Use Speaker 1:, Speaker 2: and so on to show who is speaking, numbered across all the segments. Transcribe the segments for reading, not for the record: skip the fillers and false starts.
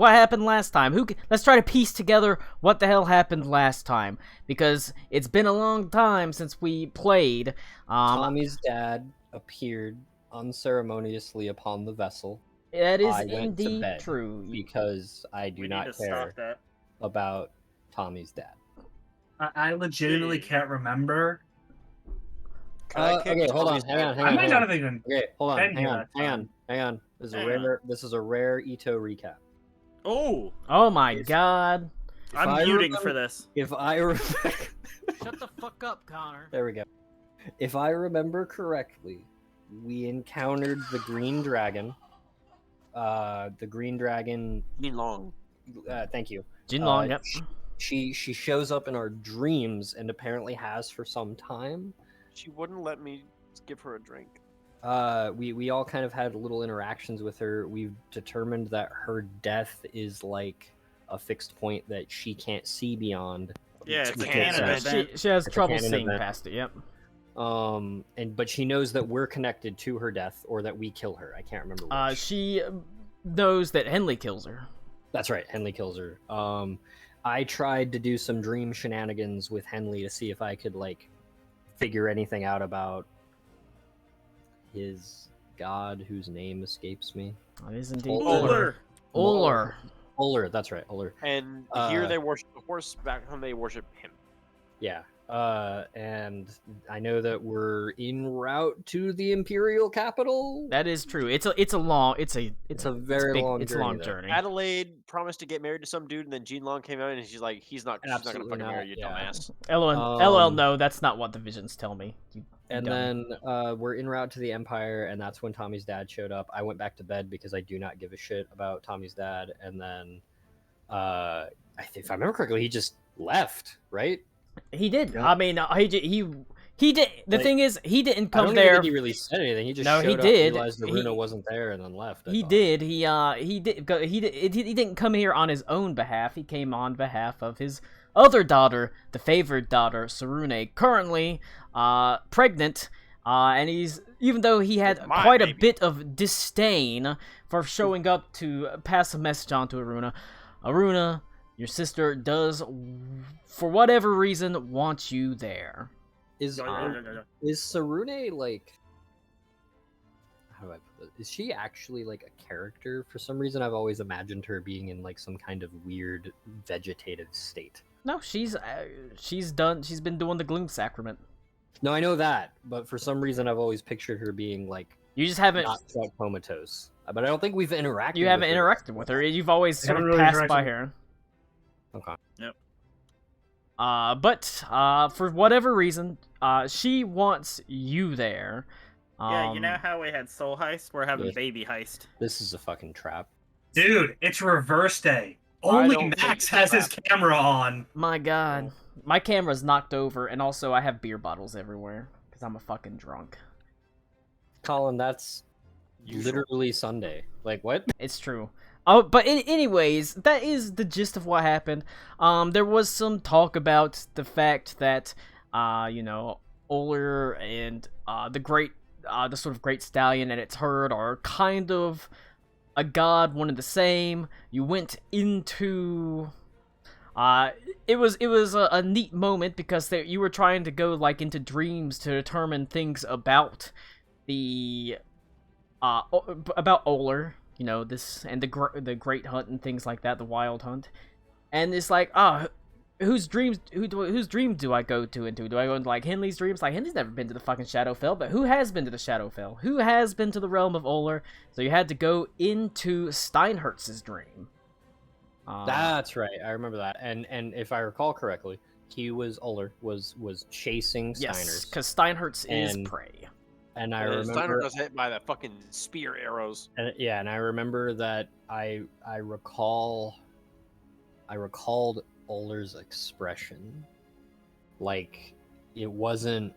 Speaker 1: what happened last time. Let's try to piece together what the hell happened last time, because it's been a long time since we played.
Speaker 2: Tommy's dad appeared unceremoniously upon the vessel.
Speaker 1: That is
Speaker 2: I went to
Speaker 1: indeed
Speaker 2: bed
Speaker 1: true.
Speaker 2: because I do not care about Tommy's dad.
Speaker 3: I legitimately can't remember.
Speaker 2: Okay, hold on, hang on.
Speaker 3: I might not have even.
Speaker 2: Okay, hold on,
Speaker 3: been
Speaker 2: hang
Speaker 3: here
Speaker 2: on.
Speaker 3: that time.
Speaker 2: This is a rare Ito recap.
Speaker 4: Oh,
Speaker 1: Oh my god.
Speaker 4: I'm muting for this.
Speaker 2: If I remember...
Speaker 1: Shut the fuck up, Connor.
Speaker 2: There we go. If I remember correctly, we encountered the green dragon. The green dragon...
Speaker 4: Jinlong.
Speaker 2: Thank you.
Speaker 1: Jinlong, yep.
Speaker 2: She shows up in our dreams and apparently has for some time.
Speaker 4: She wouldn't let me give her a drink.
Speaker 2: We all kind of had little interactions with her. We've determined that her death is like a fixed point that she can't see beyond.
Speaker 4: Yeah, it's a
Speaker 2: Because,
Speaker 4: canon event.
Speaker 1: She has
Speaker 2: It's a
Speaker 1: trouble
Speaker 2: canon
Speaker 1: seeing
Speaker 2: event.
Speaker 1: past it, yep.
Speaker 2: But she knows that we're connected to her death, or that we kill her. I can't remember which.
Speaker 1: She knows that Henley kills her.
Speaker 2: That's right, Henley kills her. I tried to do some dream shenanigans with Henley to see if I could, like, figure anything out about his god, whose name escapes me.
Speaker 1: It is indeed
Speaker 4: Uller.
Speaker 1: Uller.
Speaker 2: Uller, that's right, Uller.
Speaker 4: And here they worship the horse. Back home they worship him.
Speaker 2: Yeah. And I know that we're en route to the Imperial capital.
Speaker 1: That is true. It's a long
Speaker 2: very long
Speaker 1: it's
Speaker 2: journey,
Speaker 1: a long
Speaker 2: though.
Speaker 1: journey.
Speaker 4: Adelaide promised to get married to some dude, and then Jinlong came out, and she's like, she's not gonna
Speaker 2: Absolutely
Speaker 4: fucking
Speaker 2: not,
Speaker 4: marry you,
Speaker 2: yeah.
Speaker 4: dumbass.
Speaker 1: LOL, no, that's not what the visions tell me.
Speaker 2: And then we're en route to the Empire, and that's when Tommy's dad showed up. I went back to bed because I do not give a shit about Tommy's dad. And then, if I remember correctly, he just left, right?
Speaker 1: He did.
Speaker 2: Yep.
Speaker 1: I mean, he did. The thing is, he didn't
Speaker 2: I
Speaker 1: come
Speaker 2: don't
Speaker 1: there.
Speaker 2: even think he really said anything. He just
Speaker 1: No, he
Speaker 2: showed up,
Speaker 1: did.
Speaker 2: realized Aruna wasn't there, and then left.
Speaker 1: He did. He didn't come here on his own behalf. He came on behalf of his other daughter, the favored daughter, Sarune, currently pregnant. And even though he had quite a bit of disdain for showing up to pass a message on to Aruna, your sister does, for whatever reason, want you there.
Speaker 2: Is Sarune, like... How do I put this? Is she actually, like, a character? For some reason, I've always imagined her being in, like, some kind of weird vegetative state.
Speaker 1: No, she's been doing the Gloom Sacrament.
Speaker 2: No, I know that, but for some reason, I've always pictured her being, like...
Speaker 1: You just haven't...
Speaker 2: Not quite comatose. But I don't think we've interacted
Speaker 1: You haven't interacted with her. You've always sort of passed by her.
Speaker 2: Okay.
Speaker 4: Yep.
Speaker 1: But for whatever reason, she wants you there.
Speaker 4: Yeah, you know how we had Soul Heist? We're having
Speaker 2: Yeah.
Speaker 4: Baby Heist.
Speaker 2: This is a fucking trap.
Speaker 3: Dude, it's reverse day.
Speaker 4: I
Speaker 3: Only
Speaker 4: don't think
Speaker 3: Max
Speaker 4: it's
Speaker 3: has his
Speaker 4: crap.
Speaker 3: camera on.
Speaker 1: My god. My camera's knocked over, and also I have beer bottles everywhere, because I'm a fucking drunk.
Speaker 2: Colin, that's
Speaker 4: Usual.
Speaker 2: literally Sunday. Like, what?
Speaker 1: It's true. Oh, but anyways, that is the gist of what happened. There was some talk about the fact that, Uller and the sort of Great Stallion and its herd are kind of a god, one and the same. You went into... it was a neat moment because you were trying to go, like, into dreams to determine things about the... about Uller. You know, this and the Great Hunt and things like that, the Wild Hunt, and it's like, whose dream do I go to into? Do I go into like Henley's dreams? Like Henley's never been to the fucking Shadowfell, but who has been to the Shadowfell? Who has been to the realm of Uller? So you had to go into Steinhertz's dream.
Speaker 2: That's right. I remember that. And if I recall correctly, Uller was chasing Steinhertz.
Speaker 1: Yes, because Steinhertz is
Speaker 2: And-
Speaker 1: I
Speaker 2: And I
Speaker 4: Steiner
Speaker 2: remember,
Speaker 4: was hit by the fucking spear arrows.
Speaker 2: and I remember that I recalled Uller's expression, like it wasn't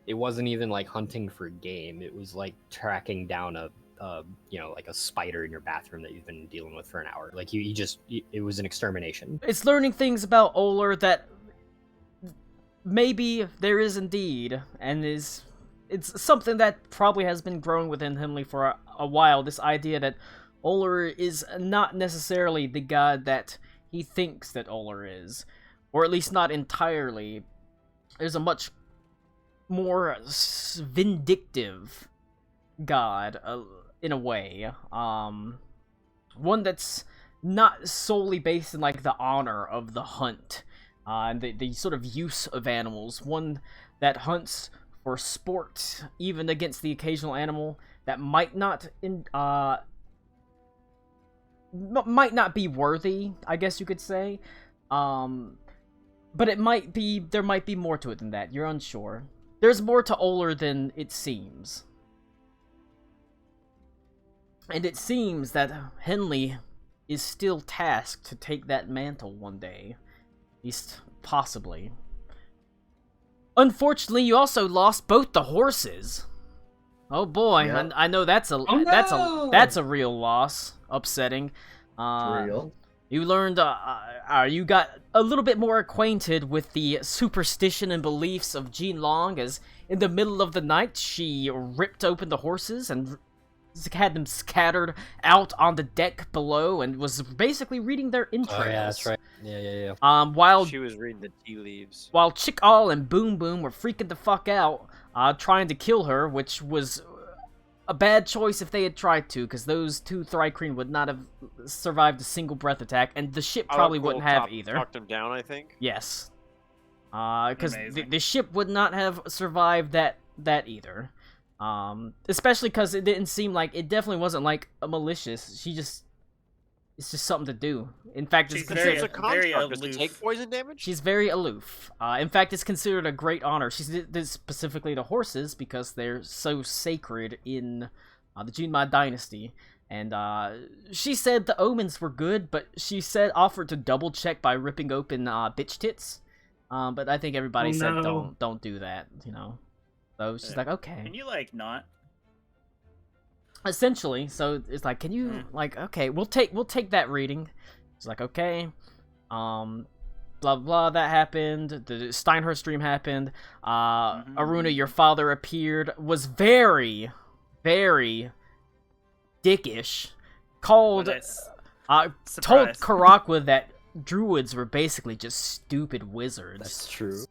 Speaker 2: even like hunting for game. It was like tracking down like a spider in your bathroom that you've been dealing with for an hour. Like it was an extermination.
Speaker 1: It's learning things about Uller that maybe there is indeed, and it's something that probably has been growing within Henley for a while. This idea that Oler is not necessarily the god that he thinks that Oler is, or at least not entirely. There's a much more vindictive god, in a way. One that's not solely based in like the honor of the hunt, and the sort of use of animals. One that hunts for sport, even against the occasional animal that might not be worthy, I guess you could say. But it might be, there might be more to it than that. You're unsure. There's more to Oler than it seems. And it seems that Henley is still tasked to take that mantle one day. At least, possibly. Unfortunately, you also lost both the horses. Oh boy,
Speaker 5: Yep.
Speaker 1: I know that's a
Speaker 3: no!
Speaker 1: that's a real loss. Upsetting.
Speaker 5: Real.
Speaker 1: You learned, you got a little bit more acquainted with the superstition and beliefs of Jean Long, as in the middle of the night she ripped open the horses and had them scattered out on the deck below and was basically reading their entrails.
Speaker 2: Oh yeah, that's right. Yeah.
Speaker 1: While
Speaker 4: She was reading the tea leaves.
Speaker 1: while Chick All and Boom Boom were freaking the fuck out, trying to kill her, which was a bad choice if they had tried to, because those two Thrycreen would not have survived a single breath attack, and the ship probably wouldn't have either.
Speaker 4: Talked him down, I think.
Speaker 1: Yes. Because
Speaker 3: Amazing.
Speaker 1: the ship would not have survived that either. Especially because it didn't seem like, it definitely wasn't like a malicious. It's just something to do. In fact, it's
Speaker 6: She's
Speaker 1: considered.
Speaker 4: It's a construct. Does it
Speaker 6: aloof.
Speaker 4: take poison damage?
Speaker 1: She's very aloof. In fact, it's considered a great honor. She did this specifically to horses because they're so sacred in the Junmai dynasty. And she said the omens were good, but she offered to double check by ripping open bitch tits. But I think everybody
Speaker 3: Oh,
Speaker 1: said
Speaker 3: no.
Speaker 1: don't do that, you know. So she's like, okay.
Speaker 6: Can you like not?
Speaker 1: Essentially, so it's like, can you like, okay, we'll take that reading. It's like, okay, blah blah, that happened. The Steinhurst dream happened. Aruna, your father appeared, was very, very dickish. Called, told
Speaker 6: Surprise.
Speaker 1: Karakwa that druids were basically just stupid wizards.
Speaker 2: That's true.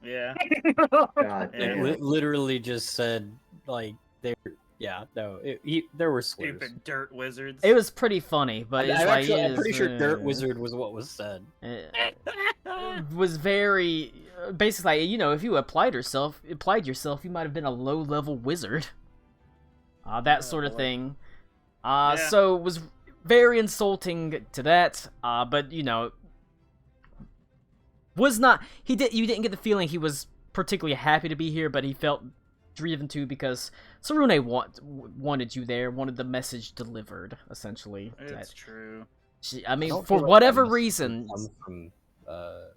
Speaker 6: Yeah.
Speaker 5: God
Speaker 6: Yeah.
Speaker 5: damn.
Speaker 2: Literally just said like there were slurs.
Speaker 6: Stupid dirt wizards.
Speaker 1: It was pretty funny, but it's like,
Speaker 2: I'm pretty sure Dirt
Speaker 1: uh,
Speaker 2: Wizard was what was said.
Speaker 1: Was very basically, you know, if you applied yourself, you might have been a low-level wizard. That sort of
Speaker 6: boy.
Speaker 1: thing.
Speaker 6: Yeah.
Speaker 1: So it was very insulting to that. But you know, was not you didn't get the feeling he was particularly happy to be here, but he felt driven to because Sarune wanted you there, wanted the message delivered, essentially.
Speaker 6: It's true.
Speaker 1: I mean,
Speaker 2: don't
Speaker 1: for
Speaker 2: feel like
Speaker 1: whatever
Speaker 2: that must
Speaker 1: reason,
Speaker 2: come from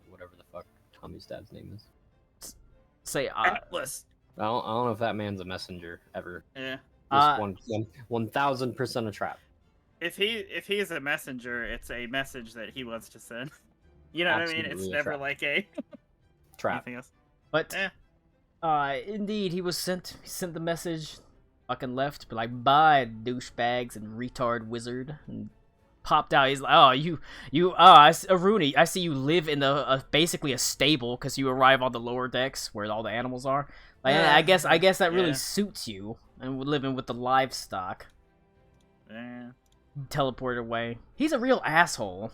Speaker 2: whatever the fuck Tommy's dad's name is.
Speaker 1: say,
Speaker 6: Atlas.
Speaker 2: I don't know if that man's a messenger ever.
Speaker 6: Yeah.
Speaker 2: Just 1000% a trap.
Speaker 6: If he is a messenger, it's a message that he wants to send. You know what I mean? It's
Speaker 2: Absolutely a
Speaker 6: never
Speaker 2: trap.
Speaker 6: like a
Speaker 2: Trap.
Speaker 6: anything else.
Speaker 1: but
Speaker 6: Eh.
Speaker 1: indeed, he sent the message, fucking left, but like, bye, douchebags and retard wizard, and popped out. He's like, oh, Aruni, I see you live in basically a stable because you arrive on the lower decks where all the animals are. Like, I guess that really
Speaker 6: Yeah.
Speaker 1: suits you, and living with the livestock.
Speaker 6: Yeah.
Speaker 1: Teleported away. He's a real asshole.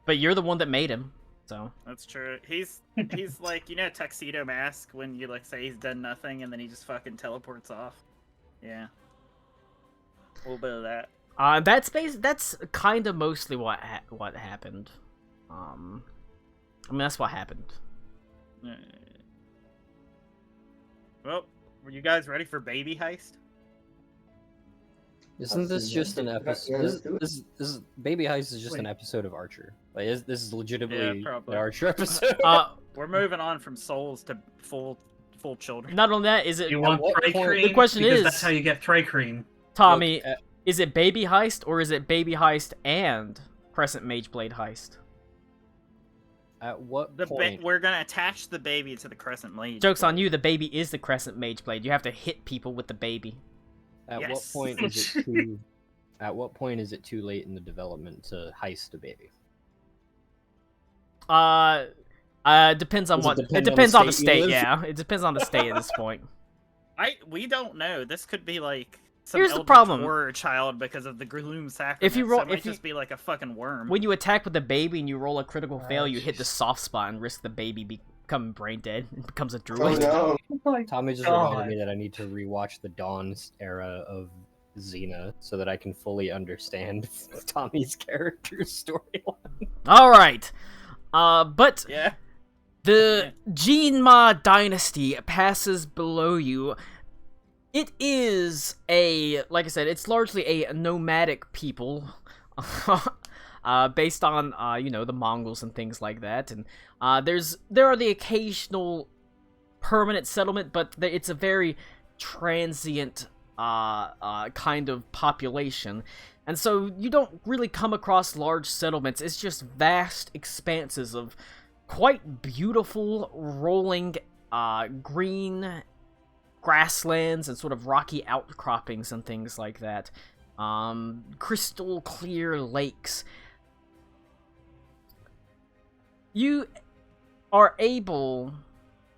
Speaker 1: But you're the one that made him, so.
Speaker 6: That's true. He's like, you know, Tuxedo Mask when you like say he's done nothing and then he just fucking teleports off. Yeah. A little bit of that.
Speaker 1: That's kind of mostly what happened. I mean, that's what happened.
Speaker 6: Well, were you guys ready for Baby Heist?
Speaker 2: Isn't this just an
Speaker 5: Yeah,
Speaker 2: episode?
Speaker 5: let's do it.
Speaker 2: This is Baby Heist is just an
Speaker 3: Wait.
Speaker 2: episode of Archer. Like this is legitimately
Speaker 6: probably.
Speaker 2: an Archer episode.
Speaker 6: We're moving on from souls to full children.
Speaker 1: Not only that, is it
Speaker 3: You want
Speaker 2: what point-
Speaker 3: Thrycreen?
Speaker 1: The question
Speaker 3: Because
Speaker 1: is-
Speaker 3: that's how you get Thrycreen.
Speaker 1: Tommy?
Speaker 2: Look,
Speaker 1: Is it Baby Heist or is it Baby Heist and Crescent Mageblade Heist?
Speaker 2: at what
Speaker 6: The
Speaker 2: point?
Speaker 6: we're gonna attach the baby to the crescent blade.
Speaker 1: Joke's on you. The baby is the Crescent Mageblade. You have to hit people with the baby.
Speaker 2: At what
Speaker 6: Yes.
Speaker 2: point is it too? At what point is it too late in the development to heist a baby?
Speaker 1: Depends on
Speaker 2: Does it
Speaker 1: what. It
Speaker 2: depend on the
Speaker 1: depends on the
Speaker 2: state you
Speaker 1: state.
Speaker 2: live?
Speaker 1: Yeah, it depends on the state at this point.
Speaker 6: We don't know. This could be like some
Speaker 1: Here's the
Speaker 6: eldritch
Speaker 1: problem.
Speaker 6: horror child because of the gloom sacrament.
Speaker 1: If you roll-
Speaker 6: so it might
Speaker 1: if you-
Speaker 6: just be like a fucking worm.
Speaker 1: When you attack with the baby and you roll a critical fail, you hit the
Speaker 5: jeez.
Speaker 1: soft spot and risk the baby becoming brain dead and becomes a
Speaker 5: Oh
Speaker 1: druid.
Speaker 5: no.
Speaker 2: Tommy just reminded me that I need to rewatch the Dawn era of Xena so that I can fully understand Tommy's character's storyline.
Speaker 1: All right, but
Speaker 6: Yeah.
Speaker 1: the Jinma dynasty passes below you. It is like I said, it's largely a nomadic people, based on the Mongols and things like that. And there are the occasional permanent settlement, but it's a very transient kind of population. And so you don't really come across large settlements. It's just vast expanses of quite beautiful rolling green grasslands and sort of rocky outcroppings and things like that. Crystal clear lakes. You are able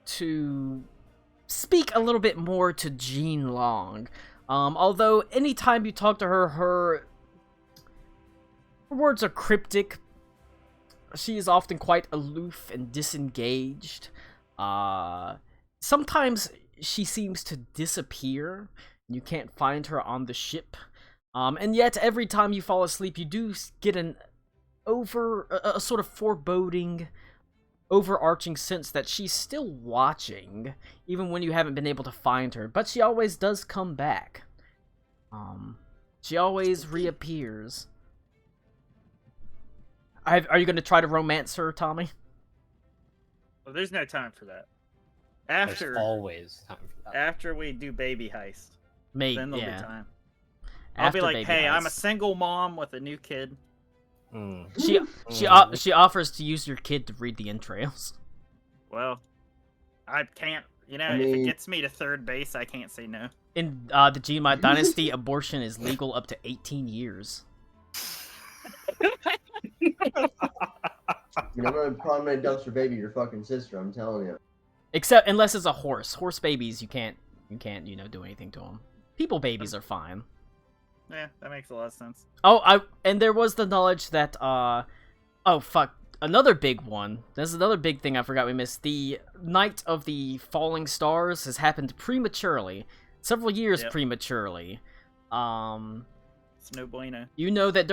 Speaker 1: to speak a little bit more to Jean Long. Although anytime you talk to her, her words are cryptic. She is often quite aloof and disengaged. Sometimes she seems to disappear. You can't find her on the ship. And yet, every time you fall asleep, you do get a sort of foreboding, overarching sense that she's still watching, even when you haven't been able to find her. But she always does come back. She always reappears. Are you going to try to romance her, Tommy?
Speaker 6: Well, there's no time for that.
Speaker 2: There's always time for that.
Speaker 6: After we do baby heist,
Speaker 1: Maybe,
Speaker 6: then there'll
Speaker 1: yeah.
Speaker 6: be time. I'll
Speaker 1: After
Speaker 6: be like,
Speaker 1: baby
Speaker 6: hey, I'm a
Speaker 1: heist.
Speaker 6: single mom with a new kid.
Speaker 2: Mm.
Speaker 1: She offers to use your kid to read the entrails.
Speaker 6: Well, I can't. You know,
Speaker 5: I
Speaker 6: if
Speaker 5: mean-
Speaker 6: it gets me to third base, I can't say no.
Speaker 1: In the Jinma dynasty, abortion is legal up to 18 years.
Speaker 5: You know, I'm gonna probably dumpster baby your fucking sister. I'm telling you.
Speaker 1: Except unless it's a horse. Horse babies, you can't do anything to them. People babies are fine.
Speaker 6: Yeah, that makes a lot of sense.
Speaker 1: Oh, and there was the knowledge that oh fuck, another big one. There's another big thing I forgot we missed. The Night of the Falling Stars has happened prematurely, several years
Speaker 6: Yep.
Speaker 1: prematurely.
Speaker 6: It's no bueno.
Speaker 1: You know that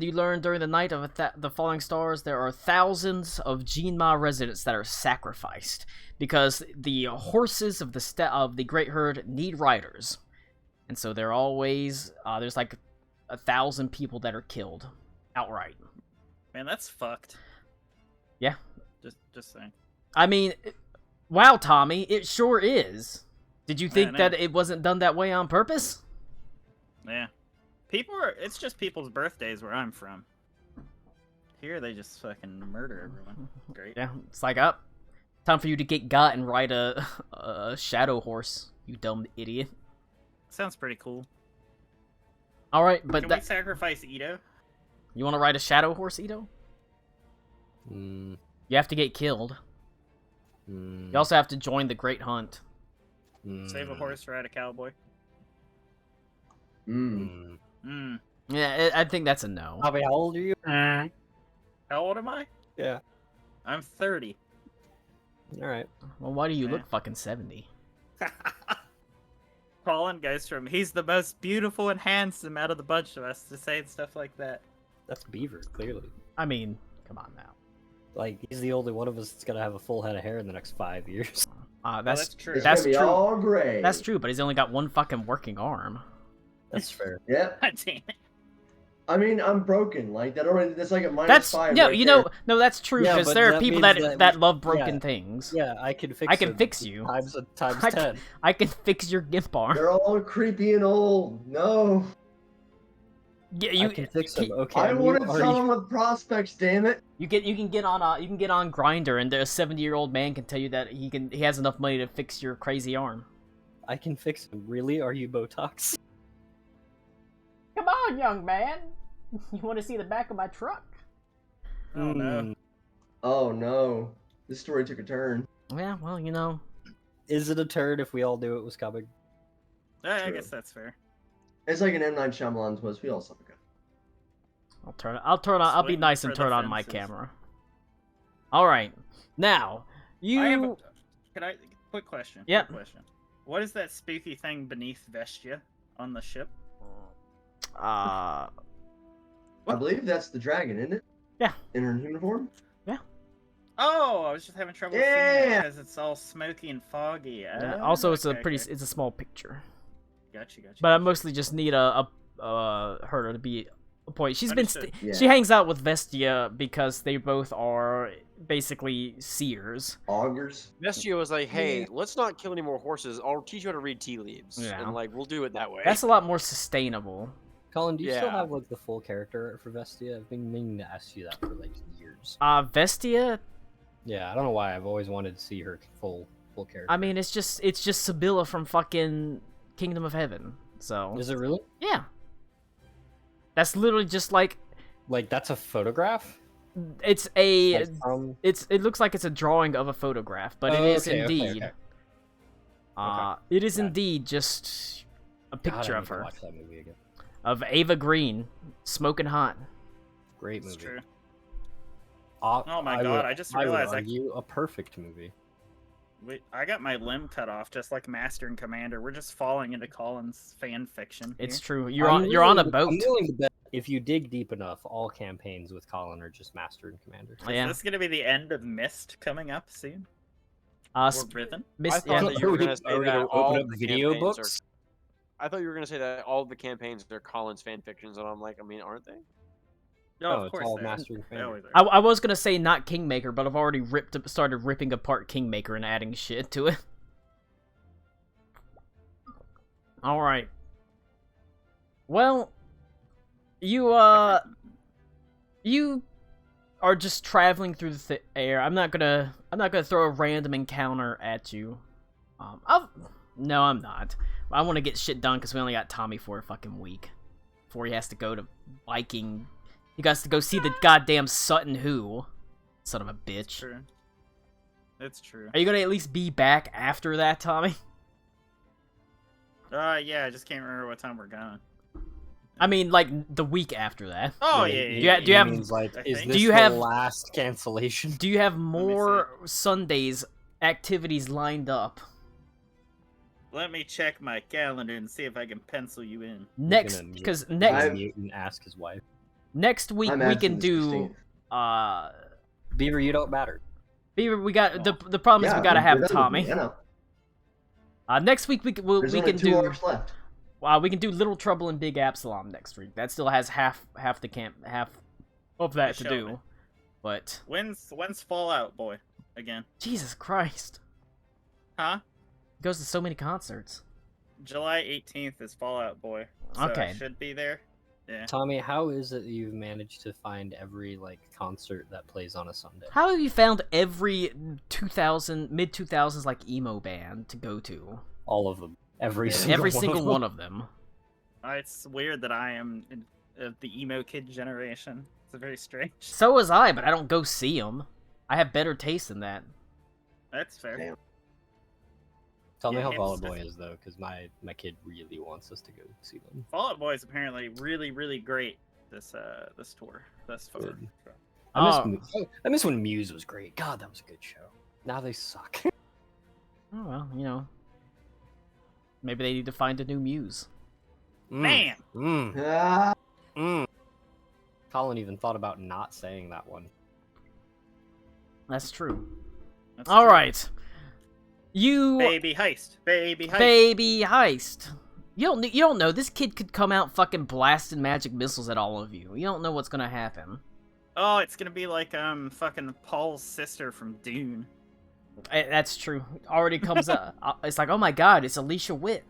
Speaker 1: you learn during the Night of the Falling Stars, there are thousands of Jinma residents that are sacrificed because the horses of the Great Herd need riders, and so they're always there's like 1,000 people that are killed outright.
Speaker 6: Man, that's fucked.
Speaker 1: Yeah.
Speaker 6: Just saying.
Speaker 1: I mean, wow, Tommy, it sure is. Did you think
Speaker 6: no.
Speaker 1: that it wasn't done that way on purpose?
Speaker 6: Yeah. It's just people's birthdays where I'm from. Here they just fucking murder everyone. Great.
Speaker 1: Yeah, it's like up. Time for you to get got and ride a shadow horse, you dumb idiot.
Speaker 6: Sounds pretty cool.
Speaker 1: All right, but
Speaker 6: Can we sacrifice Ito?
Speaker 1: you want to ride a shadow horse, Ito?
Speaker 2: Mm,
Speaker 1: You have to get killed.
Speaker 2: mm,
Speaker 1: You also have to join the Great Hunt.
Speaker 6: Save a horse, ride a cowboy.
Speaker 5: Mm.
Speaker 6: Hmm.
Speaker 1: Yeah, I think that's a no.
Speaker 2: Tommy, how old are you?
Speaker 6: How old am I?
Speaker 2: Yeah.
Speaker 6: I'm 30.
Speaker 2: All right.
Speaker 1: Well, why do you
Speaker 6: Yeah.
Speaker 1: look fucking 70?
Speaker 6: Colin goes from he's the most beautiful and handsome out of the bunch of us to saying stuff like that.
Speaker 2: That's Beaver, clearly.
Speaker 1: I mean, come on now.
Speaker 2: Like, he's the only one of us that's gonna have a full head of hair in the next 5 years.
Speaker 6: That's true.
Speaker 5: It's
Speaker 1: That's
Speaker 5: gonna be
Speaker 1: true.
Speaker 5: all gray.
Speaker 1: That's true, but he's only got one fucking working arm.
Speaker 2: That's fair.
Speaker 5: Yep.
Speaker 6: God damn it.
Speaker 5: I mean, I'm broken. Like that already. That's like a minus
Speaker 1: That's
Speaker 5: 5.
Speaker 1: no,
Speaker 5: right
Speaker 1: you
Speaker 5: there.
Speaker 1: know, no, that's true
Speaker 2: Yeah,
Speaker 1: because
Speaker 2: but
Speaker 1: there are
Speaker 2: that
Speaker 1: people
Speaker 2: means
Speaker 1: that
Speaker 2: that
Speaker 1: love broken
Speaker 2: yeah.
Speaker 1: things.
Speaker 2: Yeah, I can fix
Speaker 1: I can
Speaker 2: it
Speaker 1: fix you.
Speaker 2: times
Speaker 1: I
Speaker 2: 10.
Speaker 1: I can fix your gimp arm.
Speaker 5: They're all creepy and old. No.
Speaker 1: Yeah,
Speaker 2: I can fix them. Okay.
Speaker 5: I
Speaker 2: you
Speaker 5: wanted
Speaker 2: already-
Speaker 5: someone with prospects. Damn it.
Speaker 1: You can get on Grinder, and a 70-year-old man can tell you that he has enough money to fix your crazy arm.
Speaker 2: I can fix them. Really? Are you Botox?
Speaker 1: Come on, young man. You want to see the back of my truck?
Speaker 6: Oh no.
Speaker 2: Hmm.
Speaker 5: Oh no, this story took a turn.
Speaker 1: Yeah, well, you know.
Speaker 2: Is it a turd if we all knew it was coming?
Speaker 6: I
Speaker 5: True.
Speaker 6: guess that's fair.
Speaker 5: It's like an M Night Shyamalan twist. We all suck.
Speaker 1: I'll be
Speaker 6: Swing
Speaker 1: nice and
Speaker 6: for the
Speaker 1: turn on my
Speaker 6: fences.
Speaker 1: camera. All right, now
Speaker 6: I have a,
Speaker 1: you.
Speaker 6: can I quick question?
Speaker 1: Yep.
Speaker 6: Quick question. What is that spooky thing beneath Vestia on the ship?
Speaker 1: Uh,
Speaker 5: I believe that's the dragon, isn't it?
Speaker 1: Yeah.
Speaker 5: In her uniform.
Speaker 6: Oh, I was just having trouble seeing
Speaker 5: Yeah.
Speaker 6: it because it's all smoky and foggy.
Speaker 1: also,
Speaker 6: Oh,
Speaker 1: it's
Speaker 6: okay,
Speaker 1: a pretty.
Speaker 6: okay.
Speaker 1: It's a small picture,
Speaker 6: Gotcha.
Speaker 1: but I mostly just need her to be a point. She's been.
Speaker 6: Understood.
Speaker 5: Yeah.
Speaker 1: She hangs out with Vestia because they both are basically seers.
Speaker 5: Augurs.
Speaker 4: Vestia was like, "Hey, let's not kill any more horses. I'll teach you how to read tea leaves,
Speaker 1: Yeah.
Speaker 4: and like we'll do it that way."
Speaker 1: That's a lot more sustainable.
Speaker 2: Colin, do you still
Speaker 4: Yeah.
Speaker 2: have like the full character art for Vestia? I've been meaning to ask you that for like years.
Speaker 1: Vestia.
Speaker 2: Yeah, I don't know why. I've always wanted to see her full character.
Speaker 1: I mean, it's just Sibylla from fucking Kingdom of Heaven. So
Speaker 2: Is it really?
Speaker 1: yeah, that's literally just like
Speaker 2: Like that's a photograph?
Speaker 1: it's a
Speaker 2: Like, from-
Speaker 1: it looks like it's a drawing of a photograph, but
Speaker 2: Oh,
Speaker 1: it is
Speaker 2: okay, okay,
Speaker 1: indeed.
Speaker 2: okay.
Speaker 1: It is
Speaker 2: Got it.
Speaker 1: indeed just a
Speaker 2: God, I
Speaker 1: picture
Speaker 2: need
Speaker 1: of
Speaker 2: to
Speaker 1: her,
Speaker 2: Watch that movie again.
Speaker 1: of Ava Green, smoking hot.
Speaker 2: Great
Speaker 6: It's
Speaker 2: movie.
Speaker 6: true.
Speaker 2: Oh
Speaker 6: my God, I just realized I-
Speaker 2: argue a perfect movie.
Speaker 6: I got my limb cut off just like Master and Commander. We're just falling into Colin's fan fiction.
Speaker 1: It's
Speaker 6: here.
Speaker 1: true. You're on a boat.
Speaker 2: I'm willing to bet if you dig deep enough, all campaigns with Colin are just Master and Commander.
Speaker 1: Yeah.
Speaker 6: Is this gonna be the end of Mist coming up soon?
Speaker 1: Uh,
Speaker 6: Or Rhythm?
Speaker 1: Miss,
Speaker 4: I thought
Speaker 1: yeah.
Speaker 4: that you were gonna say
Speaker 2: Are we
Speaker 4: that
Speaker 2: gonna
Speaker 4: all
Speaker 2: open up
Speaker 4: the
Speaker 2: video
Speaker 4: campaigns
Speaker 2: books?
Speaker 4: I thought you were gonna say that all the campaigns are Colin's fan fictions, and I'm like, I mean, aren't they?
Speaker 6: No,
Speaker 2: Oh,
Speaker 6: of
Speaker 2: it's
Speaker 6: course
Speaker 2: all
Speaker 6: they are.
Speaker 2: Master and
Speaker 6: They
Speaker 2: Commander.
Speaker 6: always are.
Speaker 1: I was gonna say not Kingmaker, but I've already started ripping apart Kingmaker and adding shit to it. All right. Well, you are just traveling through the air. I'm not gonna throw a random encounter at you. No, I'm not. I want to get shit done because we only got Tommy for a fucking week before he has to go to biking. He got to go see the goddamn Sutton Hoo. Son of a bitch.
Speaker 6: True. It's true.
Speaker 1: Are you gonna at least be back after that, Tommy?
Speaker 6: Yeah, I just can't remember what time we're going.
Speaker 1: I mean, like the week after that.
Speaker 6: Oh
Speaker 2: Wait,
Speaker 6: yeah,
Speaker 2: he-
Speaker 6: yeah.
Speaker 1: do you
Speaker 2: he
Speaker 1: have-
Speaker 2: means, like,
Speaker 6: I
Speaker 2: is
Speaker 6: think-
Speaker 2: this
Speaker 1: Do you
Speaker 2: the
Speaker 1: have-
Speaker 2: last cancellation?
Speaker 1: Do you have
Speaker 6: me
Speaker 1: more Sundays activities lined up?
Speaker 6: Let me check my calendar and see if I can pencil you in.
Speaker 1: Next,
Speaker 2: gonna mute-
Speaker 1: because
Speaker 2: He's
Speaker 1: next
Speaker 2: gonna
Speaker 5: I've-
Speaker 2: mute and ask his wife.
Speaker 1: next week
Speaker 5: I'm
Speaker 1: we
Speaker 5: absent
Speaker 1: can
Speaker 5: this
Speaker 1: do
Speaker 5: 16th.
Speaker 2: Beaver, you don't matter.
Speaker 1: Beaver. We got the problem is
Speaker 5: Yeah,
Speaker 1: we gotta
Speaker 5: we're
Speaker 1: have
Speaker 5: done.
Speaker 1: Tommy.
Speaker 5: Yeah, no.
Speaker 1: Next week we
Speaker 5: There's only
Speaker 1: can
Speaker 5: 2
Speaker 1: do
Speaker 5: hours left.
Speaker 1: we can do Little Trouble in Big Absalom next week. That still has half of that to
Speaker 6: Show
Speaker 1: do.
Speaker 6: me.
Speaker 1: But
Speaker 6: When's Fallout Boy again?
Speaker 1: Jesus Christ,
Speaker 6: Huh?
Speaker 1: he goes to so many concerts.
Speaker 6: July 18th is Fallout Boy. So
Speaker 1: Okay.
Speaker 6: I should be there. Yeah.
Speaker 2: Tommy, how is it that you've managed to find every like concert that plays on a Sunday?
Speaker 1: How have you found every mid 2000s like emo band to go to?
Speaker 2: All of them. Every
Speaker 5: Yeah.
Speaker 2: single
Speaker 1: Every
Speaker 2: one
Speaker 1: single
Speaker 2: of
Speaker 1: one
Speaker 2: them.
Speaker 1: of them.
Speaker 6: It's weird that I am of the emo kid generation. It's very strange.
Speaker 1: So was I, but I don't go see them. I have better taste than that.
Speaker 6: That's fair.
Speaker 5: Damn.
Speaker 2: Tell me
Speaker 6: Yeah,
Speaker 2: how
Speaker 6: hipster.
Speaker 2: Fall Out Boy is though, because my kid really wants us to go see them.
Speaker 6: Fallout Boy is apparently really, really great this tour thus far.
Speaker 2: Good.
Speaker 6: So.
Speaker 2: I miss when Muse was great. God, that was a good show. Now they suck.
Speaker 1: Oh well, you know. Maybe they need to find a new muse.
Speaker 6: Man,
Speaker 5: Ah,
Speaker 2: Colin even thought about not saying that one.
Speaker 1: That's true.
Speaker 6: that's
Speaker 1: All
Speaker 6: true.
Speaker 1: right. You
Speaker 6: Baby heist. Baby heist.
Speaker 1: baby heist. You don't know. This kid could come out fucking blasting magic missiles at all of you. You don't know what's gonna happen.
Speaker 6: Oh, it's gonna be like fucking Paul's sister from Dune.
Speaker 1: That's true. Already comes up. It's like, oh my god, it's Alicia Witt.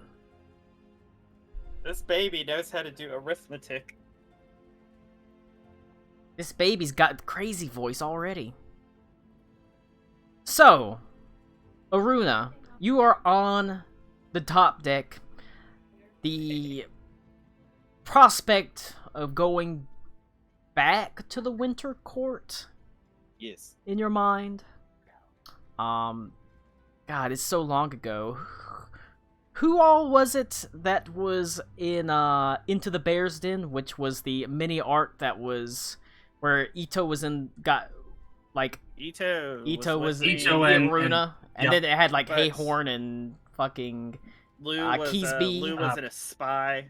Speaker 6: This baby knows how to do arithmetic.
Speaker 1: This baby's got crazy voice already. So, Aruna, you are on the top deck. The prospect of going back to the Winter Court
Speaker 4: Yes.
Speaker 1: in your mind? God, it's so long ago. Who all was it that was in Into the Bear's Den, which was the mini arc that was where Ito was in
Speaker 6: Ito
Speaker 1: was
Speaker 3: Ito
Speaker 1: in
Speaker 3: and-
Speaker 1: Runa, and
Speaker 3: yep.
Speaker 1: then it had like
Speaker 6: But-
Speaker 1: Hayhorn and fucking
Speaker 6: Lou
Speaker 1: Keysby.
Speaker 6: Lou wasn't a spy.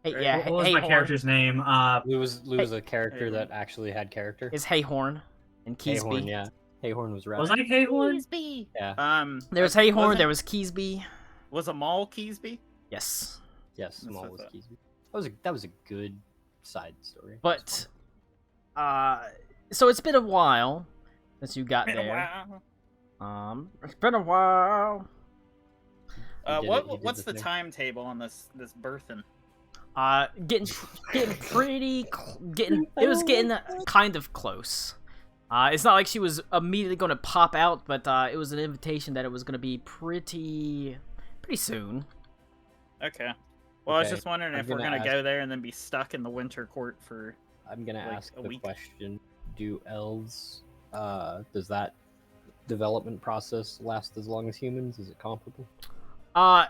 Speaker 1: hey,
Speaker 6: Right.
Speaker 1: yeah,
Speaker 3: What was my
Speaker 1: Hayhorn
Speaker 3: character's name?
Speaker 2: Lou was a character
Speaker 6: Hey.
Speaker 2: that actually had character.
Speaker 1: is Hayhorn and Keysby.
Speaker 2: Hayhorn, yeah. Hayhorn was right.
Speaker 3: Was I Hayhorn?
Speaker 2: Yeah.
Speaker 1: There was Hayhorn, there was Keysby.
Speaker 6: Was Amal Keysby?
Speaker 1: Yes,
Speaker 2: Yes,
Speaker 6: That's
Speaker 2: Small
Speaker 6: what I
Speaker 2: was
Speaker 6: thought.
Speaker 2: Keysby. That was a good side story.
Speaker 1: but so it's been a while since you got there. It's been a while.
Speaker 2: He did
Speaker 6: What's
Speaker 2: the
Speaker 6: the
Speaker 2: thing.
Speaker 6: timetable on this birthing?
Speaker 1: Getting pretty, it was getting kind of close. It's not like she was immediately going to pop out, but it was an invitation that it was going to be pretty soon.
Speaker 6: Okay. Well, I was
Speaker 2: Okay,
Speaker 6: just wondering
Speaker 2: I'm
Speaker 6: if we're
Speaker 2: gonna
Speaker 6: gonna
Speaker 2: ask-
Speaker 6: go there and then be stuck in the Winter Court for.
Speaker 2: I'm gonna
Speaker 6: like,
Speaker 2: ask
Speaker 6: a
Speaker 2: the
Speaker 6: week.
Speaker 2: question: do elves? Does that development process last as long as humans? Is it comparable?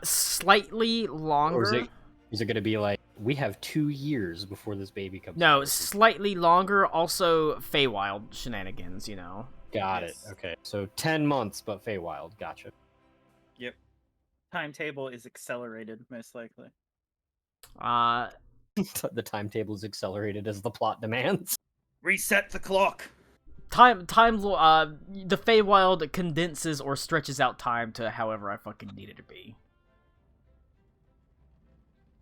Speaker 1: Slightly longer.
Speaker 2: Or is it gonna be like we have 2 years before this baby comes?
Speaker 1: No,
Speaker 2: out?
Speaker 1: slightly longer. Also, Feywild shenanigans. You know.
Speaker 2: Got
Speaker 6: Yes.
Speaker 2: it. Okay, so 10 months, but Feywild. Gotcha.
Speaker 6: Yep. Timetable is accelerated, most likely.
Speaker 2: The timetable is accelerated as the plot demands.
Speaker 6: Reset the clock.
Speaker 1: The Feywild condenses or stretches out time to however I fucking need it to be.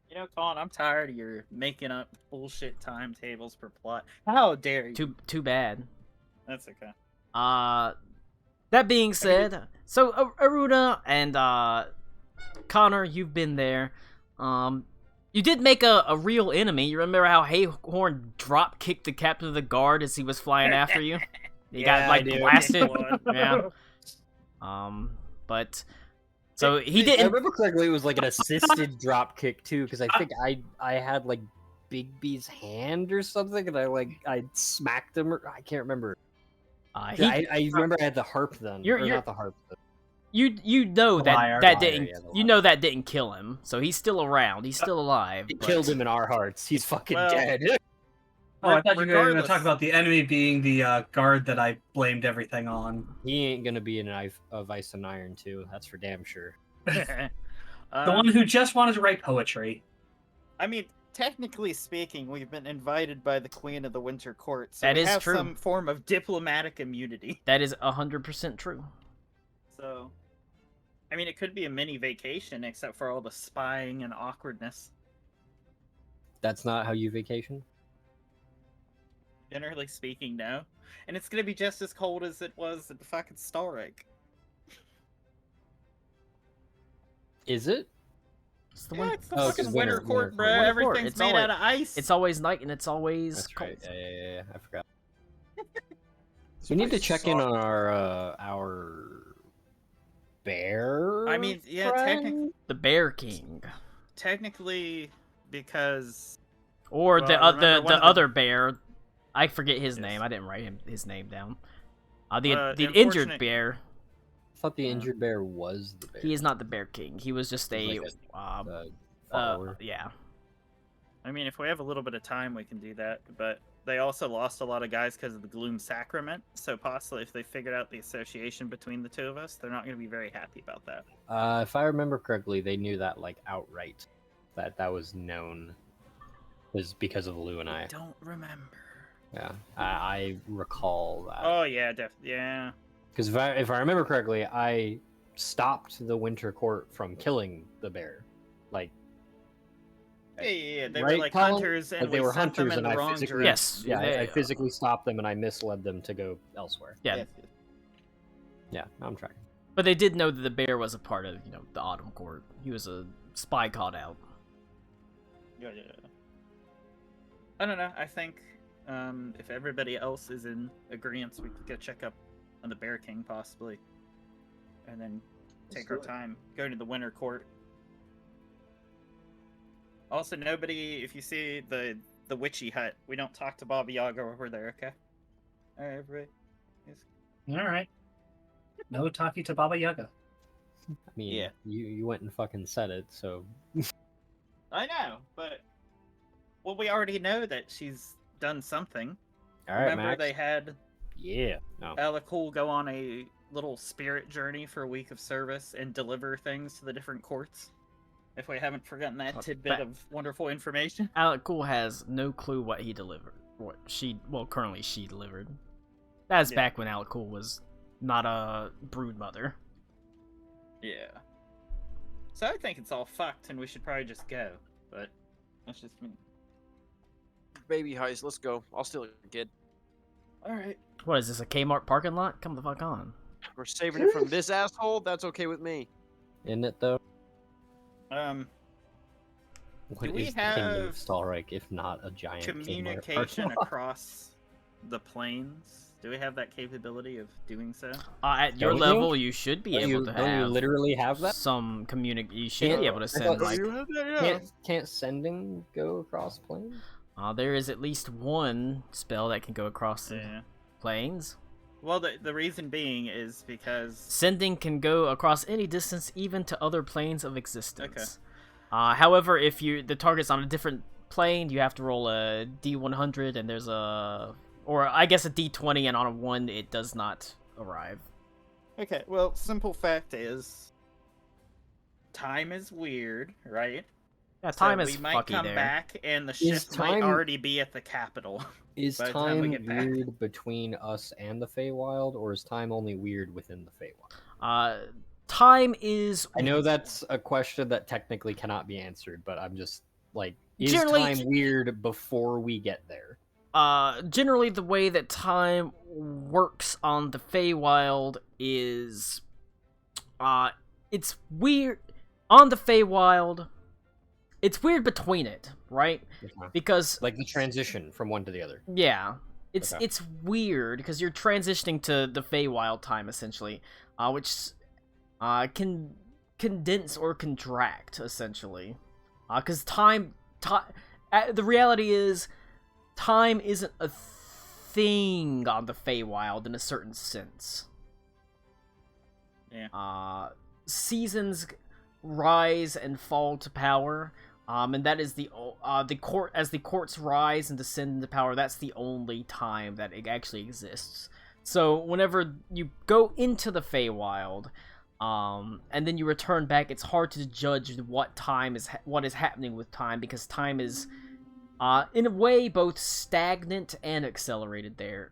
Speaker 6: You know, Colin, I'm tired of your making up bullshit timetables per plot. How dare you?
Speaker 1: Too bad.
Speaker 6: That's okay.
Speaker 1: That being said, so Aruna and Connor, you've been there. You did make a real enemy. You remember how Hayhorn drop kicked the captain of the guard as he was flying after you? He got like
Speaker 6: I do.
Speaker 1: blasted.
Speaker 6: One.
Speaker 1: Yeah. But so he
Speaker 2: I
Speaker 1: didn't.
Speaker 2: remember correctly, it was like an assisted drop kick too, because I think I had like Big B's hand or something, and I smacked him. Or, I can't remember. I remember I had the harp then.
Speaker 1: You're-
Speaker 2: or
Speaker 1: you're-
Speaker 2: not the harp.
Speaker 1: You know
Speaker 3: The
Speaker 1: that
Speaker 3: liar.
Speaker 1: that
Speaker 2: Liar,
Speaker 1: didn't
Speaker 2: yeah, the
Speaker 1: you
Speaker 2: liar.
Speaker 1: know that didn't kill him. So he's still around. He's still alive.
Speaker 2: It
Speaker 1: but-
Speaker 2: killed him in our hearts. He's fucking
Speaker 6: Well,
Speaker 2: dead.
Speaker 3: Oh, I thought you were going to
Speaker 6: Regardless.
Speaker 3: talk about the enemy being the guard that I blamed everything on.
Speaker 2: He ain't gonna be of ice and iron too. That's for damn sure.
Speaker 3: The one who just wanted to write poetry.
Speaker 6: I mean, technically speaking, we've been invited by the Queen of the Winter Court, so
Speaker 1: That
Speaker 6: we
Speaker 1: is
Speaker 6: have
Speaker 1: true.
Speaker 6: some form of diplomatic immunity.
Speaker 1: That is 100% true.
Speaker 6: So, I mean, it could be a mini vacation, except for all the spying and awkwardness.
Speaker 2: That's not how you vacation.
Speaker 6: Generally speaking, no. And it's gonna be just as cold as it was at the fucking Starreg.
Speaker 2: Is it?
Speaker 1: It's the
Speaker 6: Yeah,
Speaker 1: one.
Speaker 6: it's the
Speaker 2: Oh, 'cause
Speaker 6: fucking
Speaker 2: winter-
Speaker 6: Winter Court,
Speaker 2: winter
Speaker 6: bro.
Speaker 2: court.
Speaker 1: Winter court,
Speaker 6: Everything's
Speaker 1: it's
Speaker 6: made
Speaker 1: always-
Speaker 6: out of ice.
Speaker 1: It's always night and it's always
Speaker 2: That's
Speaker 1: cold.
Speaker 2: right. Yeah. I forgot. We need to check in on our bear.
Speaker 6: I mean, yeah,
Speaker 2: friend?
Speaker 1: The Bear King,
Speaker 6: technically, because
Speaker 1: or
Speaker 6: Well,
Speaker 1: the
Speaker 6: remember
Speaker 1: the
Speaker 6: one of the-
Speaker 1: other bear. I forget his
Speaker 6: Yes.
Speaker 1: name. I didn't write his name down. The
Speaker 6: The
Speaker 1: injured
Speaker 6: unfortunate-
Speaker 1: bear.
Speaker 2: I thought the injured bear was the bear.
Speaker 1: He is not the Bear King. He was just
Speaker 2: He's
Speaker 1: a
Speaker 2: like follower.
Speaker 1: yeah.
Speaker 6: I mean, if we have a little bit of time, we can do that. But they also lost a lot of guys because of the Gloom Sacrament. So possibly, if they figured out the association between the two of us, they're not going to be very happy about that.
Speaker 2: If I remember correctly, they knew that like outright. That was known. Was because of Lou and I.
Speaker 6: Don't remember.
Speaker 2: Yeah, I recall that.
Speaker 6: Oh yeah, yeah.
Speaker 2: Because if I remember correctly, I stopped the Winter Court from killing the bear. Like,
Speaker 6: Yeah. They
Speaker 2: Right,
Speaker 6: were like
Speaker 2: Colin?
Speaker 6: hunters, and
Speaker 2: Like, they
Speaker 6: we
Speaker 2: were
Speaker 6: sent them
Speaker 2: hunters,
Speaker 6: in
Speaker 2: and
Speaker 6: the
Speaker 2: I
Speaker 6: wrong
Speaker 2: physically-
Speaker 6: direction.
Speaker 1: Yes.
Speaker 2: yeah,
Speaker 1: they-
Speaker 2: I physically stopped them and I misled them to go elsewhere.
Speaker 1: Yeah.
Speaker 6: Yes.
Speaker 2: Yeah, I'm tracking.
Speaker 1: But they did know that the bear was a part of the Autumn Court. He was a spy caught out.
Speaker 6: Yeah. I don't know. I think if everybody else is in agreement, we could go check up on the Bear King possibly, and then take our time, go to the Winter Court. Also, nobody, if you see the witchy hut, we don't talk to Baba Yaga over there, okay? Alright, everybody.
Speaker 7: All right. No talkie to Baba Yaga.
Speaker 2: I mean,
Speaker 4: Yeah.
Speaker 2: you went and fucking said it, so
Speaker 6: I know, but well, we already know that she's done something.
Speaker 2: all right,
Speaker 6: Remember
Speaker 2: Max.
Speaker 6: they had
Speaker 2: Yeah. No.
Speaker 6: Elakul go on a little spirit journey for a week of service and deliver things to the different courts? If we haven't forgotten that tidbit of wonderful information.
Speaker 1: Alec Cool has no clue what he delivered. Currently she delivered. That's
Speaker 6: Yeah.
Speaker 1: back when Alec Cool was not a brood mother.
Speaker 6: Yeah. So I think it's all fucked and we should probably just go. But that's just me.
Speaker 4: Baby heist, let's go. I'll steal a kid.
Speaker 6: Alright.
Speaker 1: What is this, a Kmart parking lot? Come the fuck on.
Speaker 4: We're saving it from this asshole. That's okay with me.
Speaker 2: Isn't it though?
Speaker 6: Do we
Speaker 2: is the kingdom
Speaker 6: have
Speaker 2: of Stalrike if not a giant Kmart
Speaker 6: communication
Speaker 2: parking lot?
Speaker 6: across the planes? Do we have that capability of doing so?
Speaker 1: At your
Speaker 2: Don't you?
Speaker 1: level, you should be
Speaker 2: Don't
Speaker 1: able
Speaker 2: you-
Speaker 1: to
Speaker 2: don't you
Speaker 1: have
Speaker 2: literally have that?
Speaker 1: some You should be able to
Speaker 2: I
Speaker 1: send,
Speaker 2: thought
Speaker 1: like...
Speaker 4: You have that, yeah.
Speaker 2: Can't sending go across planes?
Speaker 1: there is at least one spell that can go across the
Speaker 6: Yeah.
Speaker 1: planes.
Speaker 6: Well, the reason being is because
Speaker 1: Sending can go across any distance, even to other planes of existence. However, if the target's on a different plane, you have to roll a D100, and there's a D20, and on a 1, it does not arrive.
Speaker 6: okay, well, simple fact is time is weird, right?
Speaker 1: Yeah, time
Speaker 6: so
Speaker 1: is
Speaker 6: we might
Speaker 1: fucky
Speaker 6: come
Speaker 1: there.
Speaker 6: back and the ship might
Speaker 2: time-
Speaker 6: already be at the capital.
Speaker 2: Is
Speaker 6: By the time we
Speaker 2: time
Speaker 6: get back.
Speaker 2: weird between us and the Feywild, or is time only weird within the Feywild?
Speaker 1: Time is...
Speaker 2: I know that's a question that technically cannot be answered, but I'm just like, is
Speaker 1: Generally-
Speaker 2: time weird before we get there?
Speaker 1: Generally the way that time works on the Feywild is... it's weird... On the Feywild, it's weird between it, right?
Speaker 2: Okay.
Speaker 1: Because...
Speaker 2: Like the transition from one to the other.
Speaker 1: Yeah. It's
Speaker 2: Okay.
Speaker 1: it's weird because you're transitioning to the Feywild time essentially, which can condense or contract essentially. Because the reality is time isn't a thing on the Feywild in a certain sense.
Speaker 6: Yeah.
Speaker 1: Seasons rise and fall to power. And that is the court, as the courts rise and descend into power, that's the only time that it actually exists. So whenever you go into the Feywild, and then you return back, it's hard to judge what is happening with time, because time is, in a way, both stagnant and accelerated there.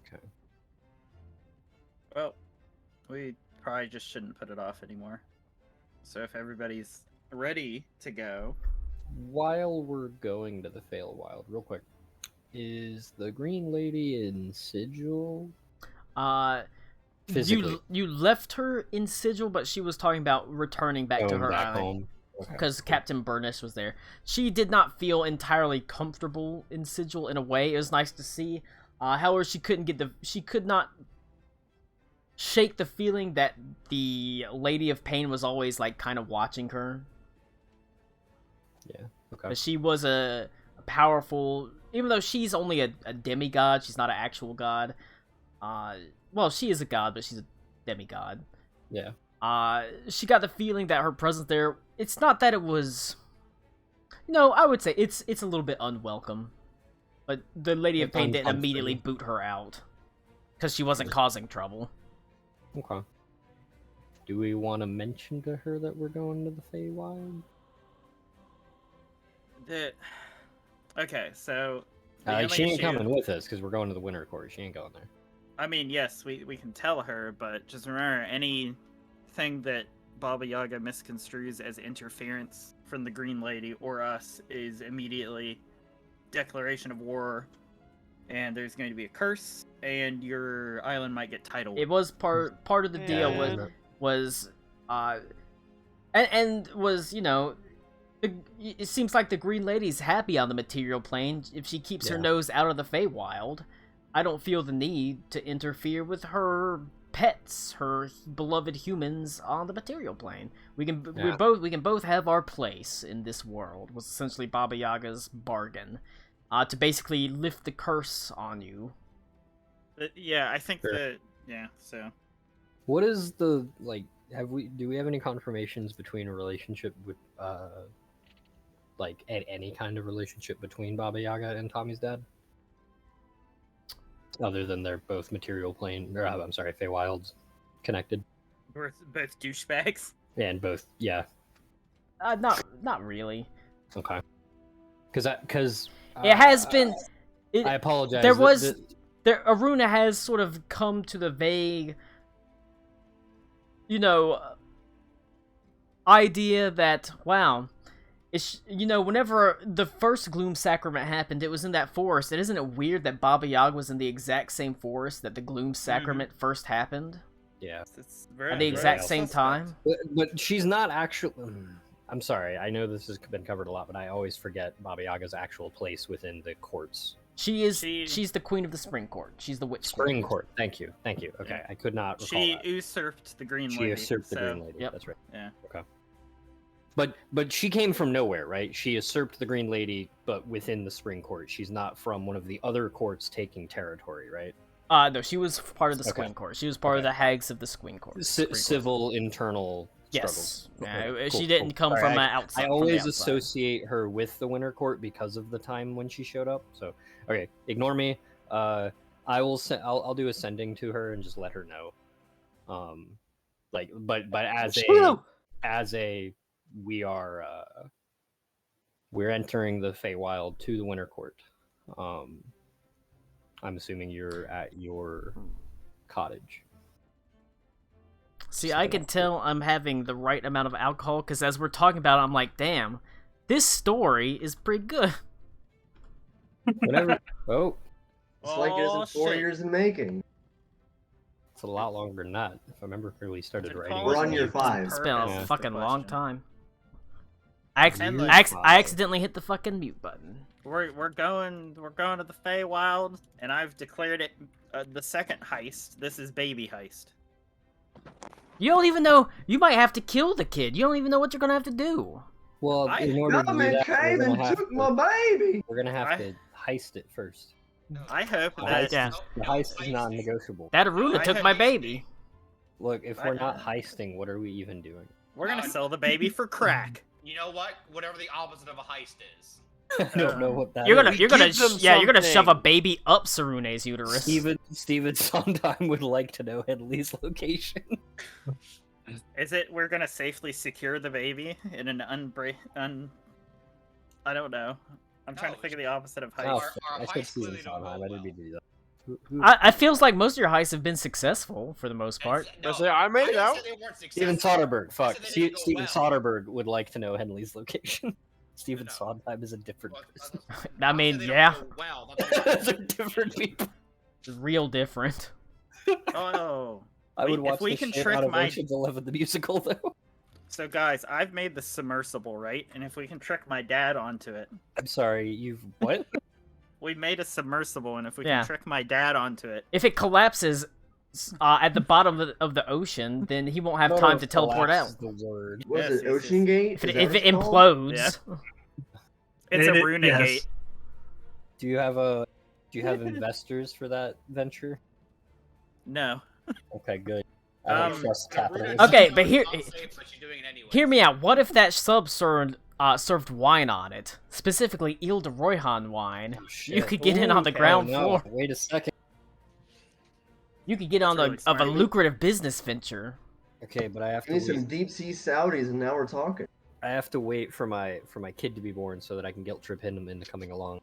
Speaker 2: Okay.
Speaker 6: Well, we probably just shouldn't put it off anymore. So if everybody's ready to go,
Speaker 2: While we're going to the Feywild, real quick, is the Green Lady in Sigil? Physically.
Speaker 1: You left her in Sigil, but she was talking about returning back to
Speaker 2: Going
Speaker 1: her
Speaker 2: back
Speaker 1: island.
Speaker 2: home. Okay.
Speaker 1: Because Captain Burness was there. She did not feel entirely comfortable in Sigil in a way. It was nice to see. However, she could not shake the feeling that the Lady of Pain was always like kind of watching her.
Speaker 2: Yeah. Okay.
Speaker 1: But she was a powerful, even though she's only a demigod, she's not an actual god. Well, she is a god, but she's a demigod.
Speaker 2: Yeah.
Speaker 1: She got the feeling that her presence there, it's not that it was... No, I would say it's a little bit unwelcome. But the Lady of
Speaker 2: It's
Speaker 1: Pain didn't
Speaker 2: uncomfortable.
Speaker 1: immediately boot her out. Because she wasn't causing trouble.
Speaker 2: Okay. Do we want to mention to her that we're going to the Feywild?
Speaker 6: okay, so the only
Speaker 2: She ain't
Speaker 6: issue-
Speaker 2: coming with us because we're going to the Winter Court. She ain't going there.
Speaker 6: I mean, yes, we can tell her, but just remember, anything that Baba Yaga misconstrues as interference from the Green Lady or us is immediately declaration of war, and there's going to be a curse, and your island might get tidal.
Speaker 1: It was part of the deal
Speaker 4: Yeah.
Speaker 1: was you know, it seems like the Green Lady's happy on the material plane. If she keeps her
Speaker 2: Yeah.
Speaker 1: nose out of the Feywild, I don't feel the need to interfere with her pets, her beloved humans on the material plane. We can
Speaker 2: Yeah.
Speaker 1: we can both have our place in this world. Was essentially Baba Yaga's bargain, to basically lift the curse on you.
Speaker 6: But yeah, I think
Speaker 2: Sure.
Speaker 6: that so
Speaker 2: What is the like? Do we have any confirmations between a relationship with like any kind of relationship between Baba Yaga and Tommy's dad? Other than they're both material plane, or I'm sorry, Feywild's connected,
Speaker 6: we're both douchebags.
Speaker 2: and both, yeah,
Speaker 1: Not really.
Speaker 2: okay. Because
Speaker 1: It has been.
Speaker 2: I apologize.
Speaker 1: There was. There, Aruna has sort of come to the vague, idea that, wow, it's, whenever the first Gloom Sacrament happened, it was in that forest. And isn't it weird that Baba Yaga was in the exact same forest that the Gloom Sacrament first happened?
Speaker 2: Yeah,
Speaker 6: It's very,
Speaker 1: At the exact same
Speaker 6: suspect.
Speaker 1: time?
Speaker 2: but she's not actually. I'm sorry. I know this has been covered a lot, but I always forget Baba Yaga's actual place within the courts.
Speaker 1: She's the queen of the Spring Court. She's the witch
Speaker 2: Spring
Speaker 1: queen.
Speaker 2: Court. Thank you. Okay,
Speaker 6: Yeah.
Speaker 2: I could not recall
Speaker 6: She
Speaker 2: that.
Speaker 6: usurped the Green
Speaker 2: She
Speaker 6: Lady.
Speaker 2: usurped the
Speaker 6: so-
Speaker 2: Green Lady.
Speaker 1: Yep.
Speaker 2: That's right.
Speaker 6: Yeah.
Speaker 2: Okay. But she came from nowhere, right? She usurped the Green Lady, but within the Spring Court. She's not from one of the other courts taking territory, right?
Speaker 1: No, she was part of the
Speaker 2: Okay.
Speaker 1: Squeen Court. She was part of
Speaker 2: Okay.
Speaker 1: the Hags of the Squeen Court. Spring Court.
Speaker 2: Civil internal
Speaker 1: Yes.
Speaker 2: struggles.
Speaker 1: Yeah,
Speaker 2: Okay,
Speaker 1: she
Speaker 2: cool,
Speaker 1: didn't
Speaker 2: cool.
Speaker 1: come
Speaker 2: Sorry,
Speaker 1: from
Speaker 2: I
Speaker 1: outside.
Speaker 2: I
Speaker 1: from the
Speaker 2: always
Speaker 1: outside.
Speaker 2: associate her with the Winter Court because of the time when she showed up. So, okay, ignore me. I will. I'll do a sending to her and just let her know. But as a we're entering the Feywild to the Winter Court. I'm assuming you're at your cottage.
Speaker 1: See, I can tell I'm having the right amount of alcohol because as we're talking about it, I'm like, damn, this story is pretty good.
Speaker 2: Whatever. Oh,
Speaker 5: It's like it
Speaker 6: Oh,
Speaker 5: isn't 4
Speaker 6: shit.
Speaker 5: years in making.
Speaker 2: it's a lot longer than that. If I remember correctly, started
Speaker 6: Did
Speaker 2: writing.
Speaker 6: Paul
Speaker 5: We're on
Speaker 6: mute
Speaker 5: year
Speaker 6: on
Speaker 5: 5.
Speaker 1: It's been a
Speaker 6: purpose is the
Speaker 1: fucking long
Speaker 6: question.
Speaker 1: time.
Speaker 6: And, like,
Speaker 1: I accidentally hit the fucking mute button.
Speaker 6: We're going to the Feywild, and I've declared it the second heist. This is baby heist.
Speaker 1: You don't even know. You might have to kill the kid. You don't even know what you're gonna have to do.
Speaker 2: Well, in order to do
Speaker 5: Government
Speaker 2: that,
Speaker 5: came and took my baby.
Speaker 2: we're gonna have
Speaker 6: I-
Speaker 2: to heist it first.
Speaker 6: I hope
Speaker 2: Oh,
Speaker 6: that
Speaker 1: yeah.
Speaker 2: The heist is non-negotiable.
Speaker 1: That Aruna
Speaker 6: I
Speaker 1: took
Speaker 6: had-
Speaker 1: my baby.
Speaker 2: Look, if we're not heisting, what are we even doing?
Speaker 6: we're gonna sell the baby for crack.
Speaker 8: You know what? Whatever the opposite of a heist is.
Speaker 2: I don't know what that
Speaker 1: You're
Speaker 2: is.
Speaker 1: gonna
Speaker 4: give them
Speaker 1: you're gonna shove a
Speaker 4: something.
Speaker 1: baby up Sarune's uterus.
Speaker 2: Steven Sondheim would like to know Henley's location.
Speaker 6: Is it we're gonna safely secure the baby in an I don't know. I'm trying to
Speaker 8: No,
Speaker 6: think of the opposite of
Speaker 2: Oh,
Speaker 6: heist.
Speaker 8: Our
Speaker 2: I said
Speaker 8: heists
Speaker 2: Steven
Speaker 8: clearly don't
Speaker 2: Sondheim.
Speaker 8: go
Speaker 2: I didn't
Speaker 8: well.
Speaker 2: mean to do that. Who-
Speaker 1: I feels like most of your heists have been successful for the most part.
Speaker 8: No,
Speaker 4: say, I made it
Speaker 8: didn't
Speaker 4: out.
Speaker 8: say they weren't
Speaker 2: Steven
Speaker 8: successful.
Speaker 2: Soderbergh.
Speaker 8: I
Speaker 2: Fuck.
Speaker 8: said they didn't go
Speaker 2: Steven
Speaker 8: well.
Speaker 2: Soderbergh would like to know Henley's location. Steven
Speaker 8: No.
Speaker 2: Sondheim is a different
Speaker 8: Well,
Speaker 2: person.
Speaker 1: I
Speaker 8: said
Speaker 1: mean,
Speaker 8: they don't
Speaker 1: yeah,
Speaker 8: go well. That's
Speaker 2: They're different people.
Speaker 1: real different.
Speaker 6: Oh.
Speaker 2: I would
Speaker 6: If
Speaker 2: watch
Speaker 6: we
Speaker 2: the
Speaker 6: can
Speaker 2: shit
Speaker 6: trick
Speaker 2: out of
Speaker 6: my-
Speaker 2: Ocean's 11 the musical though.
Speaker 6: So guys, I've made the submersible, right? And if we can trick my dad onto it.
Speaker 2: I'm sorry, you've what?
Speaker 6: We made a submersible, and if we
Speaker 1: Yeah.
Speaker 6: can trick my dad onto it.
Speaker 1: If it collapses at the bottom of the ocean, then he won't have
Speaker 2: No, no,
Speaker 1: time to teleport
Speaker 2: collapse
Speaker 1: out.
Speaker 2: is The word.
Speaker 5: Was
Speaker 6: Yes,
Speaker 5: it
Speaker 6: yes, yes.
Speaker 5: Ocean Gate?
Speaker 1: If it,
Speaker 5: Is that
Speaker 1: if
Speaker 5: what
Speaker 1: it
Speaker 5: it's called?
Speaker 1: implodes,
Speaker 6: It's a
Speaker 3: It-
Speaker 6: Runa
Speaker 3: yes.
Speaker 6: gate.
Speaker 2: Do you have investors for that venture?
Speaker 6: No.
Speaker 2: Okay, good. I don't
Speaker 6: Um,
Speaker 2: trust
Speaker 8: Runa
Speaker 2: capitalism.
Speaker 1: Okay,
Speaker 8: is
Speaker 1: but here-
Speaker 8: unsafe, but she's doing it anyway.
Speaker 1: hear me out. What if that sub served wine on it? Specifically, Ile de Royhan wine.
Speaker 2: Oh,
Speaker 1: You
Speaker 2: shit.
Speaker 1: could get in on the
Speaker 6: Okay.
Speaker 1: ground
Speaker 2: Oh, no.
Speaker 1: floor.
Speaker 2: Wait a second.
Speaker 1: You could get on
Speaker 6: That's really
Speaker 1: of a
Speaker 6: smart.
Speaker 1: lucrative business venture.
Speaker 2: Okay, but I have
Speaker 5: We need
Speaker 2: to
Speaker 5: some
Speaker 2: wait.
Speaker 5: deep sea Saudis, and now we're talking.
Speaker 2: I have to wait for my kid to be born so that I can guilt trip him into coming along.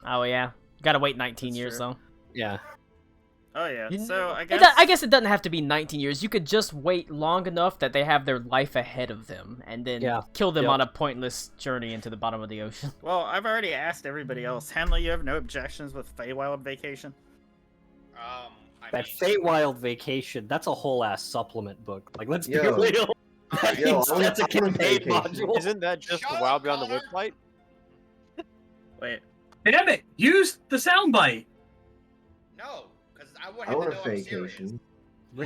Speaker 1: Oh yeah, gotta wait 19
Speaker 6: That's
Speaker 1: years
Speaker 6: true.
Speaker 1: though.
Speaker 2: Yeah.
Speaker 6: Oh yeah.
Speaker 1: You-
Speaker 6: So I
Speaker 1: It
Speaker 6: guess.
Speaker 1: do- I guess it doesn't have to be 19 years. You could just wait long enough that they have their life ahead of them, and then
Speaker 2: Yeah.
Speaker 1: kill them
Speaker 2: Yep.
Speaker 1: on a pointless journey into the bottom of the ocean.
Speaker 6: Well, I've already asked everybody else. Henley, you have no objections with Feywild Vacation?
Speaker 8: I
Speaker 2: That
Speaker 8: mean,
Speaker 2: Feywild Vacation, that's a whole ass supplement book. Like, let's be
Speaker 5: Yo.
Speaker 2: real. That
Speaker 5: Yo,
Speaker 2: means
Speaker 5: I wanna-
Speaker 2: that's a
Speaker 5: I wanna
Speaker 2: campaign
Speaker 5: vacation.
Speaker 2: module.
Speaker 4: Isn't that just
Speaker 8: Shut
Speaker 4: the Wild
Speaker 8: up,
Speaker 4: Beyond the
Speaker 8: Connor.
Speaker 4: Witchlight?
Speaker 6: Wait.
Speaker 3: Damn it! Use the soundbite.
Speaker 8: no, because I want
Speaker 5: I
Speaker 8: him
Speaker 5: want
Speaker 8: to
Speaker 5: a
Speaker 8: know I'm serious.
Speaker 5: vacation.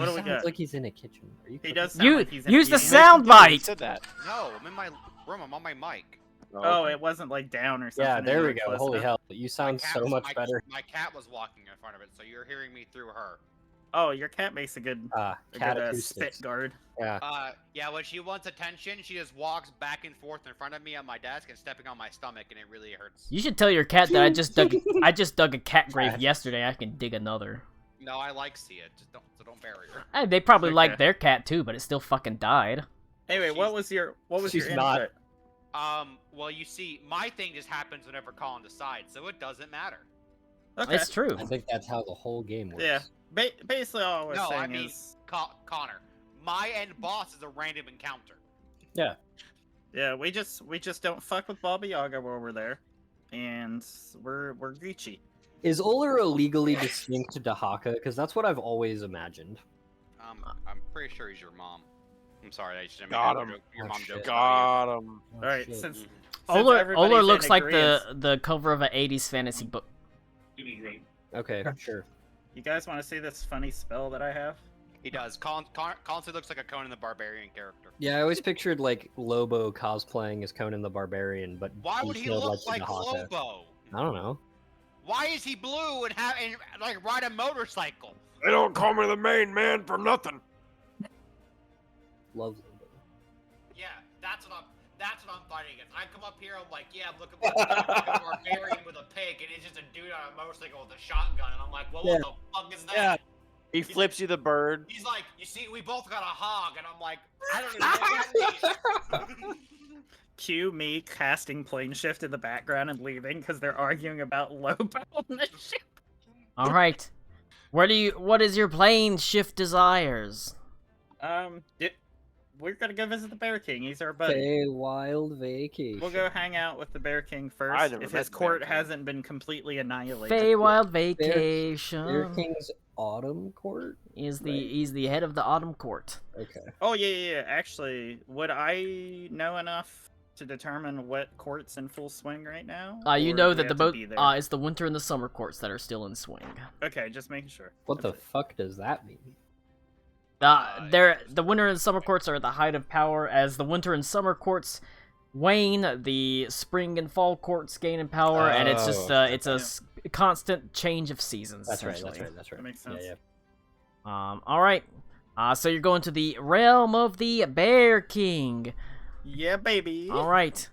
Speaker 6: What do we
Speaker 2: sounds
Speaker 6: got?
Speaker 2: like he's in a kitchen. Are you
Speaker 6: He
Speaker 2: cooking?
Speaker 6: does sound like he's in
Speaker 1: Use the
Speaker 6: a
Speaker 1: sound
Speaker 9: He
Speaker 1: bite.
Speaker 9: said that.
Speaker 8: No, I'm in my room. I'm on my mic.
Speaker 6: Oh, it wasn't like down or something.
Speaker 2: Yeah, there
Speaker 6: you
Speaker 2: we
Speaker 6: were
Speaker 2: go.
Speaker 6: close
Speaker 2: Holy
Speaker 6: enough.
Speaker 2: hell, you sound so much better.
Speaker 8: My cat was walking in front of it, so you're hearing me through her.
Speaker 6: Oh, your cat makes a good,
Speaker 2: Cat
Speaker 6: spit
Speaker 2: acoustics.
Speaker 6: guard.
Speaker 2: Yeah.
Speaker 8: Yeah, when she wants attention, she just walks back and forth in front of me on my desk and stepping on my stomach, and it really hurts.
Speaker 1: You should tell your cat that I just dug a cat grave yesterday. I can dig another.
Speaker 8: No, I like see it. Just don't bury her.
Speaker 1: Hey, they probably
Speaker 6: Okay.
Speaker 1: like their cat too, but it still fucking died.
Speaker 6: Anyway, what was your
Speaker 2: she's
Speaker 6: input?
Speaker 2: not.
Speaker 8: Well, you see, my thing just happens whenever Colin decides, so it doesn't matter.
Speaker 6: Okay.
Speaker 1: It's true.
Speaker 2: I think that's how the whole game works.
Speaker 6: Yeah. Basically, all I was
Speaker 8: No,
Speaker 6: saying
Speaker 8: I mean,
Speaker 6: is,
Speaker 8: Connor, my end boss is a random encounter.
Speaker 6: yeah, we just don't fuck with Baba Yaga while we're there, and we're Gucci.
Speaker 2: Is Uller legally distinct to Dahaka? Because that's what I've always imagined.
Speaker 8: I'm pretty sure he's your mom. I'm sorry, I just didn't
Speaker 9: Got
Speaker 8: make
Speaker 9: him.
Speaker 8: your
Speaker 2: Oh,
Speaker 8: mom
Speaker 2: shit.
Speaker 8: joke.
Speaker 9: Got him.
Speaker 2: Oh,
Speaker 6: All right,
Speaker 2: shit.
Speaker 6: since
Speaker 1: Oler
Speaker 6: everybody's
Speaker 1: looks
Speaker 6: in
Speaker 1: like
Speaker 6: agreeance,
Speaker 1: the cover of an 80s fantasy book.
Speaker 2: Okay, sure.
Speaker 6: You guys want to see this funny spell that I have?
Speaker 8: He does. Colin looks like a Conan the Barbarian character.
Speaker 2: Yeah, I always pictured like Lobo cosplaying as Conan the Barbarian, but
Speaker 8: Why would he
Speaker 2: detailed
Speaker 8: look like
Speaker 2: Dahaka.
Speaker 8: Lobo?
Speaker 2: I don't know.
Speaker 8: Why is he blue and like ride a motorcycle?
Speaker 9: They don't call me the main man for nothing.
Speaker 2: Love Lobo.
Speaker 8: Yeah, that's what I'm fighting against. I come up here, I'm like, yeah, I'm looking like a barbarian with a pig, and it's just a dude on a motorcycle with a shotgun, and I'm like, well, what the fuck is that?
Speaker 9: Yeah.
Speaker 4: He flips you the bird.
Speaker 8: He's like, you see, we both got a hog, and I'm like, I don't even know what that means.
Speaker 6: Cue me casting plane shift in the background and leaving because they're arguing about Lobo on the ship.
Speaker 1: All right. What is your plane shift desires?
Speaker 6: We're gonna go visit the Bear King. He's our buddy.
Speaker 2: Okay, wild vacation.
Speaker 6: We'll go hang out with the Bear King
Speaker 9: I
Speaker 6: first.
Speaker 9: never
Speaker 6: If
Speaker 9: met
Speaker 6: his
Speaker 9: the
Speaker 6: court
Speaker 9: Bear King.
Speaker 6: hasn't been completely annihilated.
Speaker 1: Feywild
Speaker 2: Bear
Speaker 1: Vacation
Speaker 2: King's Autumn Court?
Speaker 1: is
Speaker 2: right.
Speaker 1: he's the head of the Autumn Court.
Speaker 2: Okay.
Speaker 6: Oh yeah. Actually, would I know enough to determine what court's in full swing right now?
Speaker 1: You
Speaker 6: Or
Speaker 1: know
Speaker 6: do we
Speaker 1: that the
Speaker 6: have to
Speaker 1: boat
Speaker 6: be there?
Speaker 1: it's the winter and the summer courts that are still in swing.
Speaker 6: Okay, just making sure.
Speaker 2: What the fuck does that mean?
Speaker 1: The winter and summer courts are at the height of power. As the winter and summer courts wane, the spring and fall courts gain in power, and it's just it's a constant change of seasons.
Speaker 2: That's right,
Speaker 1: essentially.
Speaker 2: that's right.
Speaker 6: That makes sense.
Speaker 2: Yeah.
Speaker 1: All right. So you're going to the realm of the Bear King.
Speaker 6: Yeah, baby.
Speaker 1: All right.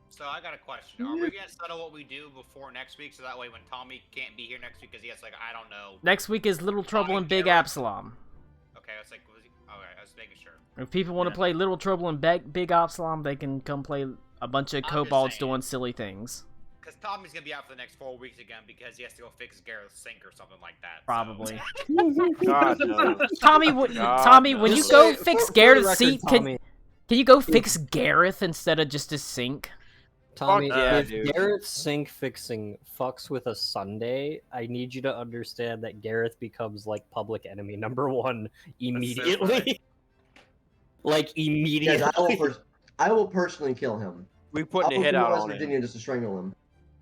Speaker 8: So I got a question. Are we gonna settle what we do before next week, so that way when Tommy can't be here next week because he has I don't know.
Speaker 1: Next week is Little Trouble in Big
Speaker 8: Garrett.
Speaker 1: Absalom.
Speaker 8: Okay, I was like, okay, I was making sure.
Speaker 1: If people want to
Speaker 6: Yeah.
Speaker 1: play Little Trouble in Big Absalom, they can come play a bunch of
Speaker 8: I'm just
Speaker 1: kobolds
Speaker 8: saying.
Speaker 1: doing silly things.
Speaker 8: Because Tommy's gonna be out for the next 4 weeks again because he has to go fix Gareth's sink or something like that. so-
Speaker 1: Probably.
Speaker 9: God no.
Speaker 1: Tommy, Tommy, when you
Speaker 2: Just
Speaker 1: go
Speaker 2: say-
Speaker 1: fix
Speaker 2: for the
Speaker 1: Gareth's
Speaker 2: record,
Speaker 1: seat,
Speaker 2: Tommy,
Speaker 1: can you go fix Gareth instead of just his sink?
Speaker 2: Tommy,
Speaker 9: yeah,
Speaker 2: if
Speaker 9: dude.
Speaker 2: Garrett's sink fixing fucks with a Sunday, I need you to understand that Gareth becomes like public enemy #1 immediately. Like immediately.
Speaker 5: Yes, I will personally kill him.
Speaker 9: We
Speaker 5: I'll
Speaker 9: putting a
Speaker 5: move
Speaker 9: hit
Speaker 5: to
Speaker 9: out
Speaker 5: West
Speaker 9: on
Speaker 5: Virginia
Speaker 9: him.
Speaker 5: just to strangle him.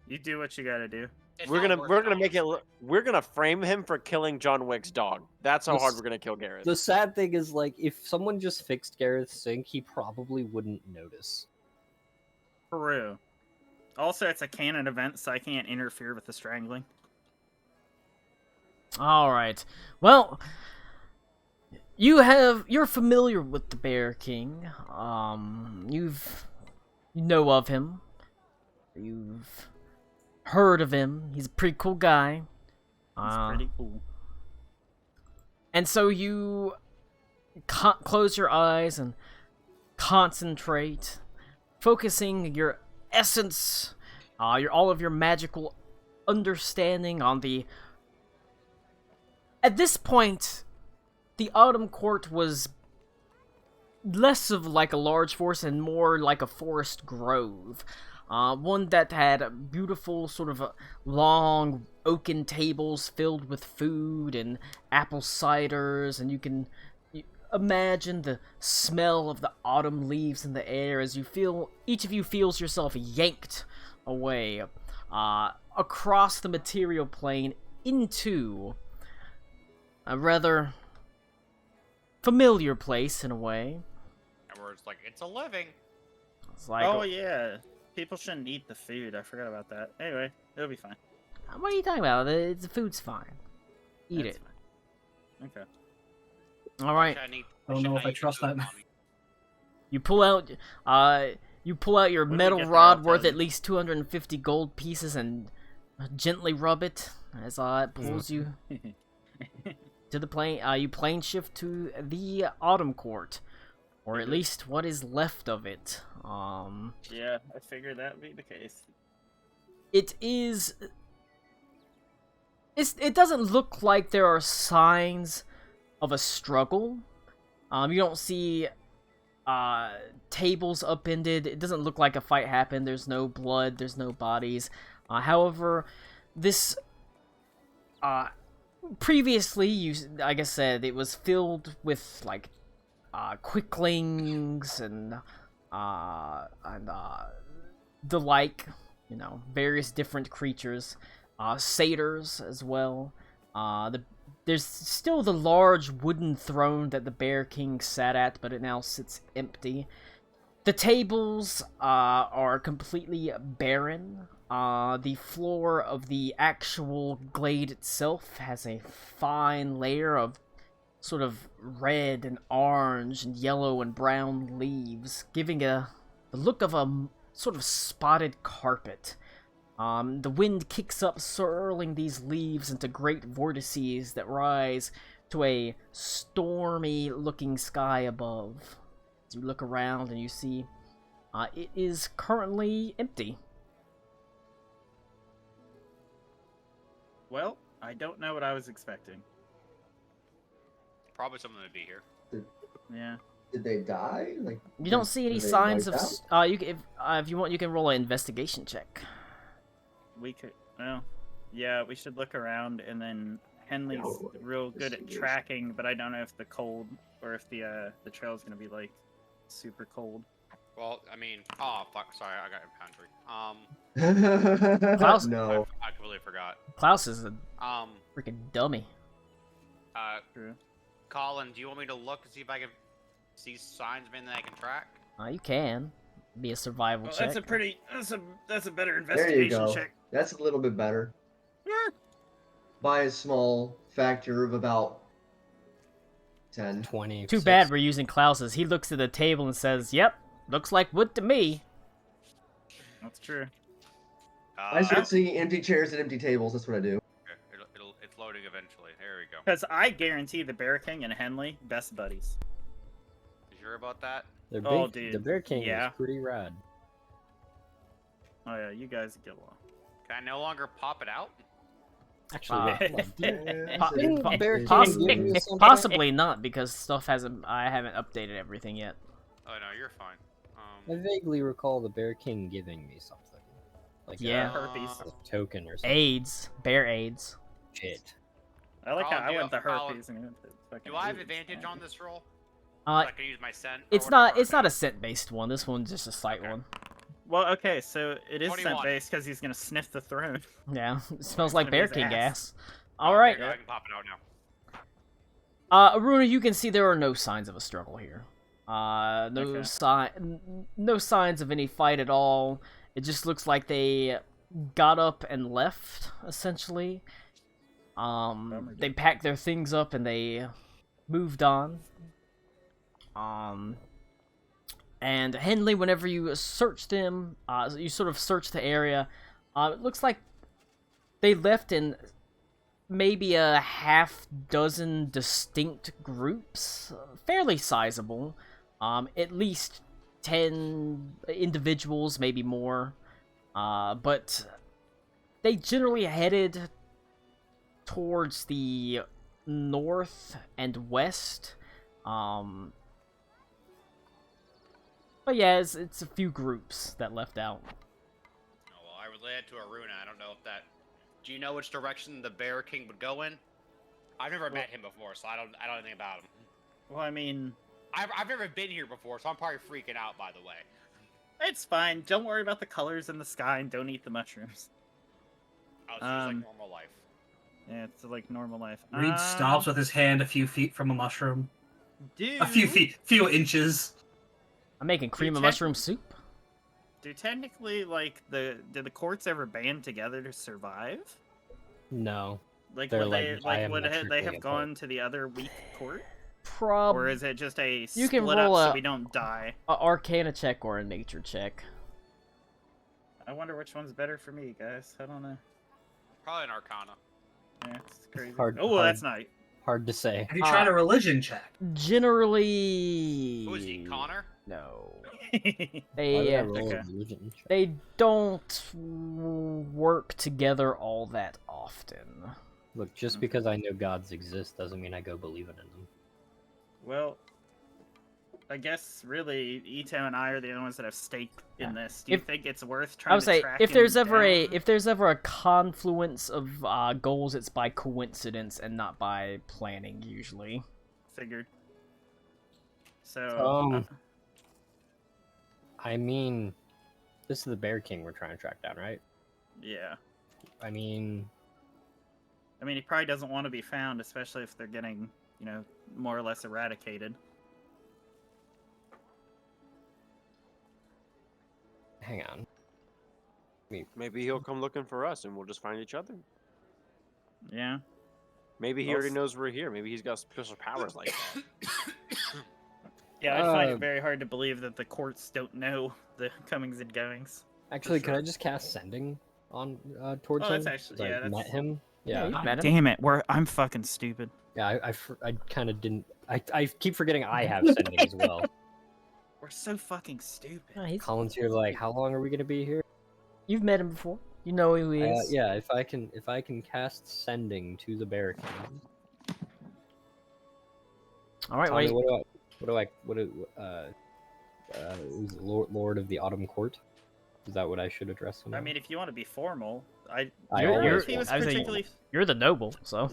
Speaker 6: You do what you gotta do.
Speaker 8: It's
Speaker 9: We're
Speaker 8: not
Speaker 9: gonna
Speaker 8: worth
Speaker 9: we're gonna
Speaker 8: it,
Speaker 9: make it.
Speaker 8: honestly.
Speaker 9: We're gonna frame him for killing John Wick's dog. That's how
Speaker 2: The
Speaker 9: hard
Speaker 2: s-
Speaker 9: we're gonna kill Gareth.
Speaker 2: The sad thing is, like, if someone just fixed Gareth's sink, he probably wouldn't notice.
Speaker 6: Peru. Also, it's a canon event, so I can't interfere with the strangling.
Speaker 1: All right. Well, you're familiar with the Bear King. You know of him. You've heard of him. He's a pretty cool guy.
Speaker 6: It's pretty cool.
Speaker 1: And so you close your eyes and concentrate, focusing your essence, all of your magical understanding on the. At this point, the Autumn Court was less of like a large forest and more like a forest grove. One that had beautiful sort of long oaken tables filled with food and apple ciders, and you can imagine the smell of the autumn leaves in the air as each of you feels yourself yanked away across the material plane into a rather familiar place in a way.
Speaker 8: And we're just like, it's a living.
Speaker 1: It's like,
Speaker 6: Oh yeah, people shouldn't eat the food. I forgot about that. Anyway, it'll be fine.
Speaker 1: what are you talking about? The food's fine. Eat
Speaker 6: That's
Speaker 1: it.
Speaker 6: fine. Okay.
Speaker 1: All right.
Speaker 7: I don't know if I trust that.
Speaker 1: You pull out your
Speaker 6: What do we
Speaker 1: metal
Speaker 6: get there,
Speaker 1: rod
Speaker 6: I'll
Speaker 1: worth
Speaker 6: tell
Speaker 1: at
Speaker 6: you?
Speaker 1: least 250 gold pieces and gently rub it as it pulls you to the plane. You plane shift to the Autumn Court, or at least what is left of it.
Speaker 6: Yeah, I figured that'd be the case.
Speaker 1: It is. It doesn't look like there are signs of a struggle. You don't see tables upended. It doesn't look like a fight happened. There's no blood. There's no bodies. However, this previously, like I said, it was filled with like quicklings and the like, various different creatures, satyrs as well. There's still the large wooden throne that the Bear King sat at, but it now sits empty. The tables are completely barren. The floor of the actual glade itself has a fine layer of sort of red and orange and yellow and brown leaves, giving the look of a sort of spotted carpet. The wind kicks up, swirling these leaves into great vortices that rise to a stormy-looking sky above. As you look around and you see, it is currently empty.
Speaker 6: Well, I don't know what I was expecting.
Speaker 8: Probably someone would be here.
Speaker 6: Yeah.
Speaker 5: Did they die? Like
Speaker 1: You don't see any
Speaker 5: were they
Speaker 1: signs of.
Speaker 5: wiped out?
Speaker 1: If you want, you can roll an investigation check.
Speaker 6: We could. Well, yeah, we should look around, and then Henley's
Speaker 5: No,
Speaker 6: real good at
Speaker 5: investigation.
Speaker 6: tracking, but I don't know if the cold or if the trail's gonna be like super cold.
Speaker 8: Well, I mean, oh fuck, sorry, I got infantry.
Speaker 1: Klaus-
Speaker 5: No.
Speaker 8: I completely forgot.
Speaker 1: Klaus is a
Speaker 8: Um,
Speaker 1: freaking dummy.
Speaker 6: True.
Speaker 8: Colin, do you want me to look and see if I can see signs of anything that I can track?
Speaker 1: You can. Be a survival
Speaker 6: Well,
Speaker 1: check.
Speaker 6: that's a pretty. That's a better
Speaker 5: There you
Speaker 6: investigation
Speaker 5: go.
Speaker 6: check.
Speaker 5: That's a little bit better. By a small factor of about 10.
Speaker 2: 20.
Speaker 1: Too bad we're using Klaus's. He looks at the table and says, "Yep, looks like wood to me."
Speaker 6: That's true.
Speaker 5: I start seeing empty chairs and empty tables. That's what I do.
Speaker 8: Okay, it's loading eventually. There we go.
Speaker 6: Because I guarantee the Bear King and Henley best buddies.
Speaker 8: You sure about that?
Speaker 2: The
Speaker 6: Oh,
Speaker 2: big,
Speaker 6: dude.
Speaker 2: the Bear King
Speaker 6: Yeah.
Speaker 2: is pretty rad.
Speaker 6: Oh yeah, you guys get along.
Speaker 8: Can I no longer pop it out?
Speaker 2: Actually,
Speaker 1: Uh,
Speaker 5: Yeah,
Speaker 2: Didn't
Speaker 5: so-
Speaker 2: Bear King
Speaker 1: Poss-
Speaker 2: give you something?
Speaker 1: possibly not, because stuff hasn't. I haven't updated everything yet.
Speaker 8: Oh no, you're fine.
Speaker 2: I vaguely recall the Bear King giving me something. Like
Speaker 1: Yeah.
Speaker 6: Herpes.
Speaker 2: a token or something.
Speaker 1: AIDS, bear AIDS.
Speaker 2: Shit.
Speaker 6: I like how
Speaker 8: Colin,
Speaker 6: I
Speaker 8: do
Speaker 6: went the
Speaker 8: you- Colin,
Speaker 6: herpes and went the fucking
Speaker 8: Do I have
Speaker 6: AIDS.
Speaker 8: advantage on this roll?
Speaker 1: Uh,
Speaker 8: So I can use my scent. or
Speaker 1: it's not.
Speaker 8: whatever?
Speaker 1: It's not a scent-based one. This one's just a slight
Speaker 8: Okay.
Speaker 1: one.
Speaker 6: Well, okay, so it is
Speaker 8: 21.
Speaker 6: scent based because he's gonna sniff the throne.
Speaker 1: Yeah, it smells
Speaker 6: It's
Speaker 1: like
Speaker 6: gonna be
Speaker 1: Bear
Speaker 6: his
Speaker 1: King
Speaker 6: ass.
Speaker 1: gas.
Speaker 8: Oh,
Speaker 1: All
Speaker 8: there
Speaker 1: right,
Speaker 8: you go, I can pop it out now.
Speaker 1: Aruna, you can see there are no signs of a struggle here. No
Speaker 6: Okay.
Speaker 1: no signs of any fight at all. It just looks like they got up and left, essentially. They packed their things up and they moved on. And Henley, whenever you search them, you sort of search the area, it looks like they left in maybe a half dozen distinct groups, fairly sizable, at least 10 individuals, maybe more, but they generally headed towards the north and west, but yeah, it's a few groups that left out.
Speaker 8: Oh, well, I relayed to Aruna. I don't know if that. Do you know which direction the Bear King would go in? I've never met him before, so I don't know anything about him.
Speaker 6: Well, I mean,
Speaker 8: I've never been here before, so I'm probably freaking out. By the way.
Speaker 6: it's fine. Don't worry about the colors in the sky and don't eat the mushrooms.
Speaker 8: Oh, so it's just like
Speaker 6: Um,
Speaker 8: normal life.
Speaker 6: Yeah, it's like normal life.
Speaker 3: Reed stops with his hand a few feet from a mushroom. A few inches.
Speaker 1: I'm making cream of
Speaker 6: check-
Speaker 1: mushroom soup.
Speaker 6: Do technically, like, did the courts ever band together to survive?
Speaker 2: No.
Speaker 6: Like,
Speaker 2: They're
Speaker 6: would they,
Speaker 2: like
Speaker 6: would they
Speaker 2: diametrically
Speaker 6: have
Speaker 2: apart.
Speaker 6: gone to the other weak court?
Speaker 1: Prob.
Speaker 6: Or is it just a
Speaker 1: You can
Speaker 6: split
Speaker 1: roll
Speaker 6: up so
Speaker 1: a-
Speaker 6: we don't die?
Speaker 1: Arcana check or a nature check.
Speaker 6: I wonder which one's better for me, guys. I don't know.
Speaker 8: Probably an Arcana.
Speaker 6: Yeah, it's crazy.
Speaker 2: Hard-
Speaker 6: oh, well,
Speaker 2: hard.
Speaker 6: that's not.
Speaker 2: Hard to say.
Speaker 3: Have you tried a religion check?
Speaker 1: Generally.
Speaker 8: Who is he, Connor?
Speaker 1: No.
Speaker 2: Why did I
Speaker 1: They
Speaker 2: roll a
Speaker 6: Okay.
Speaker 2: religion check?
Speaker 1: they don't work together all that often.
Speaker 2: Look, just because I know gods exist doesn't mean I go believing in them.
Speaker 6: Well, I guess really Ito and I are the only ones that have stake in this. Do you think it's worth trying
Speaker 1: I would
Speaker 6: to
Speaker 1: say
Speaker 6: track
Speaker 1: if there's
Speaker 6: him down?
Speaker 1: if there's ever a confluence of goals, it's by coincidence and not by planning usually.
Speaker 6: Figured. So.
Speaker 2: I mean, this is the Bear King we're trying to track down, right?
Speaker 6: Yeah.
Speaker 2: I mean,
Speaker 6: He probably doesn't want to be found, especially if they're getting, more or less eradicated.
Speaker 2: hang on.
Speaker 9: Maybe he'll come looking for us, and we'll just find each other.
Speaker 6: Yeah.
Speaker 9: Maybe he
Speaker 6: Well,
Speaker 9: already knows we're here. Maybe he's got special powers like that.
Speaker 6: Yeah, I find
Speaker 2: Uh,
Speaker 6: it very hard to believe that the courts don't know the comings and goings.
Speaker 2: Actually,
Speaker 6: For
Speaker 2: could
Speaker 6: sure.
Speaker 2: I just cast Sending on towards
Speaker 6: Oh,
Speaker 2: him?
Speaker 6: that's actually-
Speaker 2: 'Cause
Speaker 6: yeah,
Speaker 2: I
Speaker 6: that's-
Speaker 2: met him.
Speaker 1: Yeah,
Speaker 2: Yeah,
Speaker 1: you've met him.
Speaker 6: Damn it, I'm fucking stupid.
Speaker 2: yeah. I kind of didn't. I keep forgetting I have Sending as well.
Speaker 6: We're so fucking stupid.
Speaker 1: Yeah, he's-
Speaker 2: Colin's here. Like, how long are we gonna be here?
Speaker 1: You've met him before. You know who he is.
Speaker 2: Yeah. If I can cast Sending to the Bear King.
Speaker 1: All right.
Speaker 2: Tommy,
Speaker 1: Wait.
Speaker 2: is it Lord of the Autumn Court? Is that what I should address him?
Speaker 6: I
Speaker 2: as?
Speaker 6: mean, if you want to be formal,
Speaker 2: I
Speaker 1: You're-
Speaker 2: always
Speaker 6: if he was
Speaker 1: I was saying-
Speaker 6: particularly.
Speaker 1: You're the noble, so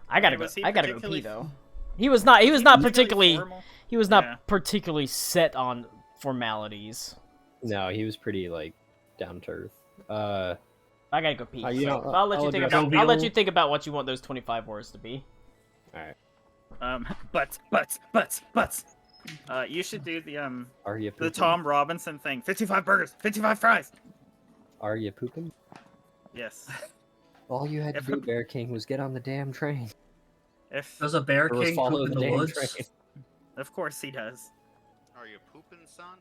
Speaker 1: I gotta go.
Speaker 6: was he
Speaker 1: I gotta go pee
Speaker 6: particularly-
Speaker 1: though. He was not. He was not particularly.
Speaker 6: formal?
Speaker 1: He was not
Speaker 6: Yeah.
Speaker 1: particularly set on formalities.
Speaker 2: No, he was pretty like down to earth.
Speaker 1: I gotta go pee.
Speaker 2: You
Speaker 1: so
Speaker 2: know,
Speaker 1: I'll let you
Speaker 2: I'll
Speaker 1: think
Speaker 2: address-
Speaker 1: about. I'll let you think about what you want those 25 words to be.
Speaker 2: All right.
Speaker 6: Butts. You should do the
Speaker 2: Are you
Speaker 6: the
Speaker 2: pooping?
Speaker 6: Tom Robinson thing. 55 burgers, 55 fries.
Speaker 2: Are you pooping?
Speaker 6: Yes.
Speaker 2: All you had to
Speaker 6: If-
Speaker 2: do, Bear King, was get on the damn train.
Speaker 6: If
Speaker 3: Does a bear
Speaker 2: Or was
Speaker 3: king
Speaker 2: follow
Speaker 3: poop in
Speaker 2: the
Speaker 3: the
Speaker 2: damn
Speaker 3: woods?
Speaker 2: train.
Speaker 6: of course he does.
Speaker 8: Are you pooping, son?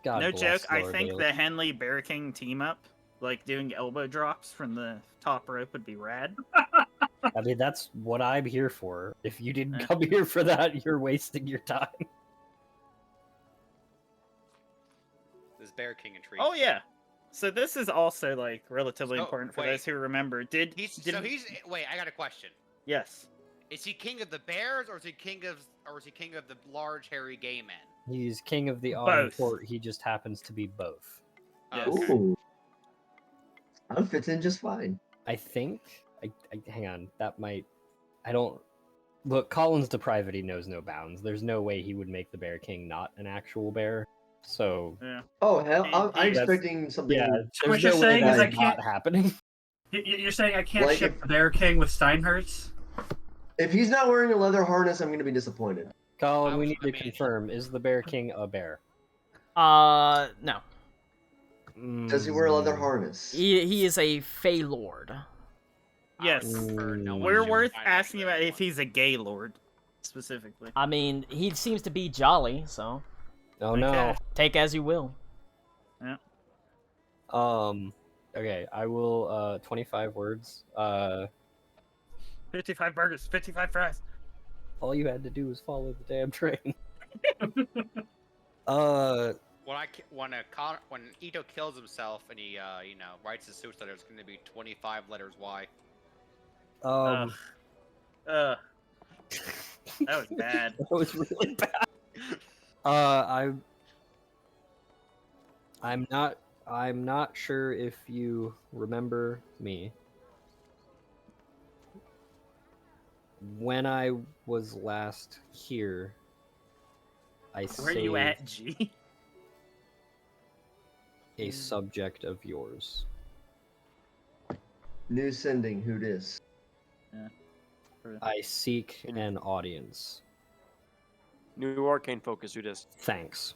Speaker 2: God
Speaker 6: No
Speaker 2: bless
Speaker 6: joke. I
Speaker 2: Lower
Speaker 6: think
Speaker 2: Vale.
Speaker 6: the Henley Bear King team up, like doing elbow drops from the top rope, would be rad.
Speaker 2: I mean, that's what I'm here for. If you didn't
Speaker 6: Eh.
Speaker 2: come here for that, you're wasting your time.
Speaker 8: This Bear King intrigues.
Speaker 6: Oh yeah. So this is also like relatively
Speaker 8: So,
Speaker 6: important for
Speaker 8: wait.
Speaker 6: those who remember. Wait,
Speaker 8: Wait, I got a question.
Speaker 6: yes.
Speaker 8: Is he king of the bears, or is he king of the large hairy gay men?
Speaker 2: He's king of the Autumn
Speaker 6: Both.
Speaker 2: Court. He just happens to be both.
Speaker 6: Yes.
Speaker 8: Okay.
Speaker 5: Ooh. That fits in just fine.
Speaker 2: I think. Hang on. That might. I don't. Look, Colin's depravity knows no bounds. There's no way he would make the Bear King not an actual bear. So
Speaker 6: Yeah.
Speaker 5: Oh hell, I'm
Speaker 6: That's-
Speaker 5: expecting something.
Speaker 2: yeah,
Speaker 3: So what
Speaker 2: there's
Speaker 3: you're
Speaker 2: no way
Speaker 3: saying is
Speaker 2: that
Speaker 3: I can't-
Speaker 2: not happening.
Speaker 3: You're saying I can't
Speaker 5: Like
Speaker 3: ship
Speaker 5: if-
Speaker 3: the bear king with Steinhertz?
Speaker 5: If he's not wearing a leather harness, I'm gonna be disappointed.
Speaker 2: Colin, we
Speaker 8: I
Speaker 2: need to
Speaker 8: mean-
Speaker 2: confirm: is the Bear King a bear?
Speaker 1: No.
Speaker 5: Does he wear a leather
Speaker 2: Mm,
Speaker 5: harness?
Speaker 1: He is a Fey Lord.
Speaker 6: Yes.
Speaker 8: I would prefer no one
Speaker 6: We're
Speaker 8: to
Speaker 6: worth
Speaker 8: find
Speaker 6: asking
Speaker 8: out
Speaker 6: about
Speaker 8: that
Speaker 6: if he's a gay lord, specifically.
Speaker 1: I mean, he seems to be jolly, so
Speaker 2: Oh no.
Speaker 6: Okay.
Speaker 1: take as you will.
Speaker 2: Okay, I will. 25 words.
Speaker 6: 55 burgers, 55 fries.
Speaker 2: All you had to do was follow the damn train.
Speaker 8: When Ito kills himself and he writes his suicide letter, it's going to be 25 letters Y.
Speaker 2: Um,
Speaker 6: Ugh. That was bad.
Speaker 2: that was really bad. I'm not sure if you remember me. When I was last here, I
Speaker 6: Where are you
Speaker 2: saved
Speaker 6: at, G?
Speaker 2: a subject of yours.
Speaker 5: New sending, who dis?
Speaker 2: I seek an audience.
Speaker 4: New arcane focus. Who does?
Speaker 2: Thanks.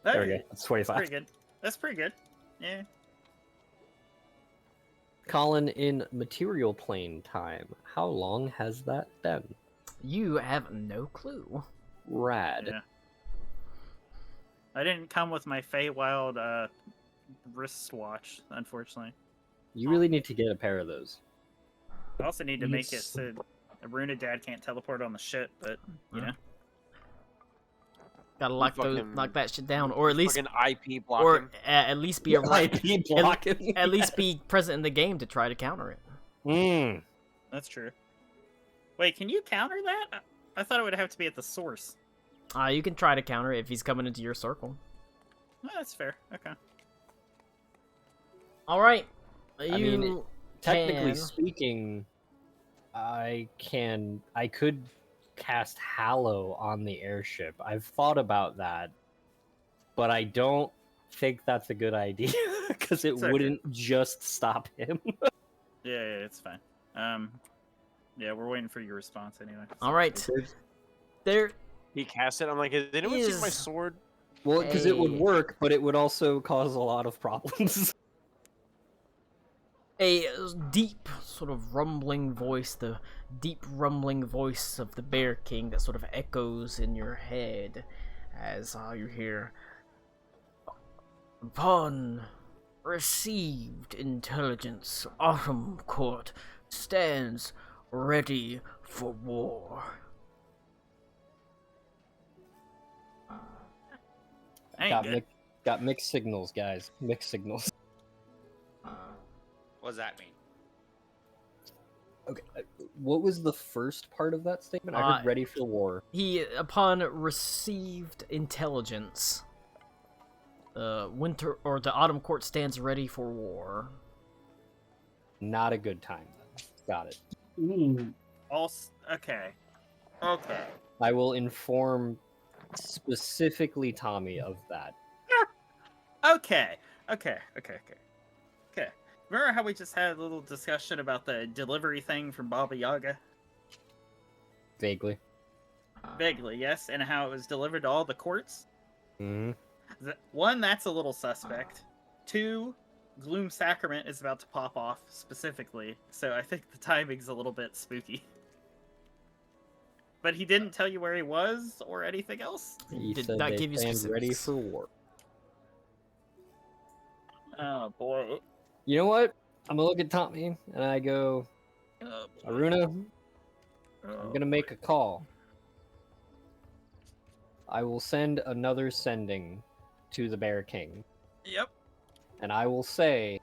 Speaker 6: That-
Speaker 2: There we go. That's 25.
Speaker 6: Pretty good. That's pretty good. Yeah.
Speaker 2: Colin, in material plane time, how long has that been?
Speaker 1: You have no clue.
Speaker 2: Rad.
Speaker 6: Yeah. I didn't come with my Feywild wristwatch, unfortunately.
Speaker 2: You really need to get a pair of those.
Speaker 6: I also need to make it
Speaker 7: Yes.
Speaker 6: so Aruna Dad can't teleport on the ship, but you know.
Speaker 1: Gotta lock
Speaker 4: fucking-
Speaker 1: lock that shit down, or at least,
Speaker 4: Fucking IP blocking.
Speaker 1: or at least be around,
Speaker 2: IP blocking.
Speaker 1: at least be present in the game to try to counter it.
Speaker 2: Mm.
Speaker 6: That's true. Wait, can you counter that? I thought it would have to be at the source.
Speaker 1: You can try to counter it if he's coming into your circle.
Speaker 6: Oh, that's fair. Okay.
Speaker 1: All right,
Speaker 2: I mean,
Speaker 1: you
Speaker 2: Technically
Speaker 1: can-
Speaker 2: speaking, I could cast Hallow on the airship. I've thought about that, but I don't think that's a good idea because it
Speaker 6: It's okay.
Speaker 2: wouldn't just stop him.
Speaker 6: Yeah, it's fine. Yeah, we're waiting for your response anyway.
Speaker 1: All right, there
Speaker 4: He cast it. I'm like, has anyone seen my
Speaker 1: Is-
Speaker 4: sword?
Speaker 2: Well, because it would
Speaker 1: Hey.
Speaker 2: work, but it would also cause a lot of problems.
Speaker 1: a deep sort of rumbling voice, the deep rumbling voice of the Bear King that sort of echoes in your head as you hear, upon received intelligence, Autumn Court stands ready for war.
Speaker 6: I ain't
Speaker 2: got,
Speaker 6: good.
Speaker 2: got mixed signals, guys. Mixed signals.
Speaker 8: What does that mean?
Speaker 2: Okay, what was the first part of that statement? I heard ready for war.
Speaker 1: He, upon received intelligence, winter or the Autumn Court stands ready for war.
Speaker 2: Not a good time, then. Got it.
Speaker 7: Ooh.
Speaker 6: Okay. Okay.
Speaker 2: I will inform specifically Tommy of that.
Speaker 6: Okay. Remember how we just had a little discussion about the delivery thing from Baba Yaga?
Speaker 2: Vaguely.
Speaker 6: Vaguely, yes, and how it was delivered to all the courts?
Speaker 2: hmm
Speaker 6: One, that's a little suspect. Two, Gloom Sacrament is about to pop off specifically, so I think the timing's a little bit spooky. But he didn't tell you where he was or anything else?
Speaker 2: He
Speaker 1: Did
Speaker 2: said
Speaker 1: not
Speaker 2: they
Speaker 1: give you
Speaker 2: stand ready
Speaker 1: specifics.
Speaker 2: for war.
Speaker 6: Oh boy.
Speaker 2: You know what? I'm gonna look at Tommy and I go,
Speaker 6: Oh, boy.
Speaker 2: Aruna,
Speaker 6: Oh,
Speaker 2: I'm gonna make a call. I will send another sending to the Bear King,
Speaker 6: Yep.
Speaker 2: and I will say,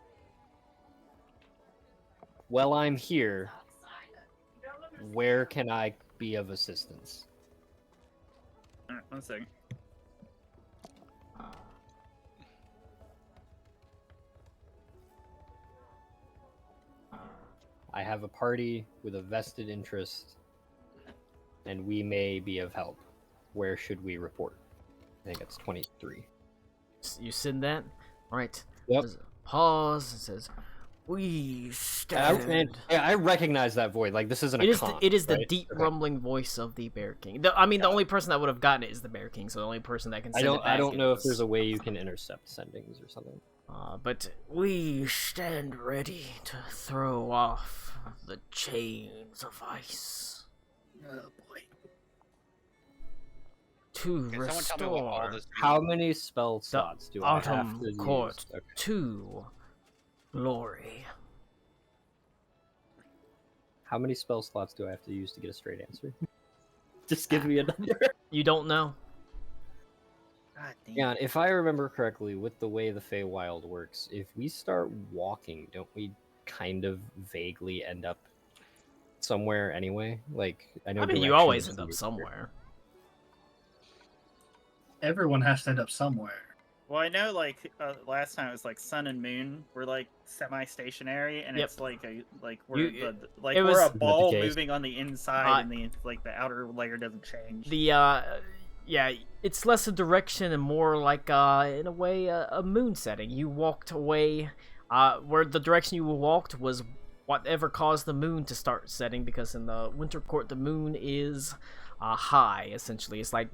Speaker 2: well, I'm here. Where can I be of assistance?
Speaker 6: Alright, 1 second.
Speaker 2: I have a party with a vested interest, and we may be of help. Where should we report? I think it's 23.
Speaker 1: You send that? Alright.
Speaker 2: Yep.
Speaker 1: There's a pause. It says, we stand.
Speaker 2: I recognize that voice. Like, this isn't a con,
Speaker 1: It is the
Speaker 2: right?
Speaker 1: deep
Speaker 2: Okay.
Speaker 1: rumbling voice of the Bear King. The only person that would have gotten it is the Bear King, so the only person that can send it back
Speaker 2: I don't know if
Speaker 1: is-
Speaker 2: there's a way you can intercept sendings or something.
Speaker 1: But we stand ready to throw off the chains of ice
Speaker 6: Oh boy.
Speaker 8: Can
Speaker 1: to
Speaker 8: someone tell me what all
Speaker 1: restore
Speaker 8: this means?
Speaker 2: How many spell slots do I have
Speaker 1: Autumn
Speaker 2: to
Speaker 1: Court
Speaker 2: use? Okay.
Speaker 1: to glory.
Speaker 2: How many spell slots do I have to use to get a straight answer? Just give me a number.
Speaker 1: You don't know?
Speaker 6: God damn.
Speaker 2: Yeah, if I remember correctly, with the way the Feywild works, if we start walking, don't we kind of vaguely end up somewhere anyway? Like, I know.
Speaker 1: I mean, you
Speaker 2: direction
Speaker 1: always
Speaker 2: is
Speaker 1: end up
Speaker 2: weird.
Speaker 1: somewhere.
Speaker 7: Everyone has to end up somewhere.
Speaker 6: Well, I know, like, last time it was like Sun and Moon were like semi-stationary, and
Speaker 1: Yep.
Speaker 6: it's like we're
Speaker 1: You-
Speaker 6: like
Speaker 1: it
Speaker 6: we're
Speaker 1: was-
Speaker 6: a
Speaker 2: Is that the
Speaker 6: ball
Speaker 2: case?
Speaker 6: moving on the inside,
Speaker 1: Uh,
Speaker 6: and the outer layer doesn't change.
Speaker 1: Yeah, it's less a direction and more like in a way a moon setting. You walked away where the direction you walked was whatever caused the moon to start setting, because in the winter court the moon is high, essentially. It's like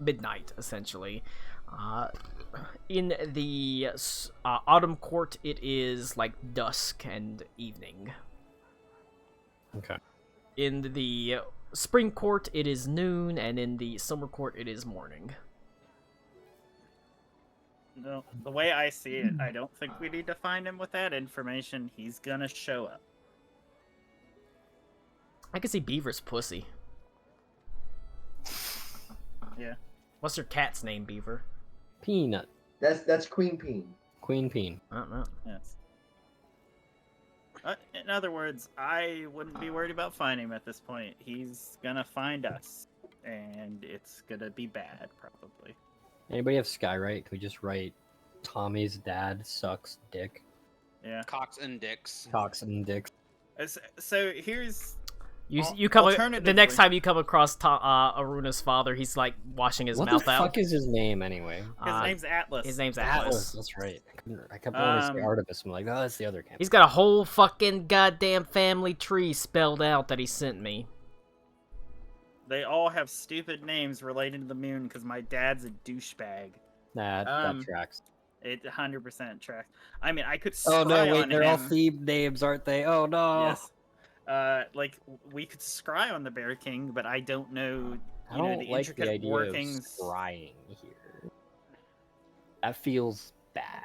Speaker 1: midnight, essentially. In the autumn court, it is like dusk and evening.
Speaker 2: Okay.
Speaker 1: In the spring court, it is noon, and in the summer court, it is morning.
Speaker 6: No, the way I see it, I don't think we need to find him with that information. He's gonna show up.
Speaker 1: I can see Beaver's pussy.
Speaker 6: Yeah.
Speaker 1: What's your cat's name, Beaver?
Speaker 2: Peanut.
Speaker 5: That's Queen Peen.
Speaker 2: Queen Peen.
Speaker 1: I don't know.
Speaker 6: Yes. In other words, I wouldn't be worried about finding him at this point. He's gonna find us, and it's gonna be bad, probably.
Speaker 2: Anybody have Skywrite? Can we just write Tommy's dad sucks dick?
Speaker 6: Yeah.
Speaker 8: Cocks and dicks.
Speaker 2: Cocks and dicks.
Speaker 6: So here's
Speaker 1: You come the next
Speaker 6: alternatively-
Speaker 1: time you come across Aruna's father, he's like washing his
Speaker 2: What
Speaker 1: mouth
Speaker 2: the
Speaker 1: out.
Speaker 2: fuck is his name anyway?
Speaker 6: His name's Atlas.
Speaker 1: His name's Atlas.
Speaker 2: That's right. I kept wanting to say
Speaker 6: Um,
Speaker 2: Artemis. I'm like, oh, that's the other campaign.
Speaker 1: He's got a whole fucking goddamn family tree spelled out that he sent me.
Speaker 6: They all have stupid names related to the moon because my dad's a douchebag.
Speaker 2: Nah, that tracks.
Speaker 6: It 100% tracks. I mean, I could
Speaker 2: Oh
Speaker 6: scry
Speaker 2: no, wait,
Speaker 6: on
Speaker 2: they're all
Speaker 6: him.
Speaker 2: Thebe names, aren't they? Oh no.
Speaker 6: Yes. Like we could scry on the Bear King, but I don't know.
Speaker 2: I
Speaker 6: You know,
Speaker 2: don't
Speaker 6: the
Speaker 2: like the
Speaker 6: intricate
Speaker 2: idea
Speaker 6: workings.
Speaker 2: of scrying here. That feels bad.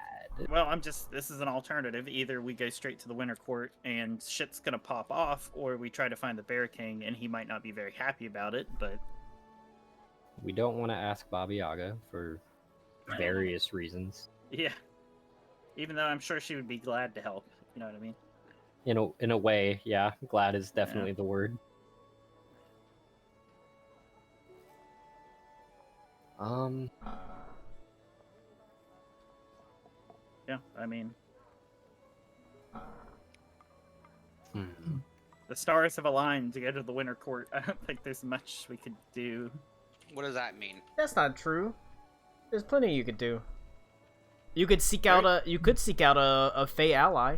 Speaker 6: Well, this is an alternative. Either we go straight to the Winter Court and shit's gonna pop off, or we try to find the Bear King and he might not be very happy about it, but
Speaker 2: We don't want to ask Baba Yaga for various reasons.
Speaker 6: yeah. Even though I'm sure she would be glad to help. You know what I mean?
Speaker 2: In a way, yeah. Glad is definitely the word.
Speaker 6: Yeah, I mean, the stars have aligned to go to the Winter Court. I don't think there's much we could do.
Speaker 8: What does that mean?
Speaker 1: That's not true. There's plenty you could do. You could seek out a Fey ally.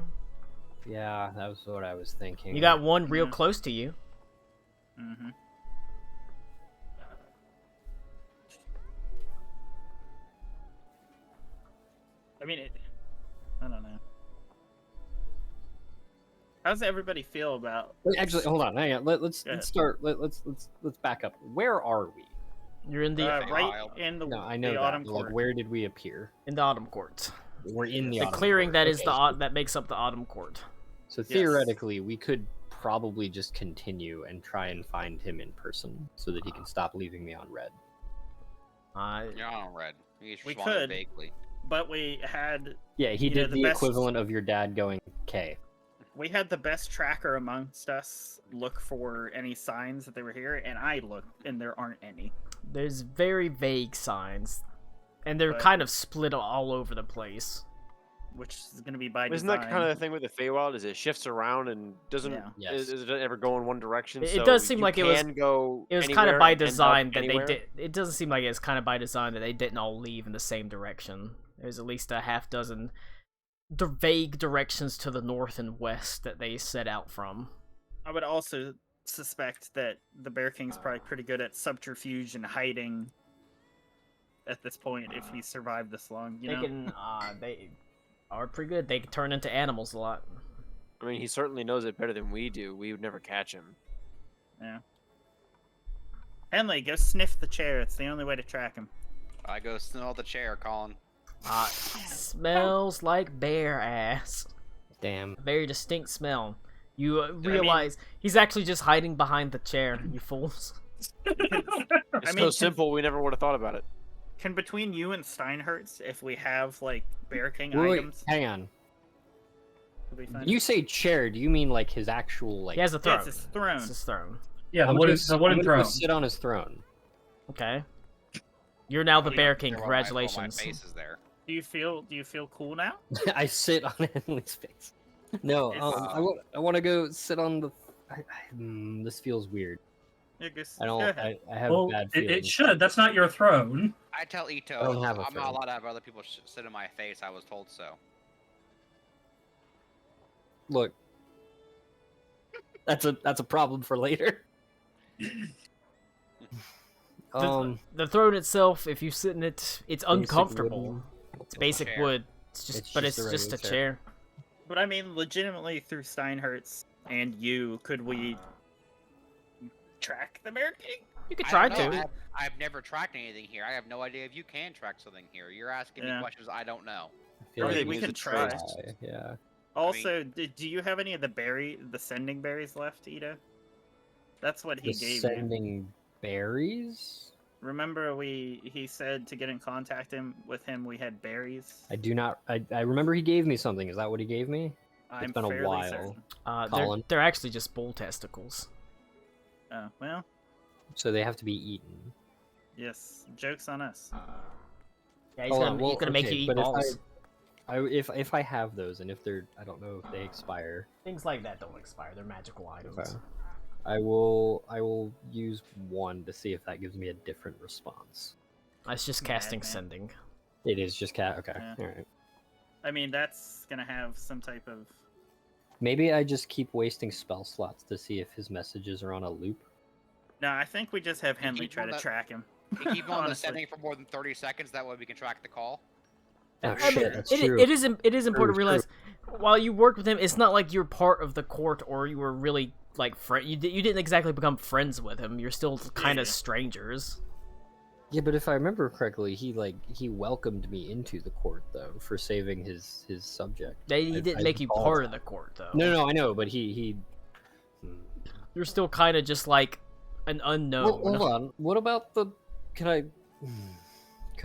Speaker 2: Yeah, that was what I was thinking.
Speaker 1: You got one real close to you.
Speaker 6: Mm-hmm. I mean, I don't know. How does everybody feel about?
Speaker 2: Wait, actually, hold on. Hang on. Let's
Speaker 6: Go ahead.
Speaker 2: start. Let's back up. Where are we?
Speaker 1: You're in the
Speaker 6: right in the
Speaker 2: No, I know
Speaker 6: the
Speaker 2: that.
Speaker 6: autumn
Speaker 2: but, like,
Speaker 6: court.
Speaker 2: where did we appear?
Speaker 1: in the autumn court.
Speaker 2: We're in the
Speaker 1: The
Speaker 2: autumn
Speaker 1: clearing
Speaker 2: court.
Speaker 1: that is
Speaker 2: Okay,
Speaker 1: that makes up the autumn court.
Speaker 2: So theoretically, we could probably just continue and try and find him in person so that he can stop leaving me on red.
Speaker 8: You're on red. You just
Speaker 6: We
Speaker 8: responded
Speaker 6: could.
Speaker 8: vaguely.
Speaker 6: But we had
Speaker 2: Yeah, he
Speaker 6: You know,
Speaker 2: did
Speaker 6: the
Speaker 2: the
Speaker 6: best-
Speaker 2: equivalent of your dad going K.
Speaker 6: the best tracker amongst us look for any signs that they were here, and I looked, and there aren't any.
Speaker 1: There's very vague signs, and they're
Speaker 6: But-
Speaker 1: kind of split all over the place.
Speaker 6: Which is going to be by
Speaker 4: Isn't
Speaker 6: design.
Speaker 4: that kind of the thing with the Feywild? Is it shifts around and doesn't
Speaker 6: Yeah.
Speaker 2: Yes.
Speaker 4: is it ever go in one direction?
Speaker 1: It
Speaker 4: so
Speaker 1: does seem
Speaker 4: you
Speaker 1: like it was-
Speaker 4: can go.
Speaker 1: It was kind
Speaker 4: anywhere
Speaker 1: of by
Speaker 4: and end up
Speaker 1: design that
Speaker 4: anywhere?
Speaker 1: they did. It doesn't seem like it's kind of by design that they didn't all leave in the same direction. There's at least a half dozen vague directions to the north and west that they set out from.
Speaker 6: I would also suspect that the Bear King's probably pretty good at subterfuge and hiding at this point if he survived this long, you know?
Speaker 1: They are pretty good. They can turn into animals a lot.
Speaker 4: I mean, he certainly knows it better than we do. We would never catch him.
Speaker 6: Yeah. Henley, go sniff the chair. It's the only way to track him.
Speaker 8: I go smell the chair, Colin.
Speaker 1: Smells like bear ass.
Speaker 2: Damn.
Speaker 1: A very distinct smell. You realize he's actually just hiding behind the chair, you fools.
Speaker 4: It's so simple. We never would have thought about it.
Speaker 6: Can between you and Steinhertz, if we have, like, Bear King
Speaker 2: Wait,
Speaker 6: items,
Speaker 2: hang on.
Speaker 6: will be fine?
Speaker 2: You say chair, do you mean like his actual like
Speaker 1: He has a throne.
Speaker 6: Yeah, it's his throne.
Speaker 1: It's his throne.
Speaker 7: Yeah,
Speaker 2: I'm
Speaker 7: the
Speaker 2: gonna
Speaker 7: wooden
Speaker 2: go
Speaker 7: throne.
Speaker 2: sit on his throne.
Speaker 1: Okay. You're now the
Speaker 8: Yeah,
Speaker 1: Bear King.
Speaker 8: they're all my- all
Speaker 1: Congratulations.
Speaker 8: My face is there.
Speaker 6: Do you feel cool now?
Speaker 2: I sit on Henley's face. No,
Speaker 6: It's-
Speaker 2: I want to go sit on the. This feels weird.
Speaker 6: Yeah,
Speaker 2: I don't.
Speaker 6: Go ahead.
Speaker 2: I have
Speaker 7: Well,
Speaker 2: bad
Speaker 7: it
Speaker 2: feelings.
Speaker 7: should. That's not your throne.
Speaker 8: I tell Ito
Speaker 2: I don't have a
Speaker 8: I'm
Speaker 2: friend.
Speaker 8: not allowed to have other people sit in my face. I was told so.
Speaker 2: Look, That's a problem for later.
Speaker 1: The throne itself, if you sit in it, it's uncomfortable.
Speaker 2: wooden-
Speaker 1: It's basic
Speaker 8: chair.
Speaker 1: wood. It's just, but it's
Speaker 2: a
Speaker 1: just a
Speaker 2: regular
Speaker 1: chair.
Speaker 6: But I mean, legitimately, through Steinhertz and you, could we track the Bear King?
Speaker 1: You could
Speaker 8: I
Speaker 1: try
Speaker 8: don't know.
Speaker 1: to.
Speaker 8: I've never tracked anything here. I have no idea if you can track something here. You're asking
Speaker 6: Yeah.
Speaker 8: me questions I don't know.
Speaker 2: I feel
Speaker 6: Or
Speaker 2: like
Speaker 6: we
Speaker 4: use
Speaker 6: can
Speaker 4: a
Speaker 6: try.
Speaker 4: trace.
Speaker 2: yeah.
Speaker 6: Also, do you have any of the sending berries left, Ida? That's what he
Speaker 2: The
Speaker 6: gave you.
Speaker 2: sending berries?
Speaker 6: Remember, he said to get in contact with him, we had berries.
Speaker 2: I do not. I remember he gave me something. Is that what he gave me?
Speaker 6: I'm
Speaker 2: been a
Speaker 6: fairly
Speaker 2: while.
Speaker 6: certain.
Speaker 1: They're
Speaker 2: Colin?
Speaker 1: they're actually just bull testicles.
Speaker 6: Oh well,
Speaker 2: So they have to be eaten.
Speaker 6: yes. Jokes on us.
Speaker 1: Yeah, he's
Speaker 2: Hold
Speaker 1: gonna,
Speaker 2: on, well,
Speaker 1: he's gonna make
Speaker 2: okay,
Speaker 1: you eat
Speaker 2: but
Speaker 1: balls.
Speaker 2: If I have those and if they're, I don't know if they expire.
Speaker 1: Things like that don't expire. They're magical items.
Speaker 2: Okay. I will use one to see if that gives me a different response.
Speaker 1: That's just casting
Speaker 6: Madman.
Speaker 1: sending.
Speaker 2: It is just cat. Okay.
Speaker 6: Yeah.
Speaker 2: All right.
Speaker 6: I mean, that's gonna have some type of.
Speaker 2: Maybe I just keep wasting spell slots to see if his messages are on a loop.
Speaker 6: No, I think we just have Henley
Speaker 8: keep
Speaker 6: try
Speaker 8: on
Speaker 6: to
Speaker 8: that-
Speaker 6: track him.
Speaker 8: We keep on the
Speaker 6: Honestly.
Speaker 8: sending for more than 30 seconds. That way we can track the call.
Speaker 2: Oh
Speaker 1: I
Speaker 2: shit,
Speaker 1: mean,
Speaker 2: that's
Speaker 1: it,
Speaker 2: true.
Speaker 1: it is important to
Speaker 2: True,
Speaker 1: realize while you worked with him, it's not like you're part of the court or you were really like you didn't exactly become friends with him. You're still kind of
Speaker 6: Yeah.
Speaker 1: strangers.
Speaker 2: Yeah, but if I remember correctly, he welcomed me into the court though for saving his subject.
Speaker 1: He didn't
Speaker 2: I
Speaker 1: make you
Speaker 2: recall
Speaker 1: part of
Speaker 2: that.
Speaker 1: the court though.
Speaker 2: No, I know, but he.
Speaker 1: You're still kind of just like an unknown.
Speaker 2: Well, hold on. What about the? Could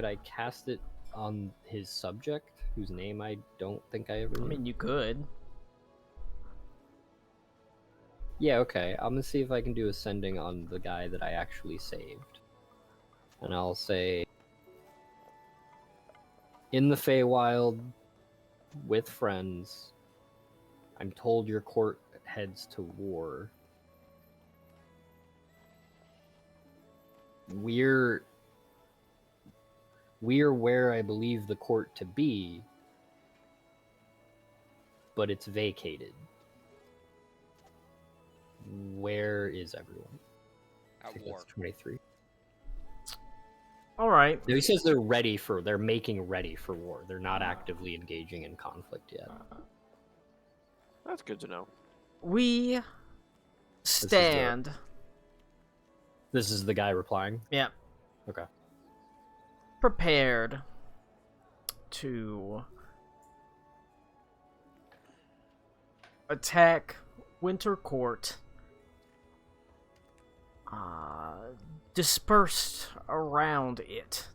Speaker 2: I cast it on his subject, whose name I don't think I ever
Speaker 1: I
Speaker 2: knew?
Speaker 1: mean, you could.
Speaker 2: Yeah, okay. I'm gonna see if I can do a sending on the guy that I actually saved. And I'll say, in the Feywild, with friends, I'm told your court heads to war. We're where I believe the court to be, but it's vacated. Where is everyone? I
Speaker 8: At
Speaker 2: think
Speaker 8: war.
Speaker 2: that's 23.
Speaker 1: All right.
Speaker 2: No, he says they're making ready for war. They're not actively engaging in conflict yet.
Speaker 4: That's good to know.
Speaker 1: We stand.
Speaker 2: This is the guy replying?
Speaker 1: Yeah.
Speaker 2: Okay.
Speaker 1: Prepared to attack Winter Court. Dispersed around it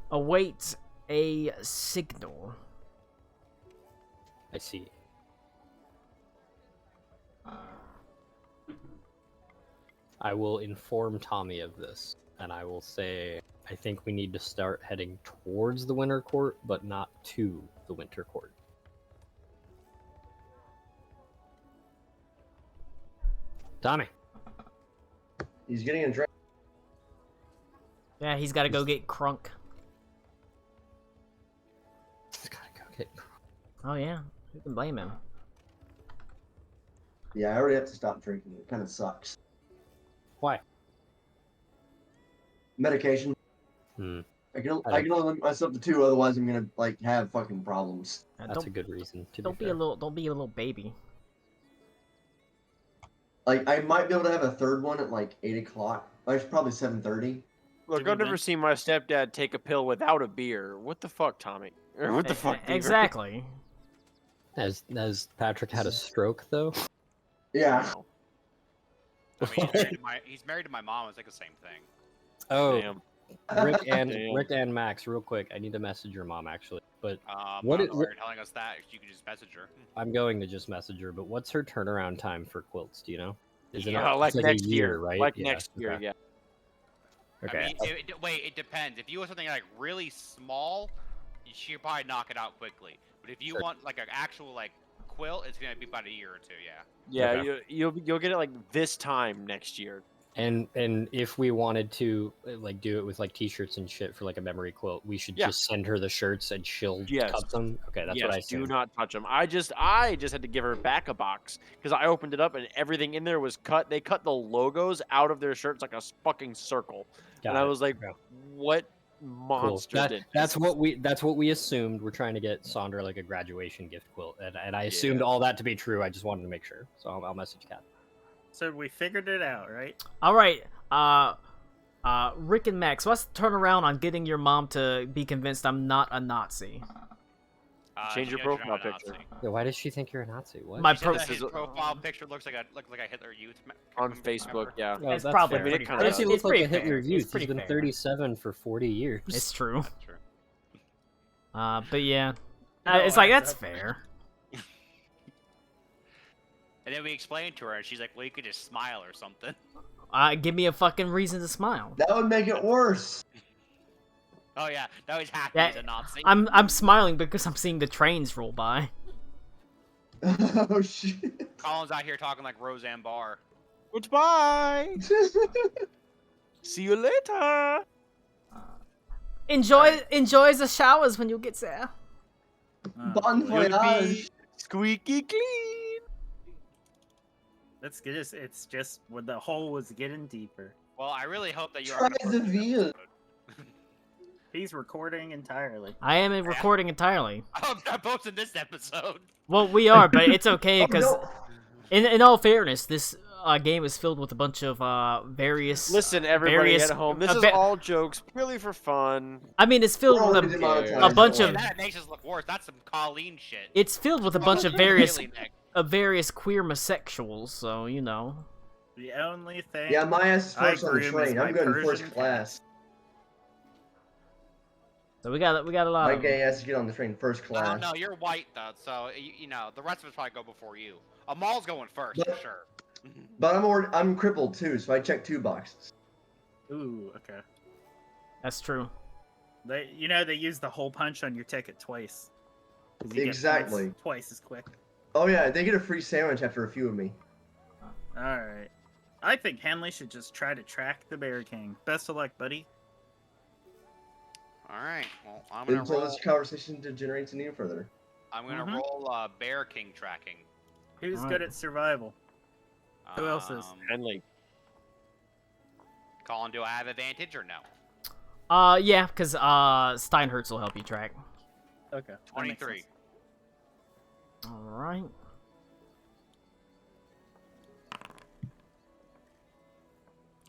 Speaker 1: awaits a signal.
Speaker 2: I see. I will inform Tommy of this, and I will say, I think we need to start heading towards the Winter Court, but not to the Winter Court. Tommy.
Speaker 5: He's getting in trouble.
Speaker 1: Yeah, he's got to go get Crunk.
Speaker 2: He's gotta go get.
Speaker 1: Oh yeah, who can blame him?
Speaker 5: Yeah, I already have to stop drinking. It kind of sucks.
Speaker 2: Why?
Speaker 5: Medication.
Speaker 2: Hmm.
Speaker 5: I can only limit myself to 2, otherwise I'm gonna like have fucking problems.
Speaker 2: That's a good reason.
Speaker 1: Don't be a little baby.
Speaker 5: Like I might be able to have a third one at like 8 o'clock. Like probably 7:30.
Speaker 4: Look,
Speaker 6: Do we
Speaker 4: I've never
Speaker 6: win?
Speaker 4: seen my stepdad take a pill without a beer. What the fuck, Tommy? Or what the fuck, Beaver?
Speaker 1: Exactly.
Speaker 2: Has Patrick had a stroke though?
Speaker 5: Yeah.
Speaker 8: I mean, he's married to my mom. It's like the same thing.
Speaker 2: Oh,
Speaker 4: Damn.
Speaker 2: Rick and
Speaker 4: Damn.
Speaker 2: Rick and Max, real quick. I need to message your mom actually, but
Speaker 8: What
Speaker 2: What
Speaker 8: is
Speaker 2: is-
Speaker 8: you're telling us that? You can just message her.
Speaker 2: I'm going to just message her. But what's her turnaround time for quilts? Do you know? Is it
Speaker 8: Yeah,
Speaker 2: not-
Speaker 4: like
Speaker 2: it's
Speaker 4: next
Speaker 2: a
Speaker 4: year,
Speaker 2: right?
Speaker 4: Like
Speaker 2: Yeah,
Speaker 4: next year,
Speaker 2: okay.
Speaker 4: yeah.
Speaker 2: Okay.
Speaker 8: I mean, wait, it depends. If you want something like really small, she could probably knock it out quickly. But if you
Speaker 2: Sure.
Speaker 8: want like an actual like quilt, it's gonna be about a year or two. Yeah.
Speaker 4: Yeah,
Speaker 2: Okay.
Speaker 4: you'll get it like this time next year.
Speaker 2: And if we wanted to like do it with like t-shirts and shit for like a memory quilt, we should
Speaker 4: Yeah.
Speaker 2: just send her the shirts and she'll
Speaker 4: Yes.
Speaker 2: cut them. Okay, that's
Speaker 4: yes,
Speaker 2: what I
Speaker 4: do
Speaker 2: assumed.
Speaker 4: not touch them. I just had to give her back a box because I opened it up and everything in there was cut. They cut the logos out of their shirts like a fucking circle, and
Speaker 2: Got
Speaker 4: I
Speaker 2: it.
Speaker 4: was like,
Speaker 2: Okay.
Speaker 4: "What
Speaker 2: Cool.
Speaker 4: monster did
Speaker 2: That's
Speaker 4: this?"
Speaker 2: what we assumed. We're trying to get Sandra like a graduation gift quilt, and I assumed all that to be true. I just wanted to make sure, so I'll message Kat.
Speaker 6: So we figured it out, right?
Speaker 1: All right. Rick and Max, let's turn around on getting your mom to be convinced I'm not a Nazi.
Speaker 4: Change your
Speaker 8: she knows you're
Speaker 4: profile
Speaker 8: not a
Speaker 4: picture.
Speaker 8: Nazi.
Speaker 2: Yeah, why does she think you're a Nazi? What?
Speaker 1: My
Speaker 8: She said
Speaker 1: pro-
Speaker 8: that his
Speaker 4: This is-
Speaker 8: profile picture looks like a Hitler Youth
Speaker 4: On
Speaker 8: member.
Speaker 4: Facebook, yeah.
Speaker 2: Oh,
Speaker 1: It's
Speaker 2: that's
Speaker 1: probably
Speaker 2: fair.
Speaker 4: I mean, it
Speaker 1: pretty
Speaker 4: kinda
Speaker 2: Why
Speaker 1: fair.
Speaker 2: does he
Speaker 4: does.
Speaker 2: look
Speaker 1: It's
Speaker 2: like
Speaker 1: pretty
Speaker 2: a Hitler
Speaker 1: fair.
Speaker 2: Youth?
Speaker 1: It's
Speaker 2: He's
Speaker 1: pretty
Speaker 2: been
Speaker 1: fair.
Speaker 2: 37 for 40 years.
Speaker 1: It's true.
Speaker 8: That's true.
Speaker 1: But yeah,
Speaker 6: No,
Speaker 1: it's like
Speaker 6: that's
Speaker 1: that's fair.
Speaker 8: And then we explained to her, and she's like, "Well, you could just smile or something."
Speaker 1: Give me a fucking reason to smile.
Speaker 5: That would make it worse.
Speaker 8: Oh yeah, now he's happy
Speaker 1: Yeah,
Speaker 8: he's a Nazi.
Speaker 1: I'm smiling because I'm seeing the trains roll by.
Speaker 5: Oh shit.
Speaker 8: Colin's out here talking like Roseanne Barr.
Speaker 4: Goodbye. See you later.
Speaker 1: Enjoy the showers when you get there.
Speaker 5: Bon
Speaker 6: boy.
Speaker 5: voyage.
Speaker 4: Squeaky clean.
Speaker 6: That's good. It's just when the hole was getting deeper.
Speaker 8: Well, I really hope that you're
Speaker 5: Try
Speaker 8: on the
Speaker 5: the
Speaker 8: first
Speaker 5: veal.
Speaker 8: episode.
Speaker 6: He's recording entirely.
Speaker 1: I am recording entirely.
Speaker 8: I'm not posting this episode.
Speaker 1: Well, we are, but it's okay
Speaker 5: Oh,
Speaker 1: because,
Speaker 5: no.
Speaker 1: in all fairness, this game is filled with a bunch of various.
Speaker 4: Listen, everybody
Speaker 1: various,
Speaker 4: at home. This is all jokes, purely for fun.
Speaker 1: I mean, it's filled
Speaker 5: We're
Speaker 1: with
Speaker 5: already
Speaker 1: a
Speaker 5: demonetized,
Speaker 1: bunch
Speaker 5: don't
Speaker 1: of.
Speaker 5: worry.
Speaker 8: That makes us look worse. That's some Colleen shit.
Speaker 1: It's filled with a bunch of
Speaker 8: Really, Nick.
Speaker 1: various queer homosexuals. So you know.
Speaker 6: The only thing.
Speaker 5: Yeah, my ass is
Speaker 6: I
Speaker 5: first on the
Speaker 6: groom is
Speaker 5: train.
Speaker 6: my
Speaker 5: I'm going
Speaker 6: Persian
Speaker 5: first class.
Speaker 1: So we got a lot
Speaker 5: My
Speaker 1: of.
Speaker 5: gay ass to get on the train first
Speaker 8: I
Speaker 5: class.
Speaker 8: don't know. You're white though, so you know the rest of us probably go before you. Amal's going first for
Speaker 5: But-
Speaker 8: sure.
Speaker 5: But I'm crippled too, so I checked 2 boxes.
Speaker 6: Ooh, okay.
Speaker 1: That's true.
Speaker 6: They use the hole punch on your ticket twice. 'Cause you get
Speaker 5: Exactly.
Speaker 6: points twice as quick.
Speaker 5: Oh yeah, they get a free sandwich after a few of me.
Speaker 6: All right. I think Henley should just try to track the Bear King. Best of luck, buddy.
Speaker 8: All right. Well, I'm gonna
Speaker 5: Until
Speaker 8: roll.
Speaker 5: this conversation degenerates any further.
Speaker 8: I'm gonna
Speaker 6: Mhm.
Speaker 8: roll Bear King tracking.
Speaker 6: Who's
Speaker 1: Alright.
Speaker 6: good at survival? Who else is?
Speaker 4: Henley.
Speaker 8: Colin, do I have advantage or no?
Speaker 1: Yeah, because Steinhertz will help you track.
Speaker 6: Okay. that makes
Speaker 8: 23.
Speaker 6: sense.
Speaker 1: All right.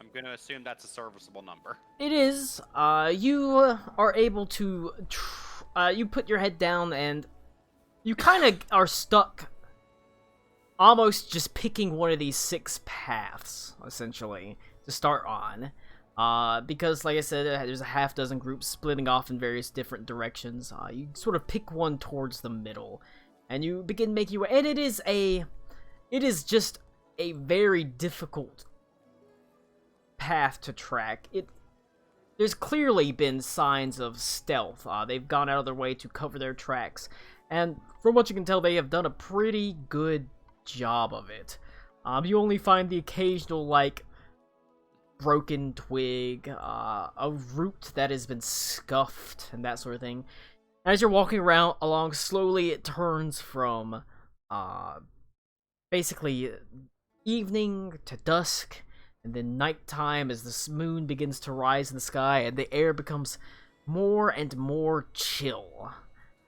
Speaker 8: I'm gonna assume that's a serviceable number.
Speaker 1: It is. You are able to. You put your head down and you kind of are stuck. Almost just picking one of these 6 paths, essentially, to start on. Because, like I said, there's a half dozen groups splitting off in various different directions. You sort of pick one towards the middle, and you begin making your way. And it is just a very difficult path to track. There's clearly been signs of stealth. They've gone out of their way to cover their tracks, and from what you can tell, they have done a pretty good job of it. You only find the occasional, like, broken twig, a root that has been scuffed, and that sort of thing. As you're walking along, slowly it turns from, basically, evening to dusk, and then nighttime as the moon begins to rise in the sky, and the air becomes more and more chill.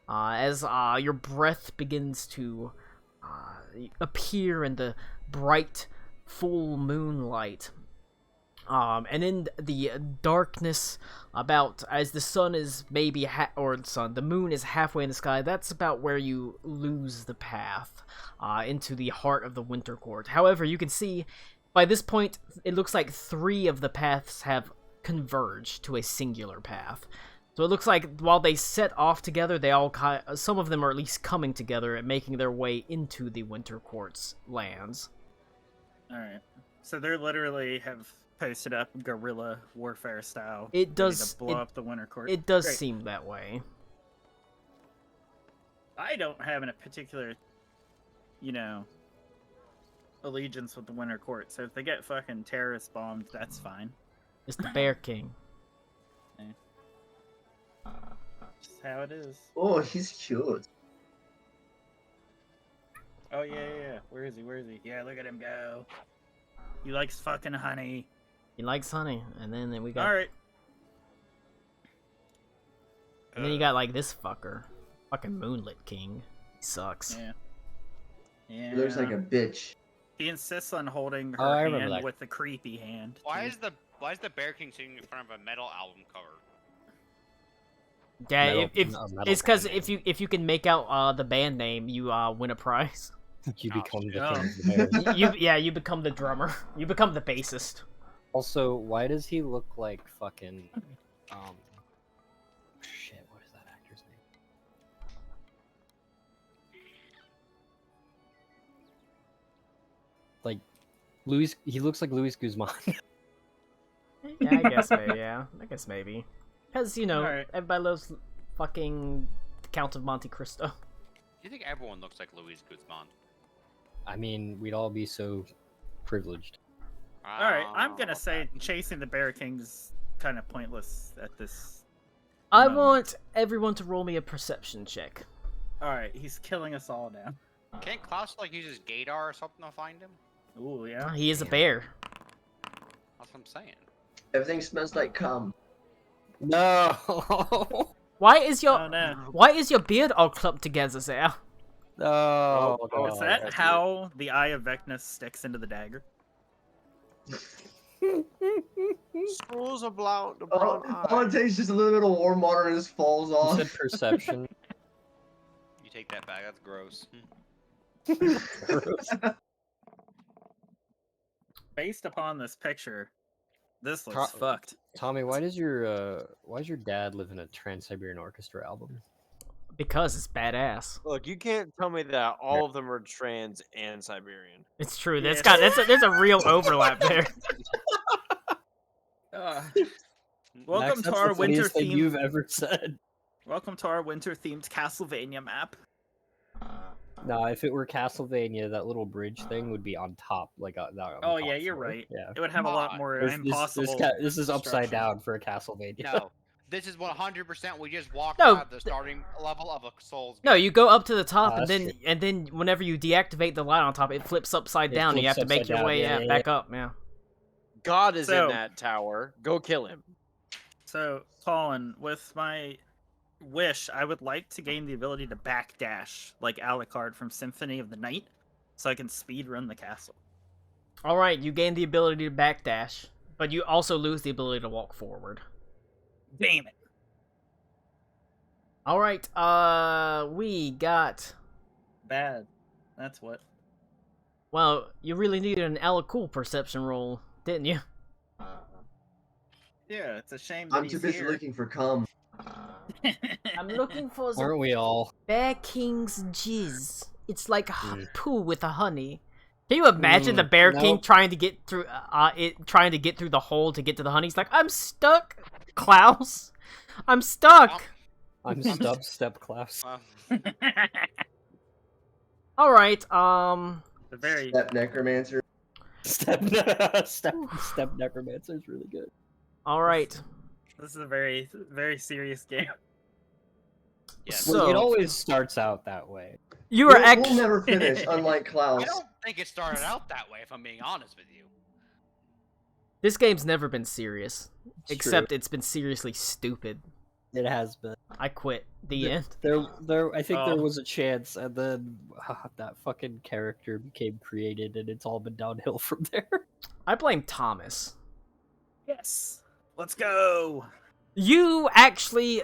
Speaker 1: As your breath begins to appear in the bright, full moonlight. And in the darkness, about as the sun is maybe the moon is halfway in the sky, that's about where you lose the path into the heart of the Winter Court. However, you can see by this point, it looks like 3 of the paths have converged to a singular path. So it looks like while they set off together, some of them are at least coming together and making their way into the Winter Court's lands.
Speaker 6: All right. So they literally have posted up guerrilla warfare style.
Speaker 1: It
Speaker 6: ready
Speaker 1: does-
Speaker 6: to blow up the Winter Court.
Speaker 1: It does
Speaker 6: Great.
Speaker 1: seem that way.
Speaker 6: I don't have a particular, allegiance with the Winter Court, so if they get fucking terrorist bombed, that's fine.
Speaker 1: It's the Bear King.
Speaker 6: Just how it is.
Speaker 5: Oh, he's cute.
Speaker 6: Oh yeah. Where is he? Yeah, look at him go. He likes fucking honey.
Speaker 1: He likes honey, and then we got.
Speaker 6: All right.
Speaker 1: And then you got like this fucker, fucking Moonlit King. He sucks.
Speaker 6: Yeah.
Speaker 5: He looks like a bitch.
Speaker 6: He insists on holding her
Speaker 2: I remember
Speaker 6: hand
Speaker 2: that.
Speaker 6: with the creepy hand.
Speaker 8: Why
Speaker 6: too.
Speaker 8: is the Bear King sitting in front of a metal album cover?
Speaker 1: Yeah,
Speaker 2: Metal-
Speaker 1: if
Speaker 2: a metal
Speaker 1: it's because
Speaker 2: band
Speaker 1: if you can make out the band name, you win a prize.
Speaker 2: You
Speaker 8: Oh,
Speaker 2: become
Speaker 8: shit.
Speaker 2: the
Speaker 6: Oh.
Speaker 2: king of the bears.
Speaker 1: You become the drummer. You become the bassist.
Speaker 2: Also, why does he look like fucking shit, what is that actor's name? Like he looks like Luis Guzman.
Speaker 1: Yeah, I guess maybe. Yeah, I guess maybe. Because
Speaker 6: Alright.
Speaker 1: everybody loves fucking the Count of Monte Cristo.
Speaker 8: You think everyone looks like Luis Guzman?
Speaker 2: I mean, we'd all be so privileged.
Speaker 6: All right, I'm
Speaker 8: Oh,
Speaker 6: gonna
Speaker 8: okay.
Speaker 6: say chasing the Bear King's kind of pointless at this.
Speaker 1: I
Speaker 6: moment.
Speaker 1: want everyone to roll me a perception check.
Speaker 6: All right, he's killing us all now.
Speaker 8: Can't Klaus like use his gaydar or something to find him?
Speaker 6: Ooh, yeah.
Speaker 1: He is a bear.
Speaker 8: That's what I'm saying.
Speaker 5: Everything smells like cum.
Speaker 2: No.
Speaker 1: Why is your
Speaker 6: Oh no.
Speaker 1: Why is your beard all clumped together, Zaya?
Speaker 2: No.
Speaker 6: Is that how the Eye of Vecna sticks into the dagger?
Speaker 4: Scrolls about the
Speaker 5: Oh,
Speaker 4: brown
Speaker 5: all
Speaker 4: eye.
Speaker 5: it takes is just a little bit of warm water and it just falls
Speaker 2: You
Speaker 5: off.
Speaker 2: said perception.
Speaker 8: You take that back. That's gross.
Speaker 6: Based upon this picture, this looks fucked.
Speaker 2: Tommy, why does your dad live in a Trans-Siberian Orchestra album?
Speaker 1: Because it's badass.
Speaker 4: Look, you can't tell me that all of them are trans and Siberian.
Speaker 1: It's true.
Speaker 6: Yes.
Speaker 1: There's a real overlap there.
Speaker 6: Welcome
Speaker 2: Max,
Speaker 6: to
Speaker 2: that's
Speaker 6: our
Speaker 2: the
Speaker 6: winter
Speaker 2: funniest thing
Speaker 6: themed.
Speaker 2: you've ever said.
Speaker 6: Welcome to our winter themed Castlevania map.
Speaker 2: No, if it were Castlevania, that little bridge thing would be on top, like on
Speaker 6: Oh
Speaker 2: the
Speaker 6: yeah,
Speaker 2: top
Speaker 6: you're
Speaker 2: floor.
Speaker 6: right.
Speaker 2: Yeah.
Speaker 6: It would have a lot
Speaker 8: Come
Speaker 6: more
Speaker 2: This
Speaker 6: impossible.
Speaker 2: this is upside
Speaker 6: structure.
Speaker 2: down for a Castlevania.
Speaker 8: No, this is 100%. We just walked
Speaker 1: No.
Speaker 8: out of the starting level of a Souls.
Speaker 1: No, you go up to the top, and
Speaker 2: that's
Speaker 1: then whenever you deactivate the light on top, it flips upside
Speaker 2: It
Speaker 1: down. And you have
Speaker 2: flips
Speaker 1: to make
Speaker 2: upside
Speaker 1: your
Speaker 2: down,
Speaker 1: way
Speaker 2: yeah, yeah,
Speaker 1: back up. Yeah.
Speaker 4: God is
Speaker 6: So-
Speaker 4: in that tower. Go kill him.
Speaker 6: So, Colin, with my wish, I would like to gain the ability to backdash like Alucard from Symphony of the Night, so I can speed run the castle.
Speaker 1: All right, you gain the ability to backdash, but you also lose the ability to walk forward.
Speaker 6: Damn it!
Speaker 1: All right, we got.
Speaker 6: Bad. That's what.
Speaker 1: Well, you really needed an Alacool perception roll, didn't you?
Speaker 6: Yeah, it's a shame that
Speaker 5: I'm
Speaker 6: he's
Speaker 5: too busy
Speaker 6: here.
Speaker 5: looking for cum.
Speaker 1: I'm looking for the
Speaker 2: Aren't we all?
Speaker 1: Bear King's jizz. It's like
Speaker 2: Mm.
Speaker 1: poo with a honey. Can you imagine the
Speaker 2: Mm,
Speaker 1: Bear King
Speaker 2: nope.
Speaker 1: trying to get through trying to get through the hole to get to the honey? He's like, I'm stuck, Klaus. I'm stuck.
Speaker 2: I'm step Klaus.
Speaker 1: All right.
Speaker 6: The very
Speaker 5: That necromancer.
Speaker 2: Step necromancer is really good.
Speaker 1: All right.
Speaker 6: This is a very, very serious game.
Speaker 8: Yes.
Speaker 1: So-
Speaker 2: Well, it always starts out that way.
Speaker 1: You are
Speaker 5: We'll
Speaker 1: actually.
Speaker 5: never finish, unlike Klaus.
Speaker 8: I don't think it started out that way, if I'm being honest with you.
Speaker 1: This game's never been serious,
Speaker 2: It's
Speaker 1: except it's been seriously stupid.
Speaker 2: It has been.
Speaker 1: I quit. The end.
Speaker 2: I think there
Speaker 6: Oh.
Speaker 2: was a chance, and then that fucking character became created, and it's all been downhill from there.
Speaker 1: I blame Thomas.
Speaker 6: Yes. Let's go.
Speaker 1: You actually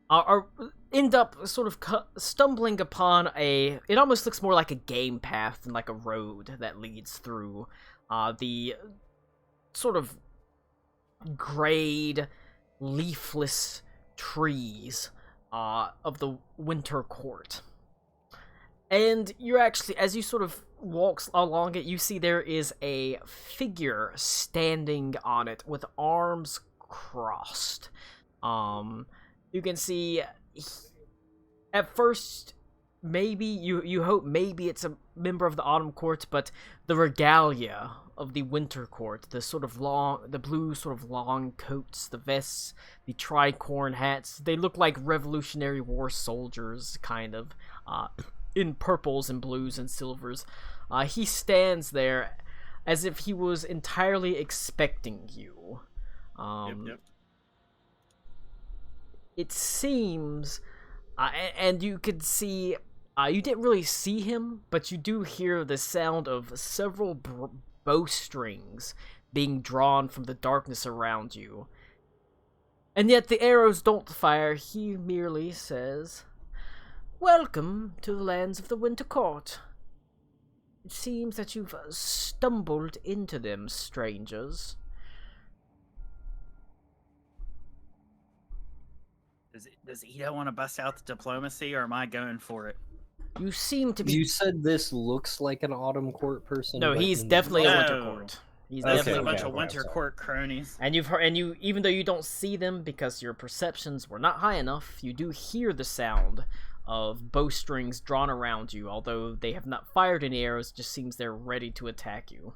Speaker 1: are end up sort of stumbling upon it almost looks more like a game path than like a road that leads through the sort of grayed, leafless trees of the Winter Court. And you're actually, as you sort of walk along it, you see there is a figure standing on it with arms crossed. You can see, at first, maybe you hope maybe it's a member of the Autumn Court, but the regalia of the Winter Court, the blue sort of long coats, the vests, the tricorn hats, they look like Revolutionary War soldiers, kind of, in purples and blues and silvers. He stands there as if he was entirely expecting you.
Speaker 6: Yep.
Speaker 1: It seems, and you could see, you didn't really see him, but you do hear the sound of several bowstrings being drawn from the darkness around you. And yet the arrows don't fire. He merely says, "Welcome to the lands of the Winter Court. It seems that you've stumbled into them, strangers."
Speaker 6: Does Ito want to bust out the diplomacy, or am I going for it?
Speaker 1: You seem to be...
Speaker 2: You said this looks like an Autumn Court person.
Speaker 1: No,
Speaker 2: but
Speaker 1: he's
Speaker 2: in-
Speaker 1: definitely a Winter
Speaker 6: No.
Speaker 1: Court. He's
Speaker 6: There's
Speaker 1: definitely
Speaker 6: a
Speaker 1: a
Speaker 6: bunch
Speaker 1: Winter
Speaker 6: of
Speaker 1: Court.
Speaker 6: Winter Court cronies.
Speaker 1: And you've heard, and you, even though you don't see them because your perceptions were not high enough, you do hear the sound of bowstrings drawn around you. Although they have not fired any arrows, it just seems they're ready to attack you.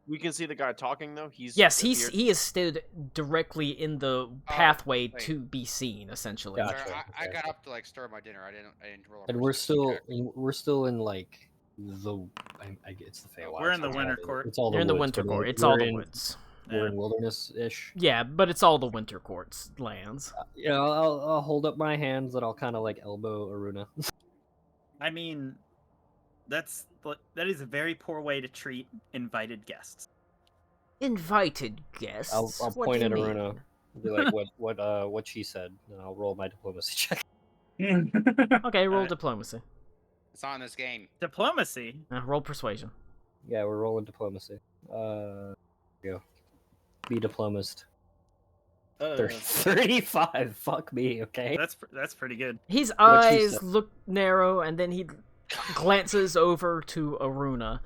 Speaker 4: We can see the guy talking though.
Speaker 1: He
Speaker 4: appeared.
Speaker 1: is stood directly in the pathway to be seen, essentially.
Speaker 2: Gotcha.
Speaker 8: Sorry, I
Speaker 2: okay.
Speaker 8: got up to like stir my dinner. I didn't roll. a
Speaker 2: And we're
Speaker 8: perception
Speaker 2: still in like the it's the Feywild.
Speaker 6: We're in the
Speaker 2: it's
Speaker 6: Winter
Speaker 2: all the-
Speaker 6: Court.
Speaker 2: It's all
Speaker 1: You're in the
Speaker 2: woods.
Speaker 1: Winter
Speaker 2: We're
Speaker 1: Court. It's
Speaker 2: we're
Speaker 1: all the
Speaker 2: in-
Speaker 1: woods.
Speaker 2: We're in wilderness-ish.
Speaker 1: Yeah, but it's all the Winter Court's lands.
Speaker 2: You know, I'll hold up my hands and I'll kind of like elbow Aruna.
Speaker 6: I mean, that is a very poor way to treat invited guests.
Speaker 1: Invited guests.
Speaker 2: I'll
Speaker 1: What
Speaker 2: point
Speaker 1: do
Speaker 2: at
Speaker 1: you
Speaker 2: Aruna.
Speaker 1: mean?
Speaker 2: Be like, what she said, and I'll roll my diplomacy check.
Speaker 1: Okay, roll
Speaker 6: Alright.
Speaker 1: diplomacy.
Speaker 8: It's on this game.
Speaker 6: Diplomacy?
Speaker 1: Roll persuasion.
Speaker 2: Yeah, we're rolling diplomacy. Go. Be diplomatist. 35. Fuck me, okay?
Speaker 6: That's pretty good.
Speaker 1: His
Speaker 2: What'd she
Speaker 1: eyes
Speaker 2: say?
Speaker 1: look narrow, and then he glances over to Aruna.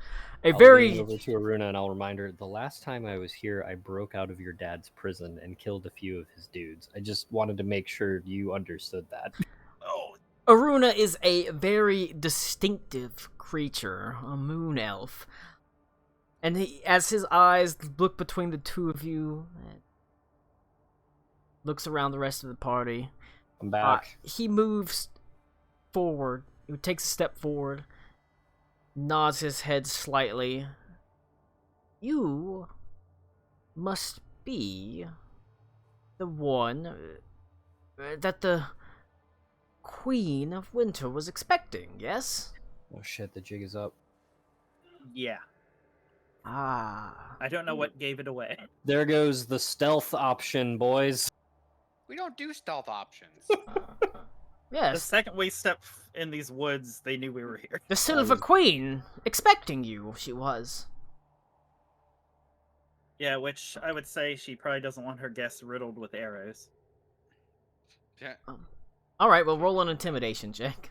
Speaker 2: I'll lean over to Aruna and I'll remind her, the last time I was here, I broke out of your dad's prison and killed a few of his dudes. I just wanted to make sure you understood that.
Speaker 6: Oh,
Speaker 1: Aruna is a very distinctive creature, a moon elf. And as his eyes look between the two of you, looks around the rest of the party,
Speaker 2: I'm back.
Speaker 1: he moves forward. He takes a step forward, nods his head slightly. You must be the one that the Queen of Winter was expecting, yes?
Speaker 2: Oh shit, the jig is up.
Speaker 6: yeah.
Speaker 1: Ah.
Speaker 6: I don't know what gave it away.
Speaker 2: There goes the stealth option, boys.
Speaker 8: We don't do stealth options.
Speaker 6: The
Speaker 1: Yes,
Speaker 6: second we stepped in these woods, they knew we were here.
Speaker 1: the Silver Queen, expecting you, she was.
Speaker 6: Yeah, which I would say she probably doesn't want her guests riddled with arrows.
Speaker 8: Yeah.
Speaker 1: Alright, well, roll an intimidation check.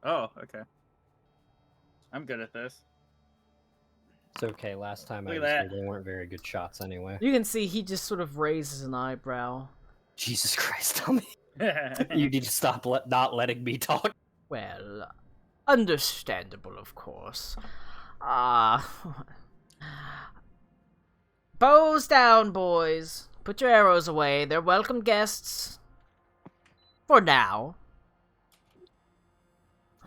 Speaker 6: Oh, okay. I'm good at this.
Speaker 2: It's okay, last time I
Speaker 6: Look
Speaker 2: was
Speaker 6: at
Speaker 2: here,
Speaker 6: that.
Speaker 2: they weren't very good shots anyway.
Speaker 1: You can see he just sort of raises an eyebrow.
Speaker 2: Jesus Christ, tell me. You need to stop not letting me talk.
Speaker 1: Well, understandable, of course. Bows down, boys. Put your arrows away. They're welcome guests. For now.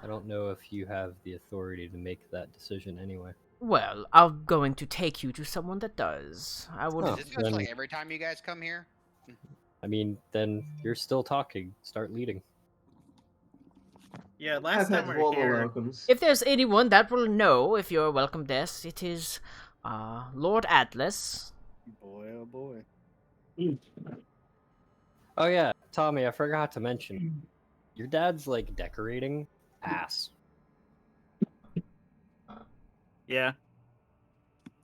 Speaker 2: I don't know if you have the authority to make that decision anyway.
Speaker 1: Well, I'm going to take you to someone that does. I would.
Speaker 2: Oh.
Speaker 8: Is this just
Speaker 2: then-
Speaker 8: like every time you guys come here?
Speaker 2: I mean, then you're still talking. Start leading.
Speaker 6: Yeah,
Speaker 5: I've
Speaker 6: last
Speaker 5: had
Speaker 6: time we were
Speaker 5: warmer
Speaker 6: here,
Speaker 5: welcomes.
Speaker 1: If there's anyone that will know if you're a welcome guest, it is Lord Atlas.
Speaker 6: boy, oh boy.
Speaker 2: Oh yeah, Tommy, I forgot to mention. Your dad's like decorating ass.
Speaker 6: Yeah.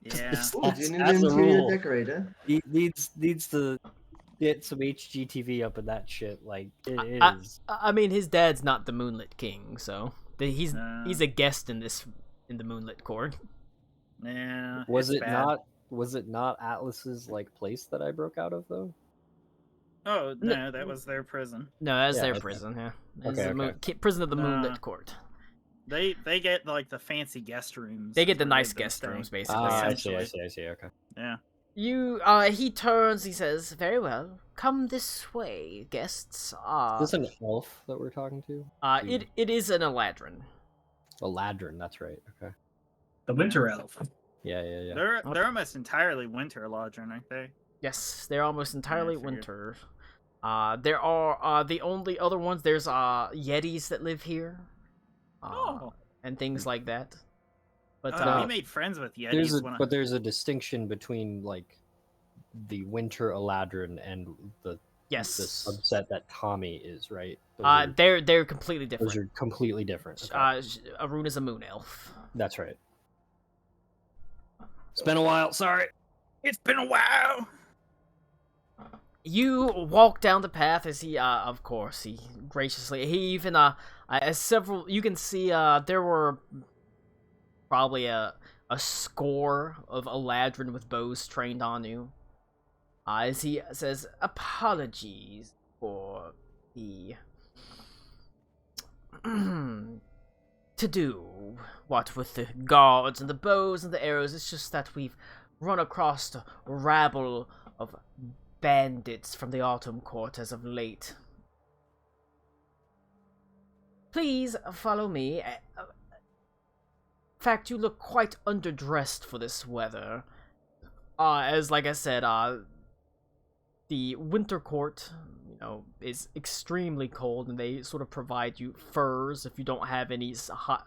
Speaker 6: Yeah.
Speaker 5: Ooh, do you need an
Speaker 2: That's a
Speaker 5: interior
Speaker 2: rule.
Speaker 5: decorator?
Speaker 2: He needs to get some HGTV up in that shit. Like it
Speaker 1: I-
Speaker 2: is.
Speaker 1: I mean, his dad's not the Moonlit King, so he's
Speaker 6: No.
Speaker 1: a guest in the Moonlit Court.
Speaker 6: Yeah.
Speaker 2: Was
Speaker 6: it's
Speaker 2: it
Speaker 6: bad.
Speaker 2: not? Was it not Atlas's like place that I broke out of though?
Speaker 6: Oh no, that was their prison.
Speaker 1: No, that's
Speaker 2: Yeah,
Speaker 1: their
Speaker 2: okay.
Speaker 1: prison. Yeah, it's
Speaker 2: Okay,
Speaker 1: the
Speaker 2: okay.
Speaker 1: prison of the
Speaker 6: Nah.
Speaker 1: Moonlit Court.
Speaker 6: They get like the fancy guest rooms.
Speaker 1: They get
Speaker 6: is
Speaker 1: the
Speaker 6: where
Speaker 1: nice
Speaker 6: they've been
Speaker 1: guest
Speaker 6: staying.
Speaker 1: rooms, basically.
Speaker 2: I
Speaker 6: essentially.
Speaker 2: see. Okay.
Speaker 6: Yeah.
Speaker 1: He turns. He says, "Very well. Come this way, guests."
Speaker 2: Is this an elf that we're talking to?
Speaker 1: It is an Eladrin.
Speaker 2: A ladrin, that's right. Okay.
Speaker 3: The winter elf.
Speaker 2: Yeah.
Speaker 6: They're almost entirely winter Eladrin, aren't they?
Speaker 1: Yes, they're almost entirely
Speaker 6: figured.
Speaker 1: winter. There are the only other ones. There's Yetis that live here, and things like that. But
Speaker 6: we made friends with Yetis.
Speaker 2: There's a distinction between like the winter Eladrin and the
Speaker 1: yes,
Speaker 2: subset that Tommy is, right?
Speaker 1: they're completely different.
Speaker 2: Those are completely different. Okay.
Speaker 1: Arun is a moon elf.
Speaker 2: That's right. It's been a while. Sorry.
Speaker 6: It's been a while.
Speaker 1: You walk down the path as he, of course, he graciously, he even, as several, you can see, there were probably a score of Eladrin with bows trained on you. As he says, apologies for the, to do, what with the guards and the bows and the arrows, it's just that we've run across a rabble of bandits from the Autumn Court as of late. Please follow me. In fact, you look quite underdressed for this weather. As like I said, the Winter Court, is extremely cold, and they sort of provide you furs if you don't have any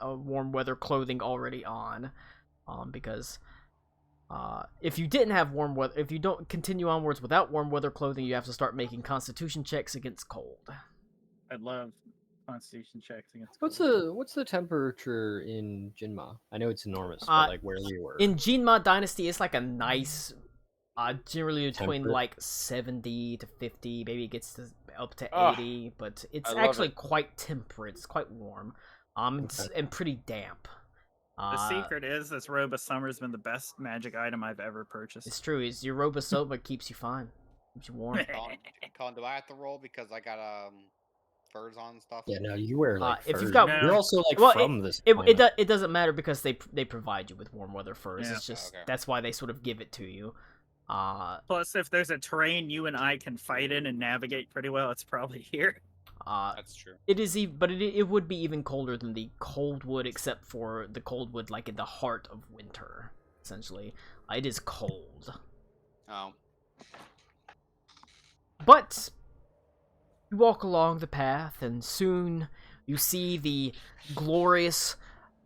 Speaker 1: warm weather clothing already on, because if you didn't have warm weather, if you don't continue onwards without warm weather clothing, you have to start making Constitution checks against cold.
Speaker 6: I'd love Constitution checks against.
Speaker 2: What's the temperature in Jinma? I know it's enormous, but like where we were.
Speaker 1: In Jinma Dynasty, it's like a nice, generally between
Speaker 2: Temperate.
Speaker 1: like 70 to 50, maybe it gets up to 80, but it's
Speaker 4: I love
Speaker 1: actually
Speaker 4: it.
Speaker 1: quite temperate. It's quite warm, and pretty damp.
Speaker 6: The secret is this robe of summer has been the best magic item I've ever purchased.
Speaker 1: It's true. Is your robe of soba keeps you fine, keeps you warm.
Speaker 8: Colin, do I have to roll because I got furs on and stuff?
Speaker 2: Yeah, no, you wear like
Speaker 1: if
Speaker 2: furs.
Speaker 1: you've got-
Speaker 6: No.
Speaker 2: You're also like
Speaker 1: Well,
Speaker 2: from this.
Speaker 1: It
Speaker 2: planet.
Speaker 1: doesn't matter because they provide you with warm weather furs.
Speaker 6: Yeah.
Speaker 1: It's just
Speaker 8: Okay.
Speaker 1: that's why they sort of give it to you.
Speaker 6: Plus, if there's a terrain you and I can fight in and navigate pretty well, it's probably here.
Speaker 8: That's true.
Speaker 1: It is, but it would be even colder than the cold wood, except for the cold wood like in the heart of winter. Essentially, it is cold.
Speaker 8: Oh.
Speaker 1: But you walk along the path, and soon you see the glorious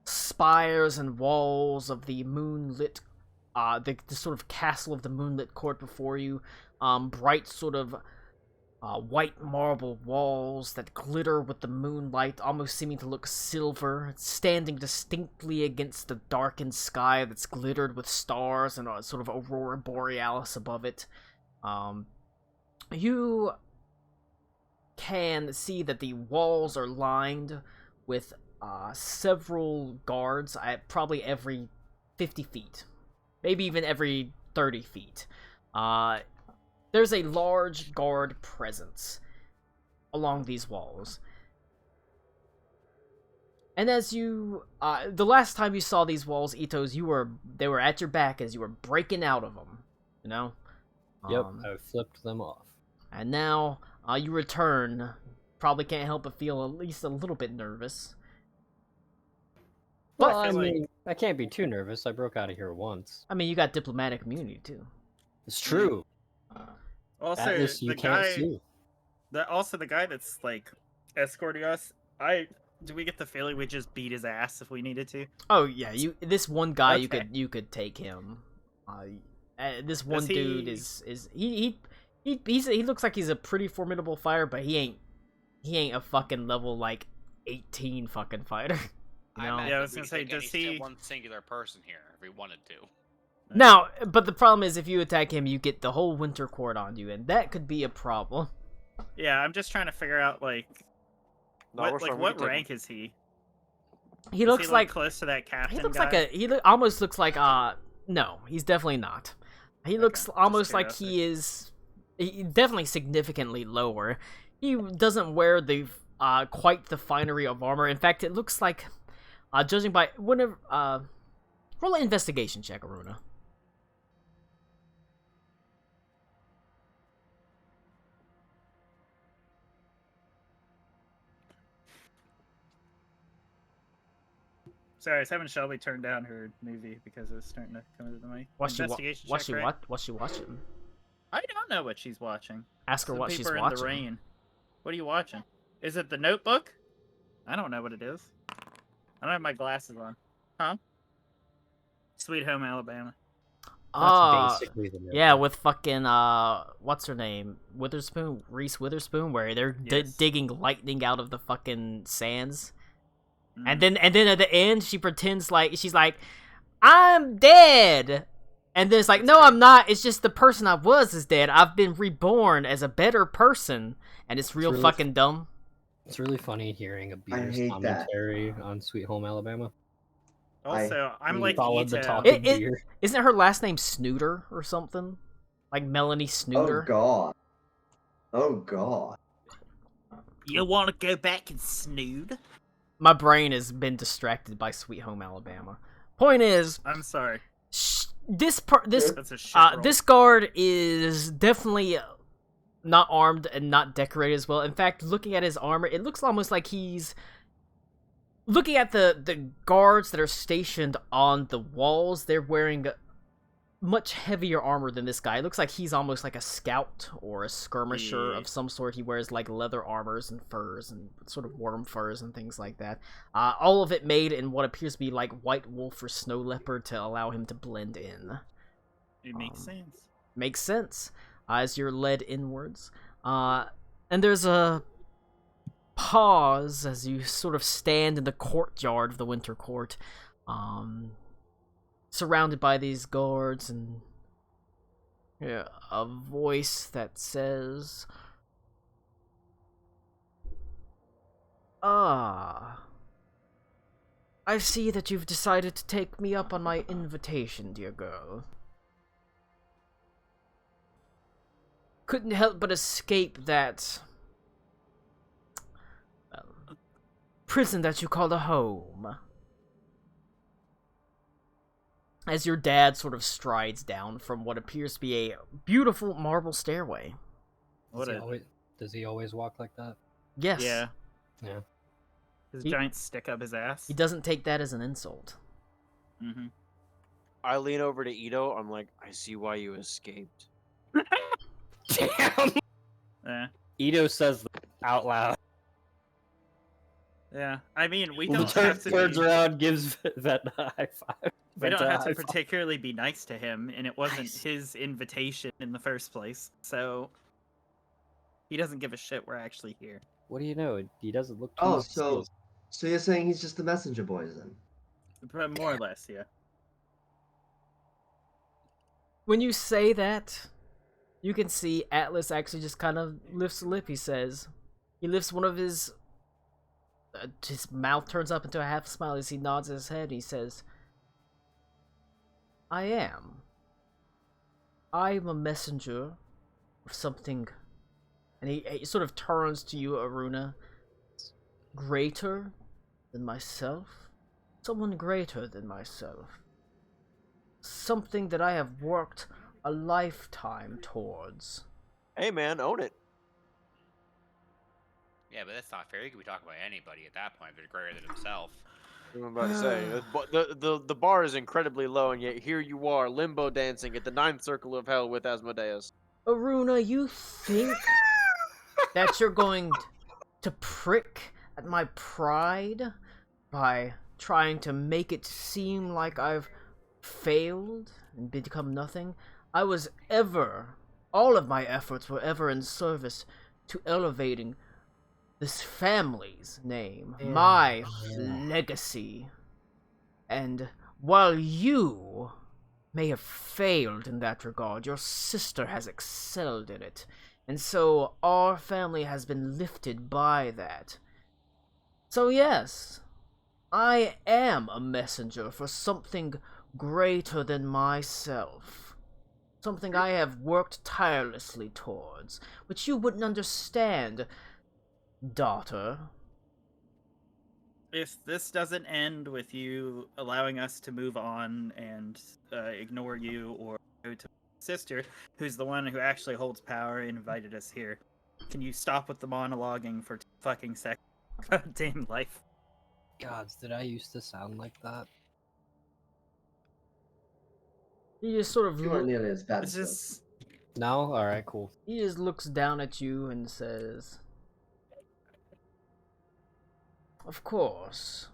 Speaker 1: spires and walls of the moonlit, the sort of castle of the Moonlit Court before you. Bright sort of white marble walls that glitter with the moonlight, almost seeming to look silver, standing distinctly against the darkened sky that's glittered with stars and a sort of aurora borealis above it. You can see that the walls are lined with several guards at probably every 50 feet, maybe even every 30 feet. There's a large guard presence along these walls. And as you, the last time you saw these walls, Itos, they were at your back as you were breaking out of them,
Speaker 2: Yep, I flipped them off.
Speaker 1: And now, you return. Probably can't help but feel at least a little bit nervous.
Speaker 2: Well,
Speaker 6: I
Speaker 2: I
Speaker 6: feel
Speaker 2: mean, I can't be too nervous. I broke out of here once.
Speaker 1: I mean, you got diplomatic immunity, too.
Speaker 2: It's true.
Speaker 6: Also,
Speaker 2: Atlas, you
Speaker 6: the
Speaker 2: can't
Speaker 6: guy,
Speaker 2: sue.
Speaker 6: the guy that's like escorting us. Do we get the feeling we just beat his ass if we needed to?
Speaker 1: Oh, yeah, this one guy,
Speaker 6: Okay.
Speaker 1: you could take him. This one
Speaker 6: Does
Speaker 1: dude
Speaker 6: he-
Speaker 1: he looks like he's a pretty formidable fighter, but he ain't a fucking level like 18 fucking fighter. You know?
Speaker 6: Yeah, I was
Speaker 8: we
Speaker 6: gonna
Speaker 8: could
Speaker 6: say,
Speaker 8: take
Speaker 6: does
Speaker 8: any
Speaker 6: he-
Speaker 8: one singular person here if we wanted to?
Speaker 1: Now, but the problem is if you attack him, you get the whole Winter Court on you, and that could be a problem.
Speaker 6: Yeah, I'm just trying to figure out
Speaker 4: No, we're fine, we
Speaker 6: what
Speaker 4: can take
Speaker 6: rank is he?
Speaker 1: He
Speaker 6: Is
Speaker 1: looks
Speaker 6: he,
Speaker 1: like
Speaker 6: close to that captain.
Speaker 1: he looks
Speaker 6: guy?
Speaker 1: like almost looks like no, he's definitely not. He looks
Speaker 6: just
Speaker 1: almost like
Speaker 6: curiosity.
Speaker 1: he is definitely significantly lower. He doesn't wear the quite the finery of armor. In fact, it looks like, judging by whenever roll an investigation check, Aruna.
Speaker 6: Sorry, I was having Shelby turn down her movie because it was starting to come into the mic.
Speaker 1: What's she
Speaker 6: Investigation
Speaker 1: what's
Speaker 6: check,
Speaker 1: she
Speaker 6: right?
Speaker 1: what's she watching?
Speaker 6: I don't know what she's watching.
Speaker 1: Ask her
Speaker 6: The
Speaker 1: what she's
Speaker 6: Paper in
Speaker 1: watching.
Speaker 6: the Rain. What are you watching? Is it The Notebook? I don't know what it is. I don't have my glasses on. Huh? Sweet Home Alabama.
Speaker 2: That's basically the
Speaker 1: yeah,
Speaker 2: Notebook.
Speaker 1: with fucking what's her name? Reese Witherspoon, where they're
Speaker 6: Yes.
Speaker 1: digging lightning out of the fucking sands. And
Speaker 6: Mm.
Speaker 1: then at the end she pretends like she's like, I'm dead. And then it's like, no, I'm not. It's just the person I was is dead. I've been reborn as a better person, and it's real
Speaker 2: really
Speaker 1: fucking dumb.
Speaker 2: It's really funny hearing a beer's
Speaker 5: hate that.
Speaker 2: commentary on Sweet Home Alabama.
Speaker 6: Also, I'm like
Speaker 2: Followed the
Speaker 6: Ito.
Speaker 2: talking
Speaker 1: It-
Speaker 2: beer.
Speaker 1: Isn't her last name Snooter or something? Like Melanie
Speaker 5: Oh
Speaker 1: Snooter?
Speaker 5: god. Oh god.
Speaker 6: You want to go back and snood?
Speaker 1: My brain has been distracted by Sweet Home Alabama. Point is,
Speaker 6: I'm sorry.
Speaker 1: this
Speaker 6: That's a shit roll.
Speaker 1: this guard is definitely not armed and not decorated as well. In fact, looking at his armor, it looks almost like he's looking at the guards that are stationed on the walls. They're wearing much heavier armor than this guy. It looks like he's almost like a scout or a skirmisher
Speaker 6: Yeah.
Speaker 1: of some sort. He wears like leather armors and furs and sort of worm furs and things like that. All of it made in what appears to be like white wolf or snow leopard to allow him to blend in.
Speaker 6: It makes sense.
Speaker 1: Makes sense as you're led inwards. And there's a pause as you sort of stand in the courtyard of the Winter Court, surrounded by these guards, and a voice that says, I see that you've decided to take me up on my invitation, dear girl. Couldn't help but escape that prison that you call a home. As your dad sort of strides down from what appears to be a beautiful marble stairway.
Speaker 2: Does he always walk like that?
Speaker 1: Yes.
Speaker 6: Yeah.
Speaker 2: Yeah.
Speaker 6: His
Speaker 1: He-
Speaker 6: giant stick up his ass.
Speaker 1: He doesn't take that as an insult.
Speaker 6: Mm-hmm.
Speaker 4: I lean over to Ito. I'm like, I see why you escaped.
Speaker 2: Damn!
Speaker 6: Yeah.
Speaker 2: Ito says out loud.
Speaker 6: Yeah. I mean, we don't have to
Speaker 2: Turns
Speaker 6: be,
Speaker 2: around, gives Vet a high five.
Speaker 6: we don't
Speaker 2: Vet a
Speaker 6: have to
Speaker 2: high five.
Speaker 6: particularly be nice to him, and it wasn't
Speaker 1: Nice.
Speaker 6: his invitation in the first place. So he doesn't give a shit we're actually here.
Speaker 2: What do you know? He doesn't look too
Speaker 5: Oh,
Speaker 2: skilled.
Speaker 5: so you're saying he's just the messenger boys then?
Speaker 6: But more or less, yeah.
Speaker 1: When you say that, you can see Atlas actually just kind of lifts a lip. He lifts one of his mouth turns up into a half smile as he nods his head. He says, I'm a messenger of something. And he sort of turns to you, Aruna. Greater than myself? Someone greater than myself. Something that I have worked a lifetime towards.
Speaker 4: Hey, man, own it.
Speaker 8: Yeah, but that's not fair. He could be talking about anybody at that point if they're greater than himself.
Speaker 4: I'm about to say, the bar is incredibly low, and yet here you are, limbo dancing at the ninth circle of hell with Asmodeus.
Speaker 1: Aruna, you think that you're going to prick at my pride by trying to make it seem like I've failed and become nothing? All of my efforts were ever in service to elevating this family's name, my legacy. And while you may have failed in that regard, your sister has excelled in it. And so our family has been lifted by that. So yes, I am a messenger for something greater than myself. Something I have worked tirelessly towards, which you wouldn't understand, daughter.
Speaker 6: If this doesn't end with you allowing us to move on and ignore you or go to sister, who's the one who actually holds power and invited us here, can you stop with the monologuing for 2 fucking seconds about damn life?
Speaker 2: Gods, did I used to sound like that?
Speaker 1: He just sort of
Speaker 5: You weren't nearly as bad
Speaker 6: It's
Speaker 5: as
Speaker 6: just
Speaker 2: No? Alright, cool.
Speaker 1: he just looks down at you and says, "Of course,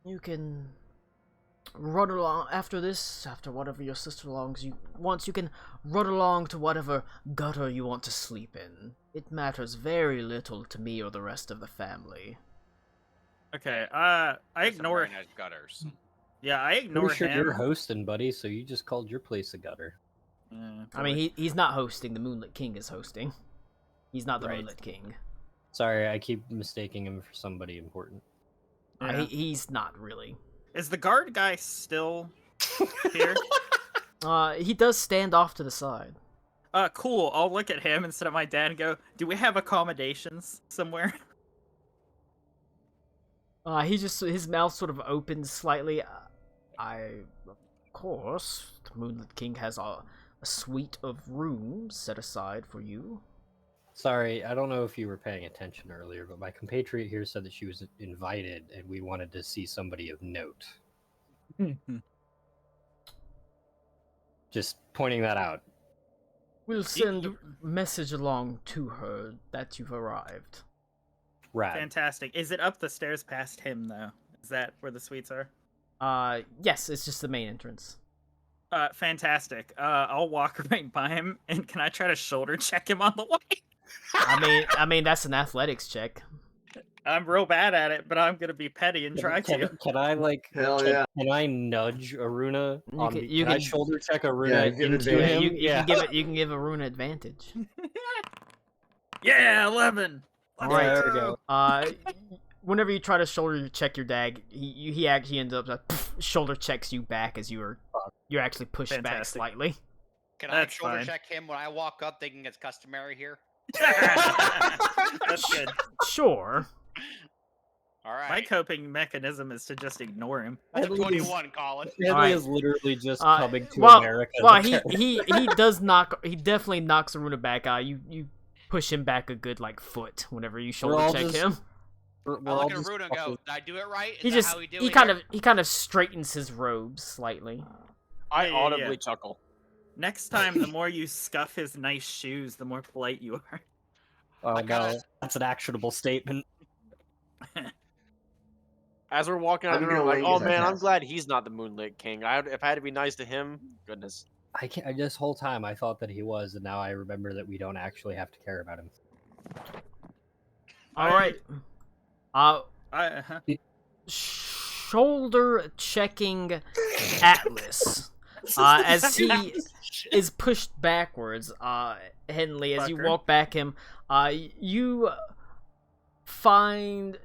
Speaker 1: you can run along after this, after whatever your sister wants. You can run along to whatever gutter you want to sleep in. It matters very little to me or the rest of the family."
Speaker 6: okay. I
Speaker 8: There's some
Speaker 6: ignore.
Speaker 8: very nice gutters.
Speaker 6: Yeah, I ignore
Speaker 2: Pretty sure
Speaker 6: him.
Speaker 2: you're hosting, buddy, so you just called your place a gutter.
Speaker 1: I mean, he's not hosting. The Moonlit King is hosting. He's not the
Speaker 6: Right.
Speaker 1: Moonlit King.
Speaker 2: Sorry, I keep mistaking him for somebody important.
Speaker 6: Yeah.
Speaker 1: He's not really.
Speaker 6: Is the guard guy still here?
Speaker 1: He does stand off to the side.
Speaker 6: Cool. I'll look at him instead of my dad and go, "Do we have accommodations somewhere?"
Speaker 1: His mouth sort of opens slightly. Of course, the Moonlit King has a suite of rooms set aside for you.
Speaker 2: Sorry, I don't know if you were paying attention earlier, but my compatriot here said that she was invited and we wanted to see somebody of note. Just pointing that out.
Speaker 1: We'll send message along to her that you've arrived.
Speaker 2: Rad.
Speaker 6: Fantastic. Is it up the stairs past him though? Is that where the suites are?
Speaker 1: Yes, it's just the main entrance.
Speaker 6: Fantastic. I'll walk right by him, and can I try to shoulder check him on the way?
Speaker 1: I mean that's an athletics check.
Speaker 6: I'm real bad at it, but I'm gonna be petty and try to.
Speaker 2: Can I like?
Speaker 5: Hell yeah.
Speaker 2: Can I nudge Aruna?
Speaker 1: You
Speaker 2: I
Speaker 1: can-
Speaker 2: shoulder check
Speaker 5: Yeah,
Speaker 2: Aruna
Speaker 5: give
Speaker 2: into
Speaker 5: advantage.
Speaker 2: him?
Speaker 1: You can give Aruna advantage.
Speaker 6: Yeah, 11.
Speaker 1: All
Speaker 2: Yeah,
Speaker 1: right.
Speaker 2: there we go.
Speaker 1: Whenever you try to shoulder check your dag, he actually ends up shoulder checks you back as you're actually pushed back
Speaker 6: Fantastic.
Speaker 1: slightly.
Speaker 8: Can
Speaker 6: That's
Speaker 8: I shoulder
Speaker 6: fine.
Speaker 8: check him when I walk up, thinking it's customary here?
Speaker 6: That's good.
Speaker 1: Sure.
Speaker 8: All right.
Speaker 6: My coping mechanism is to just ignore him.
Speaker 8: That's a
Speaker 2: Italy is-
Speaker 8: 21, Colin.
Speaker 2: Italy
Speaker 1: Alright.
Speaker 2: is literally just
Speaker 1: Uh,
Speaker 2: coming to
Speaker 1: well,
Speaker 2: America. as
Speaker 1: Well,
Speaker 2: a
Speaker 1: he
Speaker 2: terrorist.
Speaker 1: he definitely knocks Aruna back. You push him back a good like foot whenever you shoulder
Speaker 2: all
Speaker 1: check
Speaker 2: just-
Speaker 1: him.
Speaker 2: We're
Speaker 8: I
Speaker 2: all
Speaker 8: look at
Speaker 2: just
Speaker 8: Aruna and go,
Speaker 2: fucking-
Speaker 8: did I do it right? Is
Speaker 1: He
Speaker 8: that
Speaker 1: just
Speaker 8: how we do
Speaker 1: he
Speaker 8: it
Speaker 1: kind
Speaker 8: here?
Speaker 1: of he kind of straightens his robes slightly.
Speaker 4: I
Speaker 6: Yeah, yeah,
Speaker 4: audibly
Speaker 6: yeah.
Speaker 4: chuckle.
Speaker 6: Next time, the more you scuff his nice shoes, the more polite you are.
Speaker 2: Oh
Speaker 8: I gotta-
Speaker 2: no, that's an actionable statement.
Speaker 4: As we're walking out
Speaker 5: I'm
Speaker 4: of the room,
Speaker 5: gonna
Speaker 4: like,
Speaker 5: wait
Speaker 4: oh
Speaker 5: 'cause I
Speaker 4: man, I'm
Speaker 5: passed.
Speaker 4: glad he's not the Moonlit King. If I had to be nice to him, goodness.
Speaker 2: I can't. This whole time I thought that he was, and now I remember that we don't actually have to care about him.
Speaker 1: All right. Uh,
Speaker 6: uh
Speaker 1: shoulder checking Atlas. As he is pushed backwards, Henley, as you
Speaker 6: Fucker.
Speaker 1: walk back him, you find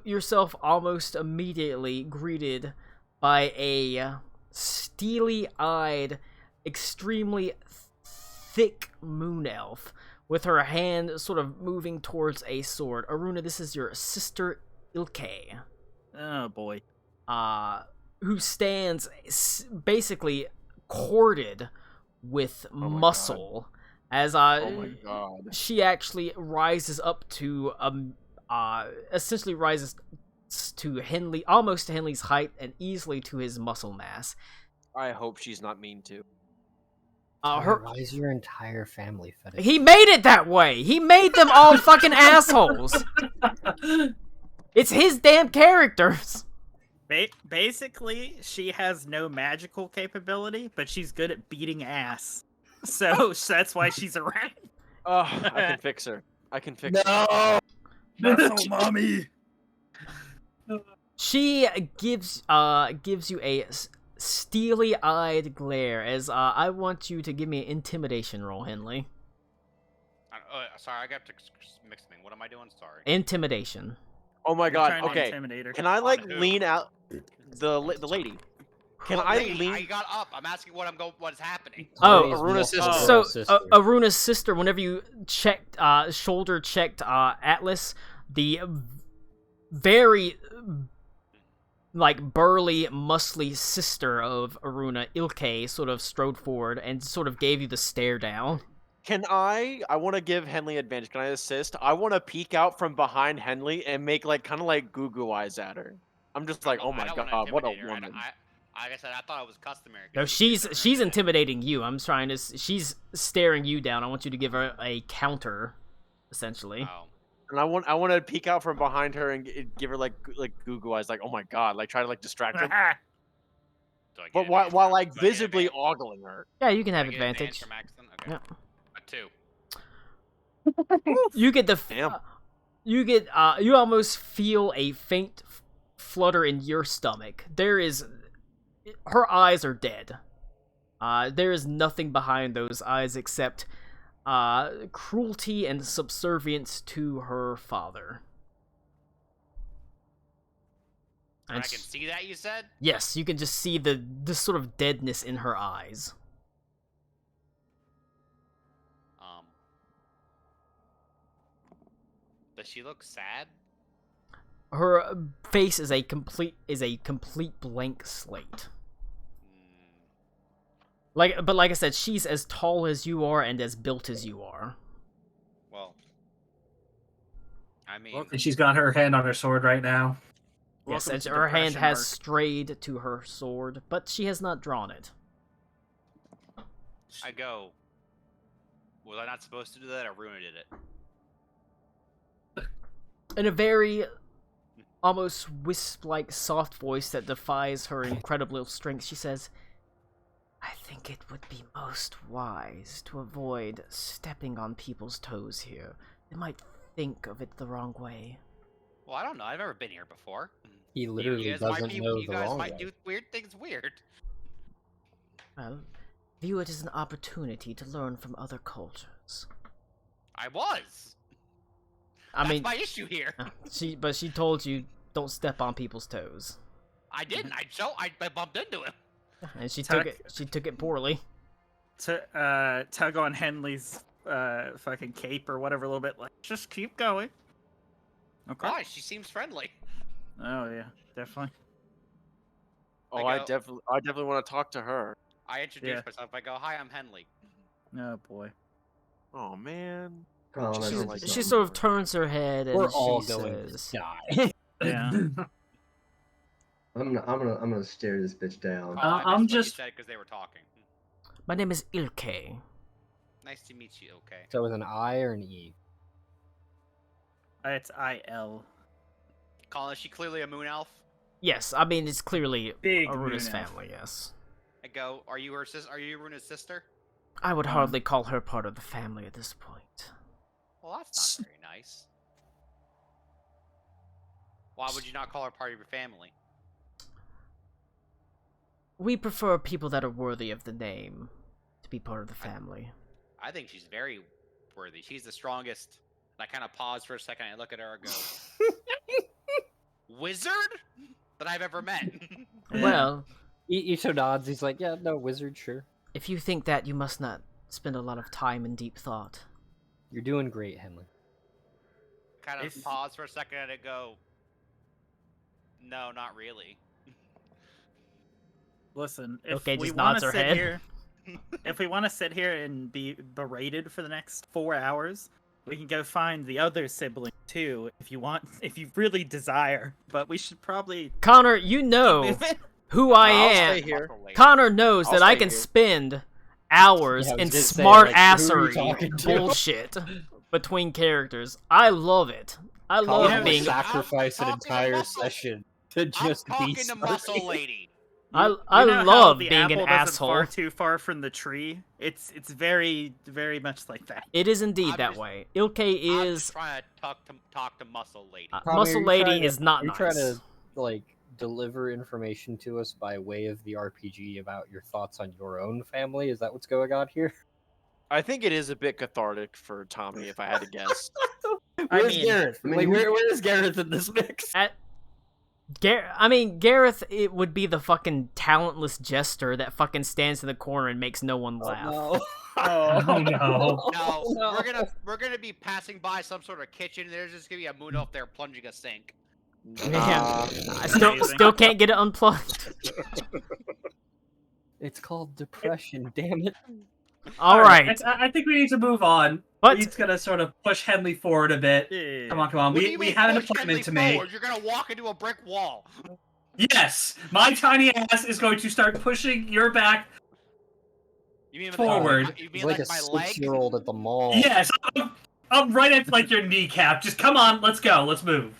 Speaker 1: yourself almost immediately greeted by a steely-eyed, extremely thick moon elf with her hand sort of moving towards a sword. Aruna, this is your sister Ilke.
Speaker 6: Oh boy.
Speaker 1: Who stands basically corded with
Speaker 4: my
Speaker 1: muscle, as
Speaker 4: Oh my god.
Speaker 1: she actually rises up to essentially rises to Henley, almost to Henley's height, and easily to his muscle mass.
Speaker 4: I hope she's not mean to.
Speaker 2: Why is your entire family fetish?
Speaker 1: He made it that way. He made them all fucking assholes. It's his damn characters.
Speaker 6: Basically, she has no magical capability, but she's good at beating ass. So that's why she's around.
Speaker 4: Oh, I can fix her. I can fix her.
Speaker 2: No.
Speaker 6: Muscle mommy.
Speaker 1: She gives you a steely-eyed glare as I want you to give me an intimidation roll, Henley.
Speaker 8: Sorry, I got to mix me. What am I doing? Sorry.
Speaker 1: Intimidation.
Speaker 4: Oh my
Speaker 6: You're
Speaker 4: god.
Speaker 6: trying to
Speaker 4: Okay.
Speaker 6: intimidate her.
Speaker 4: Can I like
Speaker 8: On who?
Speaker 4: lean out the lady? Can
Speaker 8: Well,
Speaker 4: I
Speaker 8: lady,
Speaker 4: lean?
Speaker 8: I got up. I'm asking what's happening.
Speaker 1: Oh,
Speaker 2: Connie's
Speaker 4: Aruna's
Speaker 2: multiple
Speaker 4: sister.
Speaker 1: So,
Speaker 2: sister.
Speaker 1: Aruna's sister, whenever you checked, shoulder checked Atlas, the very, like, burly, muscly sister of Aruna, Ilke, sort of strode forward and sort of gave you the stare down.
Speaker 4: Can I want to give Henley advantage. Can I assist? I want to peek out from behind Henley and make like kind of like goo eyes at her. I'm just like, oh
Speaker 8: I
Speaker 4: my
Speaker 8: don't wanna
Speaker 4: god, what a
Speaker 8: intimidate her.
Speaker 4: woman.
Speaker 8: Like I said, I thought it was customary.
Speaker 1: No,
Speaker 8: 'cause
Speaker 1: she's
Speaker 8: her
Speaker 1: she's
Speaker 8: head.
Speaker 1: intimidating you. I'm trying to. She's staring you down. I want you to give her a counter, essentially.
Speaker 8: Oh.
Speaker 4: And I want to peek out from behind her and give her like goo eyes, like oh my god, like try to like distract her,
Speaker 8: Do I get
Speaker 4: but
Speaker 8: advantage
Speaker 4: while
Speaker 8: for-
Speaker 4: like
Speaker 8: do I get
Speaker 4: visibly
Speaker 8: advantage-
Speaker 4: ogling her.
Speaker 1: Yeah, you can
Speaker 8: do I
Speaker 1: have
Speaker 8: get advantage
Speaker 1: advantage.
Speaker 8: from Axton? Okay.
Speaker 1: Yeah.
Speaker 8: A 2.
Speaker 1: You get the.
Speaker 4: Damn.
Speaker 1: You get. You almost feel a faint flutter in your stomach. There is. Her eyes are dead. There is nothing behind those eyes except cruelty and subservience to her father.
Speaker 8: I
Speaker 1: And
Speaker 8: can see that, you said?
Speaker 1: yes, you can just see the sort of deadness in her eyes.
Speaker 8: Does she look sad?
Speaker 1: Her face is a complete blank slate. But like I said, she's as tall as you are and as built as you are.
Speaker 8: Well, I mean,
Speaker 7: And she's got her hand on her sword right now.
Speaker 1: Yes,
Speaker 6: Welcome
Speaker 1: and
Speaker 6: to
Speaker 1: her hand
Speaker 6: Depression
Speaker 1: has
Speaker 6: Arc.
Speaker 1: strayed to her sword, but she has not drawn it.
Speaker 8: I go. Was I not supposed to do that, or Runa did it?
Speaker 1: In a very almost wisp-like soft voice that defies her incredible strength, she says, I think it would be most wise to avoid stepping on people's toes here. They might think of it the wrong way.
Speaker 8: Well, I don't know. I've never been here before.
Speaker 2: He literally
Speaker 8: you guys might
Speaker 2: doesn't
Speaker 8: be,
Speaker 2: know
Speaker 8: you
Speaker 2: the
Speaker 8: guys
Speaker 2: wrong
Speaker 8: might
Speaker 2: way.
Speaker 8: do weird things weird.
Speaker 1: Well, view it as an opportunity to learn from other cultures.
Speaker 8: I was.
Speaker 1: I
Speaker 8: That's
Speaker 1: mean,
Speaker 8: my issue here.
Speaker 1: but she told you don't step on people's toes,
Speaker 8: I didn't. I bumped into him.
Speaker 1: and she
Speaker 6: Tuck.
Speaker 1: took it poorly.
Speaker 6: To tug on Henley's fucking cape or whatever a little bit. Like, just keep going. Okay.
Speaker 8: Why? She seems friendly.
Speaker 6: Oh yeah, definitely.
Speaker 4: Oh,
Speaker 8: I
Speaker 4: I
Speaker 8: go-
Speaker 4: definitely want to talk to her.
Speaker 8: I introduce
Speaker 6: Yeah.
Speaker 8: myself. I go, "Hi, I'm Henley."
Speaker 6: Oh boy.
Speaker 4: Oh man.
Speaker 5: Colin, I
Speaker 1: She,
Speaker 5: don't
Speaker 4: like
Speaker 5: like
Speaker 1: she
Speaker 5: that.
Speaker 1: sort of turns her head and
Speaker 2: We're
Speaker 1: she
Speaker 2: all going
Speaker 1: says,
Speaker 2: to die.
Speaker 6: Yeah.
Speaker 5: I'm gonna stare this bitch down.
Speaker 8: Oh, I
Speaker 7: I'm
Speaker 8: missed what you
Speaker 7: just-
Speaker 8: said because they were talking.
Speaker 1: "My name is Ilke."
Speaker 8: Nice to meet you. Okay.
Speaker 2: So with an I or an E?
Speaker 6: It's IL.
Speaker 8: Colin, is she clearly a moon elf?
Speaker 1: Yes, I mean it's clearly
Speaker 6: Big
Speaker 1: Aruna's
Speaker 6: moon elf.
Speaker 1: family. Yes,
Speaker 8: I go, "Are you her sis? Are you Runa's sister?"
Speaker 1: I would hardly call her part of the family at this point.
Speaker 8: Well, that's not very nice. Why would you not call her part of your family?
Speaker 1: We prefer people that are worthy of the name to be part of the family.
Speaker 8: I think she's very worthy. She's the strongest. And I kind of pause for a second. I look at her and go, "Wizard that I've ever met."
Speaker 1: Well,
Speaker 2: Isho nods. He's like, yeah, no, wizard, sure.
Speaker 1: if you think that, you must not spend a lot of time in deep thought.
Speaker 2: You're doing great, Henley.
Speaker 8: Kind of
Speaker 6: If-
Speaker 8: pause for a second and I go, "No, not really."
Speaker 6: Listen, if
Speaker 1: Okay,
Speaker 6: we
Speaker 1: just
Speaker 6: want
Speaker 1: nods
Speaker 6: to
Speaker 1: her
Speaker 6: sit
Speaker 1: head.
Speaker 6: here, if we want to sit here and be berated for the next 4 hours, we can go find the other sibling too, if you want, if you really desire. But we should probably.
Speaker 1: Connor, you know who I
Speaker 4: I'll
Speaker 1: am.
Speaker 4: stay here.
Speaker 8: Muscle lady.
Speaker 1: Connor knows
Speaker 4: I'll
Speaker 1: that I
Speaker 4: stay
Speaker 1: can
Speaker 4: here.
Speaker 1: spend hours
Speaker 2: Yeah, I was
Speaker 1: in
Speaker 2: gonna say,
Speaker 1: smart
Speaker 2: like, who are you
Speaker 1: assery
Speaker 2: talking to?
Speaker 1: bullshit between characters. I love it. I
Speaker 2: Colin
Speaker 1: love
Speaker 2: will
Speaker 1: being.
Speaker 2: sacrifice an
Speaker 8: I'm talking
Speaker 2: entire
Speaker 8: muscle.
Speaker 2: session to
Speaker 8: I'm
Speaker 2: just be
Speaker 8: talking to
Speaker 2: sorry.
Speaker 8: Muscle Lady.
Speaker 1: I
Speaker 6: You know how
Speaker 1: love
Speaker 6: the
Speaker 1: being an
Speaker 6: apple doesn't
Speaker 1: asshole.
Speaker 6: Far too far from the tree. It's very much like that.
Speaker 1: It is indeed
Speaker 8: I'm
Speaker 1: that
Speaker 8: just-
Speaker 1: way. Ilke
Speaker 8: I'm
Speaker 1: is
Speaker 8: just trying to talk to Muscle Lady.
Speaker 2: Tommy,
Speaker 1: Muscle
Speaker 2: are you
Speaker 1: Lady
Speaker 2: trying to-
Speaker 1: is not
Speaker 2: are you
Speaker 1: nice.
Speaker 2: trying to like deliver information to us by way of the RPG about your thoughts on your own family? Is that what's going on here?
Speaker 4: I think it is a bit cathartic for Tommy, if I had to guess.
Speaker 6: I
Speaker 2: Where's
Speaker 6: mean-
Speaker 2: Gareth?
Speaker 5: I mean,
Speaker 2: Like,
Speaker 5: we-
Speaker 2: where is Gareth in this mix?
Speaker 1: I mean, Gareth, it would be the fucking talentless jester that fucking stands in the corner and makes no one laugh.
Speaker 2: No.
Speaker 7: Oh no.
Speaker 8: No, we're gonna be passing by some sort of kitchen. And there's just gonna be a moon elf there plunging a sink.
Speaker 1: Yeah. I
Speaker 6: Amazing.
Speaker 1: still can't get it unplugged.
Speaker 2: It's called depression, damn it.
Speaker 1: All right.
Speaker 7: I think we need to move on.
Speaker 1: What?
Speaker 7: Reed's gonna sort of push Henley forward a bit.
Speaker 6: Yeah.
Speaker 7: Come on.
Speaker 8: What do
Speaker 7: We
Speaker 8: you mean
Speaker 7: had an
Speaker 8: push
Speaker 7: appointment to
Speaker 8: Henley
Speaker 7: make.
Speaker 8: forward? You're gonna walk into a brick wall.
Speaker 7: Yes, my tiny ass is going to start pushing your back.
Speaker 8: You mean
Speaker 7: Forward.
Speaker 8: You
Speaker 2: He's
Speaker 8: mean
Speaker 2: like a
Speaker 8: my leg?
Speaker 2: 6-year-old at the mall.
Speaker 7: Yes, I'm right at like your kneecap. Just come on, let's go, let's move.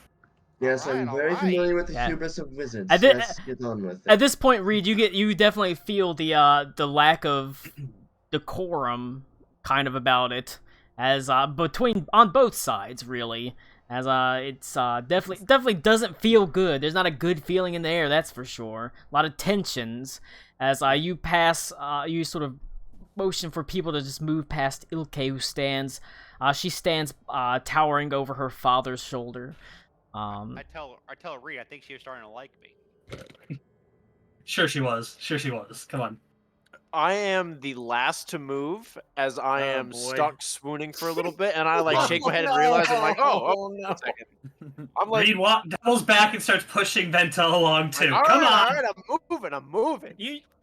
Speaker 5: Yes, I'm
Speaker 8: Alright,
Speaker 5: very
Speaker 8: alright.
Speaker 5: familiar with the
Speaker 1: Yeah.
Speaker 5: hubris of wizards.
Speaker 1: I did-
Speaker 5: Let's get on with
Speaker 1: At
Speaker 5: it.
Speaker 1: this point, Reed, you definitely feel the lack of decorum kind of about it, as on both sides really, as it's definitely doesn't feel good. There's not a good feeling in the air, that's for sure. A lot of tensions as you pass, you sort of motion for people to just move past Ilke, who stands. She stands towering over her father's shoulder.
Speaker 8: I tell Reed, I think she was starting to like me.
Speaker 7: Sure she was. Come on.
Speaker 4: I am the last to move, as I
Speaker 6: Oh,
Speaker 4: am
Speaker 6: boy.
Speaker 4: stuck swooning for a little bit, and I like shake my head and realize I'm like, oh
Speaker 2: no.
Speaker 4: one second. I'm like,
Speaker 7: Reed doubles back and starts pushing Venta along too.
Speaker 4: all
Speaker 7: Come
Speaker 4: right,
Speaker 7: on.
Speaker 4: all right, I'm moving.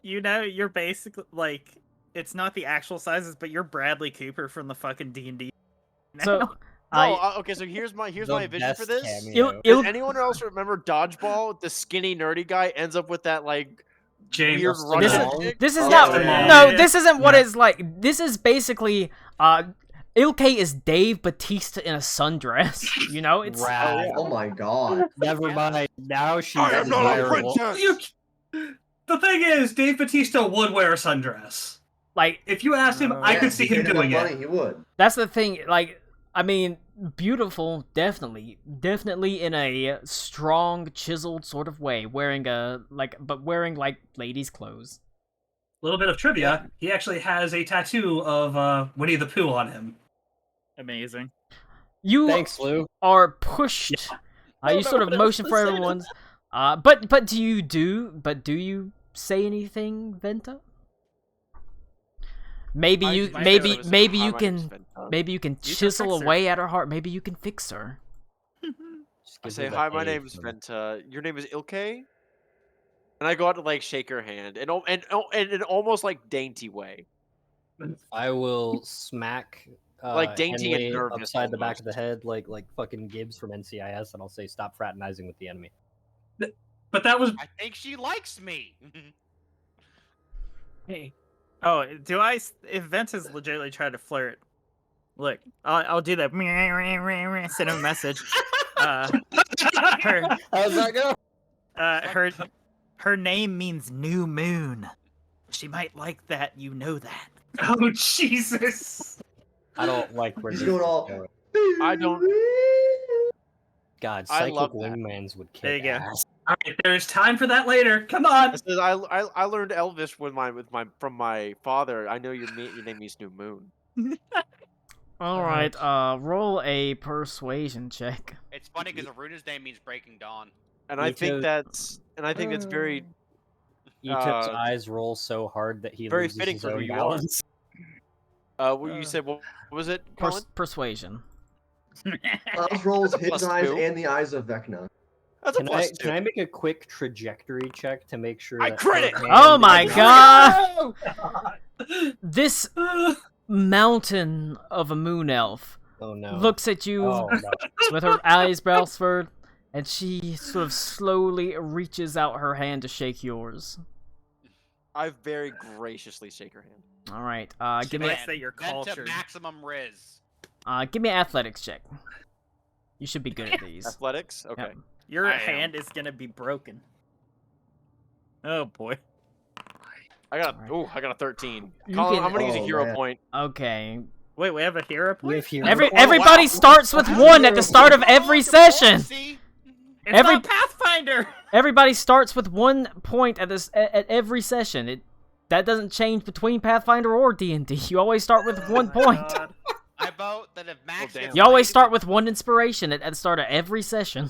Speaker 6: You know, you're basically like, it's not the actual sizes, but you're Bradley Cooper from the fucking D&D.
Speaker 1: So
Speaker 4: No, okay, so here's my vision for this.
Speaker 2: Cameo.
Speaker 4: Does anyone else remember Dodgeball? The skinny nerdy guy ends up with that like
Speaker 7: James,
Speaker 4: weird
Speaker 2: This
Speaker 4: running
Speaker 2: is-
Speaker 4: stick?
Speaker 1: this is
Speaker 7: Oh,
Speaker 1: not
Speaker 7: yeah.
Speaker 1: no, this isn't what
Speaker 7: Yeah.
Speaker 1: it's like. This is basically Ilke is Dave Bautista in a sundress. You know, it's
Speaker 2: Rad.
Speaker 5: Oh my god.
Speaker 2: Never mind. Now she's
Speaker 4: I am not a
Speaker 2: desirable.
Speaker 4: princess.
Speaker 7: The thing is, Dave Bautista would wear a sundress.
Speaker 1: like
Speaker 7: If you asked him, I
Speaker 5: Yeah,
Speaker 7: could see
Speaker 5: if he
Speaker 7: him
Speaker 5: paid
Speaker 7: doing
Speaker 5: enough
Speaker 7: it.
Speaker 5: money, he would.
Speaker 1: that's the thing. Like, I mean, beautiful, definitely in a strong, chiseled sort of way, wearing like ladies' clothes.
Speaker 7: A little bit of trivia: he actually has a tattoo of Winnie the Pooh on him.
Speaker 6: Amazing.
Speaker 1: You
Speaker 2: Thanks, Lou.
Speaker 1: are pushed. You sort of motion for everyone's. But do you say anything, Venta? Maybe
Speaker 4: I
Speaker 1: you
Speaker 4: just- my favorite was, "Hi, my name's
Speaker 1: can
Speaker 4: Venta."
Speaker 1: maybe you can
Speaker 6: can
Speaker 1: chisel
Speaker 6: fix her.
Speaker 1: away at her heart. Maybe you can fix her.
Speaker 2: Just
Speaker 4: I
Speaker 2: give
Speaker 4: say,
Speaker 2: her the
Speaker 4: hi, my
Speaker 2: A
Speaker 4: name's
Speaker 2: from-
Speaker 4: Venta. Your name is Ilke? And I go out to like shake her hand, and in an almost like dainty way.
Speaker 2: I will smack
Speaker 4: Like dainty and
Speaker 2: Henley
Speaker 4: nervous
Speaker 2: upside the back
Speaker 4: almost.
Speaker 2: of the head, like fucking Gibbs from NCIS, and I'll say, "Stop fraternizing with the enemy."
Speaker 7: But that was
Speaker 8: I think she likes me.
Speaker 6: Hey. Oh, do I? If Venta's legitimately trying to flirt, look, I'll do that. Send him a message. Her,
Speaker 2: How's that go?
Speaker 6: her name means new moon. She might like that. You know that.
Speaker 7: oh Jesus!
Speaker 2: I don't like where
Speaker 5: He's
Speaker 2: this
Speaker 5: going
Speaker 2: is
Speaker 5: all.
Speaker 2: going.
Speaker 4: I don't-
Speaker 2: God,
Speaker 4: I
Speaker 2: psychic
Speaker 4: love that.
Speaker 2: wingmans would kick
Speaker 6: There you go.
Speaker 2: ass.
Speaker 7: All right, there's time for that later. Come on.
Speaker 4: I said, I learned Elvish from my father. I know your name means new moon.
Speaker 1: All right. Roll a persuasion check.
Speaker 8: It's funny because Aruna's name means breaking dawn.
Speaker 4: And I think
Speaker 2: Because-
Speaker 4: that's very
Speaker 2: Egypt's
Speaker 4: Uh,
Speaker 2: eyes roll so hard that he
Speaker 4: very
Speaker 2: loses
Speaker 4: fitting
Speaker 2: his
Speaker 4: for who
Speaker 2: own
Speaker 4: you are.
Speaker 2: balance.
Speaker 4: what you said. What was it, Colin?
Speaker 1: Persuasion.
Speaker 5: Klaus rolls his
Speaker 4: Plus
Speaker 5: eyes
Speaker 4: two.
Speaker 5: and the eyes of Vecna.
Speaker 4: That's a
Speaker 2: Can
Speaker 4: plus
Speaker 2: I,
Speaker 4: two.
Speaker 2: can I make a quick trajectory check to make sure
Speaker 4: I
Speaker 2: that
Speaker 4: crit
Speaker 2: her
Speaker 4: it!
Speaker 2: hand
Speaker 1: Oh my
Speaker 2: is-
Speaker 1: god! This mountain of a moon elf
Speaker 2: Oh no.
Speaker 1: looks at you
Speaker 2: Oh no.
Speaker 1: with her eyebrows furrowed, and she sort of slowly reaches out her hand to shake yours.
Speaker 4: I very graciously shake her hand.
Speaker 1: All right.
Speaker 6: She
Speaker 1: Give me
Speaker 6: likes that you're
Speaker 8: Vent to
Speaker 6: cultured.
Speaker 8: maximum riz.
Speaker 1: give me an athletics check. You should be good at these.
Speaker 4: Athletics. Okay.
Speaker 1: Yep.
Speaker 6: Your
Speaker 8: I am.
Speaker 6: hand is gonna be broken. Oh boy.
Speaker 4: I got
Speaker 1: Alright.
Speaker 4: I got a 13.
Speaker 1: You
Speaker 4: Colin,
Speaker 1: can-
Speaker 4: I'm gonna use a
Speaker 5: Oh,
Speaker 4: hero
Speaker 5: man.
Speaker 4: point.
Speaker 1: Okay.
Speaker 6: Wait, we have a hero
Speaker 2: We
Speaker 6: point?
Speaker 2: have here.
Speaker 1: Everybody starts with one at the start of every session.
Speaker 8: See?
Speaker 6: It's
Speaker 1: every-
Speaker 6: not Pathfinder.
Speaker 1: Everybody starts with 1 point at every session. That doesn't change between Pathfinder or D&D. You always start with 1
Speaker 6: Oh my
Speaker 1: point.
Speaker 6: God.
Speaker 8: I vote that if Max
Speaker 4: damn.
Speaker 8: gets
Speaker 1: You always
Speaker 8: raised-
Speaker 1: start with 1 inspiration at the start of every session.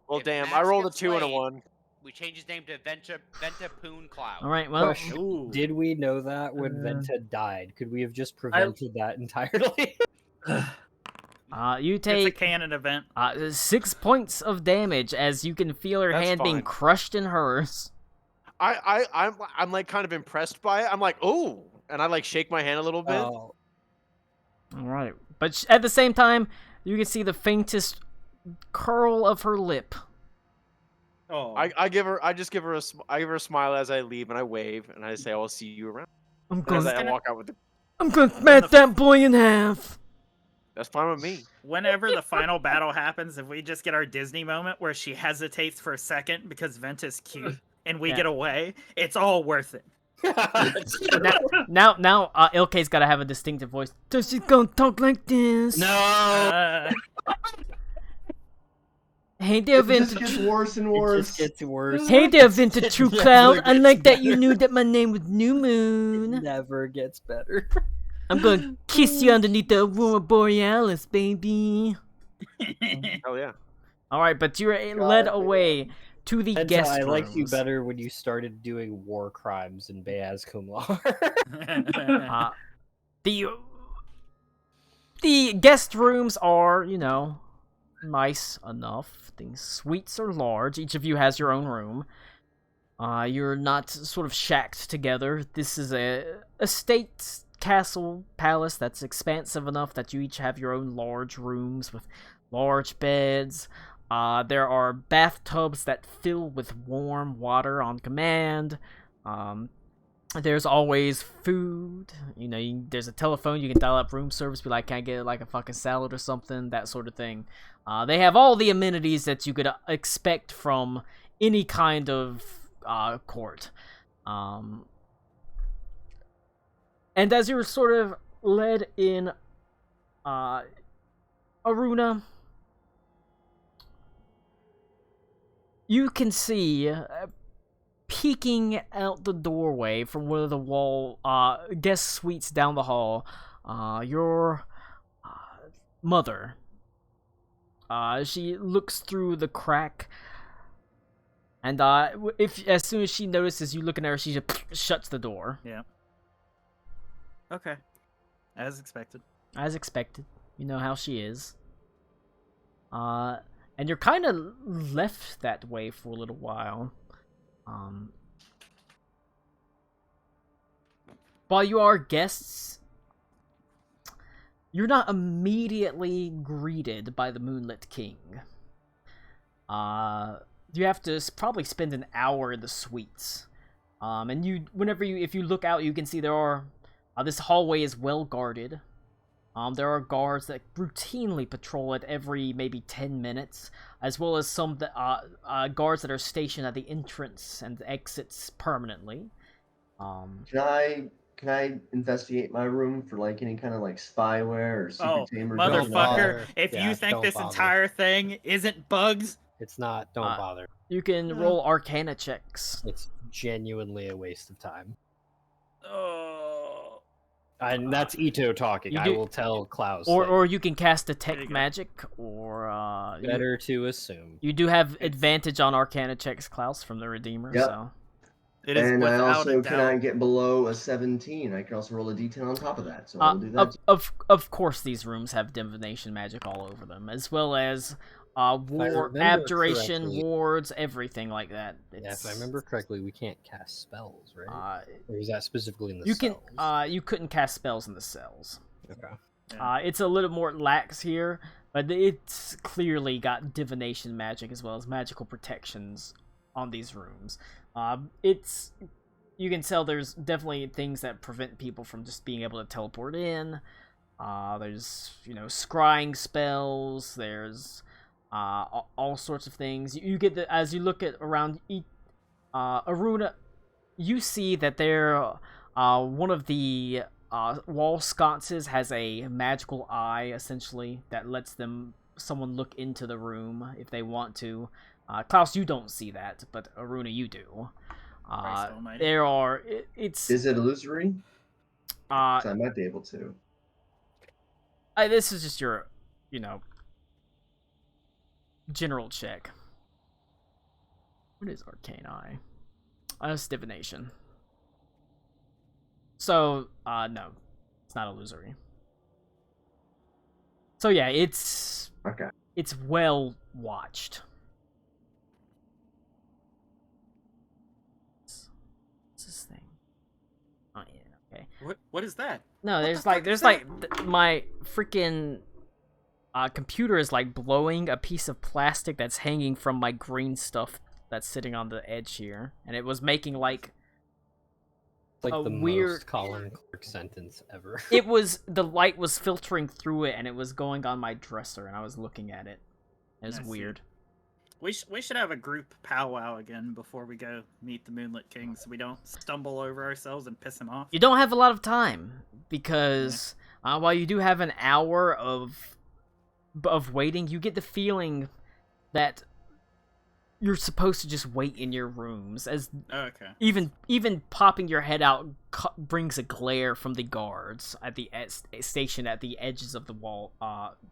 Speaker 4: Well,
Speaker 8: If
Speaker 4: damn,
Speaker 8: Max
Speaker 4: I rolled a
Speaker 8: gets
Speaker 4: 2 and a
Speaker 8: laid,
Speaker 4: 1.
Speaker 8: We changed his name to Ventapoon Cloud.
Speaker 1: All right, well,
Speaker 2: Question.
Speaker 6: Ooh.
Speaker 2: Did we know that when Venta died? Could we have just prevented that entirely?
Speaker 1: you
Speaker 6: It's a
Speaker 1: take
Speaker 6: canon event.
Speaker 1: 6 points of damage as you can feel her
Speaker 4: That's
Speaker 1: hand being
Speaker 4: fine.
Speaker 1: crushed in hers.
Speaker 4: I'm like kind of impressed by it. I'm like, oh, and I like shake my hand a little bit.
Speaker 2: Oh,
Speaker 1: All right, but at the same time, you can see the faintest curl of her lip.
Speaker 6: Oh,
Speaker 4: I give her a smile as I leave, and I wave, and I say, "I'll see you around."
Speaker 1: I'm
Speaker 4: And as
Speaker 1: gonna,
Speaker 4: I walk out with the,
Speaker 1: I'm gonna smash that boy in half.
Speaker 4: that's fine with me.
Speaker 6: whenever the final battle happens, if we just get our Disney moment where she hesitates for a second because Venta's cute and we
Speaker 1: Yeah.
Speaker 6: get away, it's all worth it.
Speaker 1: Now, Ilke's gotta have a distinctive voice. So she's gonna talk like this.
Speaker 2: no!
Speaker 1: Hey there,
Speaker 5: It just
Speaker 1: Vintage.
Speaker 5: gets worse and
Speaker 2: It
Speaker 5: worse.
Speaker 2: just gets worse.
Speaker 1: Hey there, Vintage True
Speaker 2: Never
Speaker 1: Cloud. I
Speaker 2: gets
Speaker 1: like that you
Speaker 2: better.
Speaker 1: knew that my name was New Moon.
Speaker 2: Never gets better.
Speaker 1: I'm gonna kiss you underneath the Aurora Borealis, baby.
Speaker 4: Hell yeah.
Speaker 1: All right, but you're led
Speaker 5: God,
Speaker 1: away to the
Speaker 2: Venta,
Speaker 1: guest
Speaker 2: I
Speaker 1: rooms.
Speaker 2: liked you better when you started doing war crimes in Beaz Kumlar.
Speaker 1: The guest rooms are, nice enough. The suites are large. Each of you has your own room. You're not sort of shacked together. This is a estate, castle, palace that's expansive enough that you each have your own large rooms with large beds. There are bathtubs that fill with warm water on command. There's always food. There's a telephone. You can dial up room service. Be like, can I get like a fucking salad or something? That sort of thing. They have all the amenities that you could expect from any kind of court. And as you're sort of led in, Aruna, you can see peeking out the doorway from one of the guest suites down the hall, your mother. She looks through the crack, and as soon as she notices you looking at her, she just shuts the door.
Speaker 6: Yeah. Okay. As expected.
Speaker 1: As expected. You know how she is. And you're kind of left that way for a little while. While you are guests, you're not immediately greeted by the Moonlit King. You have to probably spend an hour in the suites. And if you look out, you can see this hallway is well guarded. There are guards that routinely patrol it every maybe 10 minutes, as well as some guards that are stationed at the entrance and exits permanently.
Speaker 5: Can I investigate my room for like any kind of like spyware or secret team or something?
Speaker 6: Motherfucker, if
Speaker 2: Yeah,
Speaker 6: you think
Speaker 2: don't
Speaker 6: this
Speaker 2: bother.
Speaker 6: entire thing isn't bugs,
Speaker 2: It's not. Don't bother.
Speaker 1: You can roll Arcana checks.
Speaker 2: It's genuinely a waste of time.
Speaker 6: oh,
Speaker 2: And that's Ito talking.
Speaker 1: You
Speaker 2: I
Speaker 1: do-
Speaker 2: will tell Klaus.
Speaker 1: Or you can cast
Speaker 6: There
Speaker 1: Detect
Speaker 6: you go.
Speaker 1: Magic, or
Speaker 2: better to assume.
Speaker 1: you do have advantage on Arcana checks, Klaus, from the Redeemer.
Speaker 5: Yep.
Speaker 1: So
Speaker 6: it is
Speaker 5: And I
Speaker 6: without
Speaker 5: also
Speaker 6: a
Speaker 5: cannot
Speaker 6: doubt.
Speaker 5: get below a 17. I can also roll a D10 on top of that, so I'll do that.
Speaker 1: of course, these rooms have divination magic all over them, as well as
Speaker 2: remember
Speaker 1: abjuration
Speaker 2: correctly-
Speaker 1: wards, everything like that.
Speaker 2: Yeah, if I remember correctly, we can't cast spells, right?
Speaker 1: Uh,
Speaker 2: Or is that specifically in the
Speaker 1: you
Speaker 2: cells?
Speaker 1: you couldn't cast spells in the cells.
Speaker 2: Okay.
Speaker 1: It's a little more lax here, but it's clearly got divination magic as well as magical protections on these rooms. You can tell there's definitely things that prevent people from just being able to teleport in. There's scrying spells. There's all sorts of things. You get as you look at around Aruna, you see that one of the wall sconces has a magical eye, essentially, that lets someone look into the room if they want to. Klaus, you don't see that, but Aruna, you do.
Speaker 6: Christ almighty.
Speaker 1: There are. It's.
Speaker 5: Is it illusory? 'Cause
Speaker 1: Uh,
Speaker 5: I might be able to.
Speaker 1: this is just your, general check. What is Arcane Eye? It's divination. So, no. It's not illusory. So yeah, it's well watched. What's this thing? Oh yeah, okay.
Speaker 6: What is that?
Speaker 1: No, there's my freaking computer is like blowing a piece of plastic that's hanging from my green stuff that's sitting on the edge here, and it was making like
Speaker 2: It's like
Speaker 1: a
Speaker 2: the
Speaker 1: weird
Speaker 2: most Colin Clark sentence ever.
Speaker 1: It was the light was filtering through it, and it was going on my dresser, and I was looking at it. It was weird.
Speaker 6: We should have a group powwow again before we go meet the Moonlit King, so we don't stumble over ourselves and piss him off.
Speaker 1: You don't have a lot of time because while you do have an hour of waiting, you get the feeling that you're supposed to just wait in your rooms, as even popping your head out brings a glare from the guards at the station at the edges of the wall,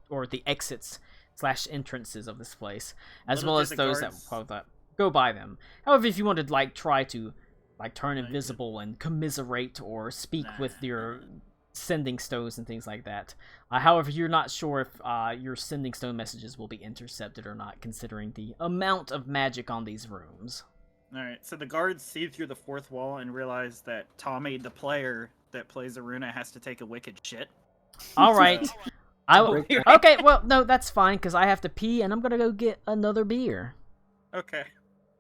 Speaker 1: or the exits / entrances of this place, as well as those that go by them. However, if you want to like try to like turn invisible and commiserate or speak with your sending stones and things like that. However, you're not sure if your sending stone messages will be intercepted or not, considering the amount of magic on these rooms.
Speaker 6: Alright, so the guards see through the fourth wall and realize that Tommy, the player that plays Aruna, has to take a wicked shit.
Speaker 1: Alright. Okay, well, no, that's fine, because I have to pee, and I'm gonna go get another beer.
Speaker 6: Okay.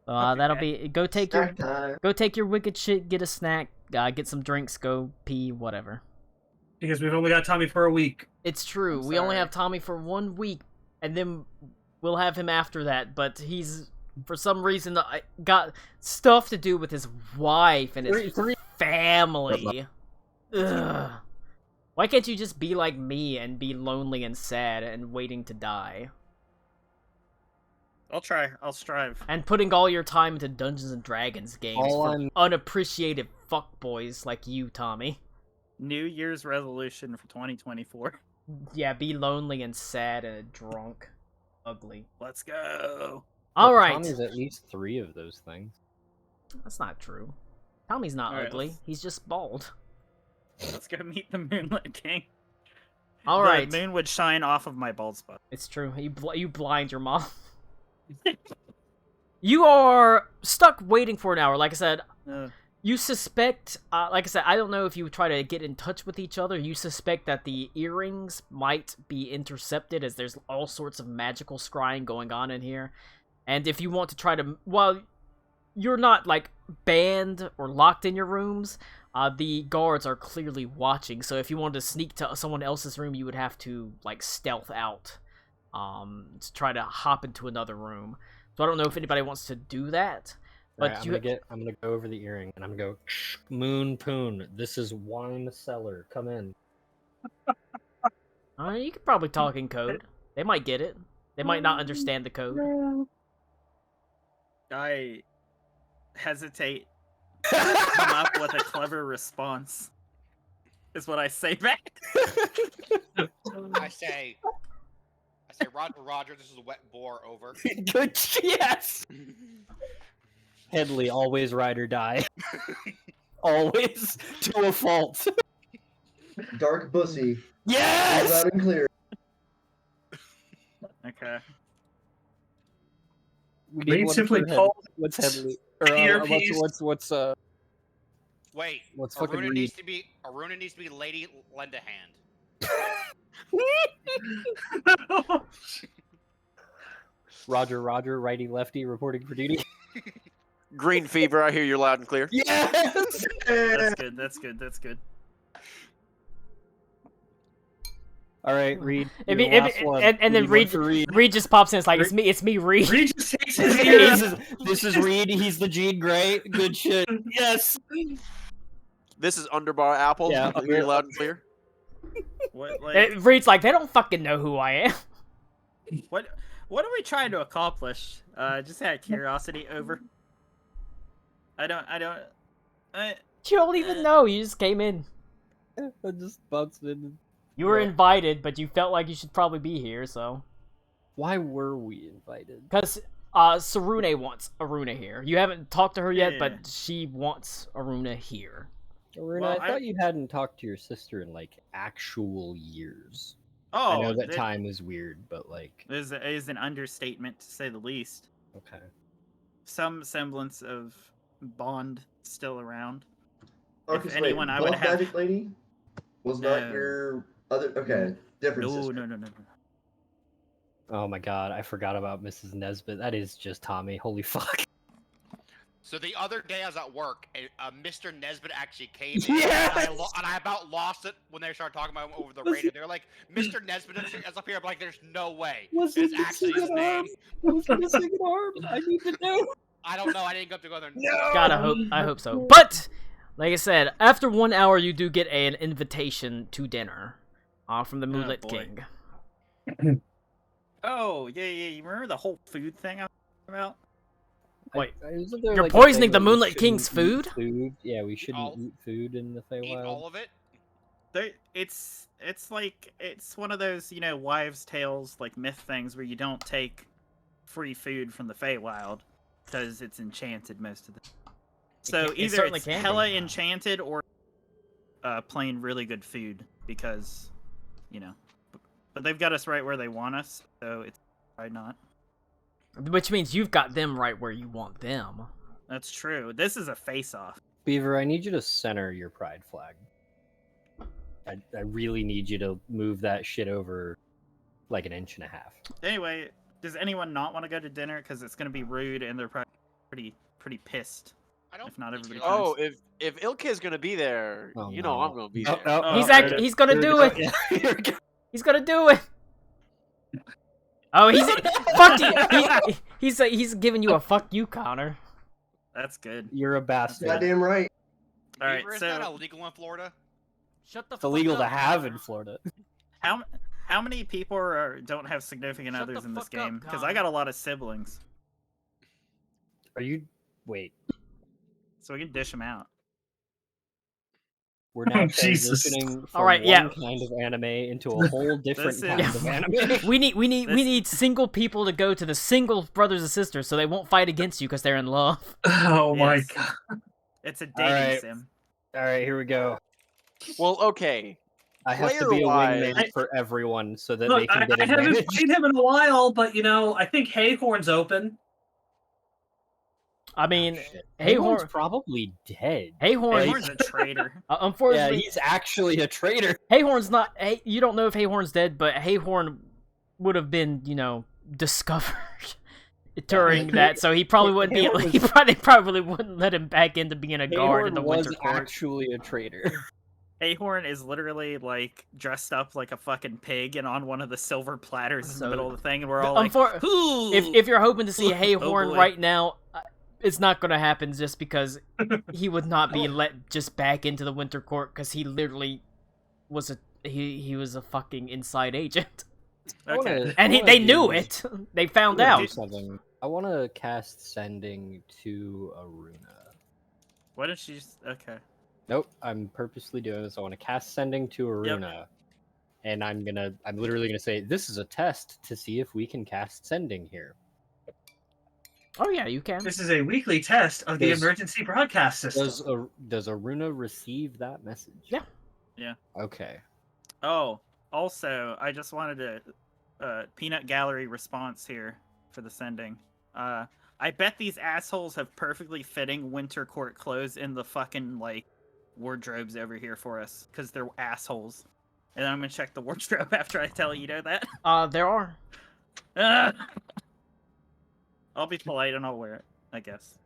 Speaker 1: That'll be... Go take your wicked shit, get a snack, get some drinks, go pee, whatever.
Speaker 7: Because we've only got Tommy for a week.
Speaker 1: It's true. We only have Tommy for 1 week, and then we'll have him after that. But he's, for some reason, got stuff to do with his wife and his family. Ugh. Why can't you just be like me and be lonely and sad and waiting to die?
Speaker 6: I'll try. I'll strive.
Speaker 1: And putting all your time into Dungeons and Dragons games for unappreciated fuckboys like you, Tommy.
Speaker 6: New Year's resolution for 2024.
Speaker 1: Yeah, be lonely and sad and drunk. Ugly.
Speaker 6: Let's go.
Speaker 1: Alright.
Speaker 2: Tommy's at least 3 of those things.
Speaker 1: That's not true. Tommy's not ugly. He's just bald.
Speaker 6: Let's go meet the Moonlit King.
Speaker 1: Alright.
Speaker 6: The moon would shine off of my bald spot.
Speaker 1: It's true. You blind your mom. You are stuck waiting for an hour. Like I said... You suspect, like I said, I don't know if you try to get in touch with each other. You suspect that the earrings might be intercepted, as there's all sorts of magical scrying going on in here. And if you want to try to, while you're not like banned or locked in your rooms, the guards are clearly watching. So if you wanted to sneak to someone else's room, you would have to like stealth out, to try to hop into another room. So I don't know if anybody wants to do that. But
Speaker 2: right, I'm gonna go over the earring and I'm gonna go, Moon Poon, this is wine cellar, come in.
Speaker 1: You could probably talk in code. They might get it. They might not understand the code.
Speaker 6: I hesitate to come up with a clever response, is what I say back.
Speaker 8: I say, Roger, this is a wet bore, over.
Speaker 2: Good, yes! Headley, always ride or die. Always to a fault.
Speaker 5: Dark Bussy.
Speaker 2: Yes!
Speaker 5: Loud and clear.
Speaker 6: Okay.
Speaker 7: We simply pull.
Speaker 2: What's Headley? What's
Speaker 8: Wait.
Speaker 2: What's fucking
Speaker 8: Aruna needs to be Lady Lend a Hand.
Speaker 2: Roger, righty lefty, reporting for duty.
Speaker 4: Green Fever, I hear you loud and clear.
Speaker 2: Yes!
Speaker 6: That's good.
Speaker 2: Alright, Reed.
Speaker 1: And then Reed just pops in. It's like, it's me, Reed.
Speaker 7: Reed just takes his ear.
Speaker 2: This is Reed. He's the Gene Grey. Good shit. Yes.
Speaker 4: This is Underbar Apple.
Speaker 2: Yeah,
Speaker 4: I hear you loud and clear.
Speaker 6: What, like,
Speaker 1: Reed's like, they don't fucking know who I am.
Speaker 6: what are we trying to accomplish? Just out of curiosity, over. I don't
Speaker 1: You don't even know. You just came in.
Speaker 2: I just bounced in.
Speaker 1: You were invited, but you felt like you should probably be here, so.
Speaker 2: Why were we invited?
Speaker 1: Because Sarune wants Aruna here. You haven't talked to her yet,
Speaker 6: Yeah.
Speaker 1: but she wants Aruna here.
Speaker 2: Aruna,
Speaker 6: Well,
Speaker 2: I thought you hadn't talked to your sister in like actual years.
Speaker 6: Oh,
Speaker 2: I know that time is weird, but like,
Speaker 6: is an understatement to say the least.
Speaker 2: okay.
Speaker 6: Some semblance of bond still around.
Speaker 5: Marcus,
Speaker 6: If anyone,
Speaker 5: wait,
Speaker 6: I would
Speaker 5: Buff
Speaker 6: have.
Speaker 5: Magic Lady was
Speaker 6: No.
Speaker 5: not your other. Okay, different
Speaker 6: No,
Speaker 5: sister.
Speaker 6: no.
Speaker 2: Oh my god, I forgot about Mrs. Nesbit. That is just Tommy. Holy fuck.
Speaker 8: So the other day I was at work, and Mr. Nesbit actually came in,
Speaker 2: Yes!
Speaker 8: and I about lost it when they started talking about him over the radio. They're like, Mr. Nesbit is up here. I'm like, there's no way. It's actually his name.
Speaker 2: Was missing an arm? I need to know.
Speaker 8: I don't know. I didn't go there.
Speaker 2: No!
Speaker 1: God, I hope so. But like I said, after 1 hour, you do get an invitation to dinner, from the Moonlit
Speaker 6: boy.
Speaker 1: King.
Speaker 6: Oh, yeah. You remember the whole food thing I was talking about?
Speaker 1: Wait,
Speaker 2: Isn't there,
Speaker 1: you're
Speaker 2: like, a
Speaker 1: poisoning
Speaker 2: thing
Speaker 1: the
Speaker 2: where we
Speaker 1: Moonlit
Speaker 2: shouldn't
Speaker 1: King's
Speaker 2: eat
Speaker 1: food?
Speaker 2: Yeah, we shouldn't
Speaker 8: All-
Speaker 2: eat food in the
Speaker 8: Eat all
Speaker 2: Feywild.
Speaker 8: of it.
Speaker 6: It's like it's one of those, wives' tales, like myth things where you don't take free food from the Feywild because it's enchanted most of the time. So
Speaker 1: it
Speaker 6: either
Speaker 1: certainly
Speaker 6: it's
Speaker 1: can be.
Speaker 6: hella enchanted or plain really good food because, but they've got us right where they want us, so it's why not.
Speaker 1: Which means you've got them right where you want them.
Speaker 6: That's true. This is a face-off.
Speaker 2: Beaver, I need you to center your pride flag. I really need you to move that shit over like an inch and a half.
Speaker 6: Anyway, does anyone not want to go to dinner? Because it's going to be rude, and they're probably pretty pissed.
Speaker 8: I don't.
Speaker 6: If not everybody
Speaker 8: think
Speaker 6: comes.
Speaker 8: so.
Speaker 4: Oh, if Ilke's gonna be there,
Speaker 2: Oh,
Speaker 4: you know
Speaker 2: no.
Speaker 4: I'm gonna be
Speaker 2: No,
Speaker 4: there.
Speaker 2: no,
Speaker 6: Oh,
Speaker 1: He's
Speaker 6: okay.
Speaker 1: he's gonna do it.
Speaker 2: Yeah, here we go.
Speaker 1: He's gonna do it. Oh, he's fuck you. He's giving you a fuck you, Connor.
Speaker 6: That's good.
Speaker 2: You're a bastard.
Speaker 5: Goddamn right.
Speaker 6: All right,
Speaker 8: Beaver, is that
Speaker 6: so
Speaker 8: illegal in Florida?
Speaker 1: Shut the
Speaker 2: It's illegal to have in Florida.
Speaker 6: how many people don't have significant
Speaker 1: Shut the
Speaker 6: others in this
Speaker 1: fuck up,
Speaker 6: game? Because
Speaker 1: Connor.
Speaker 6: I got a lot of siblings,
Speaker 2: Are you? Wait.
Speaker 6: so we can dish them out.
Speaker 2: We're now
Speaker 7: Oh, Jesus.
Speaker 2: transitioning from
Speaker 1: Alright,
Speaker 2: one
Speaker 1: yeah.
Speaker 2: kind of anime into a whole different
Speaker 6: This
Speaker 2: kind
Speaker 6: is-
Speaker 2: of anime.
Speaker 1: We need
Speaker 6: This-
Speaker 1: single people to go to the single brothers and sisters so they won't fight against you because they're in love.
Speaker 7: Oh my
Speaker 6: Yes.
Speaker 7: god.
Speaker 6: It's a dating
Speaker 2: Alright.
Speaker 6: sim.
Speaker 2: All right, here we go.
Speaker 4: Well, okay.
Speaker 2: I have to be a
Speaker 4: Player-wise-
Speaker 2: wingman for everyone so that
Speaker 7: Look,
Speaker 2: they can
Speaker 7: I
Speaker 2: get
Speaker 7: haven't
Speaker 2: advantage.
Speaker 7: played him in a while, but I think Hayhorn's open.
Speaker 1: I mean,
Speaker 2: Shit.
Speaker 1: Hayhorn,
Speaker 2: Hayhorn's probably dead.
Speaker 1: Hayhorn,
Speaker 6: Hayhorn's a traitor.
Speaker 2: Yeah,
Speaker 1: unfortunately,
Speaker 2: he's actually a traitor.
Speaker 1: Hayhorn's not. You don't know if Hayhorn's dead, but Hayhorn would have been, discovered during that, so he probably wouldn't be.
Speaker 2: Hayhorn
Speaker 1: He
Speaker 2: was-
Speaker 1: probably wouldn't let him back into being a guard in the
Speaker 2: Hayhorn was
Speaker 1: Winter Court.
Speaker 2: actually a traitor.
Speaker 6: Hayhorn is literally like dressed up like a fucking pig and on one of the silver platters in
Speaker 1: So-
Speaker 6: the middle of the thing, and we're all like,
Speaker 1: Unfor-
Speaker 6: "Ooh."
Speaker 1: if you're hoping to see Hayhorn
Speaker 6: boy.
Speaker 1: right now, it's not going to happen just because he would not be let just back into the Winter Court because he literally was he was a fucking inside agent,
Speaker 6: Okay.
Speaker 1: and they knew it. They found out.
Speaker 2: Something. I want to cast sending to Aruna.
Speaker 6: Why don't you just okay?
Speaker 2: Nope, I'm purposely doing this. I want to cast sending to Aruna. And I'm literally gonna say this is a test to see if we can cast sending here.
Speaker 1: Oh yeah, you can.
Speaker 7: This is a weekly test of the
Speaker 2: Does-
Speaker 7: emergency broadcast system.
Speaker 2: Does Aruna receive that message?
Speaker 1: Yeah.
Speaker 6: Yeah.
Speaker 2: Okay.
Speaker 6: Oh, also, I just wanted to peanut gallery response here for the sending. I bet these assholes have perfectly fitting winter court clothes in the fucking wardrobes over here for us because they're assholes. And I'm gonna check the wardrobe after I tell you that.
Speaker 1: There are.
Speaker 6: Ah! I'll be polite and I'll wear it, I guess.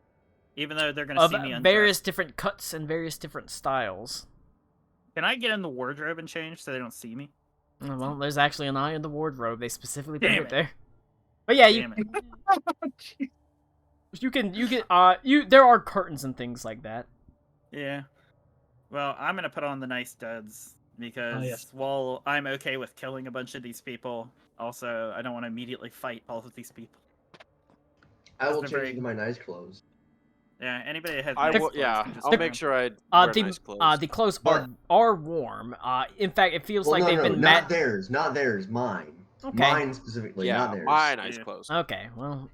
Speaker 6: Even though they're gonna
Speaker 1: Of
Speaker 6: see me undressed.
Speaker 1: various different cuts and various different styles.
Speaker 6: Can I get in the wardrobe and change so they don't see me?
Speaker 1: Well, there's actually an eye in the wardrobe. They specifically put
Speaker 6: Damn
Speaker 1: it
Speaker 6: it.
Speaker 1: there. But yeah,
Speaker 6: Damn it.
Speaker 1: you can there are curtains and things like that.
Speaker 6: Yeah. Well, I'm gonna put on the nice duds because
Speaker 7: yes.
Speaker 6: while I'm okay with killing a bunch of these people, also I don't want to immediately fight all of these people.
Speaker 5: I will
Speaker 6: They're
Speaker 5: change
Speaker 6: very-
Speaker 5: into my nice clothes.
Speaker 6: Yeah, anybody that has
Speaker 4: I
Speaker 6: nice
Speaker 4: will.
Speaker 6: clothes
Speaker 4: Yeah,
Speaker 6: can just
Speaker 4: I'll
Speaker 6: wear
Speaker 4: make
Speaker 6: them.
Speaker 4: sure I wear
Speaker 1: The
Speaker 4: nice clothes.
Speaker 1: the clothes
Speaker 5: But-
Speaker 1: are warm. In fact, it feels
Speaker 5: Well,
Speaker 1: like
Speaker 5: no,
Speaker 1: they've
Speaker 5: no,
Speaker 1: been
Speaker 5: not theirs, mine.
Speaker 1: Okay.
Speaker 5: Mine specifically,
Speaker 4: yeah,
Speaker 5: not theirs.
Speaker 4: my nice
Speaker 6: Yeah.
Speaker 4: clothes.
Speaker 1: Okay, well,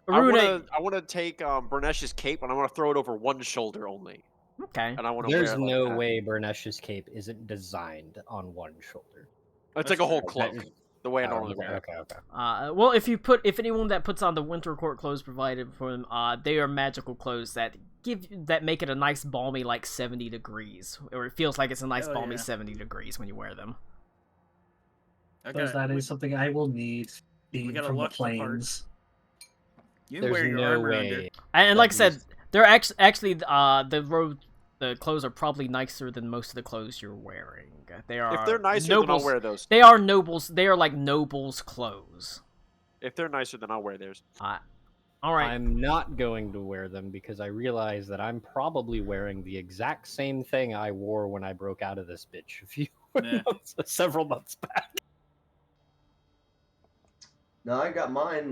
Speaker 1: Aruna,
Speaker 4: I want to take Burnesh's cape and I want to throw it over one shoulder only,
Speaker 1: okay.
Speaker 4: and I want to wear
Speaker 2: There's
Speaker 4: it like
Speaker 2: no
Speaker 4: that.
Speaker 2: way Burnesh's cape isn't designed on one shoulder.
Speaker 4: It's like a whole
Speaker 2: That
Speaker 4: cloak,
Speaker 2: is-
Speaker 4: the way I
Speaker 2: Oh,
Speaker 4: normally
Speaker 2: okay,
Speaker 4: wear it.
Speaker 2: okay.
Speaker 1: Well, if anyone that puts on the winter court clothes provided for them, they are magical clothes that make it a nice balmy like 70 degrees, or it feels like it's a nice
Speaker 6: Oh,
Speaker 1: balmy
Speaker 6: yeah.
Speaker 1: 70 degrees when you wear them.
Speaker 7: Because that is something I will need being
Speaker 6: gotta
Speaker 7: from the
Speaker 6: look the part.
Speaker 7: plains.
Speaker 6: You can
Speaker 2: There's
Speaker 6: wear your
Speaker 2: no
Speaker 6: armor under.
Speaker 2: way.
Speaker 1: And like I
Speaker 2: That
Speaker 1: said,
Speaker 2: is-
Speaker 1: they're actually the clothes are probably nicer than most of the clothes you're wearing. They are
Speaker 4: If they're nicer,
Speaker 1: nobles,
Speaker 4: then I'll wear those.
Speaker 1: They are nobles. They are like nobles' clothes.
Speaker 4: If they're nicer, then I'll wear theirs.
Speaker 1: All right.
Speaker 2: I'm not going to wear them because I realize that I'm probably wearing the exact same thing I wore when I broke out of this bitch a few
Speaker 6: Yeah.
Speaker 2: several months back.
Speaker 5: No, I got my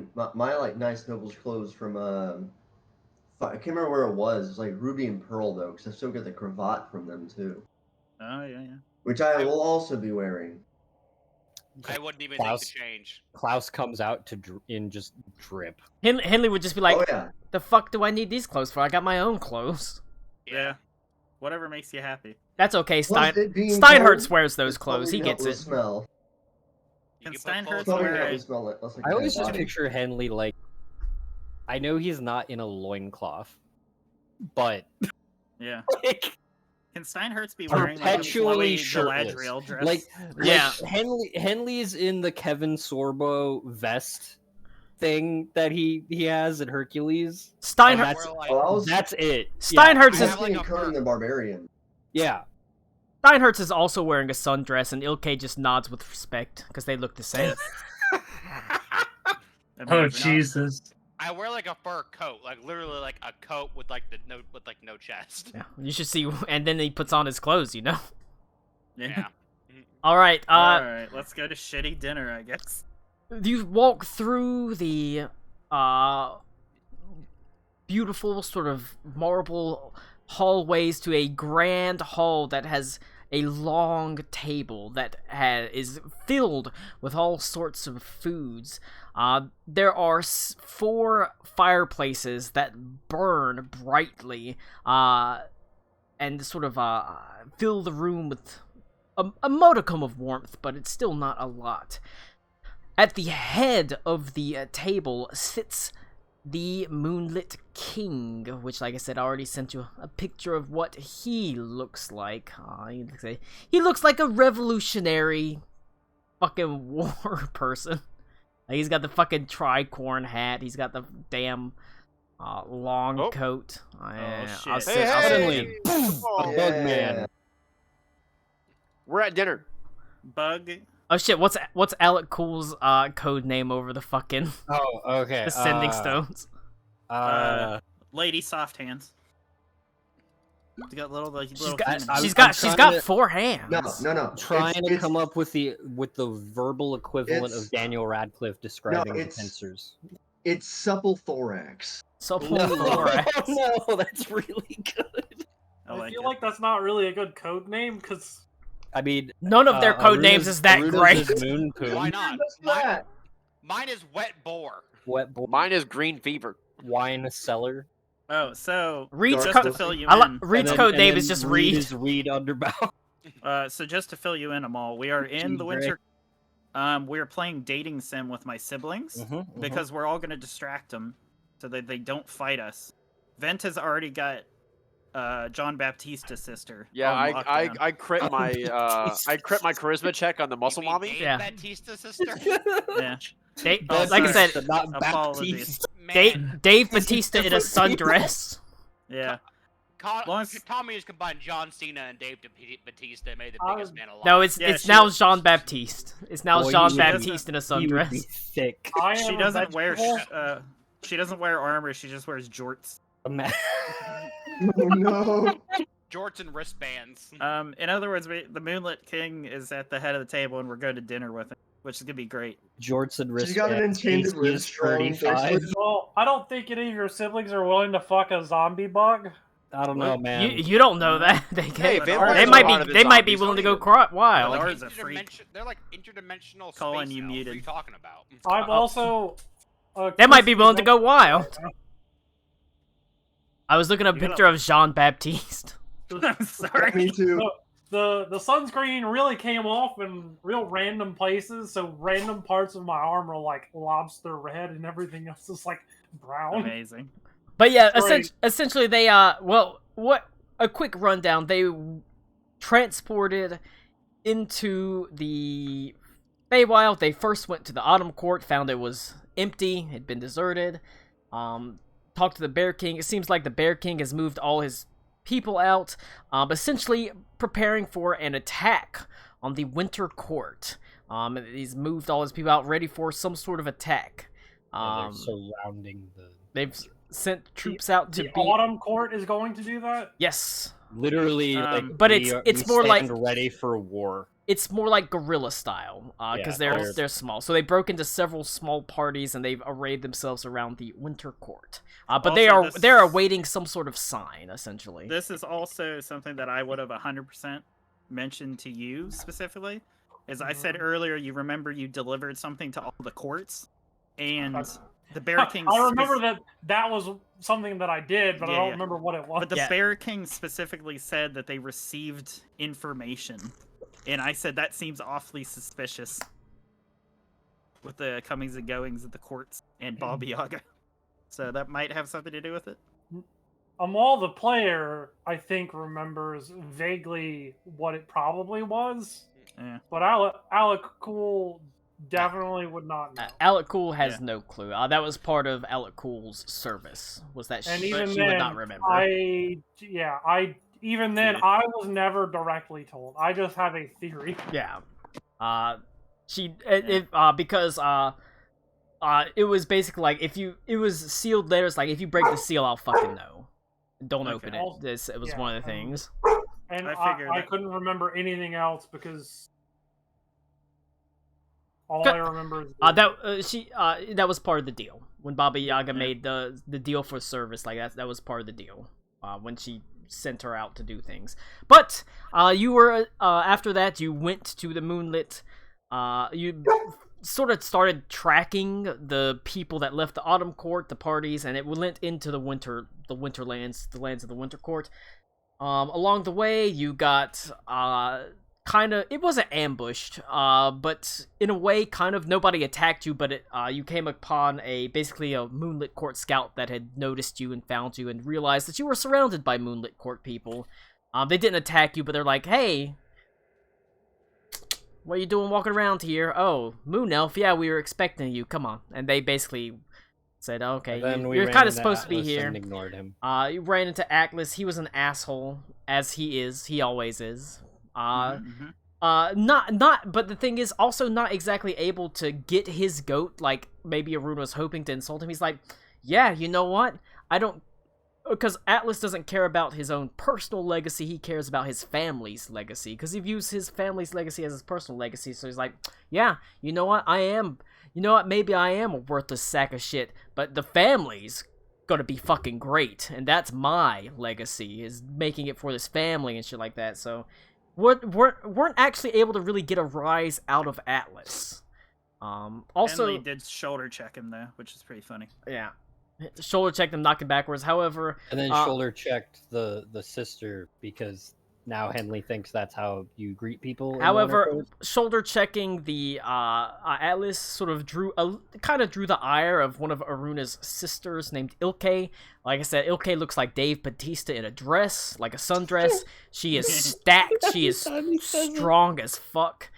Speaker 5: like nice nobles clothes from I can't remember where it was. It's like Ruby and Pearl though, because I still get the cravat from them too,
Speaker 6: Oh yeah.
Speaker 5: which I will also be wearing.
Speaker 8: I wouldn't even
Speaker 2: Klaus.
Speaker 8: think to change.
Speaker 2: Klaus comes out to in just drip.
Speaker 1: Henley would just be like,
Speaker 5: Oh yeah,
Speaker 1: "The fuck do I need these clothes for? I got my own clothes."
Speaker 6: Yeah. Whatever makes you happy.
Speaker 1: That's okay.
Speaker 5: Plus, it being
Speaker 1: Steinhertz
Speaker 5: cold,
Speaker 1: wears those
Speaker 5: it's
Speaker 1: clothes. He
Speaker 5: probably
Speaker 1: gets
Speaker 5: not
Speaker 1: it.
Speaker 5: the Smell.
Speaker 8: You
Speaker 6: Can
Speaker 8: can put
Speaker 6: Steinhertz
Speaker 8: clothes
Speaker 5: Probably
Speaker 8: on
Speaker 6: wear
Speaker 5: not
Speaker 6: a-
Speaker 5: the smell. That's like
Speaker 2: I always
Speaker 5: my
Speaker 2: just
Speaker 5: body.
Speaker 2: picture Henley like. I know he's not in a loincloth, but
Speaker 6: Yeah.
Speaker 2: like
Speaker 6: Can Steinhertz be wearing like a
Speaker 2: perpetually
Speaker 6: flowy
Speaker 2: shirtless.
Speaker 6: Galadriel dress?
Speaker 2: Like
Speaker 1: Yeah.
Speaker 2: Henley's in the Kevin Sorbo vest thing that he has at Hercules.
Speaker 1: Steinhertz.
Speaker 2: That's-
Speaker 8: Wear, like,
Speaker 5: Oh, I was
Speaker 2: That's it.
Speaker 1: Steinhertz
Speaker 8: I
Speaker 1: is
Speaker 8: have, like, a
Speaker 5: Conan
Speaker 8: fur.
Speaker 5: the Barbarian.
Speaker 2: Yeah.
Speaker 1: Steinhertz is also wearing a sundress, and Ilke just nods with respect because they look the same.
Speaker 6: I mean,
Speaker 7: Oh
Speaker 6: if you're not-
Speaker 7: Jesus!
Speaker 8: I wear like a fur coat, like literally like a coat with like no chest.
Speaker 1: Yeah, you should see. And then he puts on his clothes. You know.
Speaker 8: Yeah.
Speaker 1: All right.
Speaker 6: All right, let's go to shitty dinner, I guess.
Speaker 1: You walk through the beautiful sort of marble hallways to a grand hall that has a long table that is filled with all sorts of foods. There are 4 fireplaces that burn brightly and sort of fill the room with a modicum of warmth, but it's still not a lot. At the head of the table sits the Moonlit King, which, like I said, I already sent you a picture of what he looks like. He looks like a revolutionary fucking war person. He's got the fucking tricorn hat. He's got the damn long
Speaker 4: Oh.
Speaker 1: coat.
Speaker 6: shit.
Speaker 1: I'll
Speaker 4: Hey,
Speaker 1: send- I'll
Speaker 4: hey!
Speaker 1: send-
Speaker 2: Suddenly, boom!
Speaker 4: Oh,
Speaker 2: A bug man.
Speaker 4: We're at dinner.
Speaker 6: Bug.
Speaker 1: Oh shit! What's Alec Cool's code name over the fucking
Speaker 2: Oh, okay.
Speaker 1: the sending stones?
Speaker 6: Lady soft hands. She's got little fingers.
Speaker 2: I'm-
Speaker 1: She's
Speaker 2: I'm
Speaker 1: got
Speaker 2: trying to-
Speaker 1: 4 hands.
Speaker 5: No.
Speaker 2: Trying to
Speaker 5: It's-
Speaker 2: come up with the verbal equivalent
Speaker 5: It's-
Speaker 2: of Daniel Radcliffe describing the
Speaker 5: it's-
Speaker 2: pincers.
Speaker 5: It's supple thorax.
Speaker 1: Supple
Speaker 2: No,
Speaker 1: thorax.
Speaker 2: no, that's really good.
Speaker 6: I
Speaker 10: I
Speaker 6: like
Speaker 10: feel
Speaker 6: it.
Speaker 10: like that's not really a good code name because
Speaker 2: I mean,
Speaker 1: None of their code names
Speaker 2: Aruna's-
Speaker 1: is that
Speaker 2: Aruna's
Speaker 1: great.
Speaker 2: is Moon Poo.
Speaker 8: Why not?
Speaker 5: What's
Speaker 8: Mine,
Speaker 5: that?
Speaker 8: mine is wet boar.
Speaker 2: Wet boy,
Speaker 4: Mine is green fever.
Speaker 2: wine cellar.
Speaker 6: Oh, so
Speaker 1: Reed's
Speaker 5: Dark
Speaker 6: just
Speaker 1: code.
Speaker 6: to fill you
Speaker 1: I
Speaker 6: in.
Speaker 1: Reed's
Speaker 2: And
Speaker 1: code
Speaker 2: then-
Speaker 1: name
Speaker 2: and
Speaker 1: is
Speaker 2: then
Speaker 1: just Reed.
Speaker 2: Is Reed Underbound.
Speaker 6: So just to fill you in, Amal, we are in the
Speaker 2: Great.
Speaker 6: winter. We're playing dating sim with my siblings because we're all gonna distract them so that they don't fight us. Vent has already got John Baptista's sister.
Speaker 4: Yeah,
Speaker 6: on lockdown.
Speaker 4: I crit my I crit my charisma check on the muscle
Speaker 8: You mean
Speaker 4: mommy.
Speaker 8: Dave
Speaker 1: Yeah.
Speaker 8: Batista's sister?
Speaker 6: Yeah.
Speaker 1: Oh, like I
Speaker 6: sorry.
Speaker 1: said,
Speaker 2: not
Speaker 6: Apologies.
Speaker 2: Baptiste.
Speaker 8: Man,
Speaker 1: Dave Batista in a sundress.
Speaker 6: Yeah.
Speaker 8: Long as Tommy just combined John Cena and Dave Batista and made the biggest man alive.
Speaker 1: No, it's
Speaker 6: Yeah,
Speaker 1: it's
Speaker 6: she
Speaker 1: now
Speaker 6: was-
Speaker 1: Jean Baptiste. It's now
Speaker 2: Boy,
Speaker 1: Jean
Speaker 2: he
Speaker 1: Baptiste in a
Speaker 2: He would be
Speaker 1: sundress.
Speaker 2: thick.
Speaker 10: I am
Speaker 6: She
Speaker 10: a
Speaker 6: doesn't wear
Speaker 10: vegetable.
Speaker 6: she doesn't wear armor. She just wears jorts.
Speaker 2: Ima-
Speaker 5: Oh no.
Speaker 8: Jorts and wristbands.
Speaker 6: In other words, the Moonlit King is at the head of the table, and we're going to dinner with him, which is gonna be great.
Speaker 2: Jorts and
Speaker 5: She's got an
Speaker 2: wristbands.
Speaker 5: enchanted
Speaker 2: He's
Speaker 5: wrist strong
Speaker 2: 35.
Speaker 10: Well, I don't think any of your siblings are willing to fuck a zombie bug.
Speaker 2: I don't know, man.
Speaker 1: You don't know that. They
Speaker 4: Hey,
Speaker 1: can.
Speaker 4: vampires
Speaker 1: They
Speaker 4: are
Speaker 1: might
Speaker 4: part of
Speaker 1: be.
Speaker 4: the
Speaker 1: They might be
Speaker 4: zombies,
Speaker 1: willing to
Speaker 4: don't
Speaker 1: go
Speaker 4: even.
Speaker 1: wild.
Speaker 6: They're
Speaker 1: Like,
Speaker 6: Laura's a freak.
Speaker 8: They're like interdimensional
Speaker 6: Colin,
Speaker 8: space
Speaker 6: you
Speaker 8: elves.
Speaker 6: muted.
Speaker 8: What are you talking about?
Speaker 10: I'm also
Speaker 1: They might be willing to go wild. I was looking at a picture of Jean Baptiste.
Speaker 6: I'm sorry.
Speaker 5: Me too.
Speaker 10: The sunscreen really came off in real random places, so random parts of my arm are like lobster red, and everything else is like brown.
Speaker 6: Amazing.
Speaker 1: But yeah,
Speaker 10: Great.
Speaker 1: essentially they a quick rundown. They transported into the Feywild. They first went to the Autumn Court, found it was empty, had been deserted. Talked to the Bear King. It seems like the Bear King has moved all his people out, essentially preparing for an attack on the Winter Court. He's moved all his people out, ready for some sort of attack.
Speaker 2: They're surrounding the.
Speaker 1: They've sent troops out to
Speaker 10: The
Speaker 1: be.
Speaker 10: Autumn Court is going to do that?
Speaker 1: Yes,
Speaker 2: Literally, like,
Speaker 1: but
Speaker 2: we
Speaker 1: it's more like
Speaker 2: stand ready for war.
Speaker 1: it's more like guerrilla style, because they're small. So they broke into several small parties and they've arrayed themselves around the Winter Court. But
Speaker 6: Also,
Speaker 1: they're awaiting some sort of sign, essentially.
Speaker 6: This is also something that I would have 100% mentioned to you specifically. As I said earlier, you remember you delivered something to all the courts, and the Bear King.
Speaker 10: I remember that was something that I did, but I
Speaker 6: Yeah,
Speaker 10: don't
Speaker 6: yeah.
Speaker 10: remember what it was.
Speaker 6: But the Bear King specifically said that they received information, and I said that seems awfully suspicious with the comings and goings of the courts and Baba Yaga. So that might have something to do with it.
Speaker 10: Amal, the player, I think remembers vaguely what it probably was.
Speaker 6: Yeah.
Speaker 10: But Alec Cool definitely would not know.
Speaker 1: Alec Cool has no clue. That was part of Alec Cool's service. Was that
Speaker 10: And
Speaker 1: she
Speaker 10: even
Speaker 1: would
Speaker 10: then,
Speaker 1: not remember?
Speaker 10: I was never directly told. I just have a theory.
Speaker 1: Yeah. Because it was basically like it was sealed letters. Like if you break the seal, I'll fucking know. Don't open it. It was one of the things.
Speaker 10: And
Speaker 6: I
Speaker 10: I couldn't remember anything else because all I remember is
Speaker 1: that was part of the deal when Baba Yaga made the deal for service. Like that was part of the deal when she sent her out to do things. But you were after that you went to the Moonlit. You sort of started tracking the people that left the Autumn Court, the parties, and it went into the lands of the Winter Court. Along the way, you got it wasn't ambushed, but in a way, kind of nobody attacked you, but you came upon basically a Moonlit Court scout that had noticed you and found you and realized that you were surrounded by Moonlit Court people. They didn't attack you, but they're like, hey, what are you doing walking around here? Oh, Moon Elf, yeah, we were expecting you, come on. And they basically said, okay, you're kind of supposed to be here.
Speaker 2: And ignored him.
Speaker 1: You ran into Atlas, he was an asshole, as he always is. But the thing is, also not exactly able to get his goat, like maybe Arun was hoping to insult him. He's like, yeah, you know what? Because Atlas doesn't care about his own personal legacy, he cares about his family's legacy. Because he views his family's legacy as his personal legacy, so he's like, yeah, you know what, maybe I am a worthless sack of shit, but the family's gonna be fucking great, and that's my legacy, is making it for this family and shit like that, so weren't actually able to really get a rise out of Atlas. Also,
Speaker 6: Henley did shoulder check him though, which is pretty funny.
Speaker 1: Yeah. Shoulder checked him, knocked him backwards. However,
Speaker 2: and then shoulder checked the sister because now Henley thinks that's how you greet people.
Speaker 1: However, shoulder checking the Atlas sort of drew the ire of one of Aruna's sisters named Ilke. Like I said, Ilke looks like Dave Bautista in a dress, like a sundress. She is stacked. She is strong as fuck.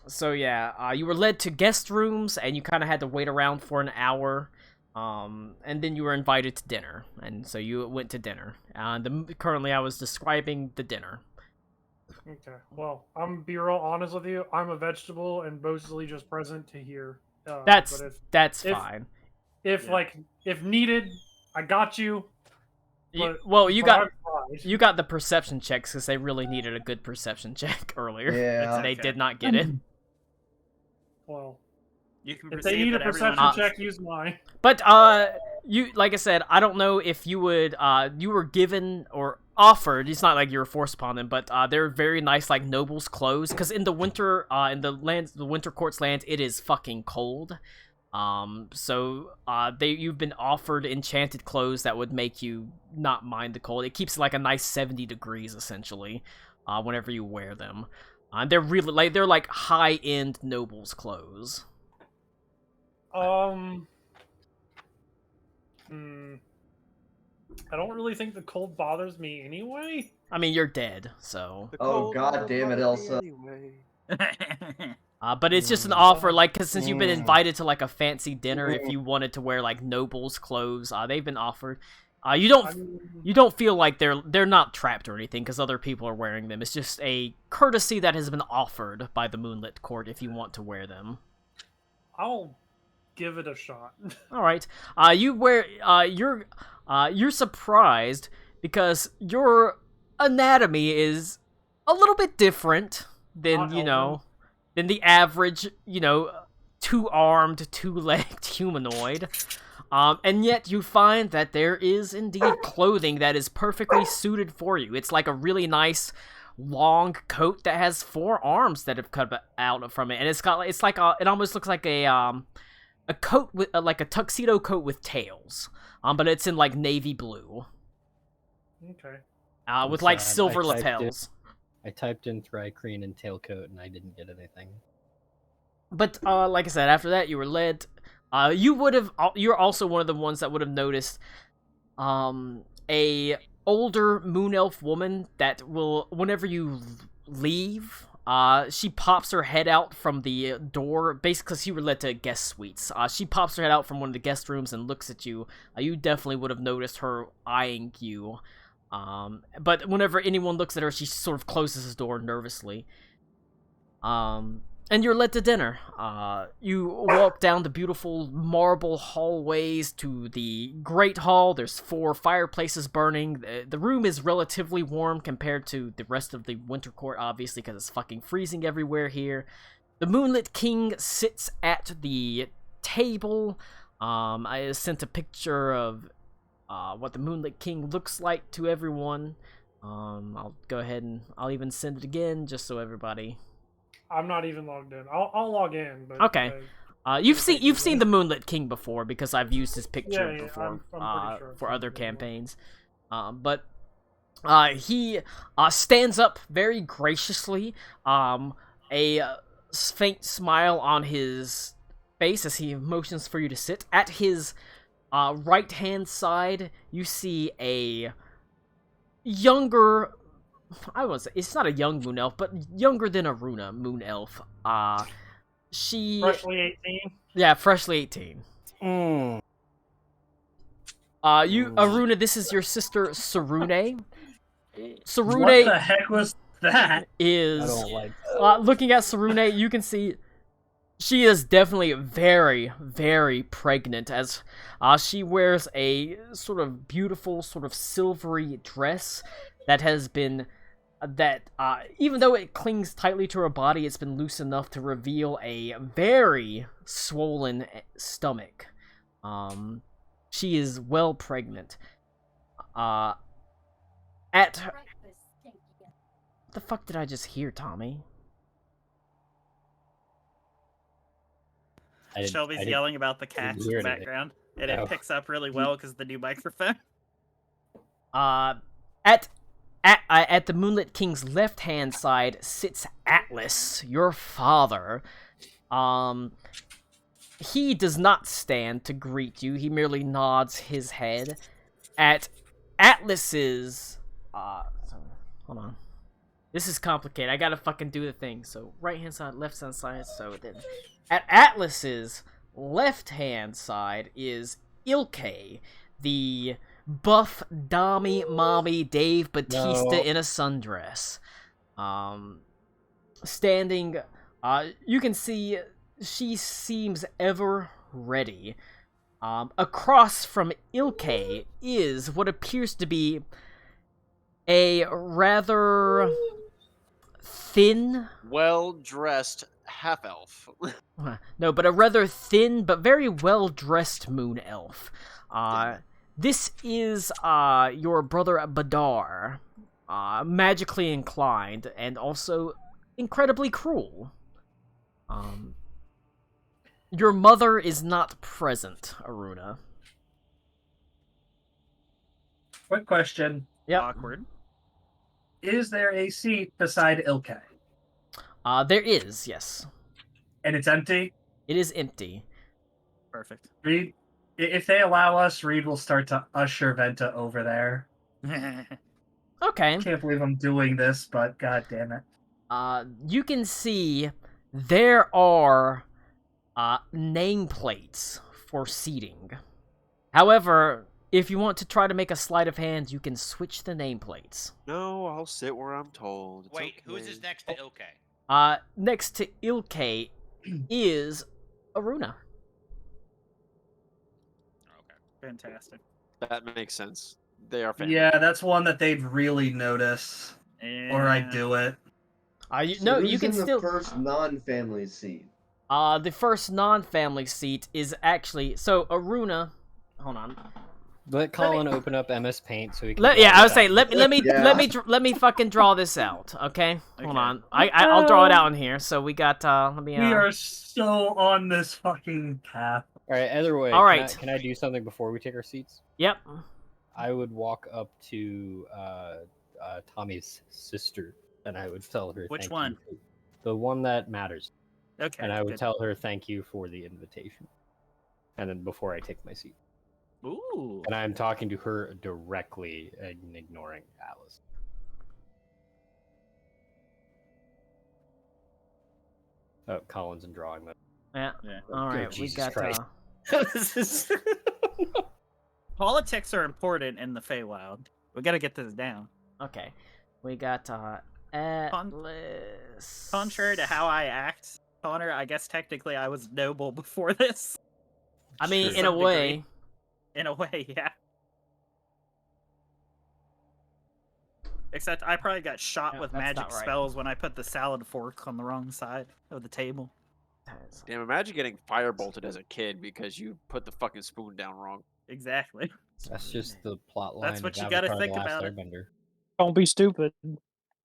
Speaker 1: So yeah, you were led to guest rooms, and you kind of had to wait around for an hour, and then you were invited to dinner, and so you went to dinner. Currently, I was describing the dinner.
Speaker 10: Okay, well, I'm gonna be real honest with you. I'm a vegetable and mostly just present to hear.
Speaker 1: That's fine.
Speaker 10: If needed, I got you.
Speaker 1: You got the perception checks because they really needed a good perception check earlier.
Speaker 5: Yeah,
Speaker 1: they did not get it.
Speaker 10: Well,
Speaker 6: you can
Speaker 10: if they need a perception check, use mine.
Speaker 1: But you, like I said, I don't know if you would. You were given or offered. It's not like you were forced upon them, but they're very nice, like nobles' clothes. Because in the winter, in the Winter Court's lands, it is fucking cold. You've been offered enchanted clothes that would make you not mind the cold. It keeps like a nice 70 degrees essentially, whenever you wear them. They're really they're like high-end nobles clothes.
Speaker 10: I don't really think the cold bothers me anyway.
Speaker 1: I mean, you're dead, so.
Speaker 5: Oh god damn it, Elsa.
Speaker 1: But it's just an offer, like, cause since you've been invited to like a fancy dinner, if you wanted to wear like nobles clothes, they've been offered. You don't feel like they're not trapped or anything, because other people are wearing them. It's just a courtesy that has been offered by the Moonlit Court if you want to wear them.
Speaker 10: I'll give it a shot.
Speaker 1: All right. You're surprised because your anatomy is a little bit different than than the average, two-armed, two-legged humanoid. And yet you find that there is indeed clothing that is perfectly suited for you. It's like a really nice long coat that has 4 arms that have cut out from it, and it almost looks like a coat with like a tuxedo coat with tails. But it's in like navy blue.
Speaker 10: Okay.
Speaker 1: With like silver lapels.
Speaker 2: I typed in Thrycreen and tailcoat and I didn't get anything.
Speaker 1: But like I said, after that you were led. You're also one of the ones that would have noticed a older moon elf woman that will, whenever you leave, she pops her head out from the door, basically because you were led to guest suites. She pops her head out from one of the guest rooms and looks at you. You definitely would have noticed her eyeing you. But whenever anyone looks at her, she sort of closes the door nervously. And you're led to dinner. You walk down the beautiful marble hallways to the Great Hall. There's 4 fireplaces burning. The room is relatively warm compared to the rest of the Winter Court, obviously, because it's fucking freezing everywhere here. The Moonlit King sits at the table. I sent a picture of what the Moonlit King looks like to everyone. I'll go ahead and I'll even send it again, just so everybody...
Speaker 10: I'm not even logged in. I'll log in. But,
Speaker 1: okay. You've seen the Moonlit King before because I've used his picture before
Speaker 10: I'm pretty sure
Speaker 1: for other campaigns. But he stands up very graciously. A faint smile on his face as he motions for you to sit. At his right-hand side, you see a younger... I was. It's not a young moon elf, but younger than Aruna moon elf. She
Speaker 10: freshly 18.
Speaker 1: Yeah, freshly 18. Aruna, this is your sister Sarune. Sarune.
Speaker 7: What the heck was that?
Speaker 1: Is
Speaker 2: I don't like that.
Speaker 1: Looking at Sarune, you can see she is definitely very, very pregnant, as she wears a sort of beautiful, sort of silvery dress that has been, even though it clings tightly to her body, it's been loose enough to reveal a very swollen stomach. She is well pregnant. What the fuck did I just hear, Tommy?
Speaker 6: Shelby's yelling about the cats in the background, and it picks up really well because of the new microphone.
Speaker 1: At the Moonlit King's left-hand side sits Atlas, your father. He does not stand to greet you. He merely nods his head. At Atlas's... hold on. This is complicated. I gotta fucking do the thing. So, right-hand side, left-hand side, so then... At Atlas's left-hand side is Ilke, the... buff Dami Mommy Dave Batista in a sundress. Standing, you can see she seems ever ready. Across from Ilke is what appears to be a rather thin,
Speaker 4: well-dressed half-elf.
Speaker 1: No, but a rather thin but very well-dressed moon elf. This is your brother Badar, magically inclined and also incredibly cruel. Your mother is not present, Aruna.
Speaker 7: Quick question.
Speaker 1: Yep.
Speaker 6: Awkward.
Speaker 7: Is there a seat beside Ilke?
Speaker 1: There is, yes.
Speaker 7: And it's empty?
Speaker 1: It is empty.
Speaker 6: Perfect.
Speaker 7: Reed, if they allow us, Reed will start to usher Venta over there.
Speaker 1: Okay.
Speaker 7: Can't believe I'm doing this, but god damn it.
Speaker 1: You can see there are nameplates for seating. However, if you want to try to make a sleight of hand, you can switch the nameplates.
Speaker 4: No, I'll sit where I'm told. It's
Speaker 8: Wait, who's is
Speaker 4: okay.
Speaker 8: next to Ilke?
Speaker 1: Next to Ilke is Aruna.
Speaker 8: Okay.
Speaker 6: Fantastic.
Speaker 4: That makes sense. They are family.
Speaker 7: Yeah, that's one that they'd really notice. Or I'd do it.
Speaker 1: No,
Speaker 5: who's
Speaker 1: you can
Speaker 5: in the
Speaker 1: still.
Speaker 5: first non-family seat.
Speaker 1: The first non-family seat is actually so Aruna. Hold on.
Speaker 2: Let Colin open up MS Paint so he can.
Speaker 1: Yeah,
Speaker 2: draw
Speaker 1: I was
Speaker 2: it
Speaker 1: saying
Speaker 2: out.
Speaker 1: let me fucking draw this out. Okay, hold
Speaker 6: Okay.
Speaker 1: on. I'll draw it out in here. So we got let me.
Speaker 7: We are so on this fucking path.
Speaker 2: All right. Either way,
Speaker 1: All right.
Speaker 2: Can I do something before we take our seats?
Speaker 1: Yep.
Speaker 2: I would walk up to Tommy's sister, and I would tell her.
Speaker 6: Which
Speaker 2: thank
Speaker 6: one?
Speaker 2: you. The one that matters.
Speaker 6: Okay.
Speaker 2: And I would
Speaker 6: good.
Speaker 2: tell her thank you for the invitation. And then before I take my seat.
Speaker 6: Ooh.
Speaker 2: And I'm talking to her directly and ignoring Alice. Oh, Colin's in drawing mode.
Speaker 1: Yeah.
Speaker 6: Yeah.
Speaker 1: All right. We
Speaker 2: Jesus
Speaker 1: got.
Speaker 2: Christ.
Speaker 6: This is politics are important in the Feywild. We gotta get this down.
Speaker 1: Okay. We got Atlas.
Speaker 6: Contrary to how I act, Connor, I guess technically I was noble before this.
Speaker 1: I mean,
Speaker 2: Sure.
Speaker 1: in a
Speaker 6: Some
Speaker 1: way.
Speaker 6: degree. In a way, yeah. Except I probably got shot
Speaker 1: Yeah,
Speaker 6: with
Speaker 1: that's
Speaker 6: magic
Speaker 1: not right.
Speaker 6: spells when I put the salad fork on the wrong side of the table.
Speaker 4: Damn, imagine getting firebolted as a kid because you put the fucking spoon down wrong.
Speaker 6: Exactly.
Speaker 2: That's just the plot line.
Speaker 6: That's what
Speaker 2: of
Speaker 6: you gotta
Speaker 2: Avatar:
Speaker 6: think
Speaker 2: The Last
Speaker 6: about it.
Speaker 2: Airbender.
Speaker 10: Don't be stupid.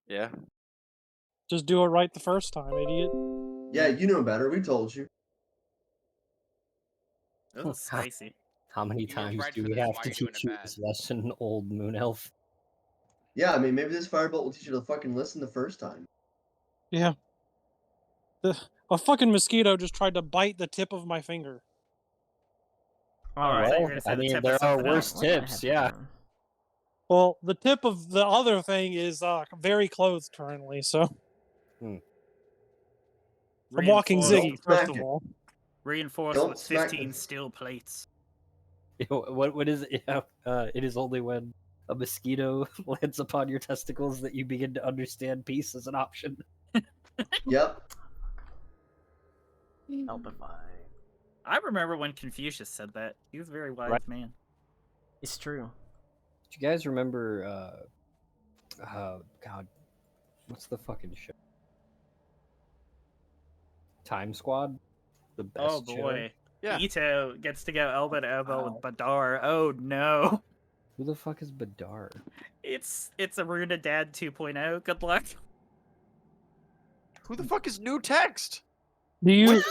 Speaker 4: Yeah.
Speaker 10: Just do it right the first time, idiot.
Speaker 5: Yeah, you know better. We told you.
Speaker 6: That was spicy.
Speaker 2: How many
Speaker 8: You was
Speaker 2: times
Speaker 8: right
Speaker 2: do
Speaker 8: for
Speaker 2: we
Speaker 8: this,
Speaker 2: have
Speaker 8: why
Speaker 2: to
Speaker 8: are you doing
Speaker 2: teach
Speaker 8: it
Speaker 2: you
Speaker 8: bad?
Speaker 2: this lesson, old moon elf?
Speaker 5: Yeah, I mean, maybe this firebolt will teach you to fucking listen the first time.
Speaker 10: Yeah. A fucking mosquito just tried to bite the tip of my finger.
Speaker 1: All
Speaker 6: I
Speaker 1: right.
Speaker 6: thought you were
Speaker 2: Well,
Speaker 6: gonna say
Speaker 2: I
Speaker 6: the
Speaker 2: mean,
Speaker 6: tip of
Speaker 2: there are
Speaker 6: something
Speaker 2: worse
Speaker 6: else.
Speaker 1: What the
Speaker 2: tips,
Speaker 1: heck,
Speaker 2: yeah.
Speaker 1: man?
Speaker 10: Well, the tip of the other thing is very closed currently, so I'm walking
Speaker 6: Reinforced-
Speaker 10: Ziggy, first of
Speaker 5: Smack it.
Speaker 10: all.
Speaker 6: Reinforced
Speaker 5: Don't
Speaker 6: with
Speaker 5: smack
Speaker 6: 15
Speaker 5: the-
Speaker 6: steel plates.
Speaker 2: What is it? Yeah, it is only when a mosquito lands upon your testicles that you begin to understand peace as an option.
Speaker 5: Yep.
Speaker 1: Help if I.
Speaker 6: I remember when Confucius said that. He was a very wise
Speaker 2: Right.
Speaker 6: man.
Speaker 1: It's true.
Speaker 2: Do you guys remember? God, what's the fucking show? Time Squad, the best
Speaker 6: Oh boy.
Speaker 4: Yeah.
Speaker 6: Ito gets to go elbow to elbow with Badar. Oh no.
Speaker 2: show. Who the fuck is Badar?
Speaker 6: It's Aruna Dad 2.0. Good luck.
Speaker 4: Who the fuck is new text?
Speaker 10: Do you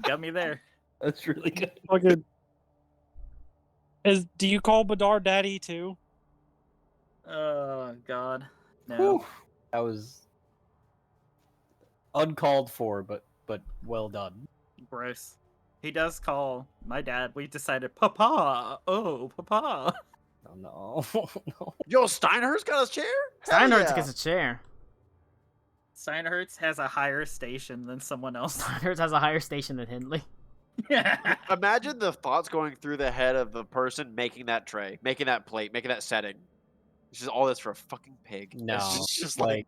Speaker 6: Got me there.
Speaker 2: That's really good.
Speaker 10: fucking do you call Badar Daddy too?
Speaker 6: Oh god. No.
Speaker 2: Whew. That was uncalled for, but well done.
Speaker 6: Gross. He does call my dad. We decided, Papa. Oh, Papa.
Speaker 2: Oh no, no.
Speaker 4: Yo, Steinhurst got a chair? Hell
Speaker 1: Steinhardt
Speaker 4: yeah.
Speaker 1: gets a chair.
Speaker 6: Steinhertz has a higher station than someone else.
Speaker 1: Steinhardt has a higher station than Hindley.
Speaker 6: Yeah.
Speaker 4: Imagine the thoughts going through the head of the person making that tray, making that plate, making that setting. It's just all this for a fucking pig.
Speaker 2: No,
Speaker 4: It's just
Speaker 2: like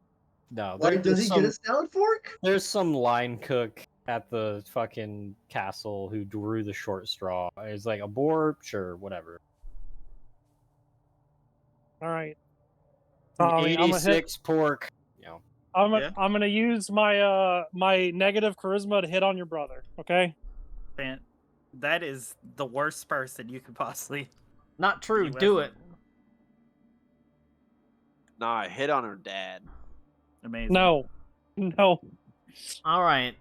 Speaker 2: no.
Speaker 5: Like, does he
Speaker 2: there's
Speaker 5: get a salad fork?
Speaker 2: There's some line cook at the fucking castle who drew the short straw. It's like a boar, sure, whatever.
Speaker 10: All right. Tommy, I'm gonna hit.
Speaker 2: 86 pork. You know,
Speaker 10: I'm gonna use my my negative charisma to hit on your brother. Okay.
Speaker 6: Man, that is the worst person you could possibly.
Speaker 1: Not true.
Speaker 6: You
Speaker 1: Do
Speaker 6: effort.
Speaker 1: it.
Speaker 4: Nah, I hit on her dad.
Speaker 6: Amazing.
Speaker 10: No.
Speaker 1: All right.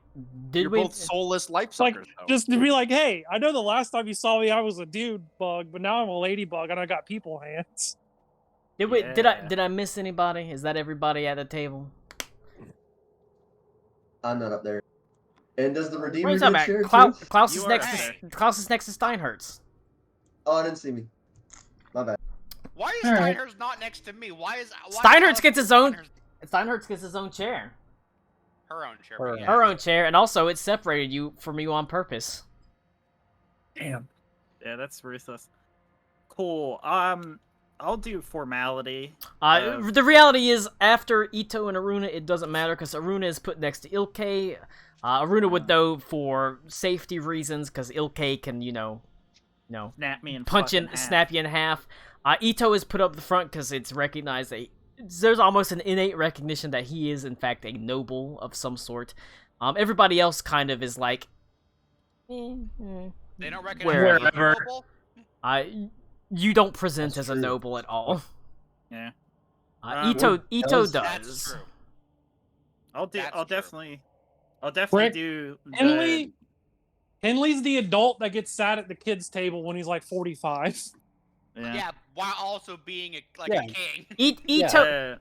Speaker 1: Did
Speaker 4: You're
Speaker 1: we?
Speaker 4: both soulless life
Speaker 10: Like,
Speaker 4: suckers. though.
Speaker 10: just to be like, hey, I know the last time you saw me, I was a dude bug, but now I'm a ladybug and I got people hands.
Speaker 1: Did we?
Speaker 6: Yeah.
Speaker 1: Did I miss anybody? Is that everybody at the table?
Speaker 5: I'm not up there. And does the
Speaker 1: What are
Speaker 5: Redeemer
Speaker 1: you talking
Speaker 5: get shared
Speaker 1: about?
Speaker 5: too?
Speaker 1: Klaus
Speaker 6: You
Speaker 1: is
Speaker 6: are
Speaker 1: next.
Speaker 6: there.
Speaker 1: Klaus is next to Steinhertz.
Speaker 5: Oh, I didn't see me. My bad.
Speaker 8: Why is
Speaker 7: Alright.
Speaker 8: Steinhertz not next to me? Why is
Speaker 1: Steinhertz gets his own. Steinhertz gets his own chair,
Speaker 8: her own chair?
Speaker 2: Her
Speaker 8: but yeah.
Speaker 1: her own chair, and also it separated you from you on purpose.
Speaker 7: Damn.
Speaker 6: Yeah, that's ruthless. Cool. I'll do formality.
Speaker 1: The reality is, after Ito and Aruna, it doesn't matter because Aruna is put next to Ilke. Aruna would though for safety reasons because Ilke can,
Speaker 6: Snap me and
Speaker 1: punch in, snap you in half. Ito is put up the front because it's recognized that there's almost an innate recognition that he is in fact a noble of some sort. Everybody else kind of is like,
Speaker 8: They don't recognize
Speaker 7: Wherever.
Speaker 8: me as noble?
Speaker 1: you don't present
Speaker 2: That's
Speaker 1: as a
Speaker 2: true.
Speaker 1: noble at all.
Speaker 6: Yeah.
Speaker 1: Ito
Speaker 2: does-
Speaker 8: That's
Speaker 1: does.
Speaker 8: true.
Speaker 6: I'll
Speaker 8: That's true.
Speaker 6: definitely
Speaker 10: Rick,
Speaker 6: do
Speaker 10: Henley's the adult that gets sat at the kids' table when he's like 45.
Speaker 8: Yeah, while also being a
Speaker 2: Yeah.
Speaker 8: king.
Speaker 1: Ito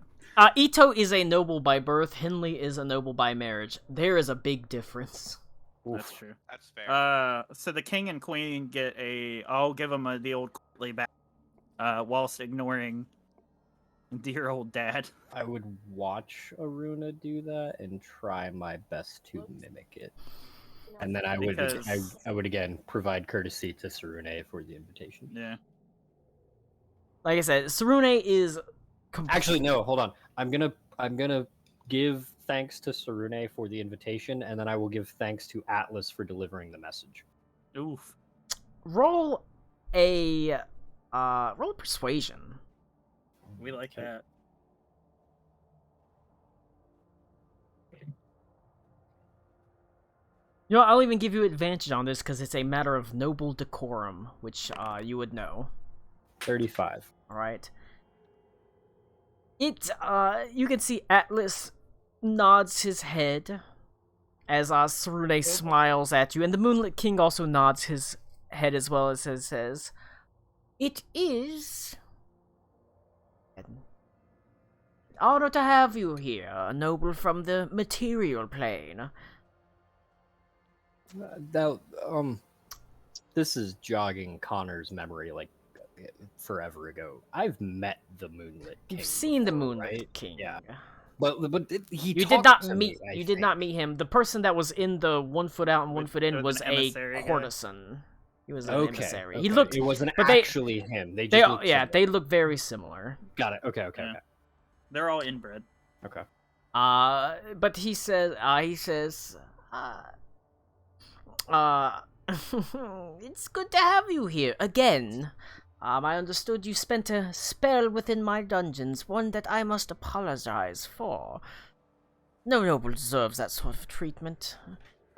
Speaker 1: Ito is a noble by birth. Henley is a noble by marriage. There is a big difference.
Speaker 6: That's true.
Speaker 8: That's fair.
Speaker 6: So the king and queen get I'll give them the old courtly back, whilst ignoring dear old dad.
Speaker 2: I would watch Aruna do that and try my best to mimic it. And then I
Speaker 6: Because-
Speaker 2: would again provide courtesy to Sarune for the invitation.
Speaker 6: Yeah.
Speaker 1: Like I said, Sarune is
Speaker 2: Actually, no, hold on. I'm gonna give thanks to Sarune for the invitation, and then I will give thanks to Atlas for delivering the message.
Speaker 6: Oof.
Speaker 1: roll a persuasion.
Speaker 6: We like that.
Speaker 1: You know, I'll even give you advantage on this because it's a matter of noble decorum, which you would know.
Speaker 2: 35.
Speaker 1: All right. You can see Atlas nods his head as Sarune smiles at you, and the Moonlit King also nods his head as well as says, "It is an honor to have you here, a noble from the material plane."
Speaker 2: This is jogging Connor's memory like forever ago. I've met the Moonlit King.
Speaker 1: You've seen the
Speaker 2: before,
Speaker 1: Moonlit
Speaker 2: right?
Speaker 1: King.
Speaker 2: Yeah. But he
Speaker 1: You did
Speaker 2: talked
Speaker 1: not
Speaker 2: to
Speaker 1: meet.
Speaker 2: me, I
Speaker 1: You did
Speaker 2: think.
Speaker 1: not meet him. The person that was in the 1 foot out and 1 foot in
Speaker 6: With
Speaker 1: was
Speaker 6: an
Speaker 1: a
Speaker 6: emissary guy?
Speaker 1: courtesan. He was an
Speaker 2: Okay,
Speaker 1: emissary.
Speaker 2: okay.
Speaker 1: He looked.
Speaker 2: It wasn't
Speaker 1: but they-
Speaker 2: actually him. They
Speaker 1: They
Speaker 2: just looked similar.
Speaker 1: they look very similar.
Speaker 2: Got it. Okay.
Speaker 6: Yeah. They're all inbred.
Speaker 2: Okay.
Speaker 1: But he says it's good to have you here again. I understood you spent a spell within my dungeons, one that I must apologize for. No noble deserves that sort of treatment.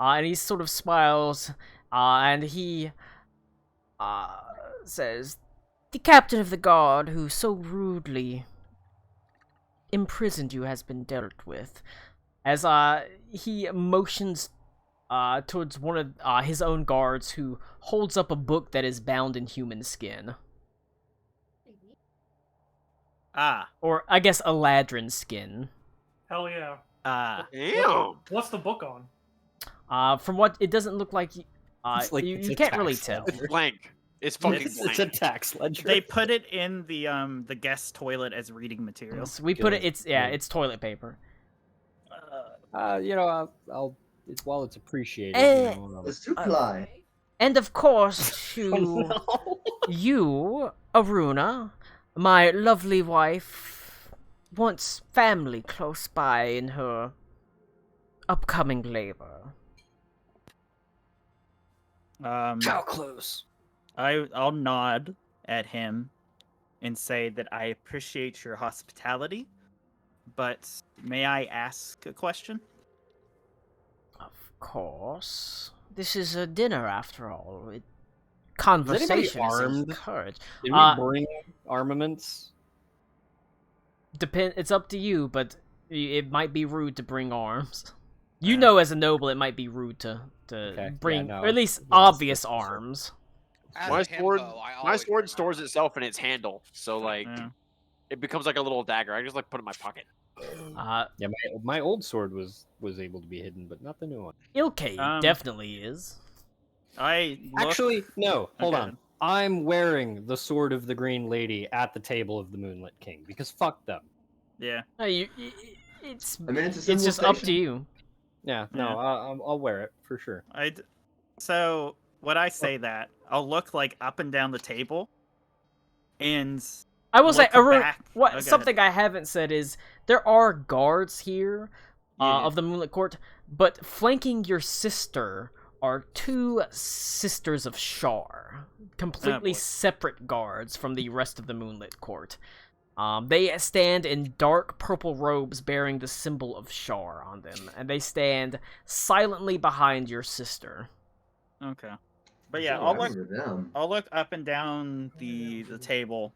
Speaker 1: And he sort of smiles, and he says, "The captain of the guard who so rudely imprisoned you has been dealt with," as he motions towards one of his own guards who holds up a book that is bound in human skin. Or, I guess, Eladrin skin.
Speaker 10: Hell yeah.
Speaker 4: Damn.
Speaker 10: What's the book on?
Speaker 1: From what, it doesn't look like...
Speaker 2: It's like
Speaker 1: you
Speaker 2: it's a
Speaker 1: can't really
Speaker 2: tax
Speaker 1: tell.
Speaker 2: ledger.
Speaker 4: It's blank. It's fucking
Speaker 2: It's
Speaker 4: blank.
Speaker 2: a tax ledger.
Speaker 6: They put it in the guest toilet as reading material.
Speaker 1: Yes, we put it,
Speaker 2: Good, good.
Speaker 1: it's toilet paper.
Speaker 2: I'll. While it's appreciated.
Speaker 5: It's too fly.
Speaker 1: And of course, to you, Aruna, my lovely wife, wants family close by in her upcoming labor.
Speaker 2: How close?
Speaker 6: I'll nod at him and say that I appreciate your hospitality, but may I ask a question?
Speaker 1: Of course. This is a dinner after all. Conversation is
Speaker 2: armed?
Speaker 1: encouraged.
Speaker 2: Did we bring armaments?
Speaker 1: It's up to you, but it might be rude to bring arms. You know, as a noble, it might be rude to bring,
Speaker 2: no,
Speaker 1: or at least
Speaker 2: yes,
Speaker 1: obvious
Speaker 2: that's-
Speaker 1: arms.
Speaker 8: As
Speaker 4: My
Speaker 8: a
Speaker 4: sword,
Speaker 8: himbo, I
Speaker 4: my
Speaker 8: always
Speaker 4: sword
Speaker 8: bring
Speaker 4: stores
Speaker 8: armor.
Speaker 4: itself in its handle, so like
Speaker 6: Yeah.
Speaker 4: it becomes like a little dagger. I just like put it in my pocket.
Speaker 2: Yeah, my old sword was able to be hidden, but not the new one.
Speaker 1: Ilke definitely is.
Speaker 6: I look...
Speaker 2: Actually, no. Hold
Speaker 6: Okay.
Speaker 2: on. I'm wearing the sword of the Green Lady at the table of the Moonlit King because fuck them.
Speaker 6: Yeah.
Speaker 1: It's
Speaker 5: I mean, it's a
Speaker 1: it's just up to
Speaker 5: civilization.
Speaker 1: you.
Speaker 2: Yeah, no, I'll wear it for sure.
Speaker 6: So when I say that, I'll look like up and down the table, and
Speaker 1: I will say,
Speaker 6: look back. Oh, go ahead.
Speaker 1: something I haven't said is there are guards here
Speaker 6: Yeah.
Speaker 1: of the Moonlit Court, but flanking your sister are two sisters of Shar, completely
Speaker 6: boy.
Speaker 1: separate guards from the rest of the Moonlit Court. They stand in dark purple robes bearing the symbol of Shar on them, and they stand silently behind your sister.
Speaker 6: Okay. But yeah,
Speaker 5: Oh, I remember them.
Speaker 6: I'll look up and down the table.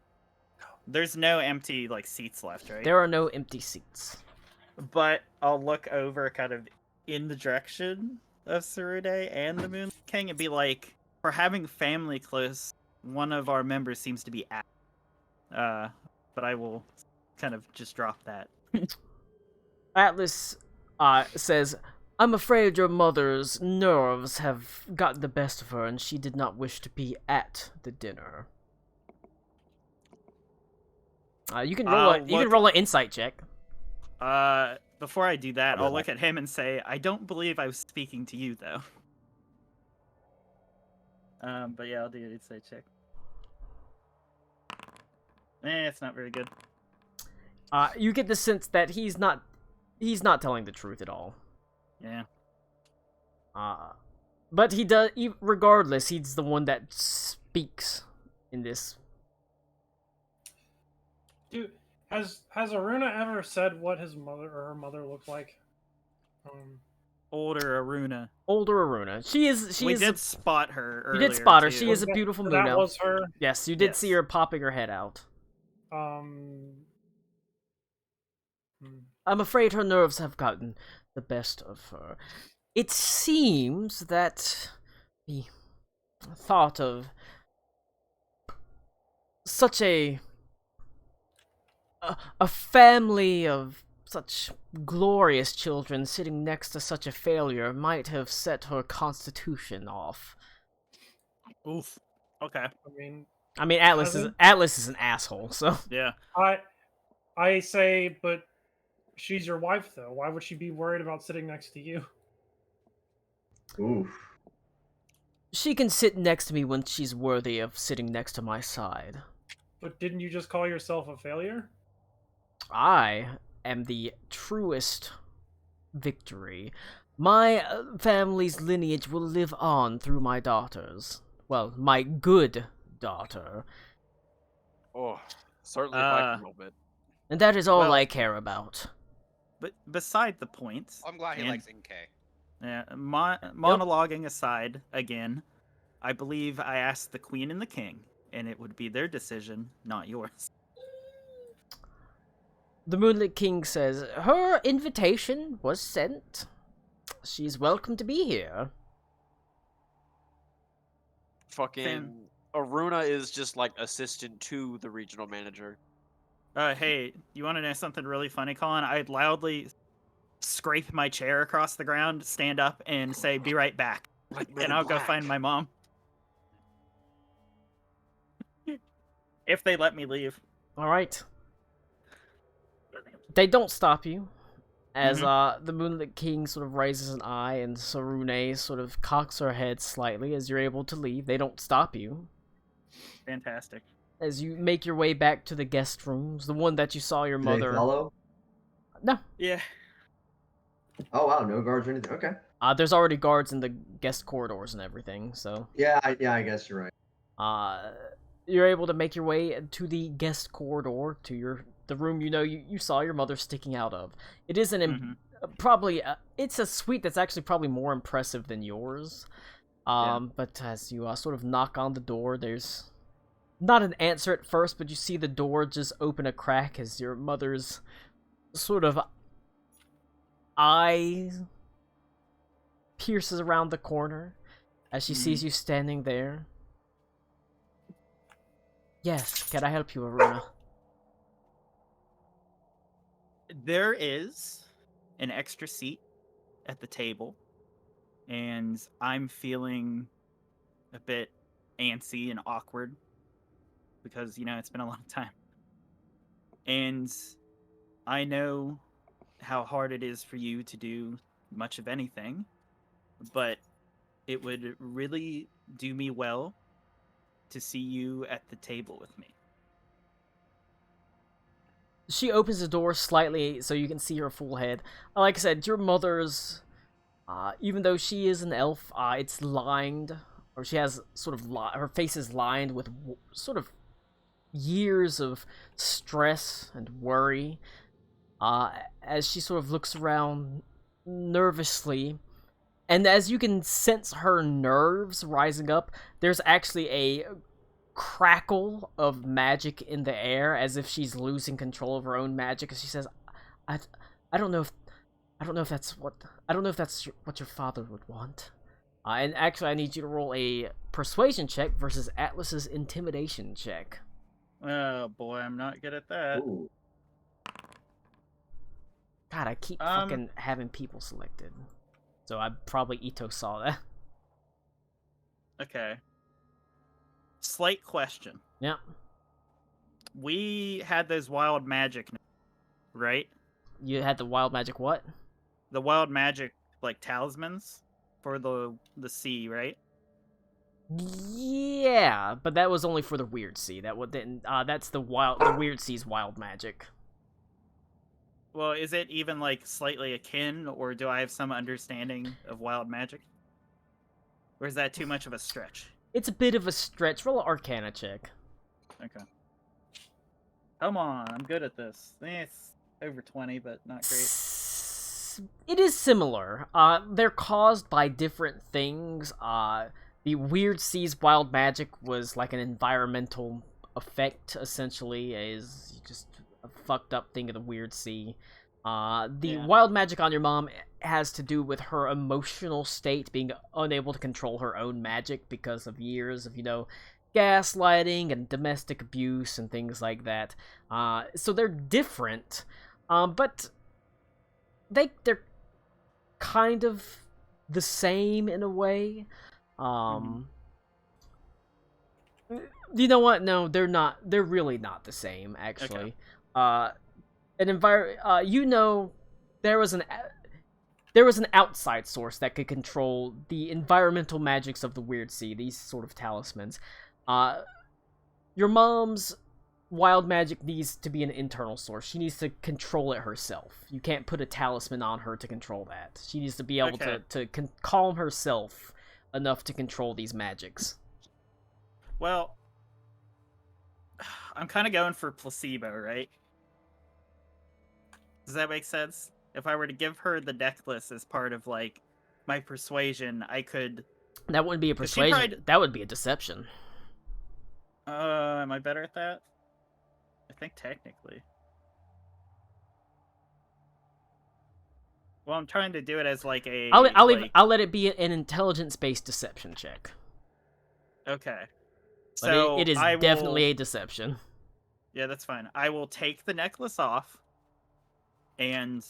Speaker 6: There's no empty like seats left, right?
Speaker 1: There are no empty seats.
Speaker 6: But I'll look over kind of in the direction of Tsurude and the Moon King and be like, for having family close, one of our members seems to be at. But I will kind of just drop that.
Speaker 1: Atlas says, I'm afraid your mother's nerves have gotten the best of her, and she did not wish to be at the dinner. You can roll an insight check.
Speaker 6: Before I do that, I'll look at him and say, I don't believe I was speaking to you, though. But yeah, I'll do an insight check. It's not very good.
Speaker 1: You get the sense that he's not telling the truth at all.
Speaker 6: Yeah.
Speaker 1: But he does. Regardless, he's the one that speaks in this.
Speaker 10: Dude, has Aruna ever said what his mother or her mother looked like?
Speaker 6: Older Aruna.
Speaker 1: Older Aruna. We
Speaker 6: did spot her earlier.
Speaker 1: You did spot her.
Speaker 6: Too.
Speaker 1: She is a beautiful moon
Speaker 10: That
Speaker 1: elf.
Speaker 10: was her.
Speaker 1: Yes, you did see her popping her head out. I'm afraid her nerves have gotten the best of her. It seems that the thought of such a family of such glorious children sitting next to such a failure might have set her constitution off.
Speaker 6: Oof. Okay.
Speaker 1: I mean, Atlas is an asshole, so
Speaker 6: yeah.
Speaker 10: I say, but she's your wife, though. Why would she be worried about sitting next to you?
Speaker 5: Oof.
Speaker 1: She can sit next to me when she's worthy of sitting next to my side.
Speaker 10: But didn't you just call yourself a failure?
Speaker 1: I am the truest victory. My family's lineage will live on through my daughters. Well, my good daughter.
Speaker 4: Oh, certainly a little bit.
Speaker 1: And that is all I care about.
Speaker 6: But beside the point...
Speaker 8: I'm glad he likes NK.
Speaker 6: Yeah, monologuing aside, again, I believe I asked the Queen and the King, and it would be their decision, not yours.
Speaker 1: The Moonlit King says, her invitation was sent. She's welcome to be here.
Speaker 4: Fucking Aruna is just like assistant to the regional manager.
Speaker 6: Hey, you want to know something really funny, Colin? I'd loudly scrape my chair across the ground, stand up, and say, be right back. And I'll go find my mom. If they let me leave.
Speaker 1: Alright. They don't stop you. As the Moonlit King sort of raises an eye and Sarune sort of cocks her head slightly as you're able to leave. They don't stop you.
Speaker 6: Fantastic.
Speaker 1: As you make your way back to the guest rooms, the one that you saw your mother...
Speaker 5: They follow?
Speaker 1: No.
Speaker 6: Yeah.
Speaker 5: Oh wow, no guards or anything. Okay.
Speaker 1: There's already guards in the guest corridors and everything, so...
Speaker 5: Yeah, I guess you're right.
Speaker 1: You're able to make your way to the guest corridor, to the room you saw your mother sticking out of. It is it's a suite that's actually probably more impressive than yours. But as you sort of knock on the door, there's not an answer at first, but you see the door just open a crack as your mother's sort of eyes pierces around the corner as she sees you standing there. Yes, can I help you, Aruna?
Speaker 6: There is an extra seat at the table, and I'm feeling a bit antsy and awkward because, it's been a long time. And I know how hard it is for you to do much of anything, but it would really do me well to see you at the table with me.
Speaker 1: She opens the door slightly so you can see her full head. Like I said, your mother's, even though she is an elf, it's lined, or she has sort of, her face is lined with sort of years of stress and worry. As she sort of looks around nervously, and as you can sense her nerves rising up, there's actually a crackle of magic in the air, as if she's losing control of her own magic. As she says, "I don't know if that's what your father would want." And actually, I need you to roll a persuasion check versus Atlas's intimidation check.
Speaker 6: Oh boy, I'm not good at that.
Speaker 5: Ooh.
Speaker 1: God, I keep fucking having people selected. So probably Ito saw that.
Speaker 6: Okay. Slight question.
Speaker 1: Yeah.
Speaker 6: We had those wild magic, right?
Speaker 1: You had the wild magic what?
Speaker 6: The wild magic, like, talismans for the sea, right?
Speaker 1: Yeah, but that was only for the Weird Sea. That's the Weird Sea's wild magic.
Speaker 6: Well, is it even, like, slightly akin, or do I have some understanding of wild magic? Or is that too much of a stretch?
Speaker 1: It's a bit of a stretch. Roll an Arcana check.
Speaker 6: Okay. Come on, I'm good at this. It's over 20, but not great.
Speaker 1: It is similar. They're caused by different things. The Weird Sea's wild magic was like an environmental effect, essentially, is just a fucked up thing of the Weird Sea. The wild magic on your mom has to do with her emotional state, being unable to control her own magic because of years of, gaslighting and domestic abuse and things like that. So they're different, but they're kind of the same in a way. You know what? No, they're not. They're really not the same, actually. Okay. There was an outside source that could control the environmental magics of the Weird Sea, these sort of talismans. Your mom's wild magic needs to be an internal source. She needs to control it herself. You can't put a talisman on her to control that. She needs to be able to calm herself enough to control these magics.
Speaker 6: Well, I'm kind of going for placebo, right? Does that make sense? If I were to give her the necklace as part of, like, my persuasion, I could...
Speaker 1: That wouldn't be a persuasion. That would be a deception.
Speaker 6: Am I better at that? I think technically. Well, I'm trying to do it as, like, a...
Speaker 1: I'll let it be an intelligence-based deception check.
Speaker 6: Okay.
Speaker 1: But
Speaker 6: so
Speaker 1: it is definitely a deception.
Speaker 6: Yeah, that's fine. I will take the necklace off and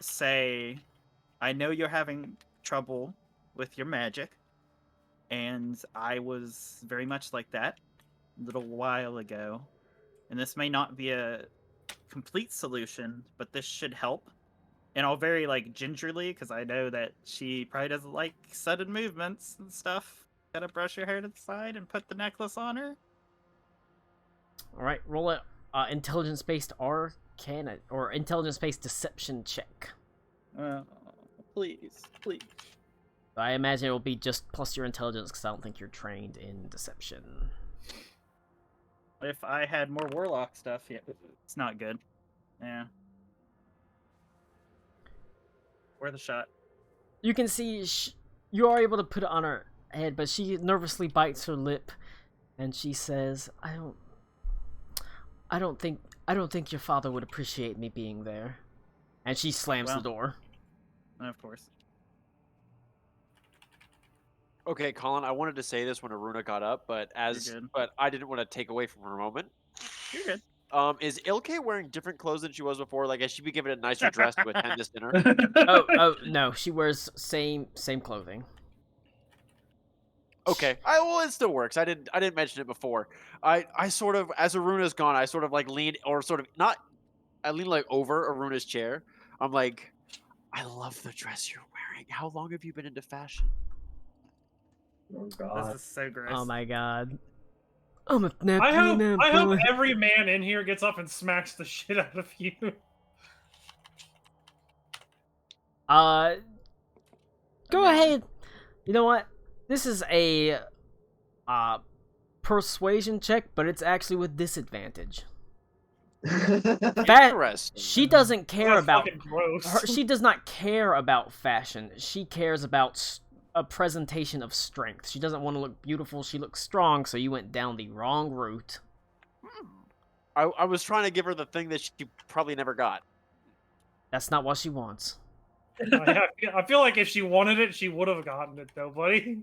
Speaker 6: say, I know you're having trouble with your magic, and I was very much like that a little while ago, and this may not be a complete solution, but this should help. And I'll very, like, gingerly, because I know that she probably doesn't like sudden movements and stuff, gotta brush her hair to the side and put the necklace on her.
Speaker 1: Alright, roll a intelligence-based Arcana, or intelligence-based deception check.
Speaker 6: Please.
Speaker 1: I imagine it will be just plus your intelligence, because I don't think you're trained in deception.
Speaker 6: If I had more warlock stuff, yeah, it's not good. Yeah. Where the shot?
Speaker 1: You can see you are able to put it on her head, but she nervously bites her lip, and she says, I don't think your father would appreciate me being there. And she slams the door.
Speaker 6: Of course.
Speaker 4: Okay, Colin, I wanted to say this when Aruna got up, but
Speaker 6: good.
Speaker 4: I didn't want to take away from her moment.
Speaker 6: You're good.
Speaker 4: Is Ilke wearing different clothes than she was before? Like, has she been given a nicer dress to attend this dinner?
Speaker 1: Oh no, she wears same clothing.
Speaker 4: Okay, well, it still works. I didn't mention it before. I sort of, as Aruna's gone, I sort of like leaned, or sort of not. I leaned like over Aruna's chair. I'm like, I love the dress you're wearing. How long have you been into fashion?
Speaker 5: Oh God.
Speaker 6: This is so gross.
Speaker 1: Oh my god. I'm a nappy
Speaker 10: I hope every man in here gets up and smacks the shit out of you.
Speaker 1: Go ahead. You know what? This is a persuasion check, but it's actually with disadvantage.
Speaker 4: Interesting.
Speaker 1: She doesn't care
Speaker 10: That's
Speaker 1: about
Speaker 10: fucking gross.
Speaker 1: she does not care about fashion. She cares about a presentation of strength. She doesn't want to look beautiful. She looks strong, so you went down the wrong route.
Speaker 4: I was trying to give her the thing that she probably never got.
Speaker 1: That's not what she wants.
Speaker 10: I feel like if she wanted it, she would have gotten it, though, buddy.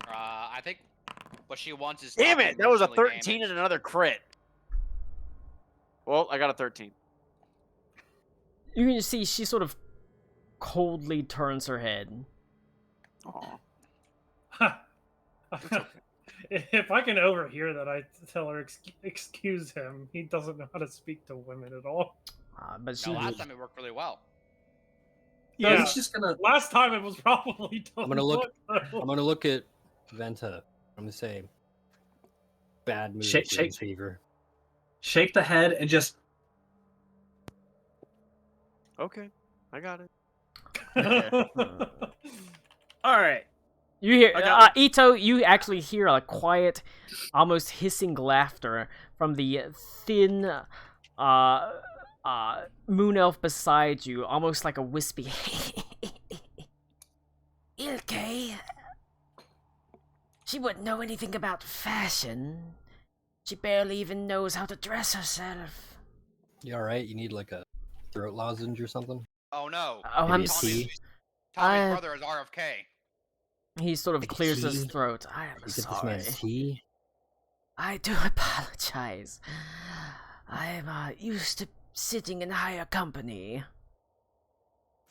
Speaker 8: I think what she wants is.
Speaker 4: Damn
Speaker 8: stop
Speaker 4: it! That was a
Speaker 8: emotionally
Speaker 4: 13
Speaker 8: damaged.
Speaker 4: and another crit. Well, I got a 13.
Speaker 1: You can see she sort of coldly turns her head.
Speaker 4: Aw.
Speaker 10: If I can overhear that, I tell her, excuse him. He doesn't know how to speak to women at all.
Speaker 1: But she
Speaker 8: No, last time it worked really well.
Speaker 7: No,
Speaker 10: Yeah,
Speaker 7: he's just gonna.
Speaker 10: last time it was probably
Speaker 2: I'm gonna look at Venta. I'm gonna say bad mood
Speaker 7: Shake-
Speaker 2: brings fever.
Speaker 7: shake the head and just.
Speaker 4: Okay, I got it.
Speaker 6: All right.
Speaker 1: You hear,
Speaker 6: I got
Speaker 1: Ito, you actually hear a quiet, almost hissing laughter from the thin, moon elf beside you, almost like a wispy. Ilke, she wouldn't know anything about fashion. She barely even knows how to dress herself.
Speaker 2: You alright? You need like a throat lozenge or something?
Speaker 8: Oh no.
Speaker 1: Oh, I'm
Speaker 2: Maybe a tea?
Speaker 8: Tommy's brother is RFK.
Speaker 1: He sort of
Speaker 2: Like
Speaker 1: clears his
Speaker 2: tea?
Speaker 1: throat. I am
Speaker 2: You get this
Speaker 1: sorry.
Speaker 2: man's tea?
Speaker 1: I do apologize. I'm used to sitting in higher company.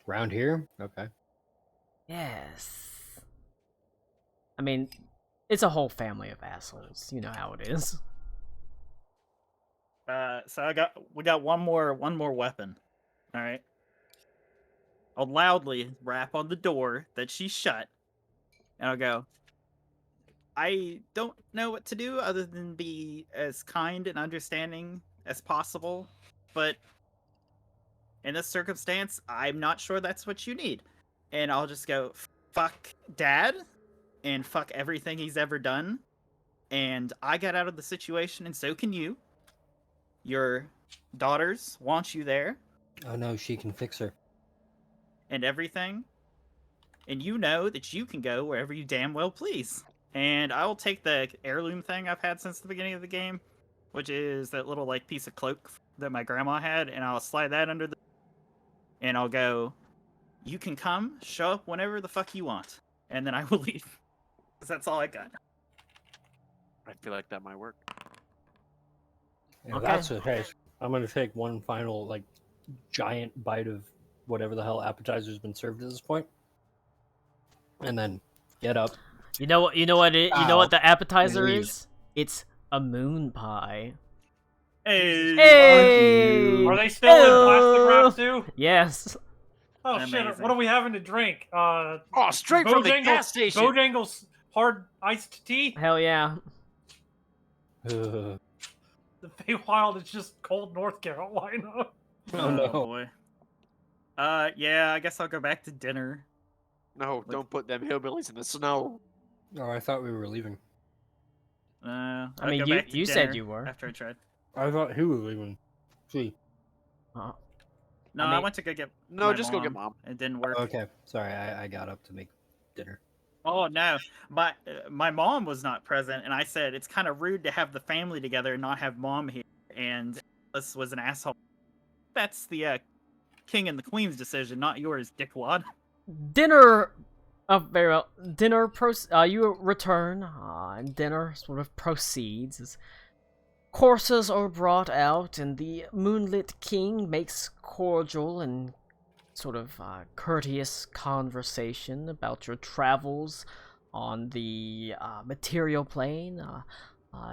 Speaker 2: Round here? Okay.
Speaker 1: Yes. I mean, it's a whole family of assholes. You know how it is.
Speaker 6: So we got one more weapon. All right. I'll loudly rap on the door that she shut, and I'll go, I don't know what to do other than be as kind and understanding as possible, but in this circumstance, I'm not sure that's what you need. And I'll just go, fuck Dad, and fuck everything he's ever done. And I got out of the situation, and so can you. Your daughters want you there,
Speaker 2: Oh no, she can fix her.
Speaker 6: and everything. And you know that you can go wherever you damn well please. And I will take the heirloom thing I've had since the beginning of the game, which is that little like piece of cloak that my grandma had, and I'll slide that under the, and I'll go, you can come, show up whenever the fuck you want, and then I will leave. 'Cause that's all I got.
Speaker 4: I feel like that might work.
Speaker 2: If
Speaker 1: Okay.
Speaker 2: that's the case, I'm gonna take one final like giant bite of whatever the hell appetizer's been served at this point, and then get up.
Speaker 1: You know what? You know what the appetizer
Speaker 2: Leave.
Speaker 1: is? It's a moon pie.
Speaker 6: Hey,
Speaker 1: Hey!
Speaker 10: Are they still in plastic
Speaker 1: Ew.
Speaker 10: wrap too?
Speaker 1: Yes.
Speaker 10: Oh shit!
Speaker 6: Amazing.
Speaker 10: What are we having to drink?
Speaker 4: Oh, straight from the gas station.
Speaker 10: Bojangles hard iced tea.
Speaker 1: Hell yeah.
Speaker 2: Oh
Speaker 10: The Feywild is just cold North Carolina.
Speaker 2: no.
Speaker 6: boy. Yeah, I guess I'll go back to dinner.
Speaker 4: No, don't put them hillbillies in the snow.
Speaker 2: Oh, I thought we were leaving.
Speaker 6: I'll
Speaker 1: I mean,
Speaker 6: go back to
Speaker 1: you said
Speaker 6: dinner
Speaker 1: you were.
Speaker 6: after I tried.
Speaker 2: I thought he was leaving. See.
Speaker 1: Oh,
Speaker 6: No,
Speaker 1: I
Speaker 6: I
Speaker 1: mean-
Speaker 6: went to go get.
Speaker 4: No,
Speaker 6: my
Speaker 4: just go get mom.
Speaker 6: It didn't work.
Speaker 2: Okay, sorry, I got up to make dinner.
Speaker 6: Oh no, my mom was not present, and I said it's kind of rude to have the family together and not have mom here. And this was an asshole. That's the king and the queen's decision, not yours, dickwad.
Speaker 1: dinner Very well. Dinner you return, and dinner sort of proceeds as courses are brought out, and the Moonlit King makes cordial and sort of courteous conversation about your travels on the material plane.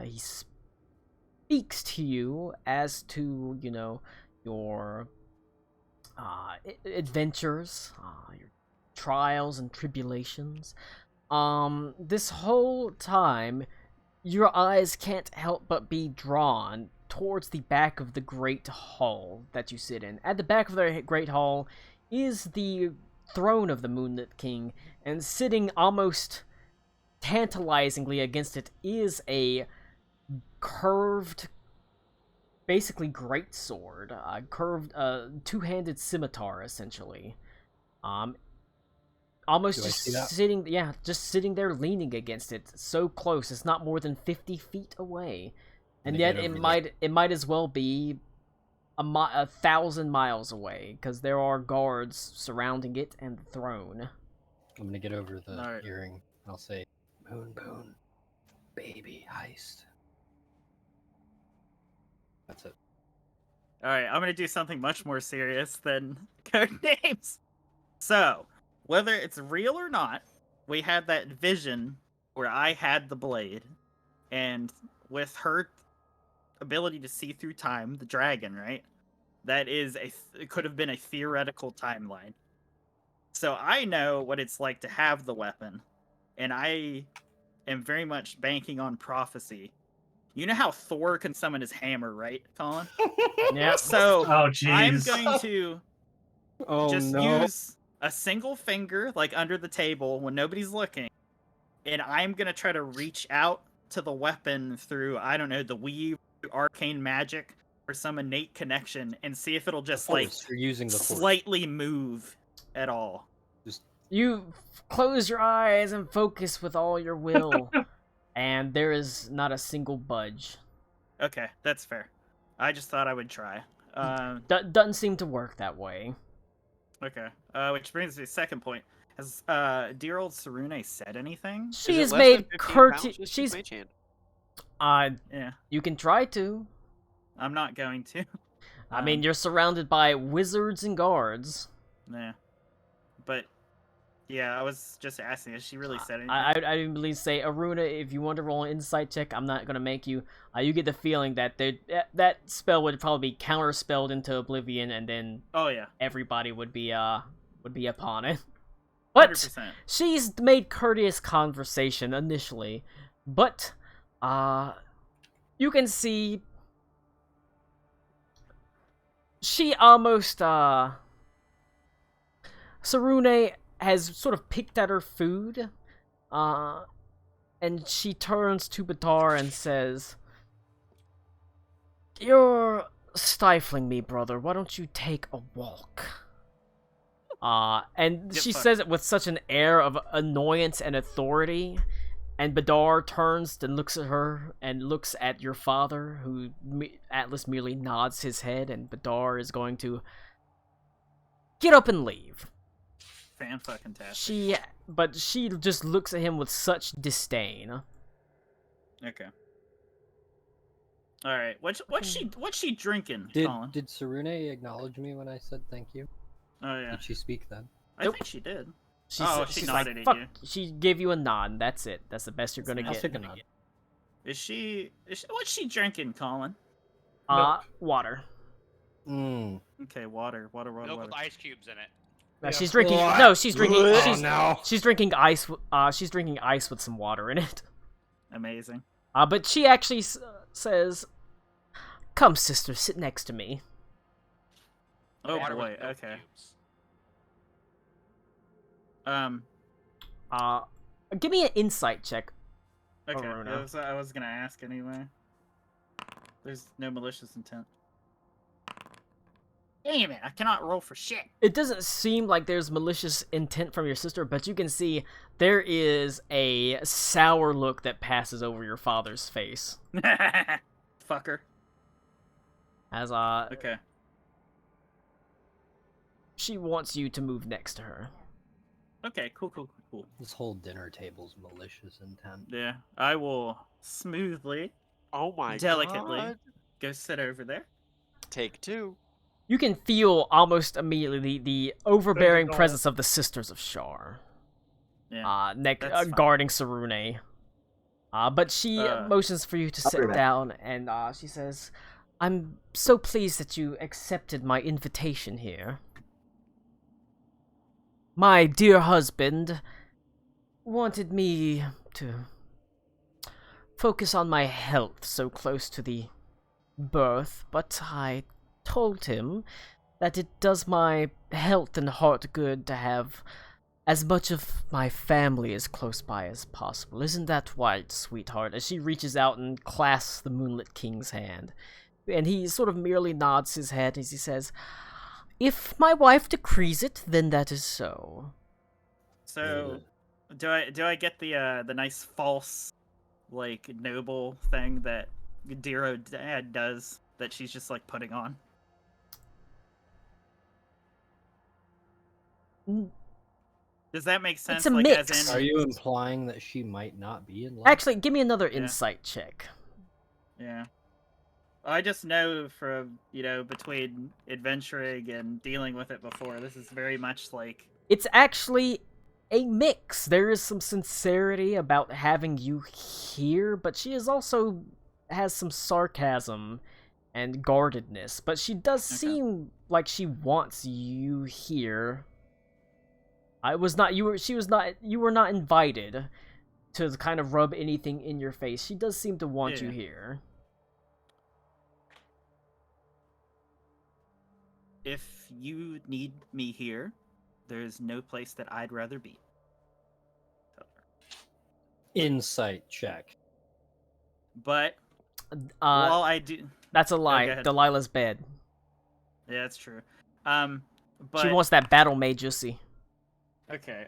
Speaker 1: He speaks to you as to, your adventures, your trials and tribulations. This whole time, your eyes can't help but be drawn towards the back of the great hall that you sit in. At the back of the great hall is the throne of the Moonlit King, and sitting almost tantalizingly against it is a curved, basically greatsword, curved, two-handed scimitar, essentially. Almost
Speaker 2: Do I
Speaker 1: just
Speaker 2: see that?
Speaker 1: just sitting there leaning against it, so close. It's not more than 50 feet away, and
Speaker 2: Gonna
Speaker 1: yet
Speaker 2: get
Speaker 1: it
Speaker 2: over
Speaker 1: might as well be 1,000 miles away, because there are guards surrounding it and the throne.
Speaker 2: I'm gonna get over the
Speaker 6: Alright.
Speaker 2: earring. I'll say, Moon, baby heist. That's it.
Speaker 6: All right, I'm gonna do something much more serious than code names. So, whether it's real or not, we had that vision where I had the blade, and with her ability to see through time, the dragon, right? That is it could have been a theoretical timeline. So I know what it's like to have the weapon, and I am very much banking on prophecy. You know how Thor can summon his hammer, right, Colin?
Speaker 1: Yeah.
Speaker 6: So
Speaker 7: Oh,
Speaker 6: I'm
Speaker 7: jeez.
Speaker 6: going to
Speaker 2: Oh
Speaker 6: just
Speaker 2: no!
Speaker 6: use a single finger, like under the table when nobody's looking, and I'm gonna try to reach out to the weapon through, I don't know, the weave, arcane magic, or some innate connection, and see if it'll just like
Speaker 2: Force. You're using the force.
Speaker 6: slightly move at all.
Speaker 2: Just
Speaker 1: You close your eyes and focus with all your will, and there is not a single budge.
Speaker 6: Okay, that's fair. I just thought I would try.
Speaker 1: Doesn't seem to work that way.
Speaker 6: Okay. Which brings me to the second point. Has dear old Sarune said anything?
Speaker 1: She
Speaker 4: Is it
Speaker 1: has
Speaker 4: less
Speaker 1: made
Speaker 4: than 15 pounds?
Speaker 1: courteous.
Speaker 4: Just
Speaker 1: She's
Speaker 4: mage hand.
Speaker 6: Yeah,
Speaker 1: You can try to.
Speaker 6: I'm not going to.
Speaker 1: I mean, you're surrounded by wizards and guards.
Speaker 6: Yeah. But yeah, I was just asking. Has she really said anything?
Speaker 1: I didn't believe say Aruna. If you want to roll an insight check, I'm not gonna make you. You get the feeling that that spell would probably be counterspelled into oblivion, and then
Speaker 6: Oh yeah,
Speaker 1: everybody would be upon it. But
Speaker 6: 100%.
Speaker 1: she's made courteous conversation initially, but you can see she almost Sarune has sort of picked at her food, and she turns to Badar and says, "You're stifling me, brother. Why don't you take a walk?" And
Speaker 6: Get
Speaker 1: she
Speaker 6: fucked.
Speaker 1: says it with such an air of annoyance and authority, and Badar turns and looks at her and looks at your father, who Atlas merely nods his head, and Badar is going to get up and leave.
Speaker 6: Fan-fucking-tastic.
Speaker 1: But she just looks at him with such disdain.
Speaker 6: Okay. All right. What's she drinking,
Speaker 2: did
Speaker 6: Colin?
Speaker 2: Sarune acknowledge me when I said thank you?
Speaker 6: Oh yeah.
Speaker 2: Did she speak then?
Speaker 6: I
Speaker 1: Nope.
Speaker 6: think she did.
Speaker 1: She
Speaker 6: She's nodded at
Speaker 1: fuck.
Speaker 6: you.
Speaker 1: She gave you a nod. That's it. That's the best you're gonna
Speaker 6: I'll
Speaker 1: get.
Speaker 2: take a nod.
Speaker 6: Is she? What's she drinking, Colin?
Speaker 1: Water.
Speaker 2: Mm.
Speaker 6: Okay, water.
Speaker 8: Milk with ice cubes in it.
Speaker 1: She's drinking.
Speaker 2: What?
Speaker 1: No, she's drinking.
Speaker 2: Oh, no.
Speaker 1: She's drinking ice. She's drinking ice with some water in it.
Speaker 6: Amazing.
Speaker 1: But she actually says, "Come, sister, sit next to me."
Speaker 6: Oh
Speaker 8: Water with
Speaker 6: boy.
Speaker 8: milk
Speaker 6: Okay.
Speaker 8: cubes.
Speaker 1: Give me an insight check.
Speaker 6: Okay.
Speaker 1: Aruna.
Speaker 6: I was gonna ask anyway. There's no malicious intent. Damn it! I cannot roll for shit.
Speaker 1: It doesn't seem like there's malicious intent from your sister, but you can see there is a sour look that passes over your father's face.
Speaker 6: Fucker.
Speaker 1: As
Speaker 6: Okay.
Speaker 1: she wants you to move next to her.
Speaker 6: Okay, cool.
Speaker 2: This whole dinner table's malicious intent.
Speaker 6: Yeah, I will smoothly,
Speaker 4: Oh my
Speaker 6: delicately
Speaker 4: god.
Speaker 6: go sit over there.
Speaker 4: Take 2.
Speaker 1: You can feel almost immediately the overbearing
Speaker 10: Protocol.
Speaker 1: presence of the Sisters of Shar.
Speaker 6: Yeah, that's fine.
Speaker 1: Guarding Sarune. But she motions for you to
Speaker 5: I'll be
Speaker 1: sit
Speaker 5: back.
Speaker 1: down, and she says, "I'm so pleased that you accepted my invitation here. My dear husband wanted me to focus on my health so close to the birth, but I told him that it does my health and heart good to have as much of my family as close by as possible. Isn't that right, sweetheart?" As she reaches out and clasps the Moonlit King's hand. And he sort of merely nods his head as he says, "If my wife decrees it, then that is so."
Speaker 6: So, do I get the nice false, like, noble thing that Dero Dad does that she's just like putting on? Does that make sense?
Speaker 1: It's a
Speaker 6: like,
Speaker 1: mix.
Speaker 6: As in,
Speaker 2: Are you implying that she might not be in love?
Speaker 1: Actually, give me another
Speaker 6: Yeah.
Speaker 1: insight check.
Speaker 6: Yeah. I just know from, between adventuring and dealing with it before, this is very much like...
Speaker 1: It's actually a mix. There is some sincerity about having you here, but she is also has some sarcasm and guardedness. But she does seem like she wants you here. You were not invited to kind of rub anything in your face. She does seem to want you here.
Speaker 6: If you need me here, there's no place that I'd rather be.
Speaker 2: Insight check.
Speaker 6: But while I do,
Speaker 1: That's a
Speaker 6: go
Speaker 1: lie.
Speaker 6: ahead.
Speaker 1: Delilah's bed.
Speaker 6: Yeah, that's true. But
Speaker 1: She wants that battle maid Jussi.
Speaker 6: Okay.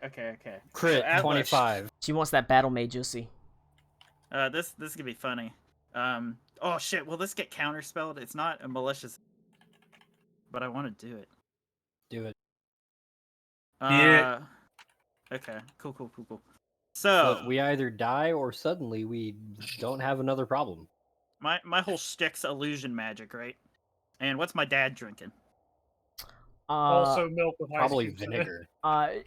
Speaker 2: Crit
Speaker 6: So Atlas-
Speaker 2: 25.
Speaker 1: She wants that battle maid Jussi.
Speaker 6: This is gonna be funny. Oh shit! Will this get counterspelled? It's not a malicious, but I want to do it.
Speaker 2: Do it.
Speaker 3: Yeah.
Speaker 6: Okay. Cool.
Speaker 2: So
Speaker 6: So
Speaker 2: we either die or suddenly we don't have another problem.
Speaker 6: my whole shtick's illusion magic, right? And what's my dad drinking?
Speaker 10: Also milk with ice
Speaker 2: Probably
Speaker 10: cubes in it.
Speaker 2: vinegar.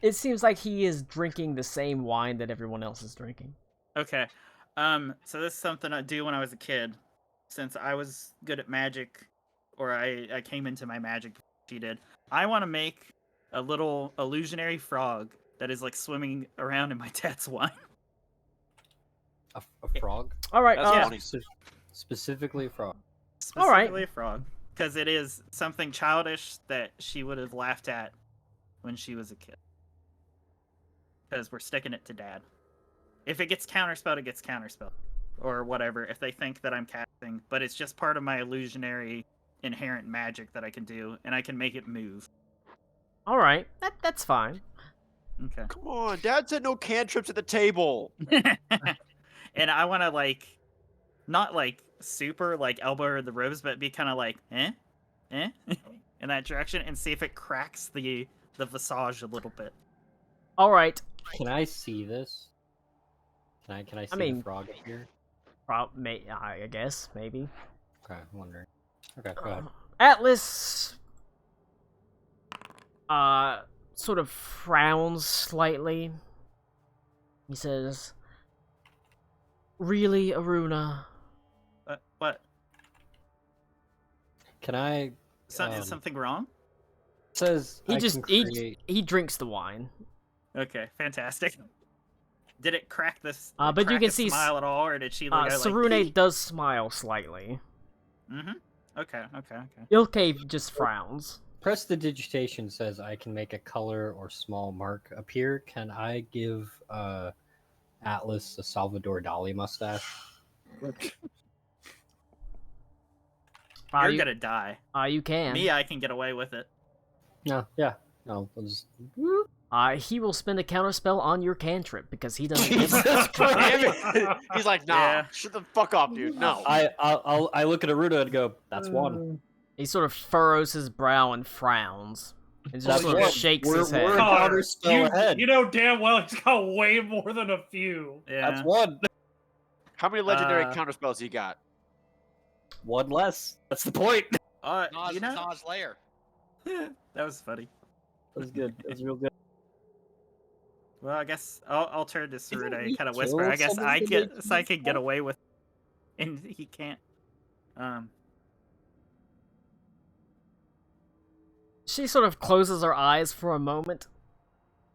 Speaker 1: It seems like he is drinking the same wine that everyone else is drinking.
Speaker 6: Okay. So this is something I do when I was a kid. Since I was good at magic, or I came into my magic before she did. I want to make a little illusionary frog that is like swimming around in my dad's wine.
Speaker 2: A frog?
Speaker 1: All right.
Speaker 4: That's funny.
Speaker 2: Specifically a frog.
Speaker 1: All right.
Speaker 6: Specifically a frog. Because it is something childish that she would have laughed at when she was a kid. Because we're sticking it to dad. If it gets counterspelled, it gets counterspelled. Or whatever, if they think that I'm casting. But it's just part of my illusionary inherent magic that I can do, and I can make it move.
Speaker 1: All right. That's fine.
Speaker 6: Okay.
Speaker 4: Come on, Dad said no cantrips at the table.
Speaker 6: And I want to, like, not, like, super, like, elbow her in the ribs, but be kind of like, in that direction, and see if it cracks the visage a little bit.
Speaker 1: All right.
Speaker 2: Can I see this? Can I see the frog here?
Speaker 1: I guess maybe.
Speaker 2: Okay, I'm wondering. Okay, go ahead.
Speaker 1: Atlas sort of frowns slightly. He says, "Really, Aruna?"
Speaker 6: What?
Speaker 2: Can I?
Speaker 6: Is something wrong?
Speaker 2: It says
Speaker 1: he drinks the wine.
Speaker 6: Okay, fantastic. Did it crack this?
Speaker 1: But you
Speaker 6: crack
Speaker 1: can
Speaker 6: its
Speaker 1: see
Speaker 6: smile at all, or did she like?
Speaker 1: Sarune does smile slightly.
Speaker 6: Okay.
Speaker 1: Ilke just frowns.
Speaker 2: Prestidigitation says I can make a color or small mark appear. Can I give Atlas a Salvador Dali mustache?
Speaker 6: You're gonna die.
Speaker 1: You can.
Speaker 6: Me, I can get away with it.
Speaker 2: No, yeah. No, I'll just...
Speaker 1: He will spend a counterspell on your cantrip because he doesn't give
Speaker 2: Jesus
Speaker 1: a
Speaker 2: Christ.
Speaker 4: He's like, nah, shut the fuck up, dude. No.
Speaker 2: I look at Aruna and go, that's one.
Speaker 1: He sort of furrows his brow and frowns. and
Speaker 2: That's
Speaker 1: just sort of
Speaker 2: one.
Speaker 1: shakes
Speaker 2: We're-
Speaker 1: his head.
Speaker 2: we're-
Speaker 10: Connor,
Speaker 2: counter spell ahead.
Speaker 10: you know damn well he's got way more than a few.
Speaker 6: Yeah.
Speaker 2: That's one.
Speaker 4: How many legendary
Speaker 6: Uh,
Speaker 4: counter spells you got?
Speaker 2: One less. That's the point.
Speaker 8: Nas,
Speaker 6: you know,
Speaker 8: Nas layer.
Speaker 6: that was funny.
Speaker 2: That was good. That was real good.
Speaker 6: Well, I guess I'll turn to
Speaker 2: Isn't
Speaker 6: Saruda
Speaker 2: he
Speaker 6: and kind of whisper.
Speaker 2: killed
Speaker 6: I guess
Speaker 2: somebody
Speaker 6: I
Speaker 2: to
Speaker 6: get,
Speaker 2: make
Speaker 6: so I can
Speaker 2: him
Speaker 6: get
Speaker 2: fall?
Speaker 6: away with, and he can't.
Speaker 1: She sort of closes her eyes for a moment,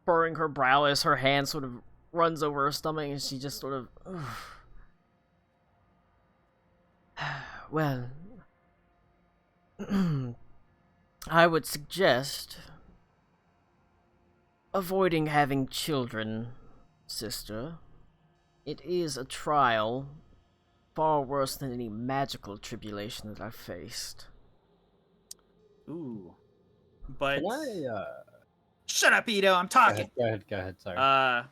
Speaker 1: furrowing her brow as her hand sort of runs over her stomach, and she just sort of. Well, I would suggest avoiding having children, sister. It is a trial far worse than any magical tribulation that I've faced.
Speaker 6: Ooh, but
Speaker 2: Can I,
Speaker 6: shut up, Ito. I'm
Speaker 2: Go
Speaker 6: talking.
Speaker 2: ahead. Sorry.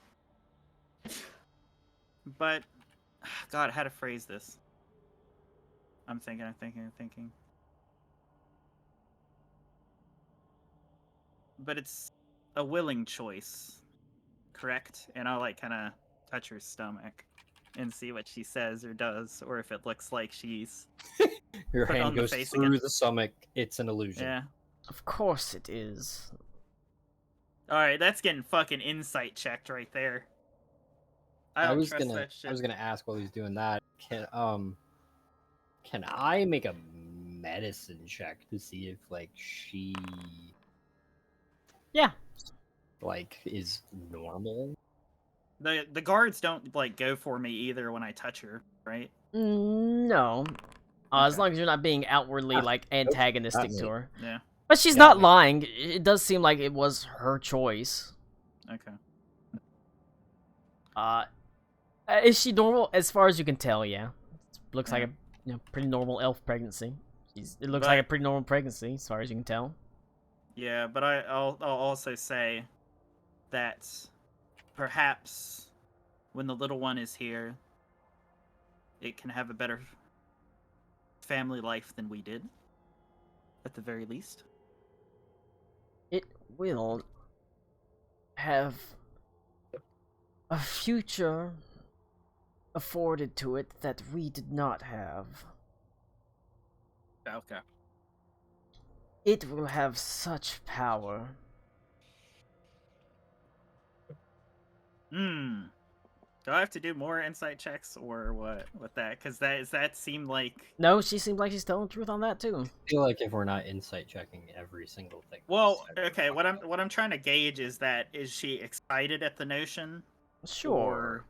Speaker 6: But God, how to phrase this? I'm thinking. But it's a willing choice, correct? And I'll like kind of touch her stomach and see what she says or does, or if it looks like she's
Speaker 2: Your
Speaker 6: put on
Speaker 2: hand
Speaker 6: the
Speaker 2: goes
Speaker 6: face
Speaker 2: through
Speaker 6: again.
Speaker 2: the stomach. It's an illusion.
Speaker 6: yeah.
Speaker 1: Of course it is.
Speaker 6: All right, that's getting fucking insight checked right there. I
Speaker 2: I
Speaker 6: don't
Speaker 2: was
Speaker 6: trust
Speaker 2: gonna
Speaker 6: that shit.
Speaker 2: ask while he's doing that. Can I make a medicine check to see if like she
Speaker 1: Yeah.
Speaker 2: like is normal?
Speaker 6: The guards don't like go for me either when I touch her, right?
Speaker 1: No. As
Speaker 6: Okay.
Speaker 1: long as you're not being outwardly like antagonistic
Speaker 2: not
Speaker 1: to
Speaker 2: me.
Speaker 1: her.
Speaker 6: Yeah.
Speaker 1: But she's
Speaker 2: Yeah,
Speaker 1: not
Speaker 2: me.
Speaker 1: lying. It does seem like it was her choice.
Speaker 6: Okay.
Speaker 1: Is she normal as far as you can tell? Yeah. Looks like
Speaker 6: Yeah.
Speaker 1: a pretty normal elf pregnancy. It looks like a pretty normal pregnancy as far as you can tell.
Speaker 6: Yeah, but I'll also say that perhaps when the little one is here, it can have a better family life than we did, at the very least.
Speaker 1: It will have a future afforded to it that we did not have.
Speaker 6: Okay.
Speaker 1: It will have such power.
Speaker 6: Do I have to do more insight checks or what with that? Because that seemed like.
Speaker 1: No, she seemed like she's telling the truth on that too.
Speaker 2: I feel like if we're not insight checking every single thing.
Speaker 6: Well,
Speaker 2: said,
Speaker 6: okay. What I'm trying to gauge is she excited at the notion,
Speaker 1: Sure.
Speaker 6: or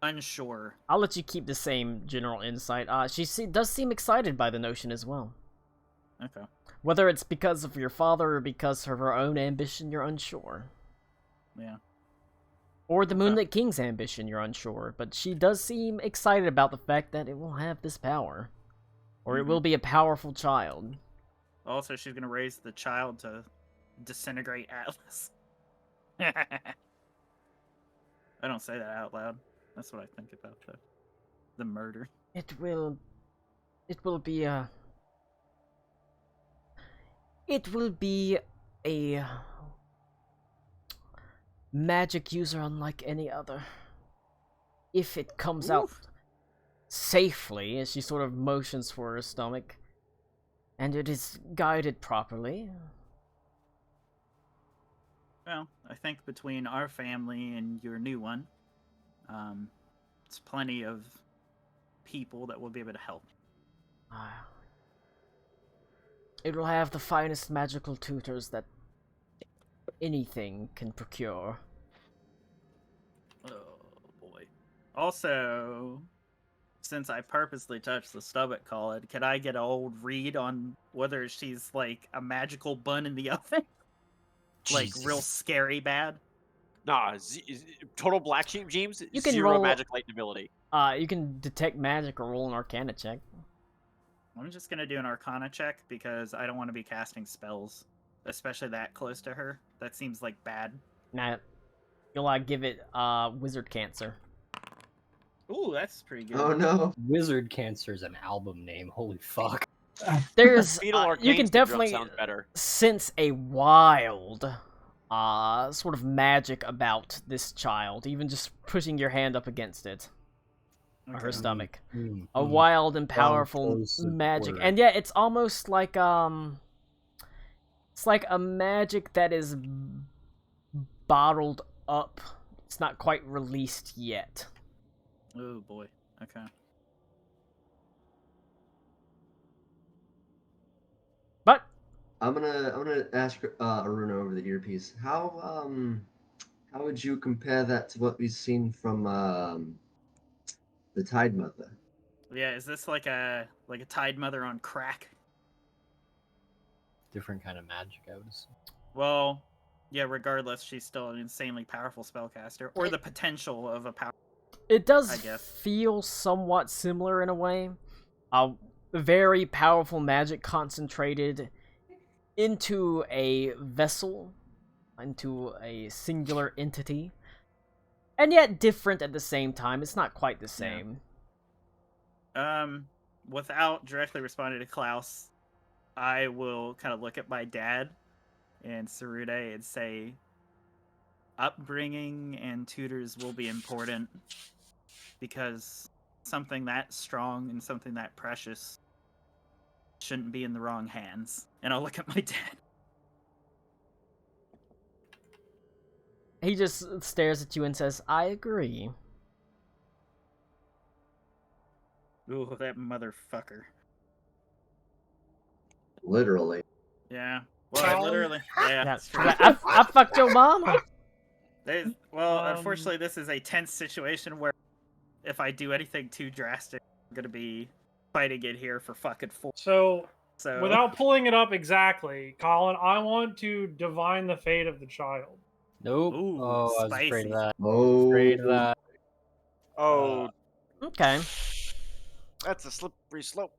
Speaker 6: unsure?
Speaker 1: I'll let you keep the same general insight. Does seem excited by the notion as well.
Speaker 6: Okay.
Speaker 1: Whether it's because of your father or because of her own ambition, you're unsure.
Speaker 6: Yeah.
Speaker 1: Or the Moonlit King's ambition, you're unsure. But she does seem excited about the fact that it will have this power. Or it will be a powerful child.
Speaker 6: Also, she's gonna raise the child to disintegrate Atlas. I don't say that out loud. That's what I think about the murder.
Speaker 1: It will be a magic user unlike any other. If it comes out safely, as she sort of motions for her stomach, and it is guided properly.
Speaker 6: Well, I think between our family and your new one, it's plenty of people that will be able to help.
Speaker 1: It will have the finest magical tutors that anything can procure.
Speaker 6: Oh boy. Also, since I purposely touched the stomach collar, can I get an old read on whether she's like a magical bun in the oven? Like real scary bad?
Speaker 4: Nah, total black sheep, James.
Speaker 1: You can
Speaker 4: Zero
Speaker 1: roll-
Speaker 4: magic light ability.
Speaker 1: You can detect magic or roll an arcana check.
Speaker 6: I'm just gonna do an arcana check because I don't want to be casting spells, especially that close to her. That seems like bad.
Speaker 1: Nah, you'll give it wizard cancer.
Speaker 6: Ooh, that's pretty good.
Speaker 5: Oh no.
Speaker 2: Wizard Cancer is an album name. Holy fuck.
Speaker 1: There's
Speaker 4: Fetal
Speaker 1: you
Speaker 4: arcane
Speaker 1: can
Speaker 4: syndrome
Speaker 1: definitely
Speaker 4: sounds better.
Speaker 1: sense a wild sort of magic about this child, even just pushing your hand up against it. Or her
Speaker 6: Okay.
Speaker 1: stomach.
Speaker 2: Mm,
Speaker 1: A
Speaker 2: mm.
Speaker 1: wild and
Speaker 2: Long
Speaker 1: powerful
Speaker 2: choice of
Speaker 1: magic.
Speaker 2: word.
Speaker 1: And yeah, it's almost like it's like a magic that is bottled up. It's not quite released yet.
Speaker 6: Oh boy. Okay.
Speaker 1: But
Speaker 5: I'm gonna ask Aruna over the earpiece. How would you compare that to what we've seen from the Tide Mother?
Speaker 6: Yeah, is this like a Tide Mother on crack?
Speaker 2: Different kind of magic, I would assume.
Speaker 6: Well, yeah, regardless, she's still an insanely powerful spellcaster, or the potential of a power.
Speaker 1: it does
Speaker 6: I guess.
Speaker 1: feel somewhat similar in a way. Very powerful magic concentrated into a vessel, into a singular entity, and yet different at the same time. It's not quite the same.
Speaker 6: Without directly responding to Klaus, I will kind of look at my dad and Tsurude and say, upbringing and tutors will be important because something that strong and something that precious shouldn't be in the wrong hands. And I'll look at my dad.
Speaker 1: He just stares at you and says, "I agree."
Speaker 6: Ooh, that motherfucker.
Speaker 5: Literally.
Speaker 6: Yeah. Well, I literally. Yeah.
Speaker 1: That's I fucked your mama.
Speaker 6: Well, unfortunately, this is a tense situation where if I do anything too drastic, I'm gonna be fighting it here for fucking 4.
Speaker 10: So,
Speaker 6: So
Speaker 10: without pulling it up exactly, Colin, I want to divine the fate of the child.
Speaker 2: Nope.
Speaker 6: Ooh,
Speaker 2: I was afraid
Speaker 6: spicy.
Speaker 2: of that.
Speaker 5: Oh,
Speaker 2: Afraid of that.
Speaker 4: Oh,
Speaker 1: Okay.
Speaker 4: that's a slippery slope.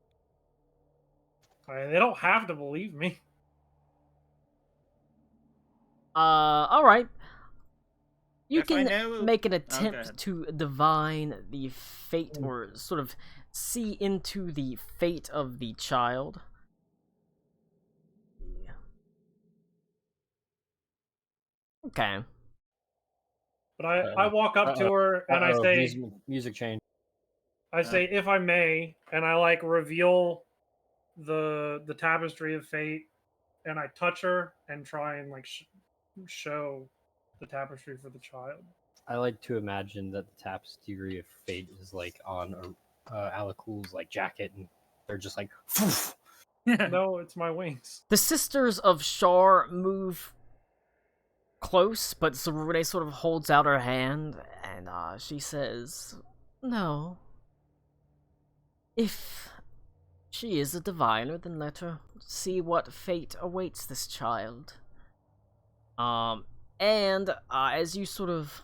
Speaker 10: They don't have to believe me.
Speaker 1: All right. You
Speaker 6: If I
Speaker 1: can
Speaker 6: know-
Speaker 1: make an
Speaker 6: go
Speaker 1: attempt
Speaker 6: ahead.
Speaker 1: to divine the fate, or sort of see into the fate of the child. Okay.
Speaker 10: But I walk up to her and I say,
Speaker 2: music change.
Speaker 10: I say, if I may, and I like reveal the tapestry of fate, and I touch her and try and like show the tapestry for the child.
Speaker 2: I like to imagine that the tapestry of fate is like on Alakul's like jacket, and they're just like.
Speaker 10: No, it's my wings.
Speaker 1: The Sisters of Shar move close, but Tsurude sort of holds out her hand, and she says, "No. If she is a diviner, then let her see what fate awaits this child." And as you sort of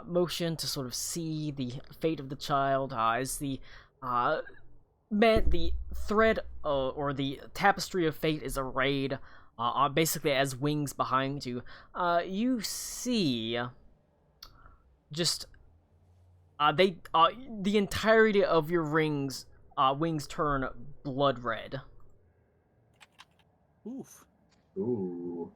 Speaker 1: motion to sort of see the fate of the child, as the the thread or the tapestry of fate is arrayed basically as wings behind you, you see just the entirety of your wings turn blood red.
Speaker 6: Oof.
Speaker 5: Ooh.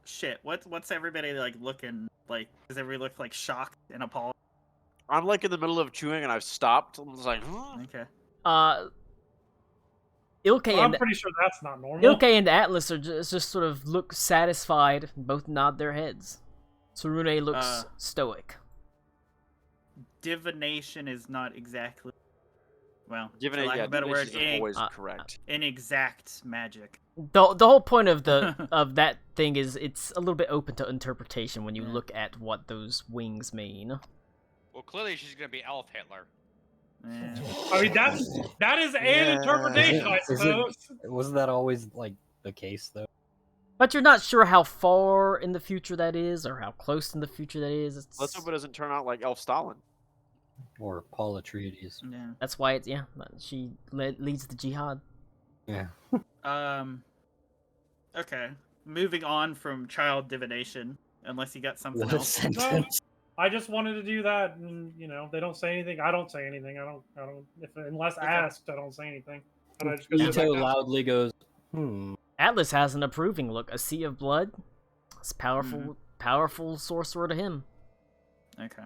Speaker 6: Shit. What's everybody like looking like? Does everybody look like shocked and appalled?
Speaker 4: I'm like in the middle of chewing and I've stopped. I'm just like,
Speaker 6: Okay.
Speaker 1: Ilke
Speaker 10: Well,
Speaker 1: and
Speaker 10: I'm pretty sure that's not normal.
Speaker 1: Ilke and Atlas are just sort of look satisfied. Both nod their heads. Tsurune looks stoic.
Speaker 6: Divination is not exactly, well,
Speaker 4: Divination,
Speaker 6: for lack of a better word,
Speaker 4: divination is always correct.
Speaker 6: inexact magic.
Speaker 1: The whole point of of that thing is it's a little bit open to interpretation when you look at what those wings mean.
Speaker 8: Well, clearly she's gonna be Elf Hitler.
Speaker 6: Yeah.
Speaker 10: I mean, that is an interpretation, I suppose.
Speaker 2: Wasn't that always like the case though?
Speaker 1: But you're not sure how far in the future that is, or how close in the future that is.
Speaker 4: Let's hope it doesn't turn out like Elf Stalin.
Speaker 2: Or Paul Atreides.
Speaker 6: Yeah.
Speaker 1: That's why it's she leads the jihad.
Speaker 2: Yeah.
Speaker 6: Okay. Moving on from child divination, unless you got something
Speaker 2: The
Speaker 6: else.
Speaker 2: sentence.
Speaker 10: I just wanted to do that, and they don't say anything. I don't say anything. I don't. If unless asked, I don't say anything. And I just go sit back
Speaker 2: Ito
Speaker 10: down.
Speaker 2: loudly goes,
Speaker 1: Atlas has an approving look. A sea of blood. It's powerful,
Speaker 6: Mm-hmm.
Speaker 1: powerful sorcerer to him.
Speaker 6: Okay.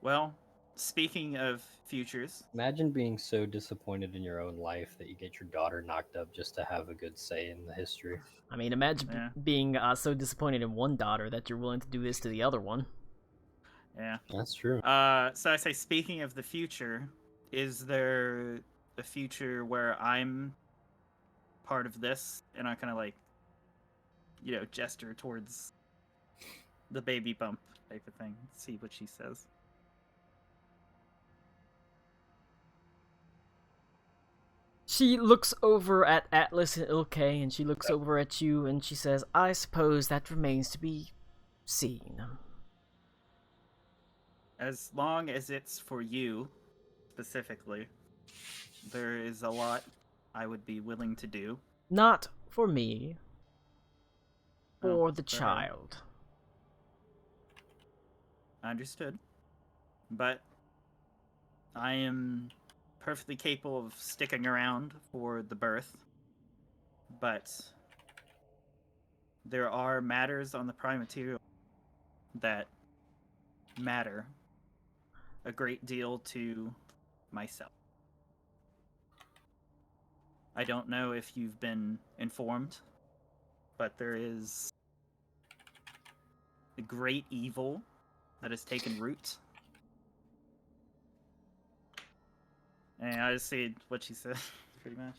Speaker 6: Well, speaking of futures,
Speaker 2: Imagine being so disappointed in your own life that you get your daughter knocked up just to have a good say in the history.
Speaker 1: I mean, imagine
Speaker 6: Yeah.
Speaker 1: being so disappointed in one daughter that you're willing to do this to the other one.
Speaker 6: yeah.
Speaker 2: That's true.
Speaker 6: So I say, speaking of the future, is there a future where I'm part of this, and I kind of like, gesture towards the baby bump type of thing. See what she says.
Speaker 1: She looks over at Atlas and Ilke, and she looks over at you, and she says, I suppose that remains to be seen.
Speaker 6: As long as it's for you, specifically, there is a lot I would be willing to do.
Speaker 1: Not for me. For
Speaker 6: Oh,
Speaker 1: the
Speaker 6: for her.
Speaker 1: child.
Speaker 6: Understood. But I am perfectly capable of sticking around for the birth. But there are matters on the prime material that matter a great deal to myself. I don't know if you've been informed, but there is a great evil that has taken root. And I just see what she said, pretty much.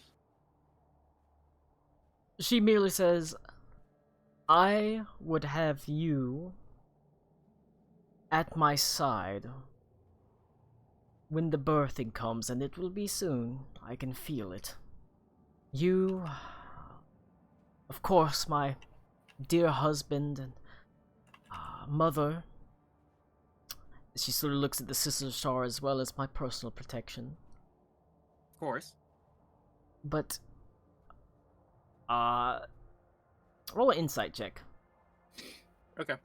Speaker 1: She merely says, I would have you at my side when the birthing comes, and it will be soon. I can feel it. You, of course, my dear husband and mother. She sort of looks at the sister star as well as my personal protection.
Speaker 6: Of course.
Speaker 1: But, roll an insight check.
Speaker 6: Okay.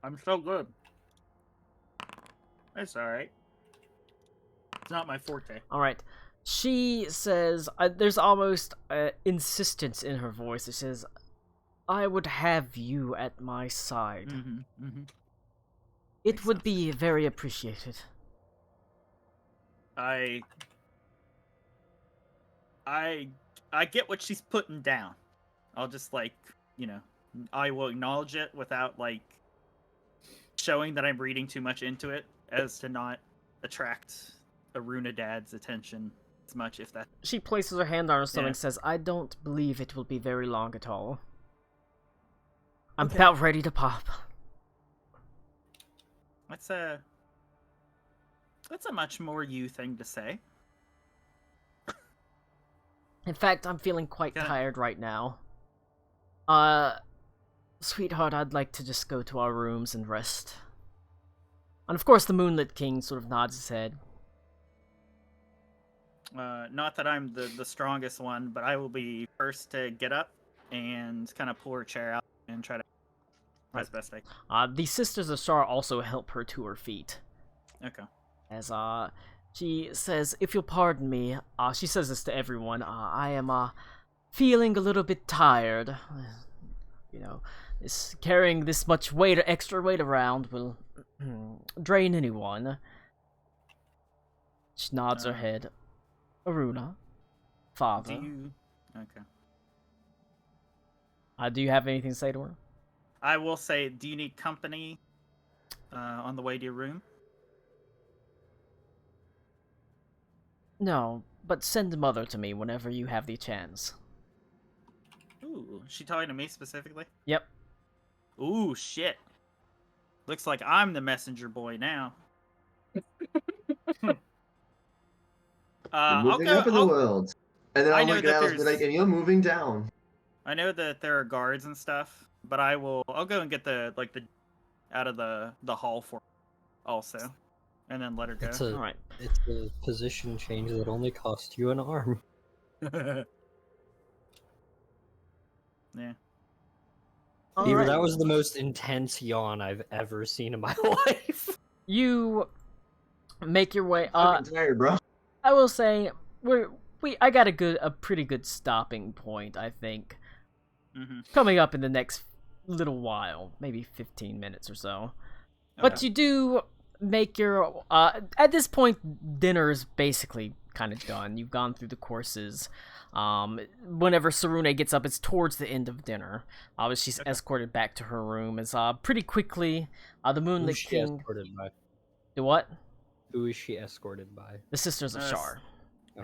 Speaker 6: I'm so good. It's alright. It's not my forte.
Speaker 1: Alright. She says, there's almost insistence in her voice. It says, I would have you at my side.
Speaker 6: Mm-hmm. Mm-hmm.
Speaker 1: It
Speaker 6: Makes
Speaker 1: would
Speaker 6: sense.
Speaker 1: be very appreciated.
Speaker 6: I get what she's putting down. I'll just I will acknowledge it without showing that I'm reading too much into it as to not attract Aruna Dad's attention as much, if that.
Speaker 1: She places her hand on her stomach
Speaker 6: Yeah.
Speaker 1: and says, I don't believe it will be very long at all. I'm
Speaker 6: Okay.
Speaker 1: about ready to pop.
Speaker 6: That's a much more you thing to say.
Speaker 1: In fact, I'm feeling quite
Speaker 6: Kinda-
Speaker 1: tired right now. Sweetheart, I'd like to just go to our rooms and rest. And of course, the Moonlit King sort of nods his head.
Speaker 6: Not that I'm the strongest one, but I will be first to get up and kind of pull her chair out and try to as best I can.
Speaker 1: The Sisters of Star also help her to her feet.
Speaker 6: Okay.
Speaker 1: As, she says, if you'll pardon me, she says this to everyone, I am, feeling a little bit tired. Carrying this much weight, extra weight around will drain anyone. She nods her head. Aruna, father.
Speaker 6: Okay.
Speaker 1: Do you have anything to say to her?
Speaker 6: I will say, do you need company on the way to your room?
Speaker 1: No, but send mother to me whenever you have the chance.
Speaker 6: Ooh, she talking to me specifically?
Speaker 1: Yep.
Speaker 6: Ooh, shit. Looks like I'm the messenger boy now.
Speaker 5: You're moving up in the world. And then
Speaker 6: I
Speaker 5: I'll
Speaker 6: know
Speaker 5: look
Speaker 6: that
Speaker 5: at Alice and be
Speaker 6: there's-
Speaker 5: like, and you're moving down.
Speaker 6: I know that there are guards and stuff, but I'll go and get the out of the hall for also, and then let her go.
Speaker 1: Alright.
Speaker 2: It's a position change that only cost you an arm.
Speaker 6: Yeah.
Speaker 2: Beaver,
Speaker 1: Alright.
Speaker 2: that was the most intense yawn I've ever seen in my life.
Speaker 1: You make your way.
Speaker 5: I'm fucking tired, bro.
Speaker 1: I will say I got a pretty good stopping point. I think coming up in the next little while, maybe 15 minutes or so. But you do make your at this point dinner's basically kind of done. You've gone through the courses. Whenever Sarune gets up, it's towards the end of dinner. She's escorted back to her room. As pretty quickly, the Moonlit
Speaker 2: Who's she
Speaker 1: King.
Speaker 2: escorted by?
Speaker 1: The what?
Speaker 2: Who is she escorted by?
Speaker 1: The Sisters of Shar.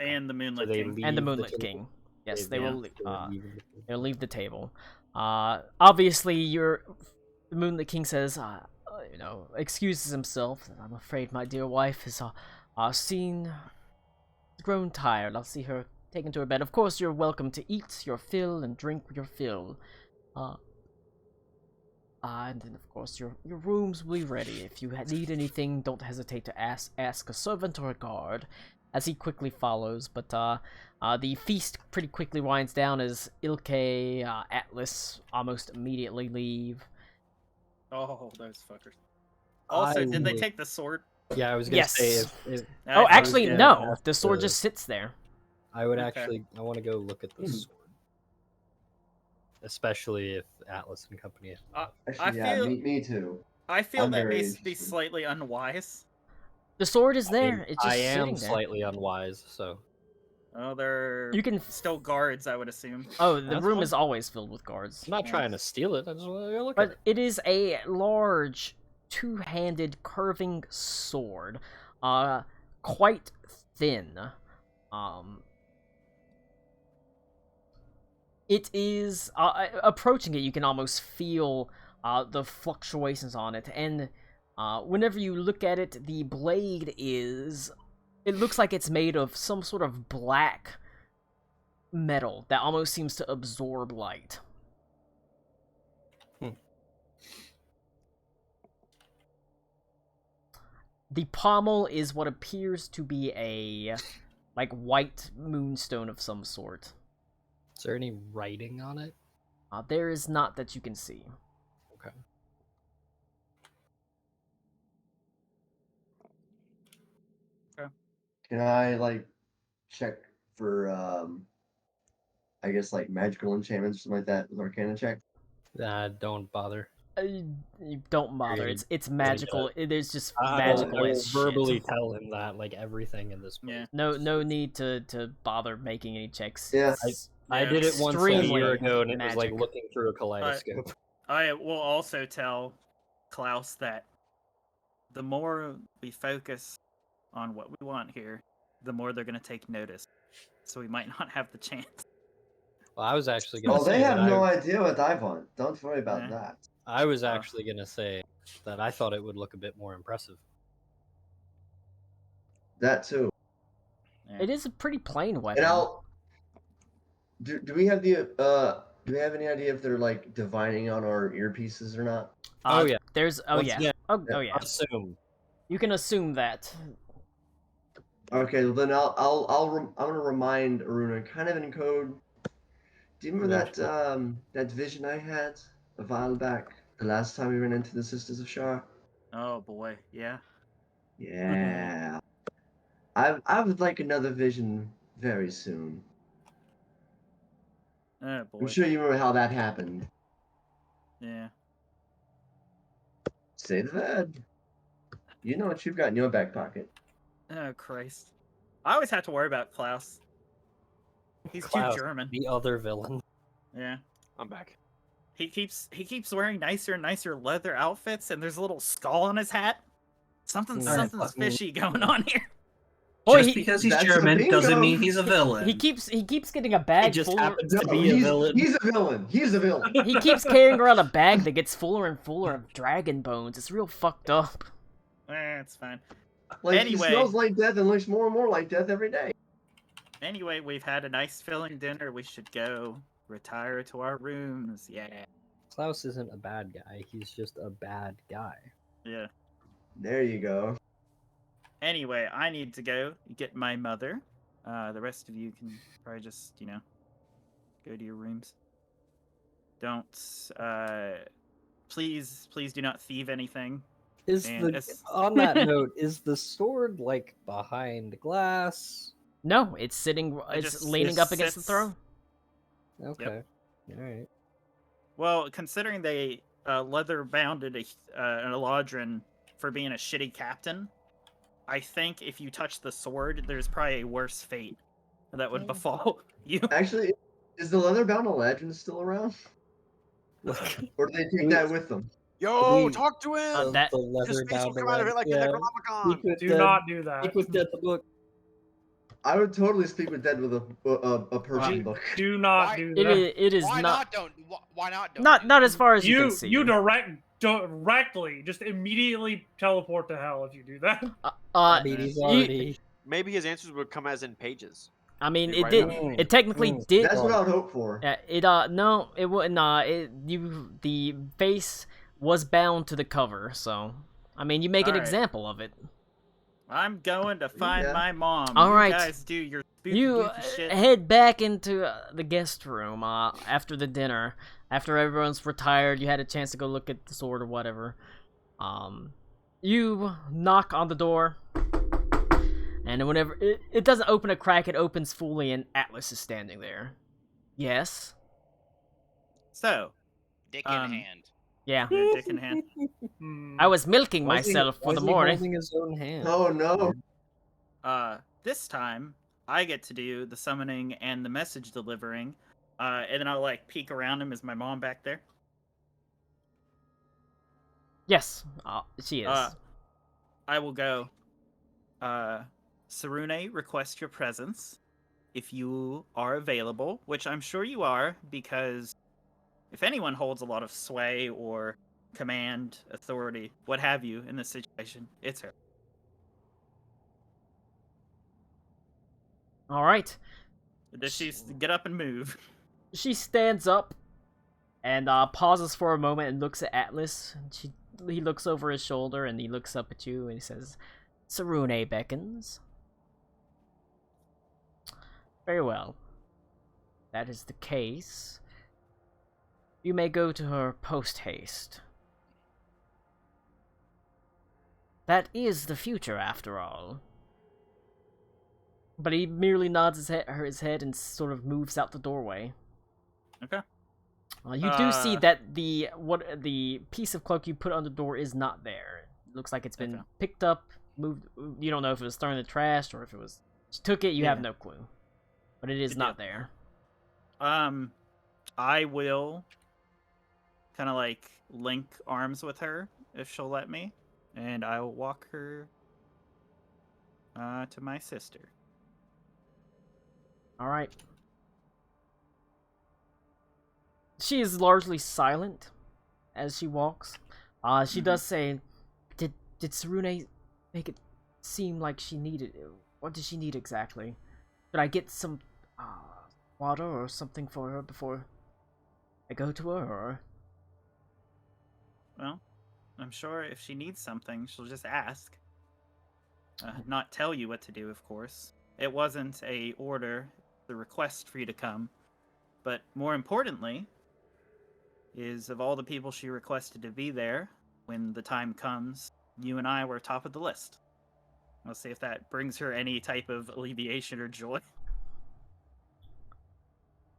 Speaker 6: And the Moonlit
Speaker 2: they
Speaker 6: King.
Speaker 1: And the
Speaker 2: leave
Speaker 1: Moonlit
Speaker 2: table?
Speaker 1: King. Yes, they
Speaker 2: Yeah,
Speaker 1: will.
Speaker 2: they'll
Speaker 1: They'll leave the table. Obviously, the Moonlit King says, excuses himself. I'm afraid my dear wife has grown tired. I'll see her taken to her bed. Of course, you're welcome to eat your fill and drink your fill. And then, of course, your rooms will be ready. If you need anything, don't hesitate to ask a servant or a guard. As he quickly follows, but the feast pretty quickly winds down as Ilke, Atlas almost immediately leave.
Speaker 6: Oh, those fuckers. Also, did they
Speaker 2: would-
Speaker 6: take the sword?
Speaker 2: Yeah, I was gonna
Speaker 1: Yes.
Speaker 2: say if
Speaker 1: Oh, actually,
Speaker 2: gonna
Speaker 1: no.
Speaker 2: ask
Speaker 1: The sword
Speaker 2: the-
Speaker 1: just sits there.
Speaker 2: I would
Speaker 6: Okay.
Speaker 2: actually, I want to go look at the sword, especially if Atlas and company.
Speaker 5: Actually, yeah,
Speaker 6: feel-
Speaker 5: me too.
Speaker 6: I feel
Speaker 5: I'm
Speaker 6: that
Speaker 5: very
Speaker 6: may be
Speaker 5: interested.
Speaker 6: slightly unwise.
Speaker 1: The sword is
Speaker 2: I mean,
Speaker 1: there. It's just
Speaker 2: I am
Speaker 1: sitting there.
Speaker 2: slightly unwise, so
Speaker 6: Oh, they're
Speaker 1: You can.
Speaker 6: still guards, I would assume.
Speaker 1: Oh, the
Speaker 2: That's
Speaker 1: room
Speaker 2: fine.
Speaker 1: is always filled with guards.
Speaker 2: I'm not trying to steal it. I just want to go look at
Speaker 1: But
Speaker 2: it.
Speaker 1: it is a large, two-handed curving sword. Quite thin. It is approaching it. You can almost feel the fluctuations on it, and whenever you look at it, the blade is. It looks like it's made of some sort of black metal that almost seems to absorb light. The pommel is what appears to be a white moonstone of some sort.
Speaker 2: Is there any writing on it?
Speaker 1: There is not that you can see.
Speaker 2: Okay.
Speaker 5: Can I check for I guess magical enchantments or something like that with Arcana check?
Speaker 2: Don't bother.
Speaker 1: You don't bother.
Speaker 2: Agreed.
Speaker 1: It's magical. It is just
Speaker 2: I
Speaker 1: magical
Speaker 2: will
Speaker 1: as
Speaker 2: verbally
Speaker 1: shit.
Speaker 2: tell him that everything in this.
Speaker 6: Yeah.
Speaker 1: No need to bother making any checks.
Speaker 5: Yeah.
Speaker 1: It's
Speaker 2: I did it once a
Speaker 1: extremely
Speaker 2: year ago, and it was like
Speaker 1: magic.
Speaker 2: looking through a kaleidoscope.
Speaker 6: I will also tell Klaus that the more we focus on what we want here, the more they're going to take notice. So we might not have the chance.
Speaker 2: Well, I was actually gonna
Speaker 5: Well,
Speaker 2: say
Speaker 5: they have
Speaker 2: that
Speaker 5: no idea what I want. Don't worry about
Speaker 6: Yeah.
Speaker 5: that.
Speaker 2: I was actually gonna say that I thought it would look a bit more impressive.
Speaker 5: That too.
Speaker 1: It is a pretty plain weapon.
Speaker 5: And I'll. Do we have the do we have any idea if they're divining on our earpieces or not?
Speaker 2: Oh, yeah.
Speaker 1: There's
Speaker 2: Once
Speaker 1: yeah.
Speaker 2: again,
Speaker 1: Oh yeah.
Speaker 2: Assume.
Speaker 1: You can assume that.
Speaker 5: Okay, well then I'm gonna remind Aruna kind of in code. Do you remember that vision I had a while back? The last time we ran into the Sisters of Shar?
Speaker 6: Oh boy, yeah.
Speaker 5: Yeah. I would like another vision very soon.
Speaker 6: Oh boy.
Speaker 5: I'm sure you remember how that happened.
Speaker 6: Yeah.
Speaker 5: Say the word. You know what you've got in your back pocket.
Speaker 6: Oh Christ. I always have to worry about Klaus. He's
Speaker 2: Klaus,
Speaker 6: too German.
Speaker 2: the other villain.
Speaker 6: Yeah.
Speaker 4: I'm back.
Speaker 6: He keeps wearing nicer and nicer leather outfits, and there's a little skull on his hat. Something's fishy going on here.
Speaker 1: Boy,
Speaker 7: Just because he's
Speaker 5: that's
Speaker 7: German
Speaker 5: the
Speaker 7: doesn't
Speaker 5: bingo.
Speaker 7: mean he's a villain.
Speaker 1: he keeps getting a
Speaker 2: He
Speaker 1: bag
Speaker 2: just
Speaker 1: full.
Speaker 2: happens
Speaker 5: No,
Speaker 2: to be a villain.
Speaker 5: he's a villain. He's a villain.
Speaker 1: He keeps carrying around a bag that gets fuller and fuller of dragon bones. It's real fucked up.
Speaker 6: It's fine.
Speaker 5: He
Speaker 6: Anyway.
Speaker 5: smells like death and looks more and more like death every day.
Speaker 6: Anyway, we've had a nice filling dinner. We should go retire to our rooms. Yeah.
Speaker 2: Klaus isn't a bad guy. He's just a bad guy.
Speaker 6: Yeah.
Speaker 5: There you go.
Speaker 6: Anyway, I need to go get my mother. The rest of you can probably just, go to your rooms. Don't. Please do not thieve anything.
Speaker 2: Is
Speaker 6: And
Speaker 2: the
Speaker 6: as-
Speaker 2: on that note, is the sword like behind glass?
Speaker 1: No, it's sitting.
Speaker 6: It
Speaker 1: It's
Speaker 6: just-
Speaker 1: leaning
Speaker 6: it
Speaker 1: up against the
Speaker 6: sits-
Speaker 1: throne.
Speaker 2: Okay. All right.
Speaker 6: Well, considering they leather bounded an Eladrin for being a shitty captain, I think if you touch the sword, there's probably a worse fate that would befall you.
Speaker 5: Actually, is the leather-bound Eladrin still around?
Speaker 2: Look,
Speaker 5: Or do they take that with them?
Speaker 4: Yo,
Speaker 2: We-
Speaker 4: talk to him.
Speaker 1: That-
Speaker 2: the
Speaker 4: His
Speaker 2: leather
Speaker 4: face will
Speaker 2: bound
Speaker 4: come out of it like the Necronomicon.
Speaker 2: Speak with
Speaker 10: Do
Speaker 2: Dead.
Speaker 10: not do that.
Speaker 2: Speak with Dead the book.
Speaker 5: I would totally speak with Dead with a Persian
Speaker 10: Do,
Speaker 5: book.
Speaker 10: do not
Speaker 8: Why-
Speaker 10: do
Speaker 1: It
Speaker 10: that.
Speaker 1: is. It is
Speaker 8: Why
Speaker 1: not.
Speaker 8: why not? Don't
Speaker 1: Not
Speaker 8: do
Speaker 1: not
Speaker 8: that?
Speaker 1: as far as you can see.
Speaker 10: You directly just immediately teleport to hell if you do that.
Speaker 2: I mean, he's
Speaker 1: you-
Speaker 2: already.
Speaker 4: Maybe his answers would come as in pages.
Speaker 1: I mean,
Speaker 4: Be
Speaker 1: it
Speaker 4: right
Speaker 1: did.
Speaker 4: on.
Speaker 1: It technically did.
Speaker 5: That's what I would hope for.
Speaker 1: Yeah, it no, it wouldn't. The face was bound to the cover, so I mean, you make an
Speaker 6: Alright.
Speaker 1: example of it.
Speaker 6: I'm going to find
Speaker 5: Yeah.
Speaker 6: my mom.
Speaker 1: All
Speaker 6: you
Speaker 1: right.
Speaker 6: guys do your spooky
Speaker 1: You
Speaker 6: goofy shit.
Speaker 1: head back into the guest room after the dinner. After everyone's retired, you had a chance to go look at the sword or whatever. You knock on the door, and whenever it doesn't open a crack, it opens fully, and Atlas is standing there. Yes.
Speaker 6: So,
Speaker 8: Dick in hand.
Speaker 1: Yeah.
Speaker 6: your dick in hand.
Speaker 10: Hmm.
Speaker 1: I was milking
Speaker 2: Why is he-
Speaker 1: myself
Speaker 2: why
Speaker 1: for the
Speaker 2: is he
Speaker 1: morning.
Speaker 2: holding his own hand.
Speaker 5: Oh no.
Speaker 6: This time I get to do the summoning and the message delivering, and then I'll like peek around him. Is my mom back there?
Speaker 1: Yes, she is.
Speaker 6: I will go. Sarune, request your presence if you are available, which I'm sure you are, because if anyone holds a lot of sway or command, authority, what have you in this situation, it's her.
Speaker 1: All right.
Speaker 6: Does she get up and move?
Speaker 1: She stands up and pauses for a moment and looks at Atlas. He looks over his shoulder and he looks up at you and he says, "Sarune beckons." Very well. That is the case. You may go to her post-haste. That is the future, after all. But he merely nods his head and sort of moves out the doorway.
Speaker 6: Okay.
Speaker 1: You do see that the piece of cloak you put on the door is not there. It looks like it's been
Speaker 6: Okay.
Speaker 1: picked up, moved. You don't know if it was thrown in the trash or if it was. She took it. You have
Speaker 6: Yeah.
Speaker 1: no clue. But it is
Speaker 6: Good
Speaker 1: not
Speaker 6: deal.
Speaker 1: there.
Speaker 6: I will kind of like link arms with her if she'll let me, and I will walk her to my sister.
Speaker 1: All right. She is largely silent as she walks. She does say, "Did Sarune make it seem like she needed? What did she need exactly? Should I get some water or something for her before I go to her?" Or
Speaker 6: Well, I'm sure if she needs something, she'll just ask. Not tell you what to do, of course. It wasn't a order, the request for you to come. But more importantly, is of all the people she requested to be there, when the time comes, you and I were top of the list. We'll see if that brings her any type of alleviation or joy.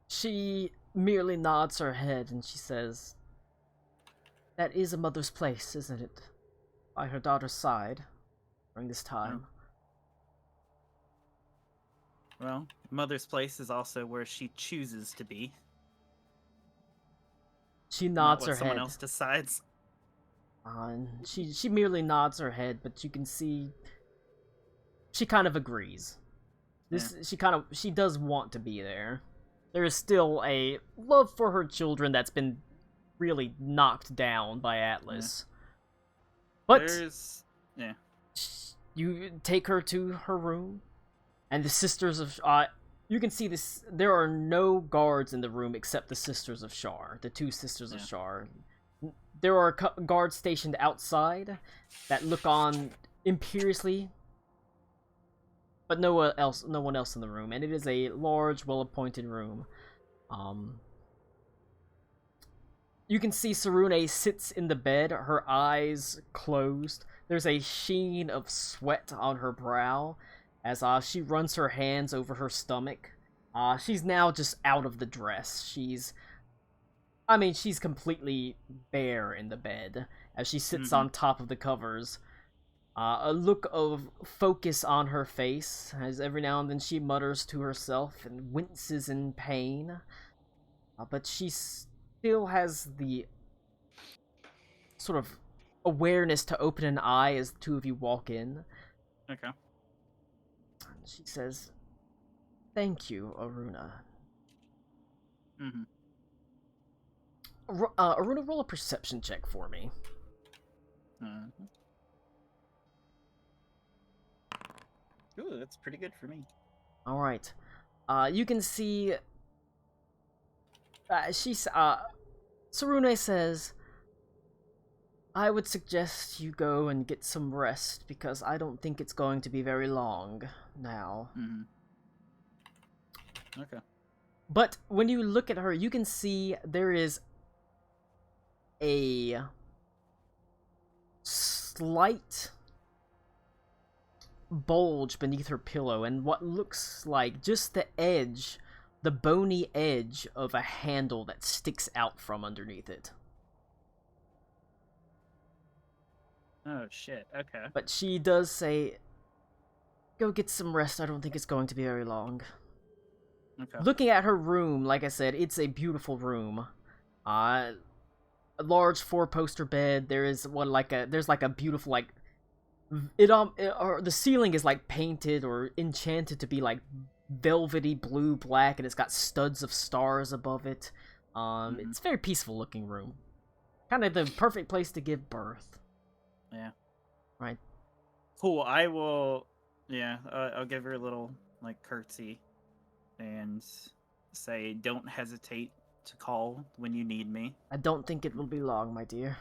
Speaker 1: she merely nods her head and she says, "That is a mother's place, isn't it? By her daughter's side during this time."
Speaker 6: Well, Mother's place is also where she chooses to be.
Speaker 1: She
Speaker 6: Not
Speaker 1: nods
Speaker 6: what
Speaker 1: her
Speaker 6: someone
Speaker 1: head.
Speaker 6: else decides.
Speaker 1: And she merely nods her head, but you can see she kind of agrees. She does want to be there. There is still a love for her children that's been really knocked down by Atlas. But you take her to her room, and the sisters of you can see this. There are no guards in the room except the sisters of Shar, the two sisters of Shar. There are guards stationed outside that look on imperiously, but no one else in the room, and it is a large, well-appointed room. You can see Sarune sits in the bed, her eyes closed. There's a sheen of sweat on her brow as she runs her hands over her stomach. She's now just out of the dress. She's completely bare in the bed as she sits on top of the covers. A look of focus on her face as every now and then she mutters to herself and winces in pain. But she still has the sort of awareness to open an eye as the two of you walk in.
Speaker 6: Okay.
Speaker 1: She says, "Thank you, Aruna." Aruna, roll a perception check for me.
Speaker 6: Ooh, that's pretty good for me.
Speaker 1: All right. You can see. Sarune says, "I would suggest you go and get some rest because I don't think it's going to be very long now."
Speaker 6: Okay.
Speaker 1: But when you look at her, you can see there is a slight bulge beneath her pillow and what looks like just the bony edge of a handle that sticks out from underneath it.
Speaker 6: Oh, shit. Okay.
Speaker 1: But she does say, "Go get some rest. I don't think it's going to be very long."
Speaker 6: Okay.
Speaker 1: Looking at her room, like I said, it's a beautiful room. A large 4-poster bed. There's a beautiful the ceiling is like painted or enchanted to be like velvety blue black, and it's got studs of stars above it. It's a very peaceful looking room. Kind of the perfect place to give birth.
Speaker 6: Yeah.
Speaker 1: Right.
Speaker 6: Cool. I will. Yeah. I'll give her a little curtsy, and say, "Don't hesitate to call when you need me."
Speaker 1: I don't think it will be long, my dear.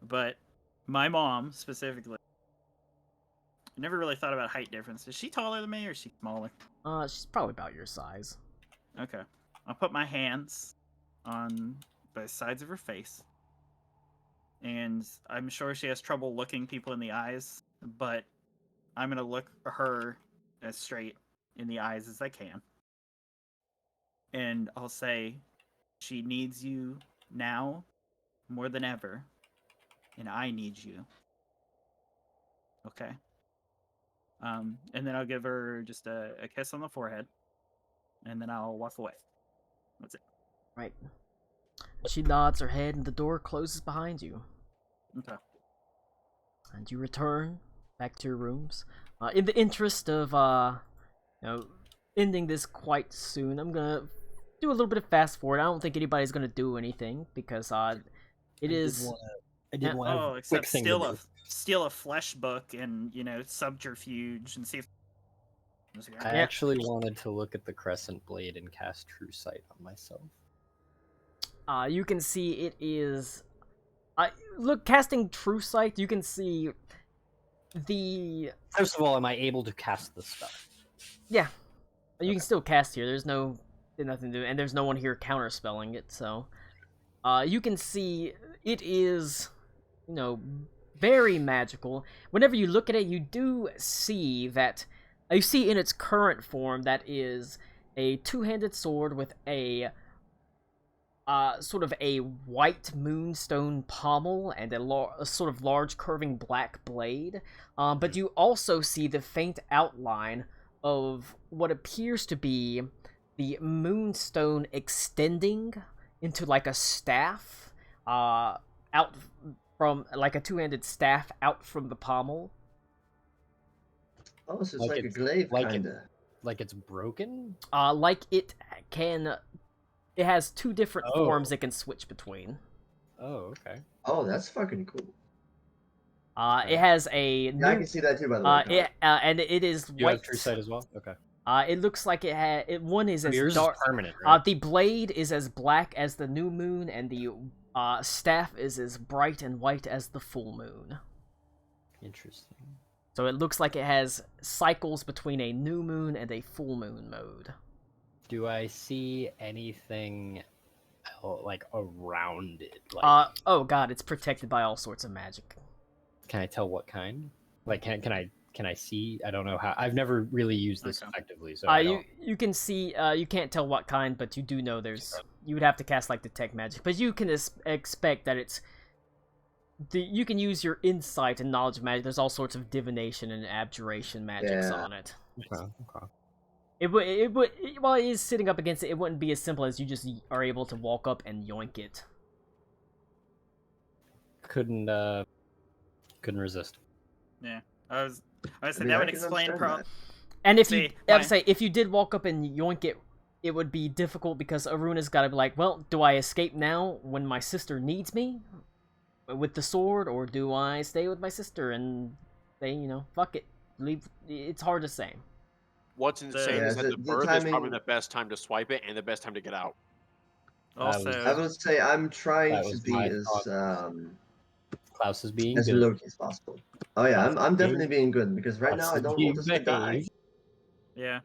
Speaker 6: But my mom specifically, I never really thought about height difference. Is she taller than me or is she smaller?
Speaker 1: She's probably about your size.
Speaker 6: Okay. I'll put my hands on both sides of her face. And I'm sure she has trouble looking people in the eyes, but I'm going to look her as straight in the eyes as I can. And I'll say, she needs you now more than ever, and I need you. Okay? And then I'll give her just a kiss on the forehead, and then I'll walk away. That's it.
Speaker 1: Right. She nods her head, and the door closes behind you.
Speaker 6: Okay.
Speaker 1: And you return back to your rooms. In the interest of ending this quite soon, I'm gonna do a little bit of fast forward. I don't think anybody's gonna do anything because it is.
Speaker 2: I did want to
Speaker 6: except steal a flesh book and subterfuge and see if.
Speaker 2: I actually wanted to look at the crescent blade and cast True Sight on myself.
Speaker 1: You can see it is. Look, casting True Sight, you can see the.
Speaker 2: First of all, am I able to cast the spell?
Speaker 1: Yeah, you can still cast here. There's nothing to do, and there's no one here counterspelling it. So, you can see it is, very magical. Whenever you look at it, you do see that. You see in its current form that is a two-handed sword with a sort of a white moonstone pommel and a sort of large curving black blade. But you also see the faint outline of what appears to be the moonstone extending into like a staff, out from like a two-handed staff out from the pommel.
Speaker 5: Oh, so it's like a glaive, kinda.
Speaker 2: Like it's broken?
Speaker 1: Like it has two different forms it can switch between.
Speaker 2: Oh, okay.
Speaker 5: Oh, that's fucking cool.
Speaker 1: It has a.
Speaker 5: Yeah, I can see that too, by the way.
Speaker 1: And it is
Speaker 2: You
Speaker 1: white.
Speaker 2: have True Sight as well? Okay.
Speaker 1: It looks like one is as
Speaker 2: Yours
Speaker 1: dark.
Speaker 2: is permanent, right?
Speaker 1: The blade is as black as the new moon, and the staff is as bright and white as the full moon.
Speaker 2: Interesting.
Speaker 1: So it looks like it has cycles between a new moon and a full moon mode.
Speaker 2: Do I see anything like around it? Like,
Speaker 1: oh god, it's protected by all sorts of magic.
Speaker 2: can I tell what kind? Like, can I see? I don't know how. I've never really used this
Speaker 6: Okay.
Speaker 2: effectively, so I don't.
Speaker 1: You can see, you can't tell what kind, but you do know there's. You would have to cast like detect magic, but you can expect that it's. You can use your insight and knowledge of magic. There's all sorts of divination and abjuration magics
Speaker 5: Yeah.
Speaker 1: on it.
Speaker 2: Okay.
Speaker 1: While it is sitting up against it, it wouldn't be as simple as you just are able to walk up and yoink it.
Speaker 2: Couldn't resist.
Speaker 6: Yeah, I was
Speaker 5: I
Speaker 6: saying
Speaker 5: mean,
Speaker 6: that
Speaker 5: I
Speaker 6: would
Speaker 5: can
Speaker 6: explain
Speaker 5: understand that.
Speaker 1: And if
Speaker 6: See,
Speaker 1: you, I would
Speaker 6: my-
Speaker 1: say, if you did walk up and yoink it, it would be difficult because Aruna's got to be like, well, do I escape now when my sister needs me with the sword, or do I stay with my sister and say, fuck it, leave? It's hard to say.
Speaker 4: What's insane
Speaker 5: Yeah,
Speaker 4: is that
Speaker 5: the
Speaker 4: the birth is probably
Speaker 5: timing-
Speaker 4: the best time to swipe it and the best time to get out.
Speaker 6: Also,
Speaker 5: I would say I'm trying
Speaker 2: That
Speaker 5: to
Speaker 2: was
Speaker 5: be
Speaker 2: my
Speaker 5: as
Speaker 2: thought. Klaus is being
Speaker 5: as
Speaker 2: good.
Speaker 5: low key as possible. Oh yeah, I'm definitely being good because right now I don't want us to die.
Speaker 2: Behave.
Speaker 6: yeah,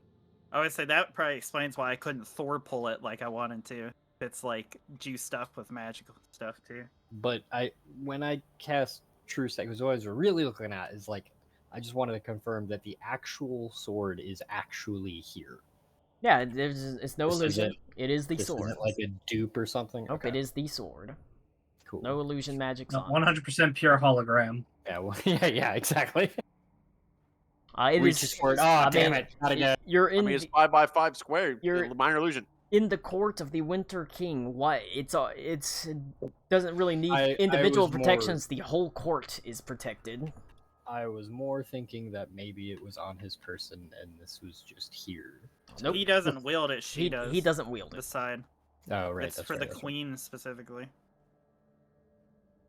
Speaker 6: I would say that probably explains why I couldn't Thor pull it like I wanted to. It's like juiced up with magical stuff too.
Speaker 2: But when I cast True Sight, because what I was really looking at is like, I just wanted to confirm that the actual sword is actually here.
Speaker 1: Yeah, it's no
Speaker 2: This
Speaker 1: illusion.
Speaker 2: isn't-
Speaker 1: It is the
Speaker 2: This
Speaker 1: sword.
Speaker 2: isn't like a dupe or something.
Speaker 1: Nope, it is the sword.
Speaker 2: Cool.
Speaker 1: No illusion magics on.
Speaker 7: 100% pure hologram.
Speaker 2: Yeah. Well, yeah. Exactly.
Speaker 1: It
Speaker 2: Reach
Speaker 1: is.
Speaker 2: for it. Oh,
Speaker 1: I
Speaker 2: damn
Speaker 1: mean,
Speaker 2: it! Gotta go.
Speaker 1: You're
Speaker 4: I
Speaker 1: in.
Speaker 4: mean, it's 5x5 square.
Speaker 1: You're-
Speaker 4: Minor illusion.
Speaker 1: in the court of the Winter King. Why it doesn't really need
Speaker 2: I
Speaker 1: individual
Speaker 2: was more-
Speaker 1: protections. The whole court is protected.
Speaker 2: I was more thinking that maybe it was on his person and this was just here.
Speaker 1: Nope.
Speaker 6: He doesn't wield it. She does.
Speaker 1: He doesn't wield
Speaker 6: The
Speaker 1: it.
Speaker 6: side.
Speaker 2: Oh, right.
Speaker 6: It's
Speaker 2: that's
Speaker 6: for
Speaker 2: right,
Speaker 6: the
Speaker 2: that's right.
Speaker 6: queen specifically.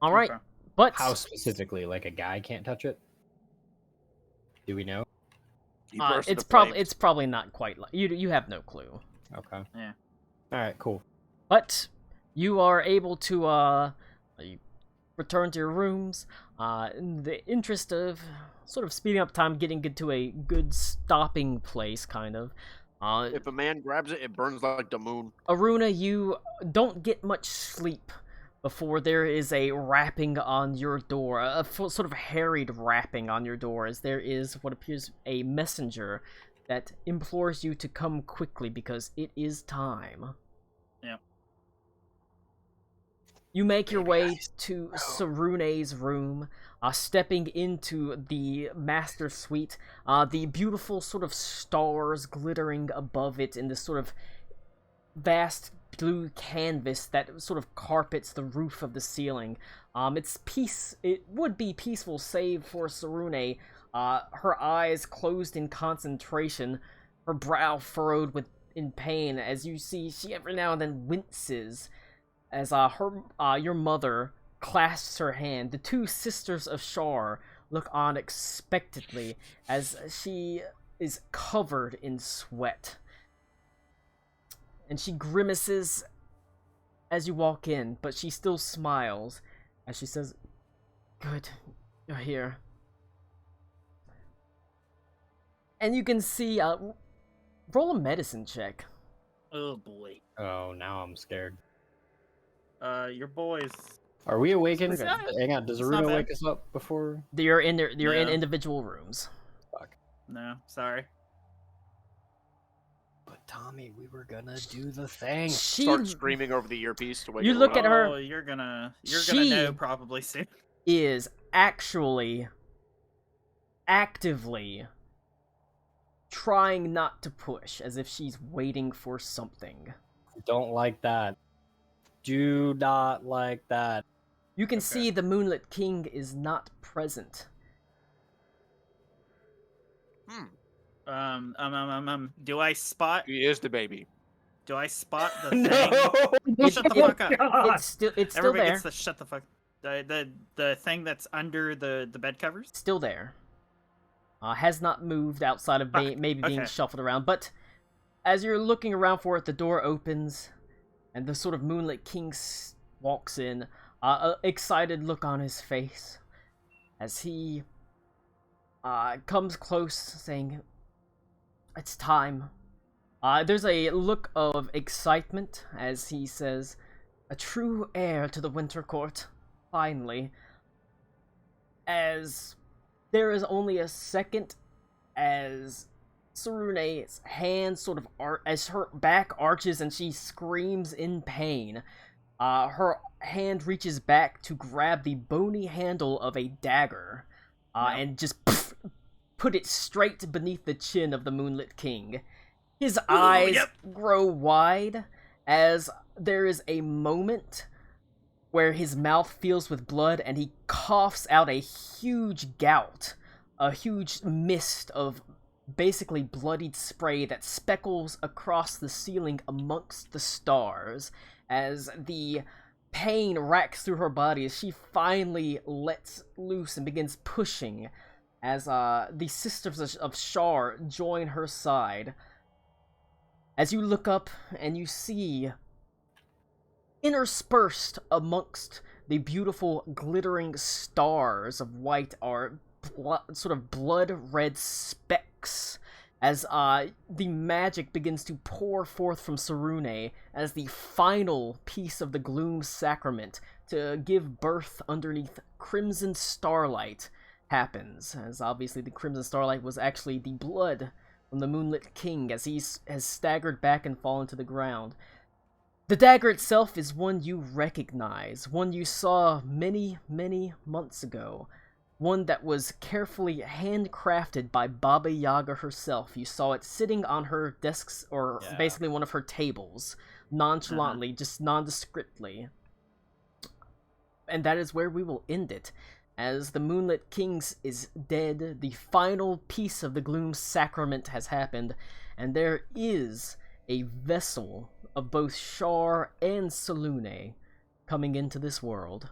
Speaker 1: All right,
Speaker 6: Okay.
Speaker 1: but
Speaker 2: How specifically? Like a guy can't touch it? Do we know?
Speaker 4: He burst
Speaker 1: it's
Speaker 4: into flames.
Speaker 1: probably not quite like you have no clue.
Speaker 2: Okay.
Speaker 6: Yeah.
Speaker 2: All right. Cool.
Speaker 1: But you are able to you return to your rooms. In the interest of sort of speeding up time, getting to a good stopping place, kind of.
Speaker 4: If a man grabs it, it burns like the moon.
Speaker 1: Aruna, you don't get much sleep before there is a rapping on your door, a sort of harried rapping on your door, as there is what appears a messenger that implores you to come quickly because it is time.
Speaker 6: Yeah.
Speaker 1: You make your way to Sarune's room, stepping into the master suite, the beautiful sort of stars glittering above it in this sort of vast blue canvas that sort of carpets the roof of the ceiling. It would be peaceful save for Sarune, her eyes closed in concentration, her brow furrowed in pain, as you see she every now and then winces as your mother clasps her hand. The two sisters of Shar look on expectantly as she is covered in sweat. And she grimaces as you walk in, but she still smiles as she says, "Good, you're here." And you can see, roll a medicine check.
Speaker 6: Oh boy.
Speaker 2: Oh, now I'm scared.
Speaker 6: Your boys.
Speaker 2: Are we awakened?
Speaker 1: It's not-
Speaker 2: Hang on. Does
Speaker 6: it's not
Speaker 2: Aruna
Speaker 6: bad.
Speaker 2: wake us up before?
Speaker 1: You're in
Speaker 6: Yeah.
Speaker 1: individual rooms.
Speaker 2: Fuck.
Speaker 6: No, sorry.
Speaker 2: But Tommy, we were gonna do the thing.
Speaker 1: She
Speaker 4: Start screaming over the earpiece to wake
Speaker 1: You
Speaker 4: her
Speaker 1: look
Speaker 4: up.
Speaker 1: at her-
Speaker 6: Oh, you're gonna
Speaker 1: She-
Speaker 6: know probably soon.
Speaker 1: is actually actively trying not to push, as if she's waiting for something.
Speaker 2: Don't like that. Do not like that.
Speaker 1: You can
Speaker 6: Okay.
Speaker 1: see the Moonlit King is not present.
Speaker 6: Do I spot?
Speaker 4: He is the baby.
Speaker 6: Do I spot the
Speaker 2: No.
Speaker 6: thing? Shut the fuck up.
Speaker 7: God.
Speaker 1: It's still
Speaker 6: Everybody
Speaker 1: there.
Speaker 6: gets the shut the fuck. The thing that's under the bed covers.
Speaker 1: Still there. Has not moved outside of
Speaker 6: Fuck.
Speaker 1: maybe being
Speaker 6: Okay.
Speaker 1: shuffled around. But as you're looking around for it, the door opens, and the sort of Moonlit King walks in. An excited look on his face as he comes close, saying, "It's time." There's a look of excitement as he says, a true heir to the Winter Court, finally, as there is only a second as Sarune's hand sort of as her back arches and she screams in pain. Her hand reaches back to grab the bony handle of a dagger, and just put it straight beneath the chin of the Moonlit King. His eyes grow wide as there is a moment where his mouth fills with blood and he coughs out a huge gout, a huge mist of basically bloodied spray that speckles across the ceiling amongst the stars as the pain racks through her body as she finally lets loose and begins pushing as the Sisters of Shar join her side. As you look up and you see, interspersed amongst the beautiful glittering stars of white are sort of blood-red specks as the magic begins to pour forth from Sarune as the final piece of the Gloom Sacrament to give birth underneath Crimson Starlight happens. As obviously the Crimson Starlight was actually the blood from the Moonlit King as he has staggered back and fallen to the ground. The dagger itself is one you recognize, one you saw many, many months ago. One that was carefully handcrafted by Baba Yaga herself. You saw it sitting on her desks, or basically one of her tables, nonchalantly, just nondescriptly. And that is where we will end it. As the Moonlit Kings is dead, the final piece of the Gloom Sacrament has happened, and there is a vessel of both Shar and Selûne coming into this world.